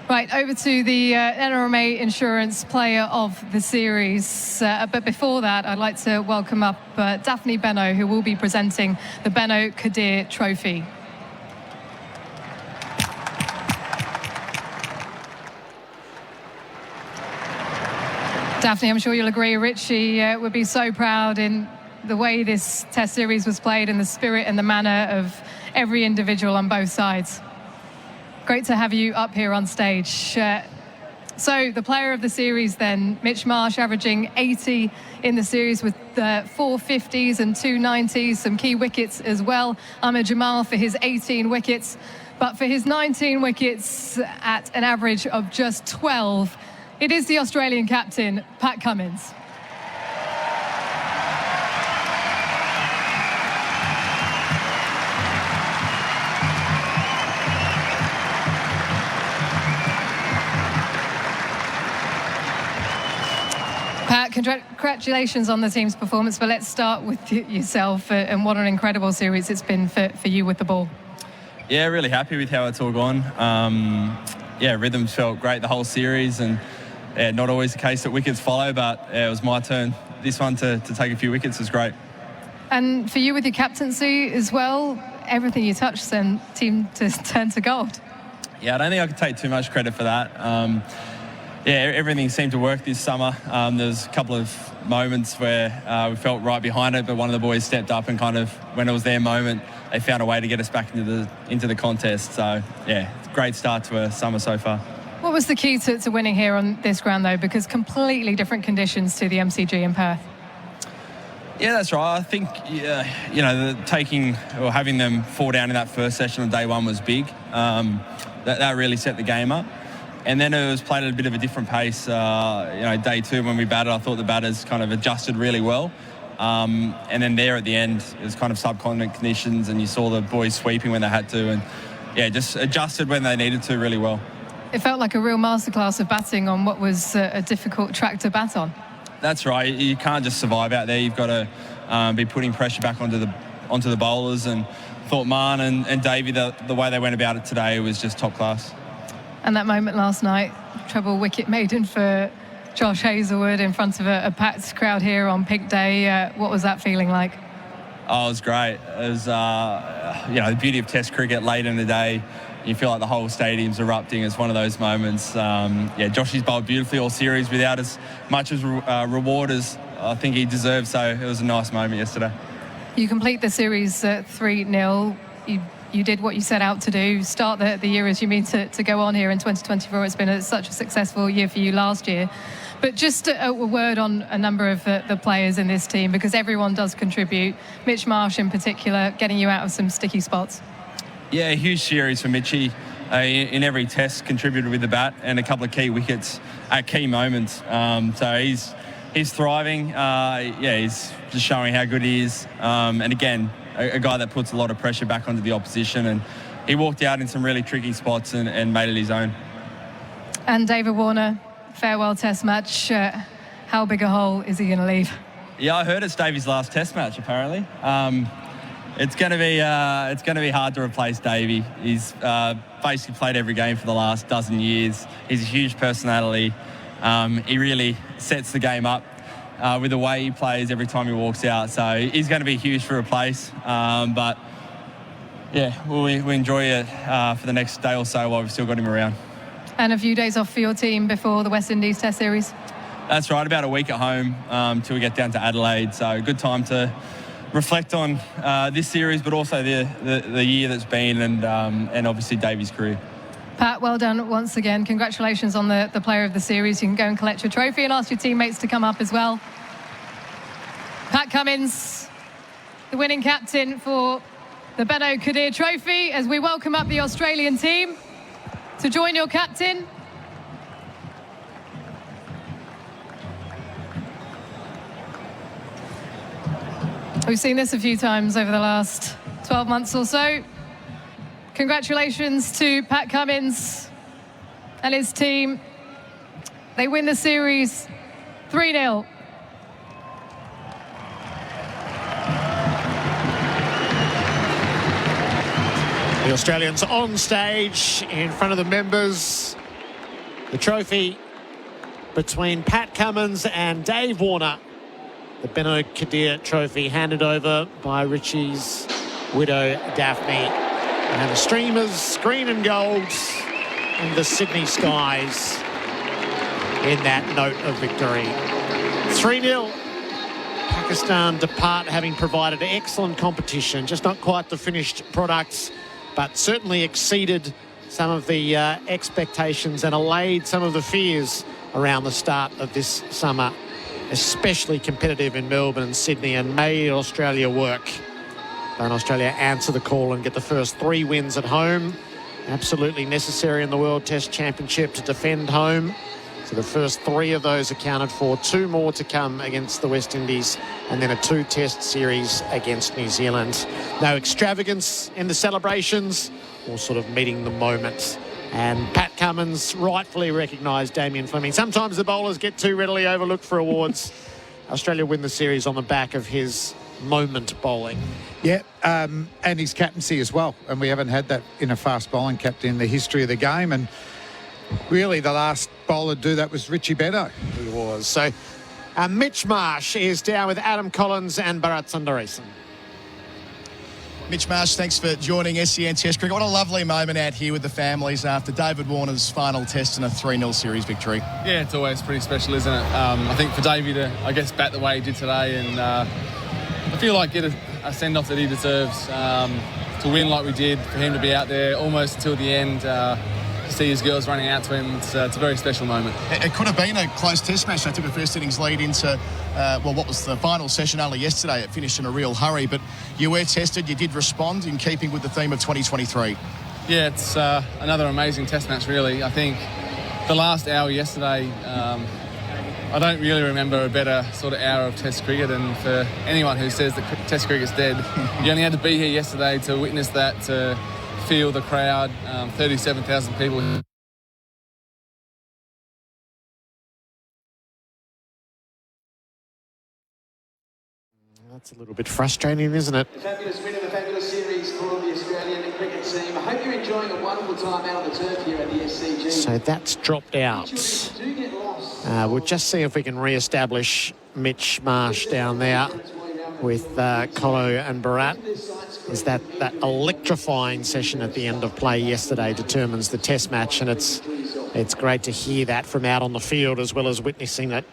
Right, over to the NRMA Insurance Player of the Series. But before that, I'd like to welcome up Daphne Benno, who will be presenting the Benno Kadir Trophy. Daphne, I'm sure you'll agree, Richie would be so proud in the way this Test Series was played, and the spirit and the manner of every individual on both sides. Great to have you up here on stage. So the player of the series then, Mitch Marsh, averaging 80 in the series with 4 50s and 2 90s, some key wickets as well. Amar Jamal for his 18 wickets, but for his 19 wickets at an average of just 12, it is the Australian captain, Pat Cummins. Pat, congratulations on the team's performance, but let's start with yourself, and what an incredible series it's been for you with the ball. Yeah, really happy with how it's all gone. Rhythms felt great the whole series, and not always the case that wickets follow, but it was my turn. This one to take a few wickets was great. And for you with your captaincy as well, everything you touched sent team to turn to gold. Yeah, I don't think I could take too much credit for that. Everything seemed to work this summer. There was a couple of moments where we felt right behind it, but one of the boys stepped up and kind of, when it was their moment, they found a way to get us back into the contest. So, great start to a summer so far. What was the key to winning here on this ground, though? Because completely different conditions to the MCG in Perth. Yeah, that's right. I think, having them 4 down in that first session on day one was big. That really set the game up. And then it was played at a bit of a different pace. Day 2 when we batted, I thought the batters kind of adjusted really well. And then there at the end, it was kind of subcontinent conditions, and you saw the boys sweeping when they had to, and just adjusted when they needed to really well. It felt like a real masterclass of batting on what was a difficult track to bat on. That's right. You can't just survive out there. You've got to be putting pressure back onto the bowlers. And thought Marn and Davey, the way they went about it today was just top class. And that moment last night, treble wicket maiden for Josh Hazlewood in front of a packed crowd here on Pink Day. What was that feeling like? Oh, it was great. It was, the beauty of Test cricket late in the day. You feel like the whole stadium's erupting. It's one of those moments. Joshy's bowled beautifully all series without as much as reward as I think he deserved. So it was a nice moment yesterday. You complete the series 3-0. You did what you set out to do. Start the year as you mean to go on here in 2024. It's been such a successful year for you last year. But just a word on a number of the players in this team, because everyone does contribute. Mitch Marsh in particular, getting you out of some sticky spots. Yeah, a huge series for Mitchie. In every test, contributed with the bat and a couple of key wickets at key moments. So he's thriving. He's just showing how good he is. And again, a guy that puts a lot of pressure back onto the opposition. And he walked out in some really tricky spots and made it his own. And David Warner, farewell test match. How big a hole is he going to leave? Yeah, I heard it's Davey's last test match, apparently. It's going to be hard to replace Davey. He's basically played every game for the last dozen years. He's a huge personality. He really sets the game up with the way he plays every time he walks out. So he's going to be huge to replace. But yeah, we enjoy it for the next day or so while we've still got him around. And a few days off for your team before the West Indies Test Series? That's right, about a week at home till we get down to Adelaide. So good time to reflect on this series, but also the year that's been and obviously Davey's career. Pat, well done once again. Congratulations on the player of the series. You can go and collect your trophy and ask your teammates to come up as well. Pat Cummins, the winning captain for the Benno Kadir Trophy, as we welcome up the Australian team to join your captain. We've seen this a few times over the last 12 months or so. Congratulations to Pat Cummins and his team. They win the series 3-0. The Australians on stage in front of the members. The trophy between Pat Cummins and Dave Warner. The Benno Kadir Trophy handed over by Richie's widow, Daphne. And the streamers, green and gold, in the Sydney skies in that note of victory. 3-0. Pakistan depart having provided excellent competition. Just not quite the finished products, but certainly exceeded some of the expectations and allayed some of the fears around the start of this summer. Especially competitive in Melbourne and Sydney, and made Australia work. And Australia answer the call and get the first 3 wins at home. Absolutely necessary in the World Test Championship to defend home. So the first 3 of those accounted for, 2 more to come against the West Indies, and then a 2-test series against New Zealand. No extravagance in the celebrations, or sort of meeting the moment. And Pat Cummins rightfully recognised Damien Fleming. Sometimes the bowlers get too readily overlooked for awards. Australia win the series on the back of his moment bowling. Yeah, and his captaincy as well. And we haven't had that in a fast bowling captain in the history of the game. And really the last bowler to do that was Richie Beto. He was. So Mitch Marsh is down with Adam Collins and Bharat Sunderasen. Mitch Marsh, thanks for joining SEN Test Cricket. What a lovely moment out here with the families after David Warner's final test in a 3-0 series victory. Yeah, it's always pretty special, isn't it? I think for Davey to, bat the way he did today, and I feel like get a send-off that he deserves. To win like we did, for him to be out there almost until the end, to see his girls running out to him, it's a very special moment. It could have been a close test match. They took a first innings lead into, what was the final session only yesterday. It finished in a real hurry, but you were tested. You did respond in keeping with the theme of 2023. Yeah, it's another amazing test match, really. I think the last hour yesterday, I don't really remember a better sort of hour of test cricket, and for anyone who says that test cricket's dead, you only had to be here yesterday to witness that, to feel the crowd, 37,000 people That's a little bit frustrating, isn't it? A fabulous win of a fabulous series for the Australian cricket team. I hope you're enjoying a wonderful time out on the turf here at the SCG. So that's dropped out. We'll just see if we can re-establish Mitch Marsh down there with Colo and Bharat. Is that electrifying session at the end of play yesterday determines the test match, and it's great to hear that from out on the field as well as witnessing it.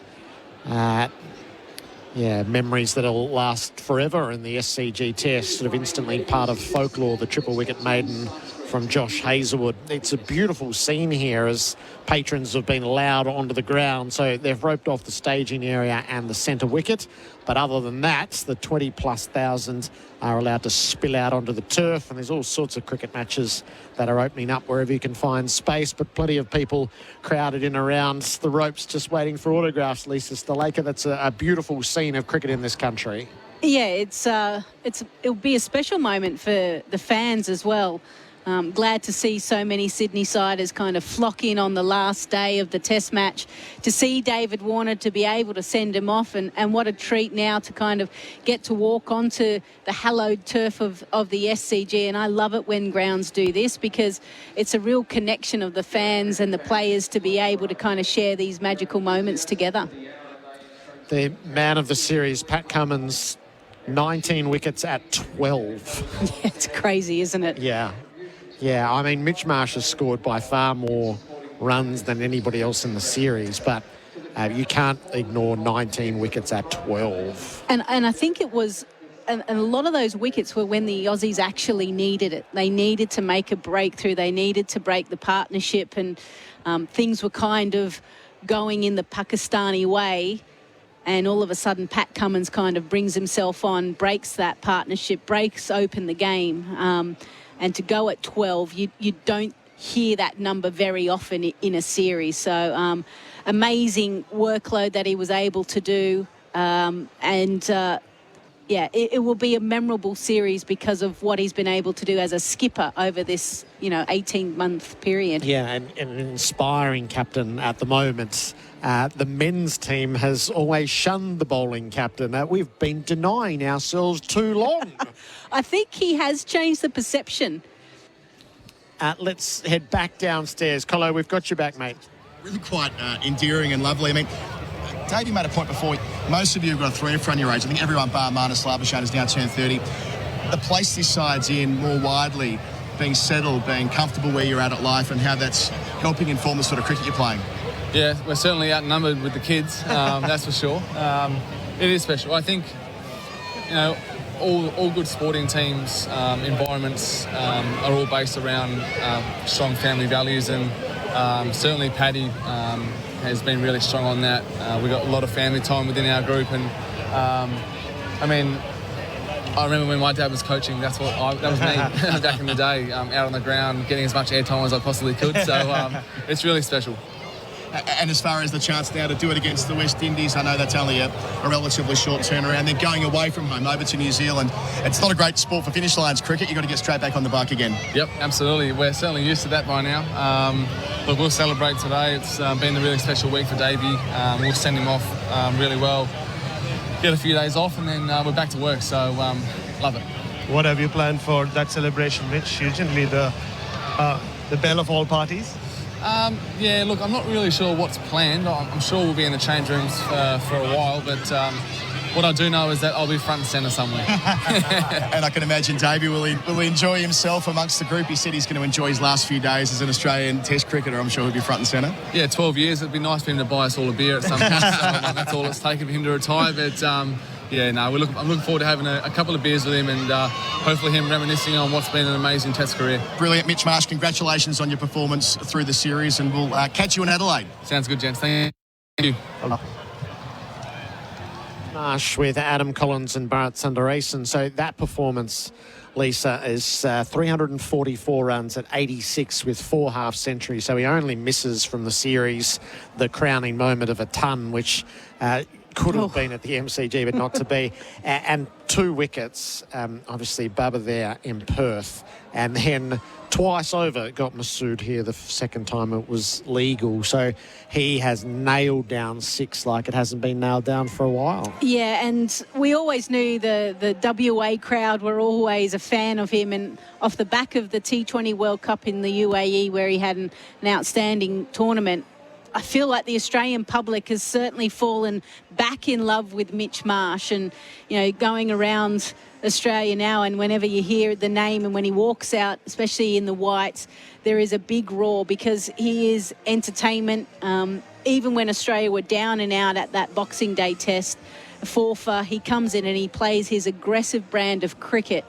Memories that'll last forever in the SCG test, sort of instantly part of folklore, the triple wicket maiden from Josh Hazlewood. It's a beautiful scene here as patrons have been allowed onto the ground. So they've roped off the staging area and the centre wicket. But other than that, the 20+ thousand are allowed to spill out onto the turf, and there's all sorts of cricket matches that are opening up wherever you can find space, but plenty of people crowded in around the ropes just waiting for autographs. Lisa Stalaker, that's a beautiful scene of cricket in this country. Yeah, it'll be a special moment for the fans as well. Glad to see so many Sydney-siders kind of flock in on the last day of the test match, to see David Warner, to be able to send him off, and what a treat now to kind of get to walk onto the hallowed turf of the SCG. And I love it when grounds do this, because it's a real connection of the fans and the players to be able to kind of share these magical moments together. The man of the series, Pat Cummins, 19 wickets at 12. Yeah, it's crazy, isn't it? Yeah, I mean, Mitch Marsh has scored by far more runs than anybody else in the series, but you can't ignore 19 wickets at 12. And I think it was, and a lot of those wickets were when the Aussies actually needed it. They needed to make a breakthrough. They needed to break the partnership, and things were kind of going in the Pakistani way. And all of a sudden, Pat Cummins kind of brings himself on, breaks that partnership, breaks open the game. And to go at 12, you don't hear that number very often in a series. So amazing workload that he was able to do. It will be a memorable series because of what he's been able to do as a skipper over this, 18-month period. Yeah, and an inspiring captain at the moment. The men's team has always shunned the bowling captain. We've been denying ourselves too long. I think he has changed the perception. Let's head back downstairs. Colo, we've got you back, mate. Really quite endearing and lovely. I mean, Davey made a point before. Most of you have got a 3 in front of your age. I think everyone bar Marnus Labuschagne has now turned 30. The place this side's in more widely, being settled, being comfortable where you're at life, and how that's helping inform the sort of cricket you're playing. Yeah, we're certainly outnumbered with the kids, that's for sure. It is special. I think, all good sporting teams, environments are all based around strong family values, and certainly Paddy has been really strong on that. We've got a lot of family time within our group, and I remember when my dad was coaching, that was me back in the day, out on the ground, getting as much airtime as I possibly could. So it's really special. And as far as the chance now to do it against the West Indies, I know that's only a relatively short turnaround. They're going away from home over to New Zealand. It's not a great sport for finish lines cricket. You've got to get straight back on the buck again. Yep, absolutely. We're certainly used to that by now. Look, we'll celebrate today. It's been a really special week for Davey. We'll send him off really well, get a few days off, and then we're back to work. So love it. What have you planned for that celebration, Mitch? Usually the belle of all parties. Look, I'm not really sure what's planned. I'm sure we'll be in the change rooms for a while, but what I do know is that I'll be front and centre somewhere. And I can imagine Davey will enjoy himself amongst the group. He said he's going to enjoy his last few days as an Australian Test cricketer. I'm sure he'll be front and centre. Yeah, 12 years. It'd be nice for him to buy us all a beer at some point. So that's all it's taken for him to retire. But I'm looking forward to having a couple of beers with him, and hopefully him reminiscing on what's been an amazing Test career. Brilliant. Mitch Marsh, congratulations on your performance through the series, and we'll catch you in Adelaide. Sounds good, gents. Thank you. Marsh with Adam Collins and Bharat Sunderasen. So that performance, Lisa, is 344 runs at 86 with 4 half centuries. So he only misses from the series the crowning moment of a ton, which could have been at the MCG, but not to be. And 2 wickets, obviously Bubba there in Perth, and then twice over got Masood here the second time it was legal. So he has nailed down 6 like it hasn't been nailed down for a while. Yeah, and we always knew the WA crowd were always a fan of him, and off the back of the T20 World Cup in the UAE where he had an outstanding tournament, I feel like the Australian public has certainly fallen back in love with Mitch Marsh, and, you know, going around Australia now, and whenever you hear the name and when he walks out, especially in the whites, there is a big roar because he is entertainment. Even when Australia were down and out at that Boxing Day test, forfer, he comes in and he plays his aggressive brand of cricket.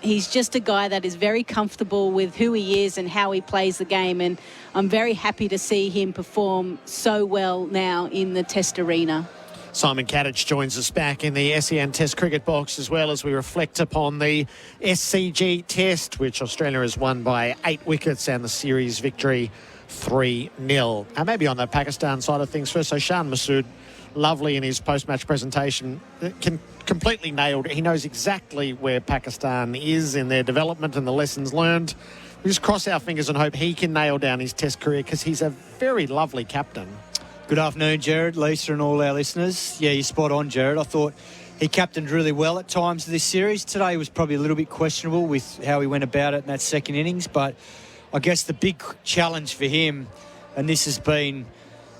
He's just a guy that is very comfortable with who he is and how he plays the game, and I'm very happy to see him perform so well now in the test arena. Simon Katich joins us back in the SEN Test cricket box as well as we reflect upon the SCG Test, which Australia has won by 8 wickets and the series victory 3-0. And maybe on the Pakistan side of things first, so Shan Masood, lovely in his post-match presentation, completely nailed it. He knows exactly where Pakistan is in their development and the lessons learned. We just cross our fingers and hope he can nail down his Test career because he's a very lovely captain. Good afternoon, Gerard, Lisa and all our listeners. Yeah, you're spot on, Gerard. I thought he captained really well at times of this series. Today was probably a little bit questionable with how he went about it in that second innings, but I guess the big challenge for him, and this has been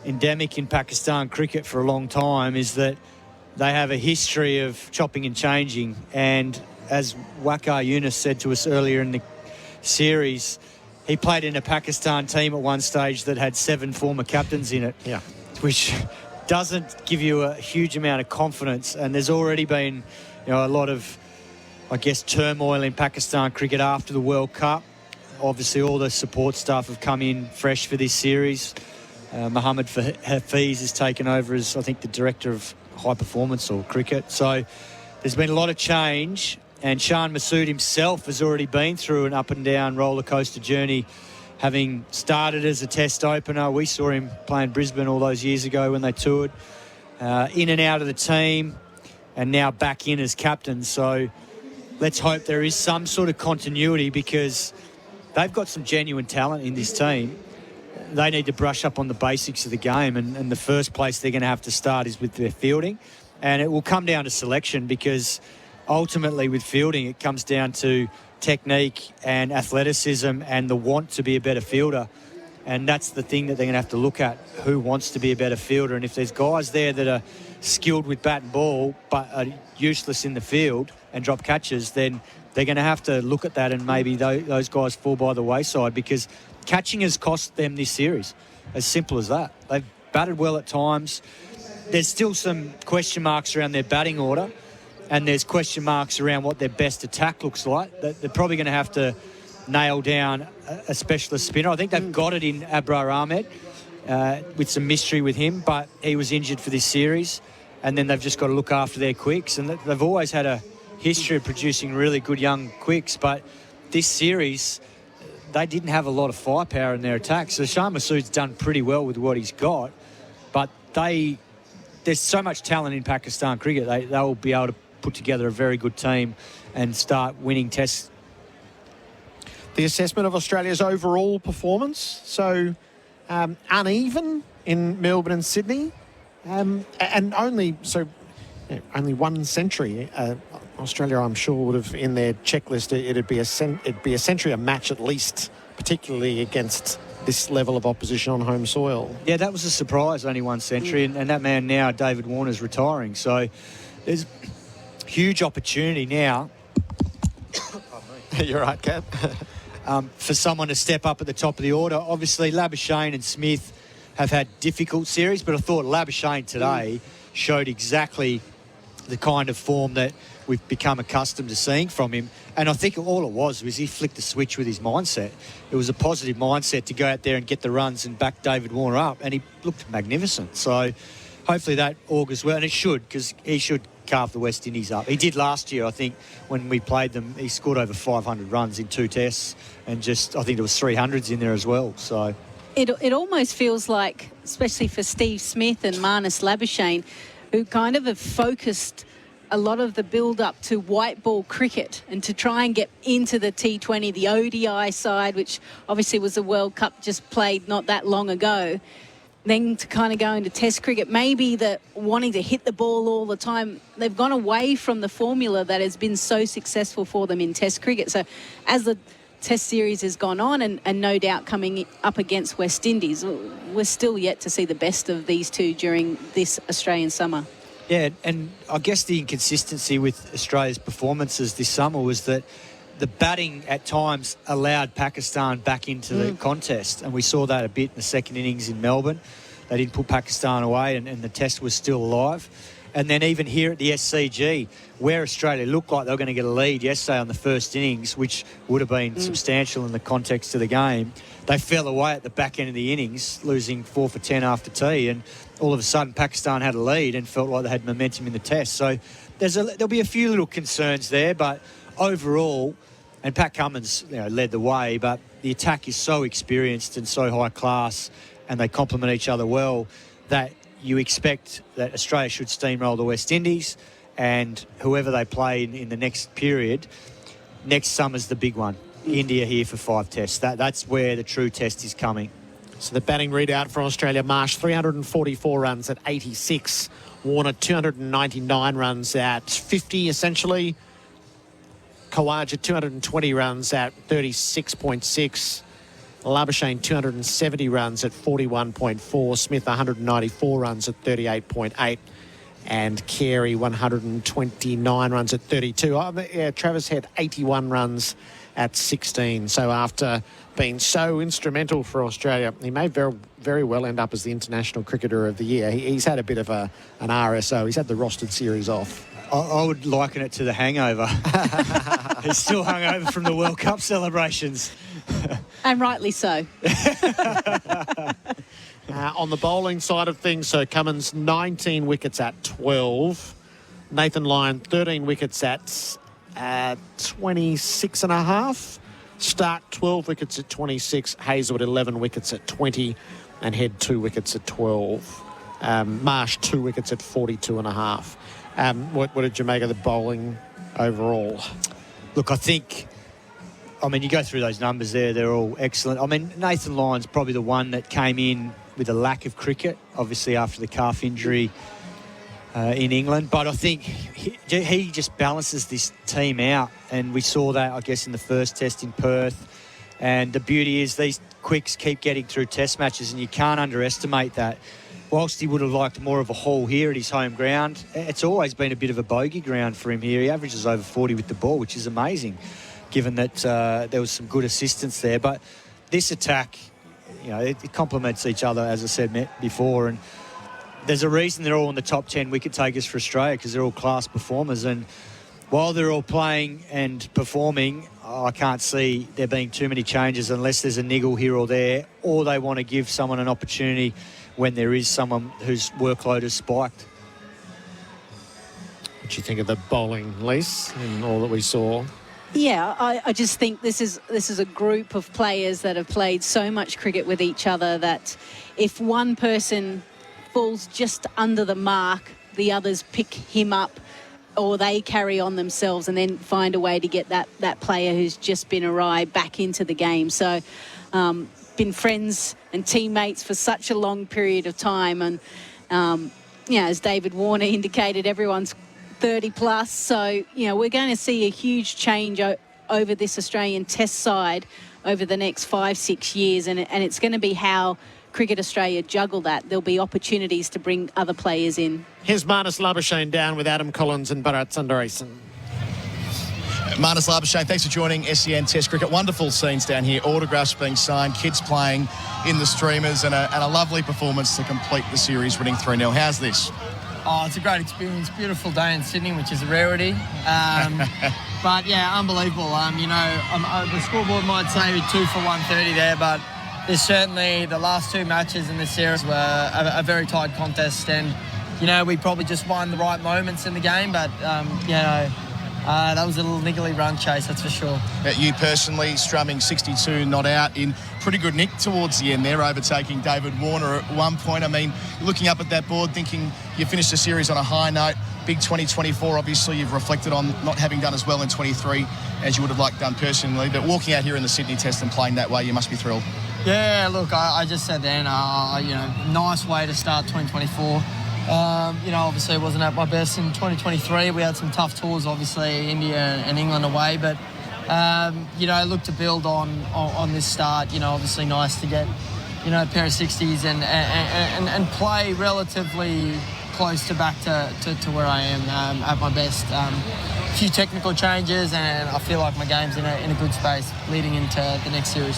endemic in Pakistan cricket for a long time, is that they have a history of chopping and changing. And as Waqar Yunus said to us earlier in the series, he played in a Pakistan team at one stage that had 7 former captains in it. Yeah. Which doesn't give you a huge amount of confidence. And there's already been, you know, a lot of, I guess, turmoil in Pakistan cricket after the World Cup. Obviously, all the support staff have come in fresh for this series. Mohammed Hafiz has taken over as, I think, the director of high performance or cricket. So there's been a lot of change. And Shan Masood himself has already been through an up and down roller coaster journey, having started as a test opener. We saw him playing Brisbane all those years ago when they toured, in and out of the team, and now back in as captain. So let's hope there is some sort of continuity because they've got some genuine talent in this team. They need to brush up on the basics of the game, and the first place they're going to have to start is with their fielding. And it will come down to selection because ultimately with fielding it comes down to technique and athleticism and the want to be a better fielder. And that's the thing that they're going to have to look at, who wants to be a better fielder. And if there's guys there that are skilled with bat and ball but are useless in the field and drop catches, then they're going to have to look at that and maybe those guys fall by the wayside because catching has cost them this series. As simple as that. They've batted well at times. There's still some question marks around their batting order, and there's question marks around what their best attack looks like. They're probably going to have to nail down a specialist spinner. I think they've got it in Abrar Ahmed with some mystery with him, but he was injured for this series, and then they've just got to look after their quicks. And they've always had a history of producing really good young quicks, but this series, they didn't have a lot of firepower in their attack. So Shan Masood's done pretty well with what he's got, but there's so much talent in Pakistan cricket. They'll be able to put together a very good team and start winning tests. The assessment of Australia's overall performance, so uneven in Melbourne and Sydney, and only one century. Australia, I'm sure, would have in their checklist it'd be a century a match at least, particularly against this level of opposition on home soil. Yeah, that was a surprise, only 1 century, and that man now, David Warner's retiring. So there's huge opportunity now. You're right, Cap. For someone to step up at the top of the order. Obviously, Labuschagne and Smith have had difficult series, but I thought Labuschagne today showed exactly the kind of form that we've become accustomed to seeing from him. And I think all it was he flicked a switch with his mindset. It was a positive mindset to go out there and get the runs and back David Warner up, and he looked magnificent. So hopefully that augurs well, and it should, because he should carve the West Indies up. He did last year, I think, when we played them. He scored over 500 runs in 2 tests, and I think there was 300s in there as well. So it almost feels like, especially for Steve Smith and Marnus Labuschagne, who kind of have focused a lot of the build-up to white ball cricket and to try and get into the T20, the ODI side, which obviously was a World Cup just played not that long ago, then to kind of go into Test cricket, maybe the wanting to hit the ball all the time, they've gone away from the formula that has been so successful for them in Test cricket. So as the Test series has gone on and no doubt coming up against West Indies, we're still yet to see the best of these two during this Australian summer. Yeah, and I guess the inconsistency with Australia's performances this summer was that the batting at times allowed Pakistan back into the contest, and we saw that a bit in the second innings in Melbourne. They didn't put Pakistan away, and the test was still alive. And then even here at the SCG, where Australia looked like they were going to get a lead yesterday on the first innings, which would have been substantial in the context of the game, they fell away at the back end of the innings, losing 4 for 10 after tea, and all of a sudden Pakistan had a lead and felt like they had momentum in the test. So there'll be a few little concerns there, but overall, and Pat Cummins led the way, but the attack is so experienced and so high class, and they complement each other well, that you expect that Australia should steamroll the West Indies, and whoever they play in the next period, next summer's the big one. India here for 5 tests. That's where the true test is coming. So the batting readout for Australia: Marsh 344 runs at 86, Warner 299 runs at 50 essentially, Khawaja 220 runs at 36.6, Labuschagne 270 runs at 41.4, Smith 194 runs at 38.8, and Carey 129 runs at 32. Travis Head 81 runs at 16. So after being so instrumental for Australia, he may very, very well end up as the International Cricketer of the Year. He's had a bit of an RSO. He's had the rostered series off. I would liken it to the hangover. He's still hungover from the World Cup celebrations. And rightly so. On the bowling side of things, so Cummins 19 wickets at 12. Nathan Lyon 13 wickets at 26 and a half. Stark 12 wickets at 26. Hazelwood 11 wickets at 20. And Head 2 wickets at 12. Marsh 2 wickets at 42 and a half. What did you make of the bowling overall? Look, you go through those numbers there, they're all excellent. I mean, Nathan Lyon's probably the one that came in with a lack of cricket, obviously after the calf injury in England. But I think he just balances this team out. And we saw that, I guess, in the first test in Perth. And the beauty is these quicks keep getting through test matches, and you can't underestimate that. Whilst he would have liked more of a haul here at his home ground, it's always been a bit of a bogey ground for him here. He averages over 40 with the ball, which is amazing, given that there was some good assistance there. But this attack, it complements each other, as I said before. And there's a reason they're all in the top 10 wicket takers for Australia, because they're all class performers. And while they're all playing and performing, I can't see there being too many changes unless there's a niggle here or there, or they want to give someone an opportunity when there is someone whose workload has spiked. What do you think of the bowling, Lise, and all that we saw? Yeah, I just think this is a group of players that have played so much cricket with each other that if one person falls just under the mark, the others pick him up, or they carry on themselves and then find a way to get that player who's just been awry back into the game. So been friends and teammates for such a long period of time, and as David Warner indicated, everyone's 30 plus, so we're going to see a huge change over this Australian Test side over the next 5-6 years, and it's going to be how Cricket Australia juggle that. There'll be opportunities to bring other players in. Here's Marnus Labuschagne down with Adam Collins and Bharat Sunderasen. Marnus Labuschagne, thanks for joining SEN Test Cricket. Wonderful scenes down here, autographs being signed, kids playing in the streamers, and a lovely performance to complete the series, winning 3-0. How's this? Oh, it's a great experience. Beautiful day in Sydney, which is a rarity. But yeah, unbelievable. The scoreboard might say 2 for 130 there, but there's certainly the last 2 matches in this series were a very tight contest, and we probably just won the right moments in the game, but that was a little niggly run chase, that's for sure. You personally strumming 62 not out in pretty good nick towards the end there, overtaking David Warner at one point. I mean, looking up at that board, thinking you finished the series on a high note. Big 2024, obviously you've reflected on not having done as well in 23 as you would have liked done personally, but walking out here in the Sydney Test and playing that way, you must be thrilled. Yeah, look, I just said then, nice way to start 2024. Obviously it wasn't at my best in 2023. We had some tough tours, obviously, India and England away, but, look to build on this start. Obviously nice to get, a pair of 60s and play relatively close to back to where I am at my best. A few technical changes, and I feel like my game's in a good space leading into the next series.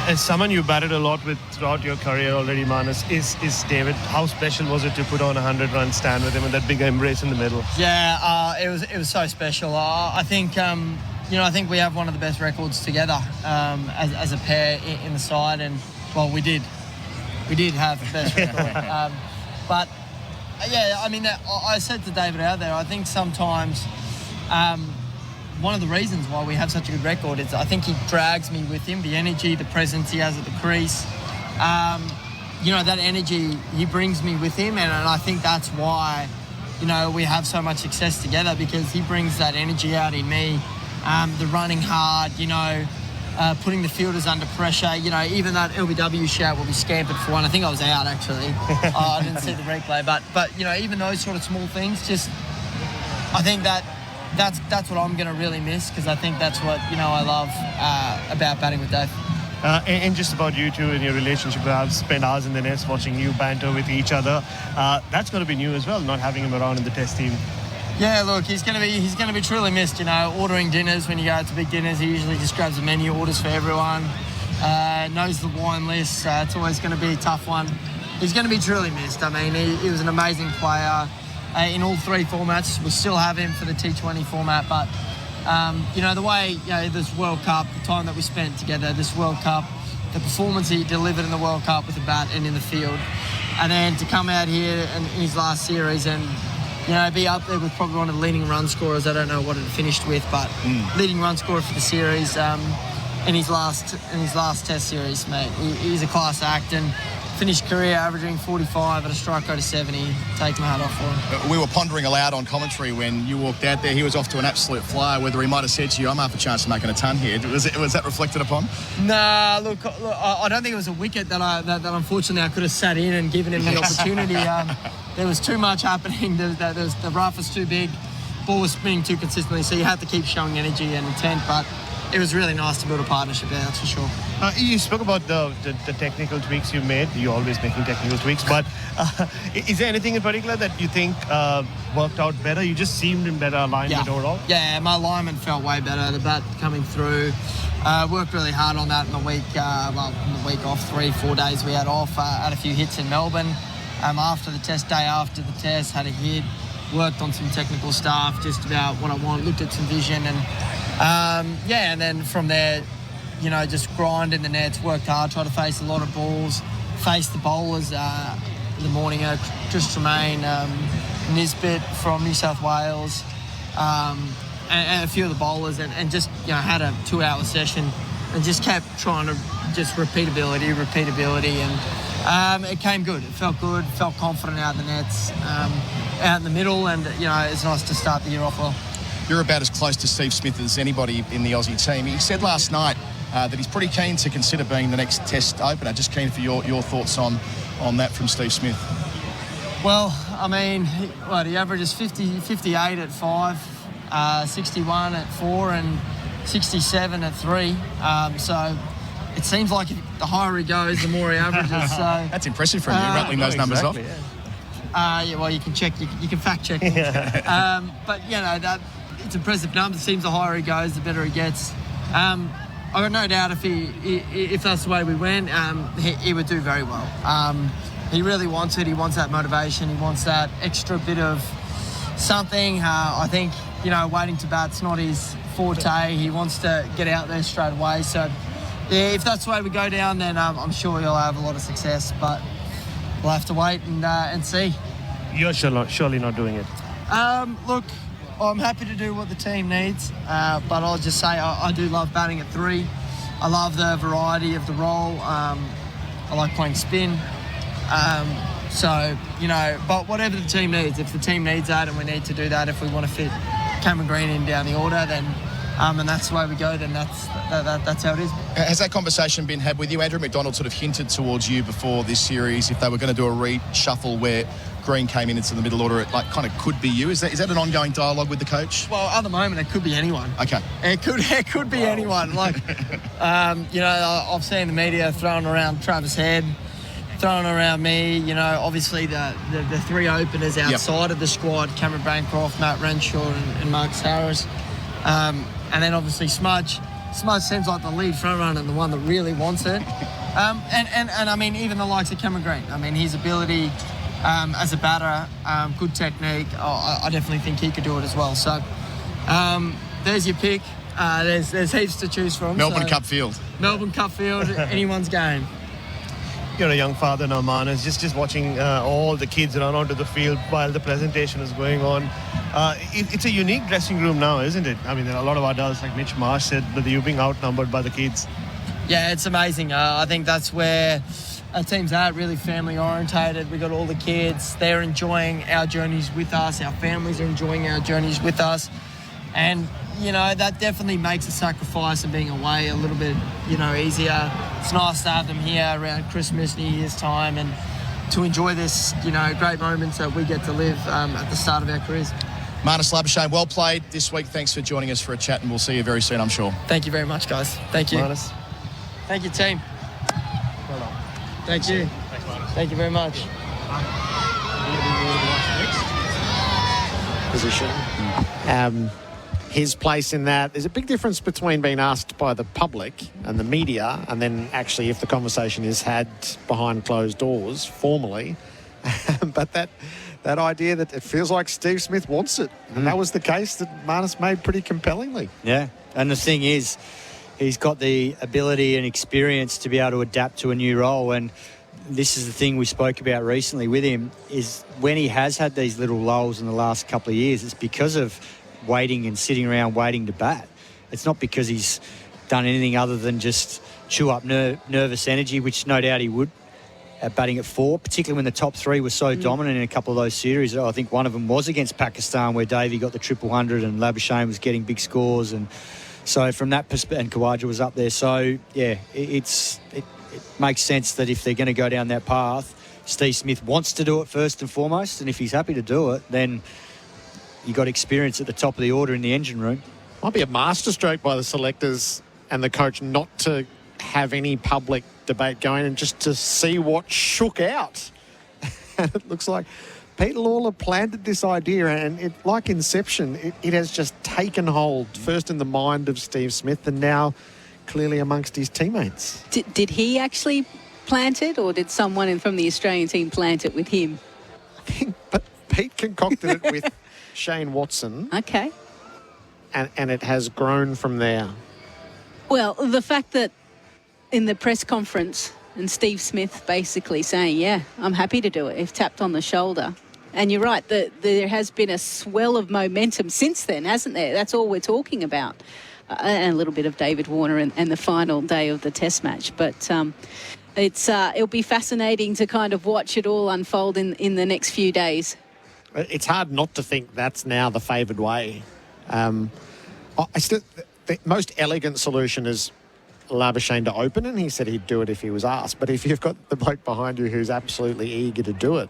As someone you batted a lot with throughout your career already, Manus, is David. How special was it to put on a 100-run stand with him and that big embrace in the middle? Yeah, it was so special. I think we have one of the best records together as a pair in the side, and well, we did have the best record. But yeah, I mean, I said to David out there, I think sometimes one of the reasons why we have such a good record is I think he drags me with him, the energy, the presence he has at the crease. That energy, he brings me with him, and I think that's why, we have so much success together, because he brings that energy out in me, the running hard, putting the fielders under pressure. Even that LBW shout will be scampered for one. I think I was out, actually. I didn't see the replay. But even those sort of small things, just I think that's what I'm going to really miss, because I think that's what, I love about batting with Dave. And just about you two and your relationship, I've spent hours in the nets watching you banter with each other. That's going to be new as well, not having him around in the Test team. Yeah, look, he's going to be truly missed. Ordering dinners when you go out to big dinners, he usually just grabs the menu, orders for everyone, knows the wine list. It's always going to be a tough one. He's going to be truly missed. I mean, he was an amazing player in all three formats. We still have him for the T20 format, but the way this World Cup, the time that we spent together, this World Cup, the performance he delivered in the World Cup with the bat and in the field, and then to come out here in his last series and be up there with probably one of the leading run scorers. I don't know what it finished with, but leading run scorer for the series in his last Test series, mate. He's a class act, and finished career averaging 45 at a strike rate of 70. Take my hat off for him. We were pondering aloud on commentary when you walked out there. He was off to an absolute flyer. Whether he might have said to you, "I'm half a chance of making a ton here." Was that reflected upon? Nah, look, I don't think it was a wicket that unfortunately I could have sat in and given him the opportunity. There was too much happening. The rough was too big. Ball was spinning too consistently, so you had to keep showing energy and intent. But it was really nice to build a partnership there, that's for sure. You spoke about the technical tweaks you made. You're always making technical tweaks. But is there anything in particular that you think worked out better? You just seemed in better alignment overall? Yeah, my alignment felt way better. The bat coming through. Worked really hard on that in the week. In the week off, 3-4 days we had off. Had a few hits in Melbourne. After the test, day after the test, had a hit. Worked on some technical stuff, just about what I want. Looked at some vision, and and then from there, just grind in the nets. Worked hard, tried to face a lot of balls. Faced the bowlers in the morning. Chris Tremaine, Nisbet from New South Wales, and a few of the bowlers, and just had a 2-hour session, and just kept trying to just repeatability, and it came good. It felt good. Felt confident out in the nets, out in the middle, and it's nice to start the year off well. You're about as close to Steve Smith as anybody in the Aussie team. He said last night that he's pretty keen to consider being the next Test opener. Just keen for your thoughts on that from Steve Smith. Well, I mean, he averages 58 at 5, 61 at 4, and 67 at 3. So it seems like the higher he goes, the more he averages. So that's impressive from you, rattling those numbers off. Well, you can check. You can fact check. But that it's impressive numbers. It seems the higher he goes, the better he gets. I got no doubt if that's the way we went, he would do very well. He really wants it. He wants that motivation. He wants that extra bit of something. I think waiting to bat's not his forte. He wants to get out there straight away. So if that's the way we go down, then I'm sure he'll have a lot of success. But we'll have to wait and see. You're surely not doing it. Look, I'm happy to do what the team needs, but I'll just say I do love batting at 3. I love the variety of the role. I like playing spin. So, but whatever the team needs, if the team needs that and we need to do that, if we want to fit Cameron Green in down the order, then and that's the way we go, then that's how it is. Has that conversation been had with you? Andrew McDonald sort of hinted towards you before this series if they were going to do a reshuffle where Green came into the middle order, it kind of could be you. Is that an ongoing dialogue with the coach? Well, at the moment, it could be anyone. Okay. It could be anyone. I've seen the media throwing around Travis Head, throwing around me. Obviously the 3 openers outside of the squad: Cameron Bancroft, Matt Renshaw, and Marcus Harris. And then obviously Smudge. Smudge seems like the lead front runner and the one that really wants it. And I mean, even the likes of Cameron Green. I mean, his ability as a batter, good technique. I definitely think he could do it as well. So there's your pick. There's heaps to choose from. Melbourne Cup field. Melbourne Cup field, anyone's game. You're a young father now, Manus. Just watching all the kids run onto the field while the presentation is going on. It's a unique dressing room now, isn't it? I mean, there are a lot of adults, like Mitch Marsh said, that you're being outnumbered by the kids. Yeah, it's amazing. I think that's where our team's at, really family orientated. We got all the kids. They're enjoying our journeys with us. Our families are enjoying our journeys with us. And, that definitely makes a sacrifice of being away a little bit, easier. It's nice to have them here around Christmas, New Year's time, and to enjoy this, great moments that we get to live at the start of our careers. Marnus Labuschagne, well played this week. Thanks for joining us for a chat, and we'll see you very soon, I'm sure. Thank you very much, guys. Thank you. Marnus. Thank you, team. Well done. Thank you. Thanks, Marnus. Thank you very much. Position. His place in that, there's a big difference between being asked by the public and the media and then actually if the conversation is had behind closed doors formally. But that idea that it feels like Steve Smith wants it. And that was the case that Marnus made pretty compellingly. Yeah. And the thing is, he's got the ability and experience to be able to adapt to a new role. And this is the thing we spoke about recently with him, is when he has had these little lulls in the last couple of years, it's because of waiting and sitting around waiting to bat. It's not because he's done anything other than just chew up nervous energy, which no doubt he would at batting at 4, particularly when the top 3 were so dominant in a couple of those series. I think one of them was against Pakistan where Davey got the 100 and Labuschagne was getting big scores. And so from that perspective, and Khawaja was up there. So, yeah, it makes sense that if they're going to go down that path, Steve Smith wants to do it first and foremost. And if he's happy to do it, then you got experience at the top of the order in the engine room. Might be a masterstroke by the selectors and the coach not to have any public debate going and just to see what shook out. And it looks like Pete Lalor planted this idea, and it, like Inception, it has just taken hold first in the mind of Steve Smith and now clearly amongst his teammates. Did he actually plant it, or did someone from the Australian team plant it with him? I think, but Pete concocted it with Shane Watson. Okay. And it has grown from there. Well, the fact that in the press conference and Steve Smith basically saying, yeah, I'm happy to do it, if tapped on the shoulder. And you're right, there has been a swell of momentum since then, hasn't there? That's all we're talking about. And a little bit of David Warner and the final day of the test match. But it'll be fascinating to kind of watch it all unfold in the next few days. It's hard not to think that's now the favoured way. The most elegant solution is Labuschagne to open, and he said he'd do it if he was asked. But if you've got the bloke behind you who's absolutely eager to do it,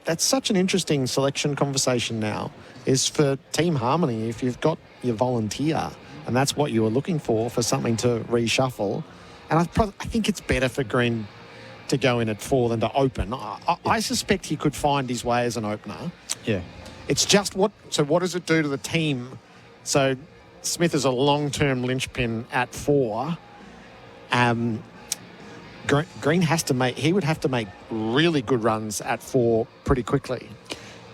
that's such an interesting selection conversation now, is for team harmony. If you've got your volunteer, and that's what you were looking for something to reshuffle, and I think it's better for Green to go in at 4 than to open. I suspect he could find his way as an opener. Yeah. It's just what does it do to the team? So Smith is a long-term linchpin at 4. Green would have to make really good runs at 4 pretty quickly.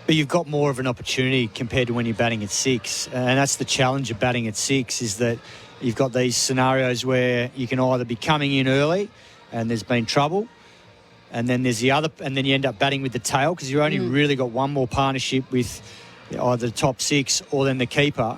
But you've got more of an opportunity compared to when you're batting at 6. And that's the challenge of batting at 6, is that you've got these scenarios where you can either be coming in early and there's been trouble, and then there's the other, and then you end up batting with the tail because you've only really got one more partnership with either the top 6 or then the keeper.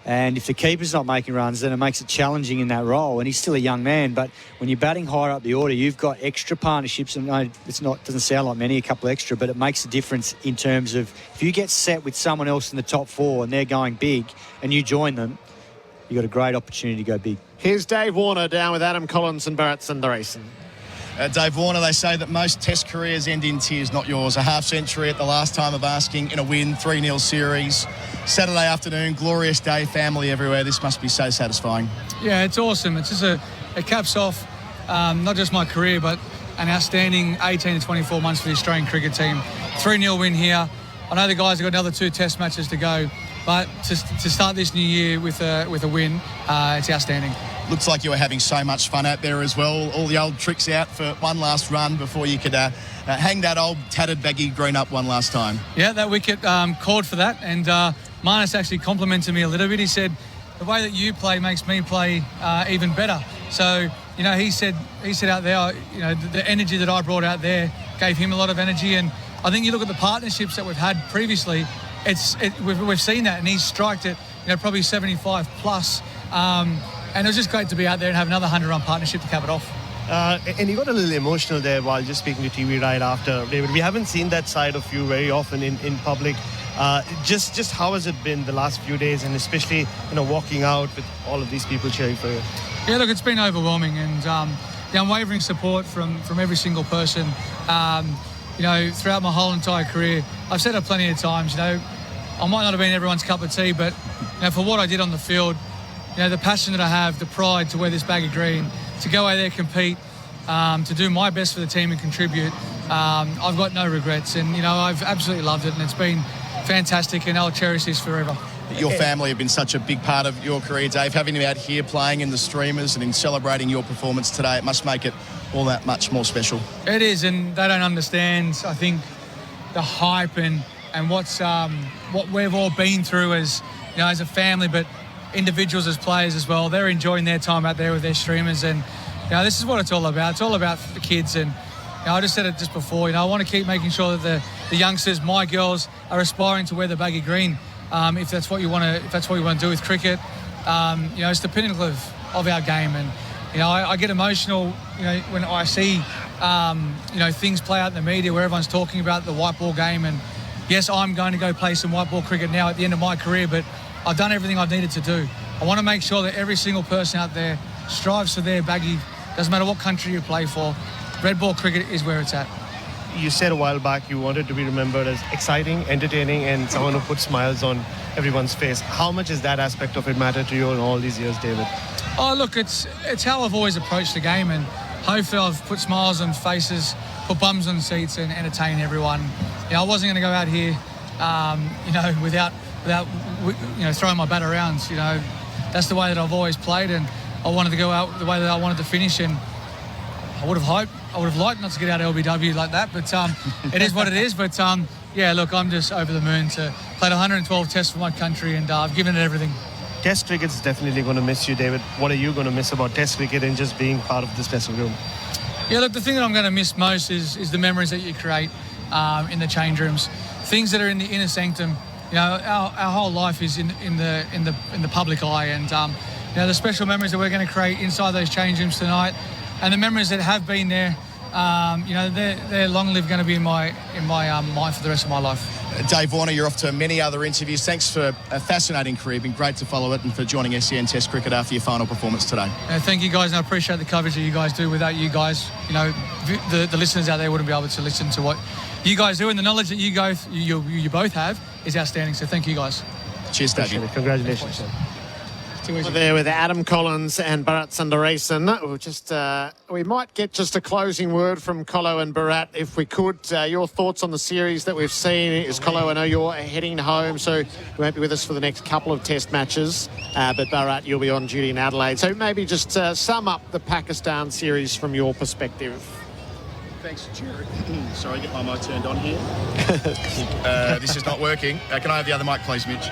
And if the keeper's not making runs, then it makes it challenging in that role. And he's still a young man, but when you're batting higher up the order, you've got extra partnerships. And no, doesn't sound like many, a couple extra, but it makes a difference in terms of if you get set with someone else in the top 4 and they're going big and you join them, you've got a great opportunity to go big. Here's Dave Warner down with Adam Collins and Bharat Sunderasen. Dave Warner, they say that most Test careers end in tears, not yours. A half-century at the last time of asking in a win, 3-0 series. Saturday afternoon, glorious day, family everywhere. This must be so satisfying. Yeah, it's awesome. It's just it caps off not just my career, but an outstanding 18 to 24 months for the Australian cricket team. 3-0 win here. I know the guys have got another 2 Test matches to go, but to start this new year with a win, it's outstanding. Looks like you were having so much fun out there as well. All the old tricks out for one last run before you could hang that old tattered baggy green up one last time. Yeah, that wicket called for that, and Marnus actually complimented me a little bit. He said, the way that you play makes me play even better. So, he said out there, the energy that I brought out there gave him a lot of energy. And I think you look at the partnerships that we've had previously, we've seen that, and he's striked it, probably 75 plus. And it was just great to be out there and have another 100-run partnership to cap it off. And you got a little emotional there while just speaking to TV right after, David. We haven't seen that side of you very often in public. Just how has it been the last few days, and especially walking out with all of these people cheering for you? Yeah, look, it's been overwhelming, and the unwavering support from every single person. Throughout my whole entire career, I've said it plenty of times. I might not have been everyone's cup of tea, but for what I did on the field, the passion that I have, the pride to wear this baggy green, to go out there, compete, to do my best for the team and contribute, I've got no regrets. And, I've absolutely loved it, and it's been fantastic, and I'll cherish this forever. Your family have been such a big part of your career, Dave. Having you out here playing in the streamers and in celebrating your performance today, it must make it all that much more special. It is, and they don't understand, I think, the hype and what we've all been through as a family, but individuals as players as well. They're enjoying their time out there with their streamers, and this is what it's all about. It's all about the kids, and I just said it just before. I want to keep making sure that the youngsters, my girls, are aspiring to wear the baggy green. If that's what you want to do with cricket, it's the pinnacle of our game, and I get emotional when I see things play out in the media where everyone's talking about the white ball game. And yes, I'm going to go play some white ball cricket now at the end of my career, but I've done everything I've needed to do. I want to make sure that every single person out there strives for their baggy. Doesn't matter what country you play for, red ball cricket is where it's at. You said a while back you wanted to be remembered as exciting, entertaining, and someone who puts smiles on everyone's face. How much has that aspect of it mattered to you in all these years, David? Oh, look, it's how I've always approached the game, and hopefully I've put smiles on faces, put bums on seats, and entertain everyone. I wasn't going to go out here, without throwing my bat around. That's the way that I've always played, and I wanted to go out the way that I wanted to finish. And I would have liked not to get out of LBW like that, but it is what it is. But look, I'm just over the moon to play 112 tests for my country, and I've given it everything. Test cricket's definitely going to miss you, David. What are you going to miss about Test cricket and just being part of this dressing room? Yeah, look, the thing that I'm going to miss most is the memories that you create in the change rooms, things that are in the inner sanctum. Our whole life is in the public eye, and the special memories that we're going to create inside those change rooms tonight, and the memories that have been there, they're long lived, going to be in my mind for the rest of my life. Dave Warner, you're off to many other interviews. Thanks for a fascinating career. Been great to follow it, and for joining SEN Test Cricket after your final performance today. Thank you guys, and I appreciate the coverage that you guys do. Without you guys, the listeners out there wouldn't be able to listen to what you guys do, and the knowledge that you both have is outstanding. So thank you guys. Cheers, Damien. Congratulations. We're there with Adam Collins and Bharat Sunderasen. We might get just a closing word from Colo and Bharat, if we could. Your thoughts on the series that we've seen? Is Colo, I know you're heading home, so you won't be with us for the next couple of Test matches. But Bharat, you'll be on duty in Adelaide. So maybe just sum up the Pakistan series from your perspective. Thanks, Gerard. Sorry, get my mic turned on here. This is not working. Can I have the other mic, please, Mitch?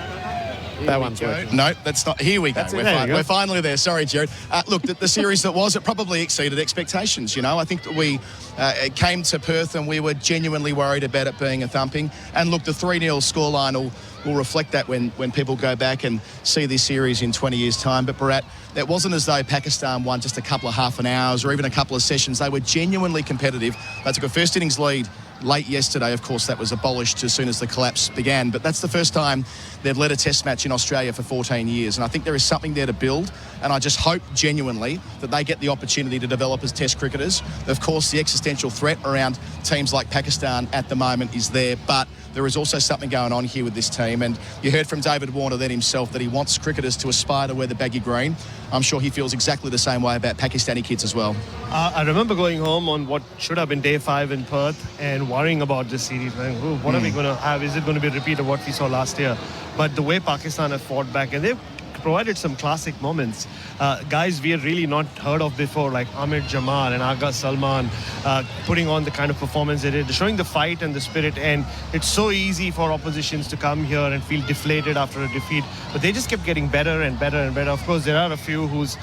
That one's working. No, that's not. Here we go. We're finally there. Sorry, Gerard. Look, the series that was, it probably exceeded expectations. I think that we came to Perth and we were genuinely worried about it being a thumping. And look, the 3-0 scoreline will will reflect that when people go back and see this series in 20 years' time. But Bharat, it wasn't as though Pakistan won just a couple of half an hours or even a couple of sessions. They were genuinely competitive. They took a first innings lead late yesterday. Of course, that was abolished as soon as the collapse began. But that's the first time they've led a test match in Australia for 14 years. And I think there is something there to build. And I just hope genuinely that they get the opportunity to develop as test cricketers. Of course, the existential threat around teams like Pakistan at the moment is there. But there is also something going on here with this team. And you heard from David Warner then himself that he wants cricketers to aspire to wear the baggy green. I'm sure he feels exactly the same way about Pakistani kids as well. I remember going home on what should have been day 5 in Perth and worrying about this series. Like, what are we going to have? Is it going to be a repeat of what we saw last year? But the way Pakistan have fought back, and they've provided some classic moments. Guys we had really not heard of before, like Ahmed Jamal and Agha Salman, putting on the kind of performance they did, showing the fight and the spirit. And it's so easy for oppositions to come here and feel deflated after a defeat, but they just kept getting better and better and better. Of course, there are a few whose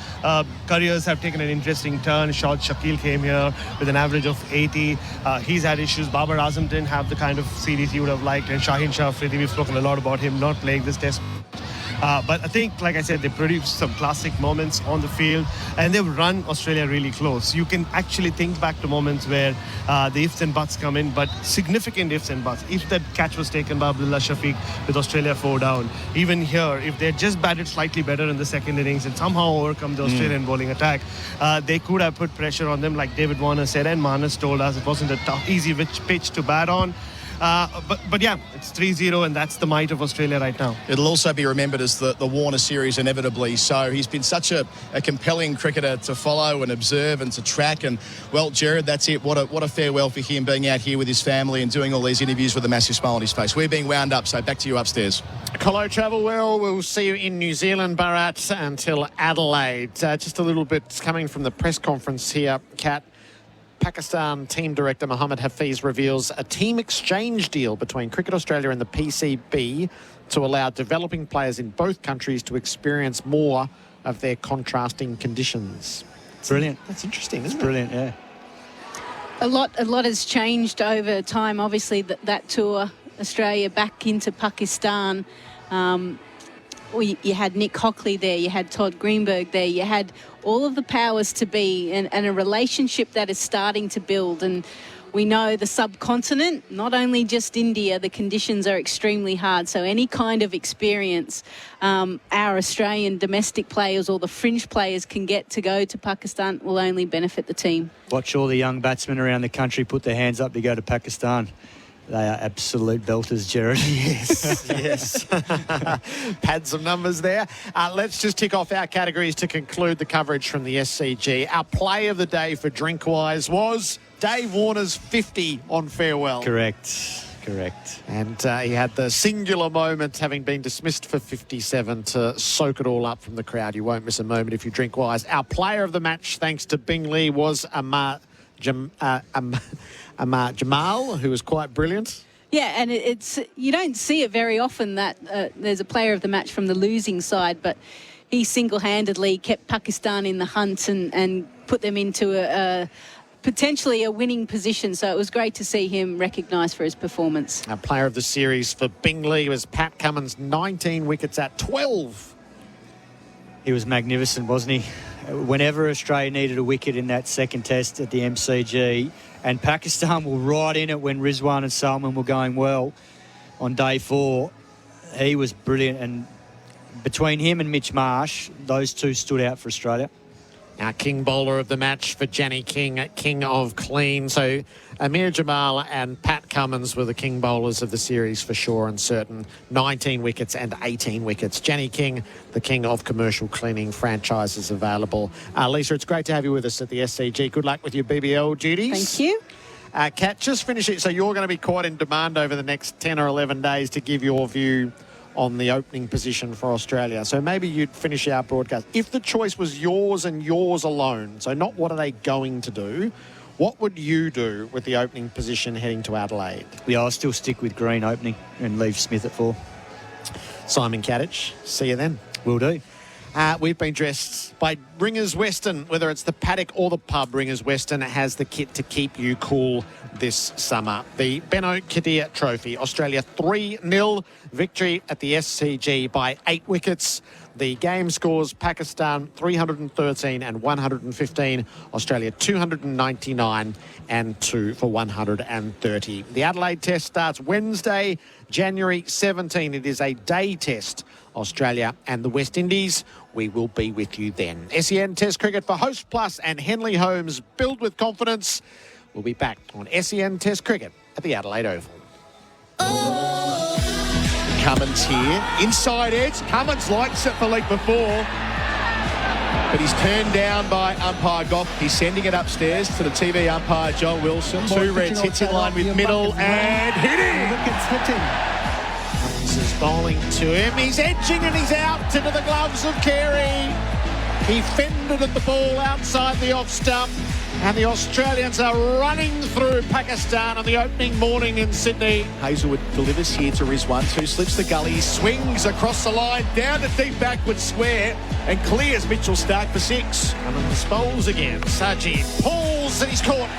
careers have taken an interesting turn. Shahid Shakil came here with an average of 80. He's had issues. Babar Azam didn't have the kind of series he would have liked, and Shaheen Shah Afridi, we've spoken a lot about him not playing this test. But I think, like I said, they produced some classic moments on the field, and they've run Australia really close. You can actually think back to moments where the ifs and buts come in, but significant ifs and buts. If that catch was taken by Abdullah Shafiq with Australia 4 down, even here, if they just batted slightly better in the second innings and somehow overcome the Australian bowling attack, they could have put pressure on them, like David Warner said, and Manas told us it wasn't a tough, easy pitch to bat on. But yeah, it's 3-0, and that's the might of Australia right now. It'll also be remembered as the Warner series inevitably. So he's been such a compelling cricketer to follow and observe and to track. And, well, Gerard, that's it. What a farewell for him, being out here with his family and doing all these interviews with a massive smile on his face. We're being wound up, so back to you upstairs. Colo, travel well. We'll see you in New Zealand, Bharat, until Adelaide. Just a little bit coming from the press conference here, Kat. Pakistan team director Mohammad Hafiz reveals a team exchange deal between Cricket Australia and the PCB to allow developing players in both countries to experience more of their contrasting conditions. Brilliant. That's interesting, isn't it? Brilliant, yeah. A lot has changed over time. Obviously, that tour, Australia back into Pakistan. You had Nick Hockley there, you had Todd Greenberg there, you had all of the powers to be, and a relationship that is starting to build. And we know the subcontinent, not only just India, the conditions are extremely hard. So any kind of experience our Australian domestic players or the fringe players can get to go to Pakistan will only benefit the team. Watch all the young batsmen around the country put their hands up to go to Pakistan. They are absolute belters, Gerard. Yes, yes. Pad some numbers there. Let's just tick off our categories to conclude the coverage from the SCG. Our play of the day for Drinkwise was Dave Warner's 50 on farewell. Correct. And he had the singular moment, having been dismissed for 57, to soak it all up from the crowd. You won't miss a moment if you Drinkwise. Our player of the match, thanks to Bingley, was Amar Jamal, who was quite brilliant. Yeah, and it's you don't see it very often that there's a player of the match from the losing side, but he single-handedly kept Pakistan in the hunt and put them into a potentially a winning position. So it was great to see him recognised for his performance. Our player of the series for Bingley was Pat Cummins, 19 wickets at 12. He was magnificent, wasn't he? Whenever Australia needed a wicket in that second test at the MCG, and Pakistan were right in it when Rizwan and Salman were going well on day 4, he was brilliant. And between him and Mitch Marsh, those two stood out for Australia. Our king bowler of the match for Janny King, king of clean. So Amir Jamal and Pat Cummins were the king bowlers of the series for sure and certain. 19 wickets and 18 wickets. Janny King, the king of commercial cleaning, franchises available. Lisa, it's great to have you with us at the SCG. Good luck with your BBL duties. Thank you. Kat, just finish it. So you're going to be quite in demand over the next 10 or 11 days to give your view on the opening position for Australia. So maybe you'd finish our broadcast. If the choice was yours and yours alone, so not what are they going to do, what would you do with the opening position heading to Adelaide? Yeah, I'll still stick with Green opening and leave Smith at 4. Simon Katich, see you then. Will do. We've been dressed by Ringers Western, whether it's the paddock or the pub. Ringers Western has the kit to keep you cool this summer. The Benno Kadir Trophy, Australia 3-0 victory at the SCG by 8 wickets. The game scores Pakistan 313 and 115, Australia 299 and 2 for 130. The Adelaide Test starts Wednesday, January 17. It is a day test, Australia and the West Indies. We will be with you then. SEN Test Cricket for Host Plus and Henley Homes. Build with confidence. We'll be back on SEN Test Cricket at the Adelaide Oval. Cummins here, inside edge. Cummins likes it for leg before, but he's turned down by umpire Goff. He's sending it upstairs to the TV umpire Joel Wilson. 2 reds, hits in line with middle and hitting. Wickets hitting. Cummins is bowling to him. He's edging and he's out into the gloves of Carey. He fended at the ball outside the off stump. And the Australians are running through Pakistan on the opening morning in Sydney. Hazelwood delivers here to Rizwan, who slips the gully, swings across the line, down to deep backward square, and clears Mitchell Stark for 6. Cummins bowls again. Sajid pulls and he's caught.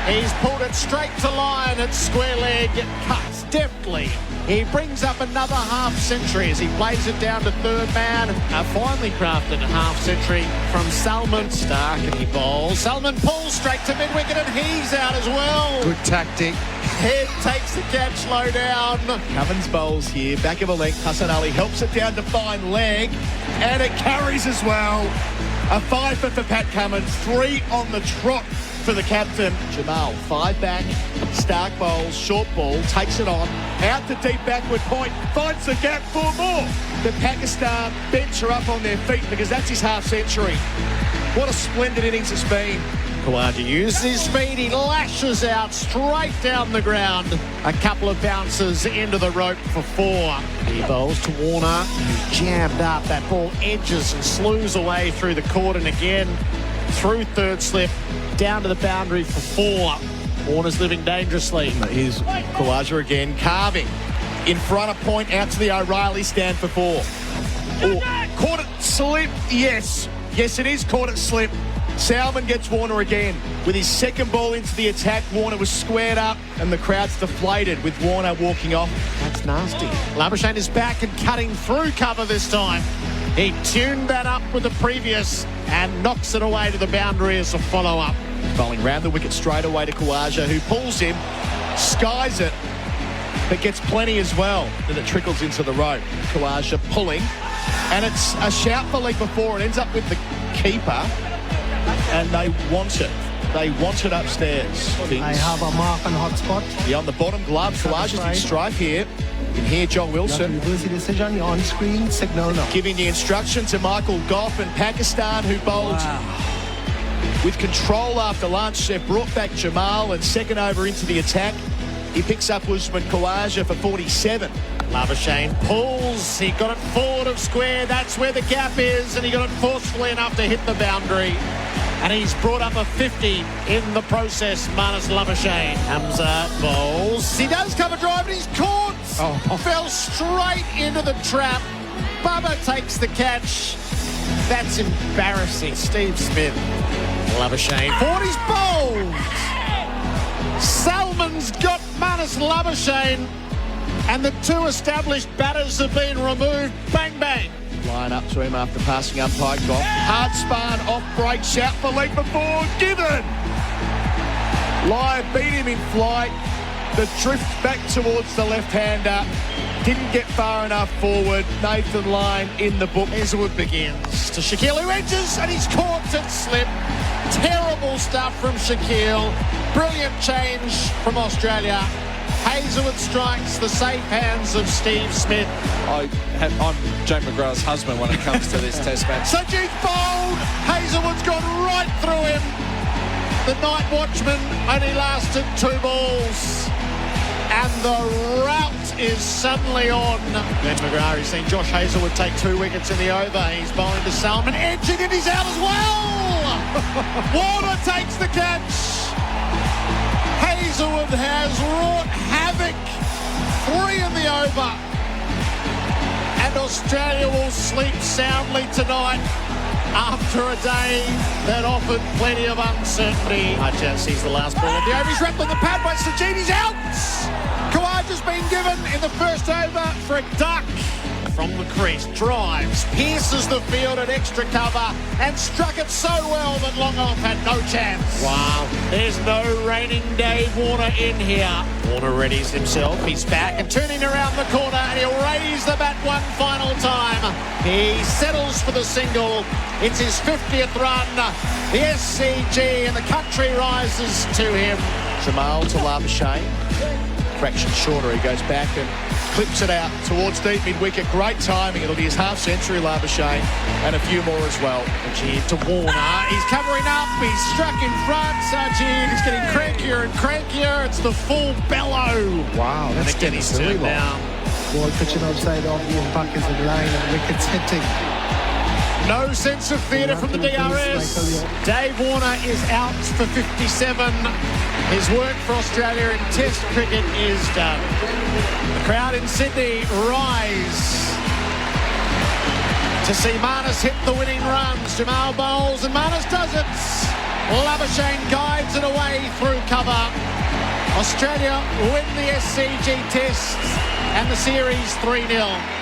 He's pulled it straight to line at square leg. Cuts deftly. He brings up another half century as he plays it down to third man. A finely crafted half century from Salman. Stark and he bowls. Salman pulls straight to mid-wicket and he's out as well. Good tactic. Head takes the catch low down. Cummins bowls here, back of a leg. Hassan Ali helps it down to fine leg, and it carries as well. A 5 for Pat Cummins, 3 on the trot for the captain. Jamal, 5 back, Stark bowls, short ball, takes it on, out to deep backward point, finds the gap for more. The Pakistan bench are up on their feet because that's his half century. What a splendid innings it's been. Khawaja uses his speed, he lashes out straight down the ground. A couple of bounces into the rope for 4. He bowls to Warner, who's jammed up. That ball edges and slews away through the cordon again, through third slip, down to the boundary for 4. Warner's living dangerously. Here's Khawaja again, carving in front of point, out to the O'Reilly stand for 4. Oh, caught it slip, yes. Yes, it is caught it slip. Salman gets Warner again. With his second ball into the attack, Warner was squared up and the crowd's deflated with Warner walking off. That's nasty. Labuschagne is back and cutting through cover this time. He tuned that up with the previous and knocks it away to the boundary as a follow-up. Bowling round the wicket straight away to Khawaja, who pulls him, skies it, but gets plenty as well. Then it trickles into the rope. Khawaja pulling, and it's a shout for leg before. It ends up with the keeper, and they want it. They want it upstairs. I have a mark on hot spot. Yeah, on the bottom glove, Khawaja's in strife here. You can hear John Wilson. Reverse the decision, you're on screen, signal now. Giving the instruction to Michael Goff and Pakistan, who bowled with control after lunch. They've brought back Jamal and second over into the attack. He picks up Usman Khawaja for 47. Labuschagne pulls. He got it forward of square. That's where the gap is, and he got it forcefully enough to hit the boundary. And he's brought up a 50 in the process, Marnus Labuschagne. Hamza bowls. He does cover drive, and he's caught. Fell straight into the trap. Bubba takes the catch. That's embarrassing. Steve Smith. Labuschagne. 40's bowled. Salman's got Marnus Labuschagne. And the 2 established batters have been removed. Bang, bang. Line up to him after passing umpire Goff. Hard spun, off break, shout for leg before, given. Lyon beat him in flight. The drift back towards the left-hander. Didn't get far enough forward. Nathan Lyon in the book. Hazelwood begins to Shaquille, who edges, and he's caught it slip. Terrible stuff from Shaquille. Brilliant change from Australia. Hazelwood strikes the safe hands of Steve Smith. I'm Jake McGrath's husband when it comes to this test match. Sajid's bowled. Hazelwood's gone right through him. The night watchman only lasted 2 balls. And the rout is suddenly on. Ben McGrath has seen Josh Hazelwood take 2 wickets in the over. He's bowling to Salman, edging and he's out as well. Warner takes the catch. Hazelwood has wrought havoc. 3 in the over. And Australia will sleep soundly tonight after a day that offered plenty of uncertainty. Archer sees the last ball of the over. He's wrapped on the pad by SCG. Out! Kawaj has been given in the first over for a duck. From the crease, drives, pierces the field at extra cover and struck it so well that Longoff had no chance. Wow, there's no reigning Dave Warner in here. Warner readies himself, he's back and turning around the corner and he'll raise the bat one final time. He settles for the single. It's his 50th run. The SCG and the country rises to him. Jamal to Labuschagne. Fraction shorter, he goes back and clips it out towards deep mid-wicket. Great timing. It'll be his half-century, Labuschagne, and a few more as well. Sajid to Warner. He's covering up. He's struck in front. Sajid is getting crankier and crankier. It's the full bellow. Wow, that's getting silly now. Ball pitching outside off the impact is in line and wickets hitting. No sense of theatre from the DRS. Dave Warner is out for 57. His work for Australia in Test cricket is done. The crowd in Sydney rise to see Marnus hit the winning runs. Jamal bowls and Marnus does it. Labuschagne guides it away through cover. Australia win the SCG Test and the series 3-0.